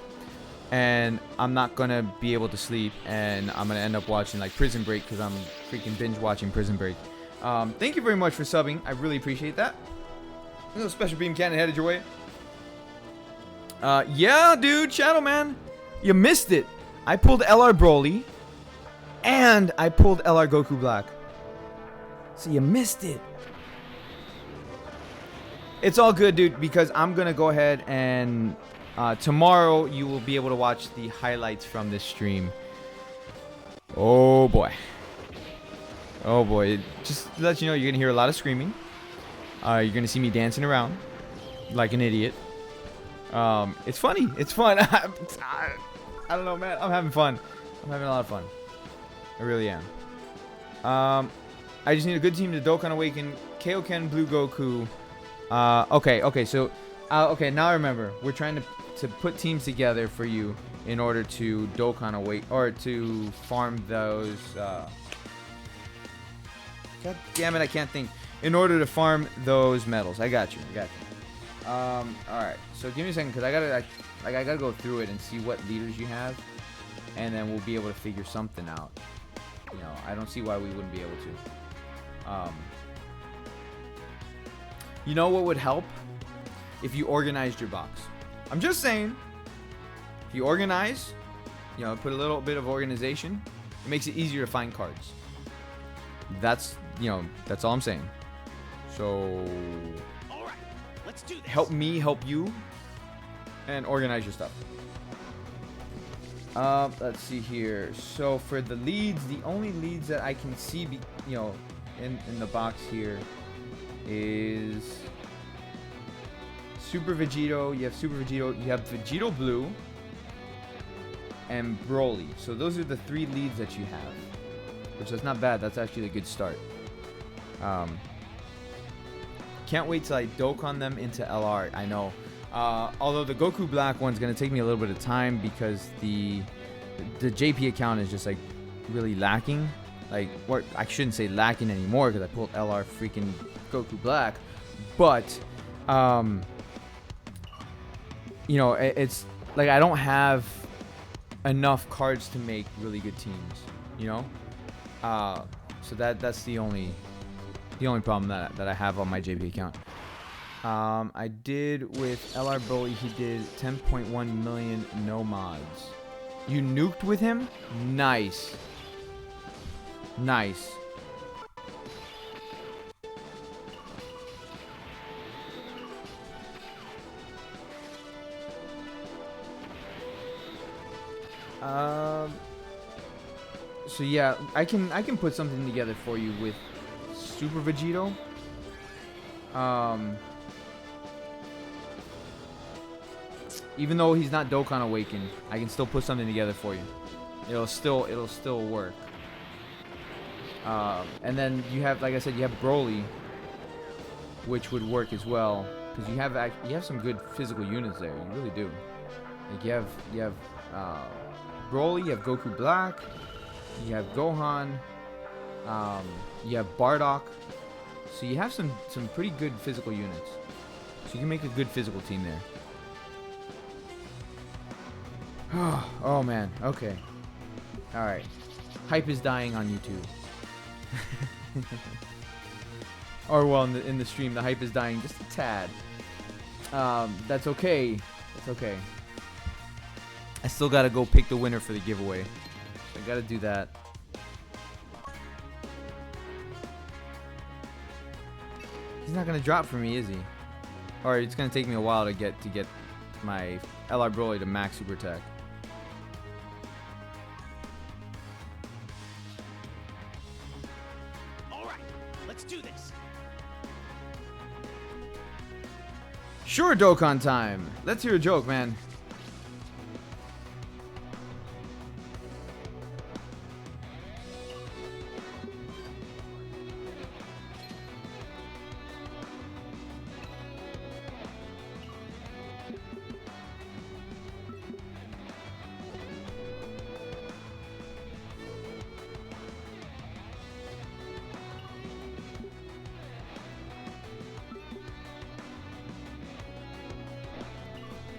And I'm not going to be able to sleep. And I'm going to end up watching, like, Prison Break. Because I'm freaking binge watching Prison Break. Thank you very much for subbing. I really appreciate that. A little special beam cannon headed your way. Yeah, dude. Shadow Man. You missed it. I pulled LR Broly. And I pulled LR Goku Black. So you missed it. It's all good, dude, because I'm going to go ahead and tomorrow you will be able to watch the highlights from this stream. Oh, boy. Oh, boy. Just to let you know, you're going to hear a lot of screaming. You're going to see me dancing around like an idiot. It's funny. It's fun. I don't know, man. I'm having fun. I'm having a lot of fun. I really am. I just need a good team to Dokkan Awaken, Kaioken, Blue Goku. Okay, so, okay, now I remember. We're trying to put teams together for you in order to Dokkan Awaken, or to farm those, God damn it, I can't think. In order to farm those medals. I got you. Alright, so give me a second, because I gotta go through it and see what leaders you have, and then we'll be able to figure something out. I don't see why we wouldn't be able to. You know what would help? if you organized your box. I'm just saying, if you organize, you know, put a little bit of organization, it makes it easier to find cards. That's, you know, that's all I'm saying. So All right, let's do this. help me help you and organize your stuff. Let's see here. So for the leads, the only leads that I can see, you know, in the box here is Super Vegito. You have Super Vegito. You have Vegito Blue and Broly. So those are the 3 leads that you have, which is not bad. That's actually a good start. Can't wait till I Dokkan them into LR. I know. Although the Goku Black one's gonna take me a little bit of time because the JP account is just like really lacking. Like, or I shouldn't say lacking anymore because I pulled LR freaking Goku Black. But you know, it's like I don't have enough cards to make really good teams. You know, so that's the only problem that I have on my JP account. I did with LR Broly, he did 10.1 million no mods. You nuked with him? Nice. Nice. So yeah, I can put something together for you with Super Vegito. Even though he's not Dokkan Awakened, I can still put something together for you. It'll still work. And then you have, like I said, you have Broly, which would work as well because you have some good physical units there. You really do. Like you have Broly, you have Goku Black, you have Gohan, you have Bardock. So you have some pretty good physical units. So you can make a good physical team there. Oh man, okay. Alright. Hype is dying on YouTube. Or well, in the stream, the hype is dying just a tad. That's okay. That's okay. I still gotta go pick the winner for the giveaway. So I gotta do that. He's not gonna drop for me, is he? Or it's gonna take me a while to get my LR Broly to max super attack. All right, let's do this. Sure, Dokkan time. Let's hear a joke, man.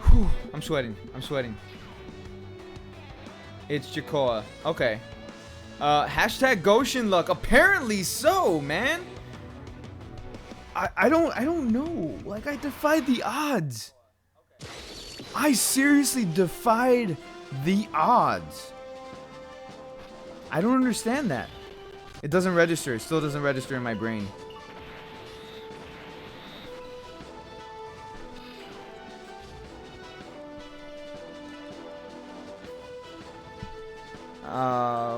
Whew, I'm sweating. I'm sweating. It's Jacoa. Okay. Hashtag Goshen luck. Apparently so, man. I don't know. Like, I defied the odds. I seriously defied the odds. I don't understand that. It doesn't register. It still doesn't register in my brain.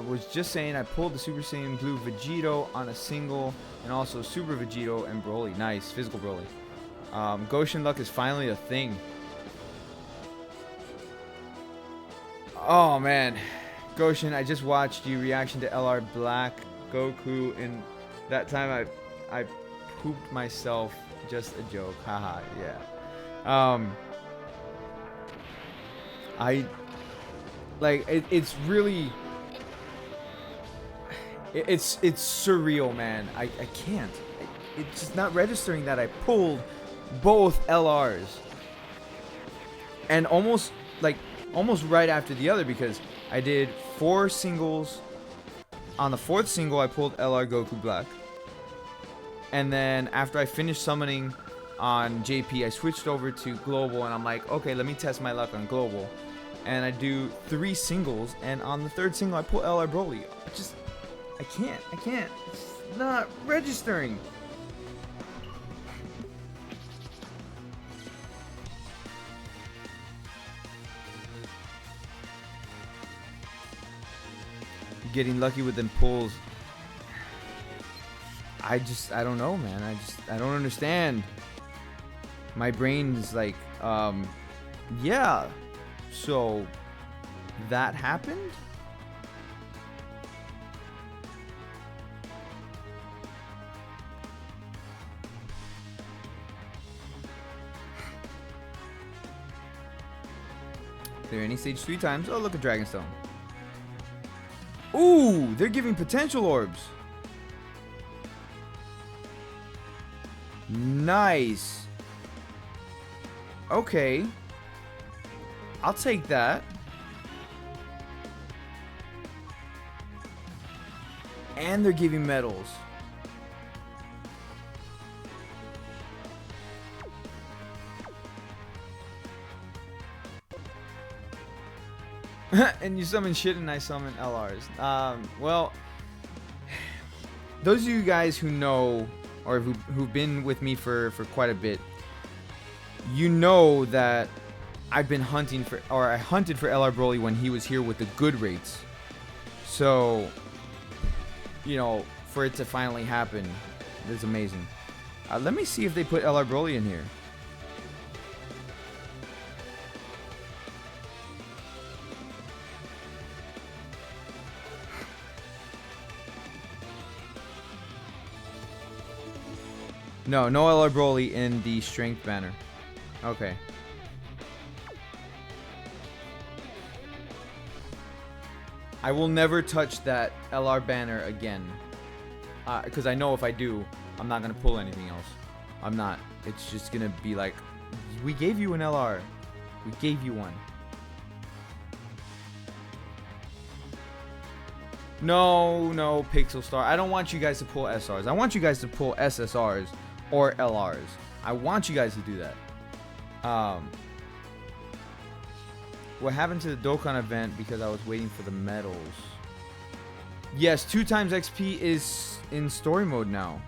Was just saying I pulled the Super Saiyan Blue Vegito on a single and also Super Vegito and Broly. Nice. Physical Broly. Goshen luck is finally a thing. Oh man. Goshen, I just watched your reaction to LR Black Goku and that time I pooped myself. Just a joke. Haha, yeah. It's really it's surreal, man. I can't. It's just not registering that I pulled both LRs and almost right after the other because I did 4 singles. On the 4th single I pulled LR Goku Black, and then after I finished summoning on JP, I switched over to global, and I'm like, okay, let me test my luck on global. And I do 3 singles, and on the 3rd single, I pull LR Broly. I can't. It's not registering. Getting lucky with them pulls. I don't know, man. I don't understand. My brain is like, yeah. So that happened? Clear any stage 3 times. Oh, look at Dragonstone. Ooh, they're giving potential orbs. Nice. Okay. I'll take that. And they're giving medals. And you summon shit and I summon LRs. Well, those of you guys who know or who've been with me for quite a bit, you know that I've been hunting for, or I hunted for LR Broly when he was here with the good rates. So, you know, for it to finally happen is amazing. Let me see if they put LR Broly in here. No LR Broly in the strength banner. Okay. I will never touch that LR banner again. Because I know if I do, I'm not going to pull anything else. I'm not. It's just going to be like, we gave you an LR. We gave you one. No, Pixel Star. I don't want you guys to pull SRs. I want you guys to pull SSRs or LRs. I want you guys to do that. What happened to the Dokkan event because I was waiting for the medals? Yes, 2 times XP is in story mode now.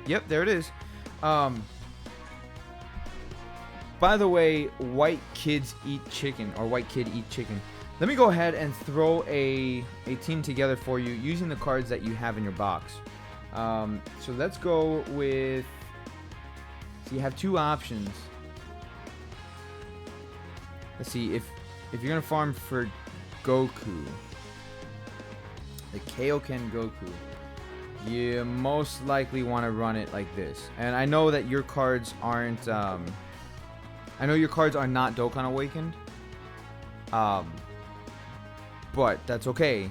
Yep, there it is. By the way, white kids eat chicken, or white kid eat chicken. Let me go ahead and throw a team together for you using the cards that you have in your box. So let's go with... So you have 2 options. Let's see, if you're going to farm for Goku, the Kaioken Goku, you most likely want to run it like this. And I know that your cards aren't... I know your cards are not Dokkan Awakened. But that's okay.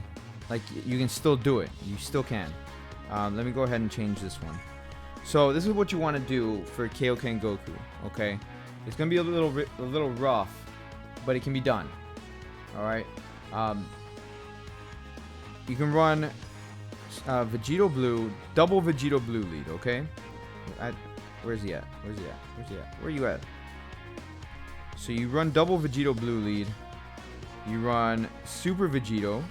Like, you can still do it. You still can. Let me go ahead and change this one. So this is what you want to do for Kaioken Goku. Okay, it's gonna be a little rough, but it can be done. All right. You can run Vegito Blue, double Vegito Blue lead. Okay. Where's he at? Where are you at? So you run double Vegito Blue lead. You run Super Vegito.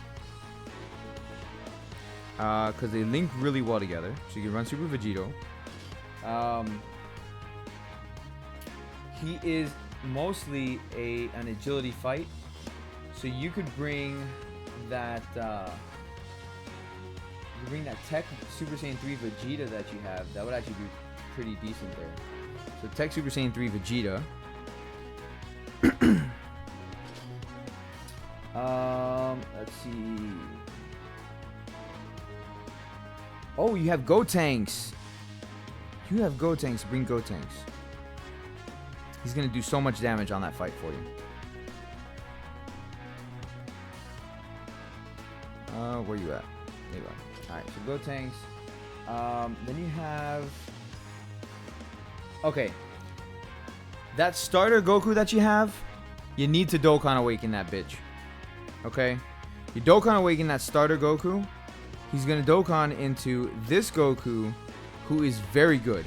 Because they link really well together. So you can run Super Vegito. He is mostly an agility fight. So you could bring that Tech Super Saiyan 3 Vegeta that you have. That would actually be pretty decent there. So Tech Super Saiyan 3 Vegeta. Let's see. Oh, you have Gotenks. You have Gotenks. Bring Gotenks. He's gonna do so much damage on that fight for you. Where you at? There you are. Alright, so Gotenks. Then you have... Okay. That starter Goku that you have, you need to Dokkan Awaken that bitch. Okay? You Dokkan Awaken that starter Goku. He's going to Dokkan into this Goku, who is very good.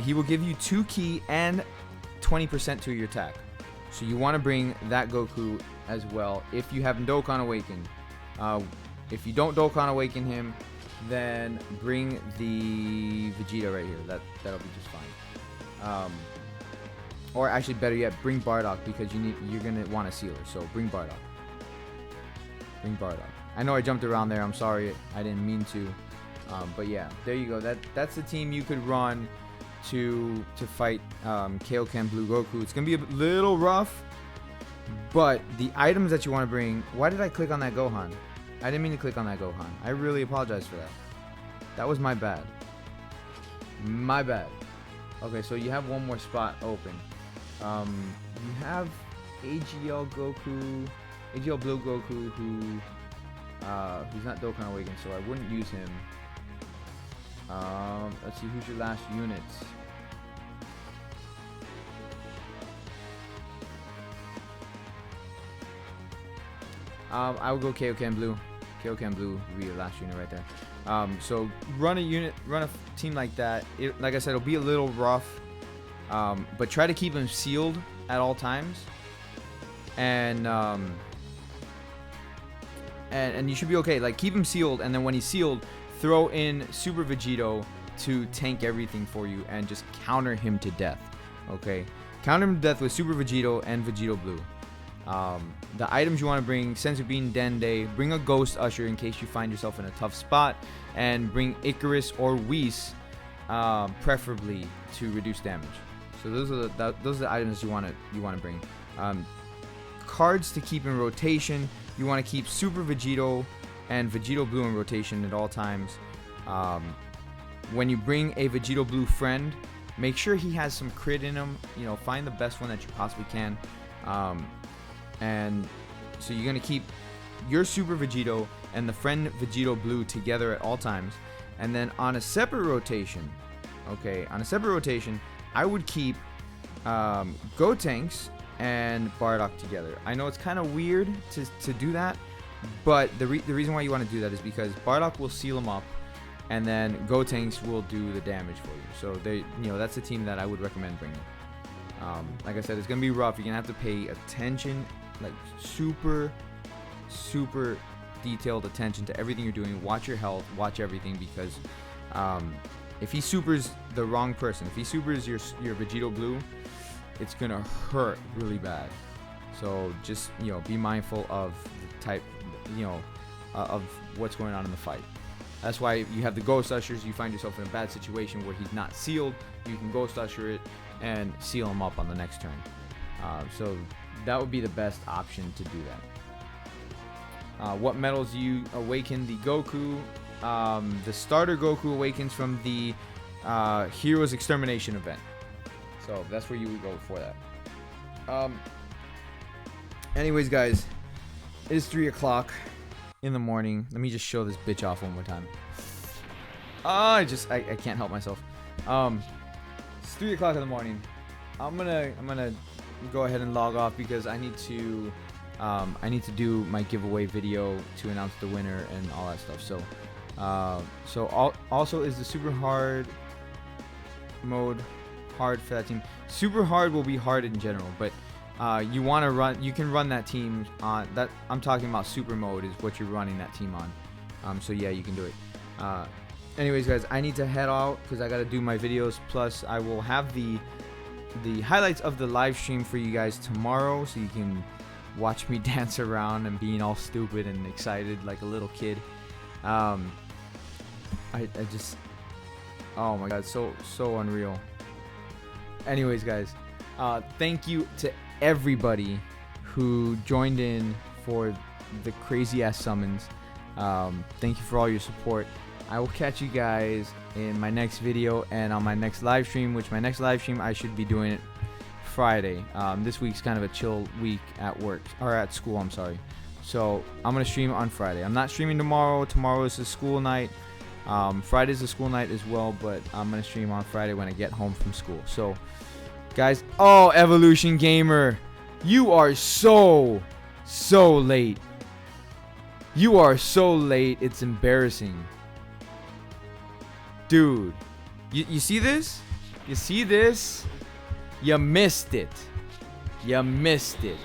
he will give you 2 ki and 20% to your attack. So you want to bring that Goku as well if you have Dokkan Awakened. If you don't Dokkan Awaken him, then bring the Vegeta right here. That'll be just fine. Or actually, better yet, bring Bardock because you're gonna want a sealer. So bring Bardock. Bring Bardock. I know I jumped around there. I'm sorry. I didn't mean to. But yeah, there you go. That's the team you could run to fight Kaioken Blue Goku. It's gonna be a little rough, but the items that you want to bring. Why did I click on that Gohan? I didn't mean to click on that Gohan. I really apologize for that. That was my bad. My bad. Okay, so you have one more spot open. You have AGL Goku, AGL Blue Goku, who's not Dokkan Awakened, so I wouldn't use him. Let's see, who's your last units? I would go Kaioken Blue. Kaioken Blue would be your last unit right there. So run a team like that. Like I said, it'll be a little rough, but try to keep him sealed at all times, and you should be okay. Like, keep him sealed, and then when he's sealed, throw in Super Vegito to tank everything for you and just counter him to death. Okay, counter him to death with Super Vegito and Vegito Blue. The items you want to bring: Senzu Bean, Dende. Bring a Ghost Usher in case you find yourself in a tough spot, and bring Icarus or Whis, preferably to reduce damage. So those are the items you want to bring. Cards to keep in rotation: you want to keep Super Vegito and Vegito Blue in rotation at all times. When you bring a Vegito Blue friend, make sure he has some crit in him. You know, find the best one that you possibly can. And so you're going to keep your Super Vegito and the friend Vegito Blue together at all times. And then on a separate rotation, I would keep Gotenks and Bardock together. I know it's kind of weird to do that, but the reason why you want to do that is because Bardock will seal him up, and then Gotenks will do the damage for you. So that's a team that I would recommend bringing. Like I said, it's gonna be rough. You're gonna have to pay attention, like super detailed attention to everything you're doing. Watch your health, watch everything, because if he supers the wrong person, if he supers your Vegito Blue, it's gonna hurt really bad. So just be mindful of the type, of what's going on in the fight. That's why you have the Ghost Ushers. You find yourself in a bad situation where he's not sealed, you can Ghost Usher it and seal him up on the next turn. So that would be the best option to do that. What medals you awaken the Goku? The starter Goku awakens from the Heroes Extermination event. So that's where you would go for that. Anyways, guys, it is 3 o'clock in the morning. Let me just show this bitch off one more time. I can't help myself. It's 3 o'clock in the morning. I'm gonna go ahead and log off because I need to do my giveaway video to announce the winner and all that stuff. Also, is the super hard mode hard for that team? Super hard will be hard in general, but you can run that team on that. I'm talking about super mode is what you're running that team on. So yeah, you can do it. Anyways, guys, I need to head out because I got to do my videos. Plus, I will have the highlights of the live stream for you guys tomorrow, so you can watch me dance around and being all stupid and excited like a little kid. I just, oh my god, so unreal. Anyways, guys, thank you to everybody who joined in for the crazy ass summons. Thank you for all your support. I will catch you guys in my next video and on my next live stream, which my next live stream I should be doing it Friday. This week's kind of a chill week at work, or at school, I'm sorry. So I'm going to stream on Friday. I'm not streaming tomorrow. Tomorrow is a school night. Friday's a school night as well, but I'm going to stream on Friday when I get home from school. So, guys, oh, Evolution Gamer, you are so late. You are so late. It's embarrassing. Dude, you see this? You see this? You missed it. You missed it.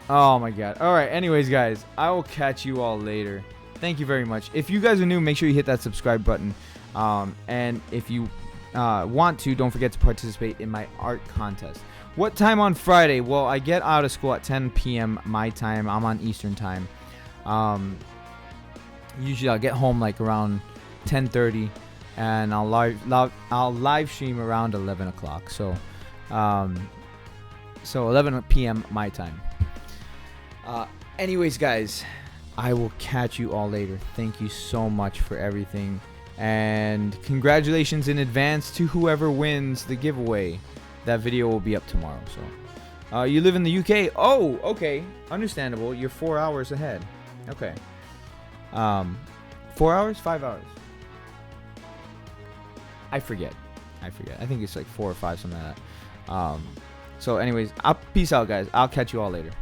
Oh my god. Alright, anyways, guys. I will catch you all later. Thank you very much. If you guys are new, make sure you hit that subscribe button. And if you want to, don't forget to participate in my art contest. What time on Friday? Well, I get out of school at 10 p.m. my time. I'm on Eastern time. Usually I'll get home like around 10:30, and I'll live stream around 11 o'clock. So 11 p.m. my time. Anyways, guys, I will catch you all later. Thank you so much for everything, and congratulations in advance to whoever wins the giveaway. That video will be up tomorrow. So you live in the UK? Oh, okay, understandable. You're 4 hours ahead. Okay. 4 hours, 5 hours. I forget. I think it's like 4 or 5, something like that. So anyways, peace out, guys. I'll catch you all later.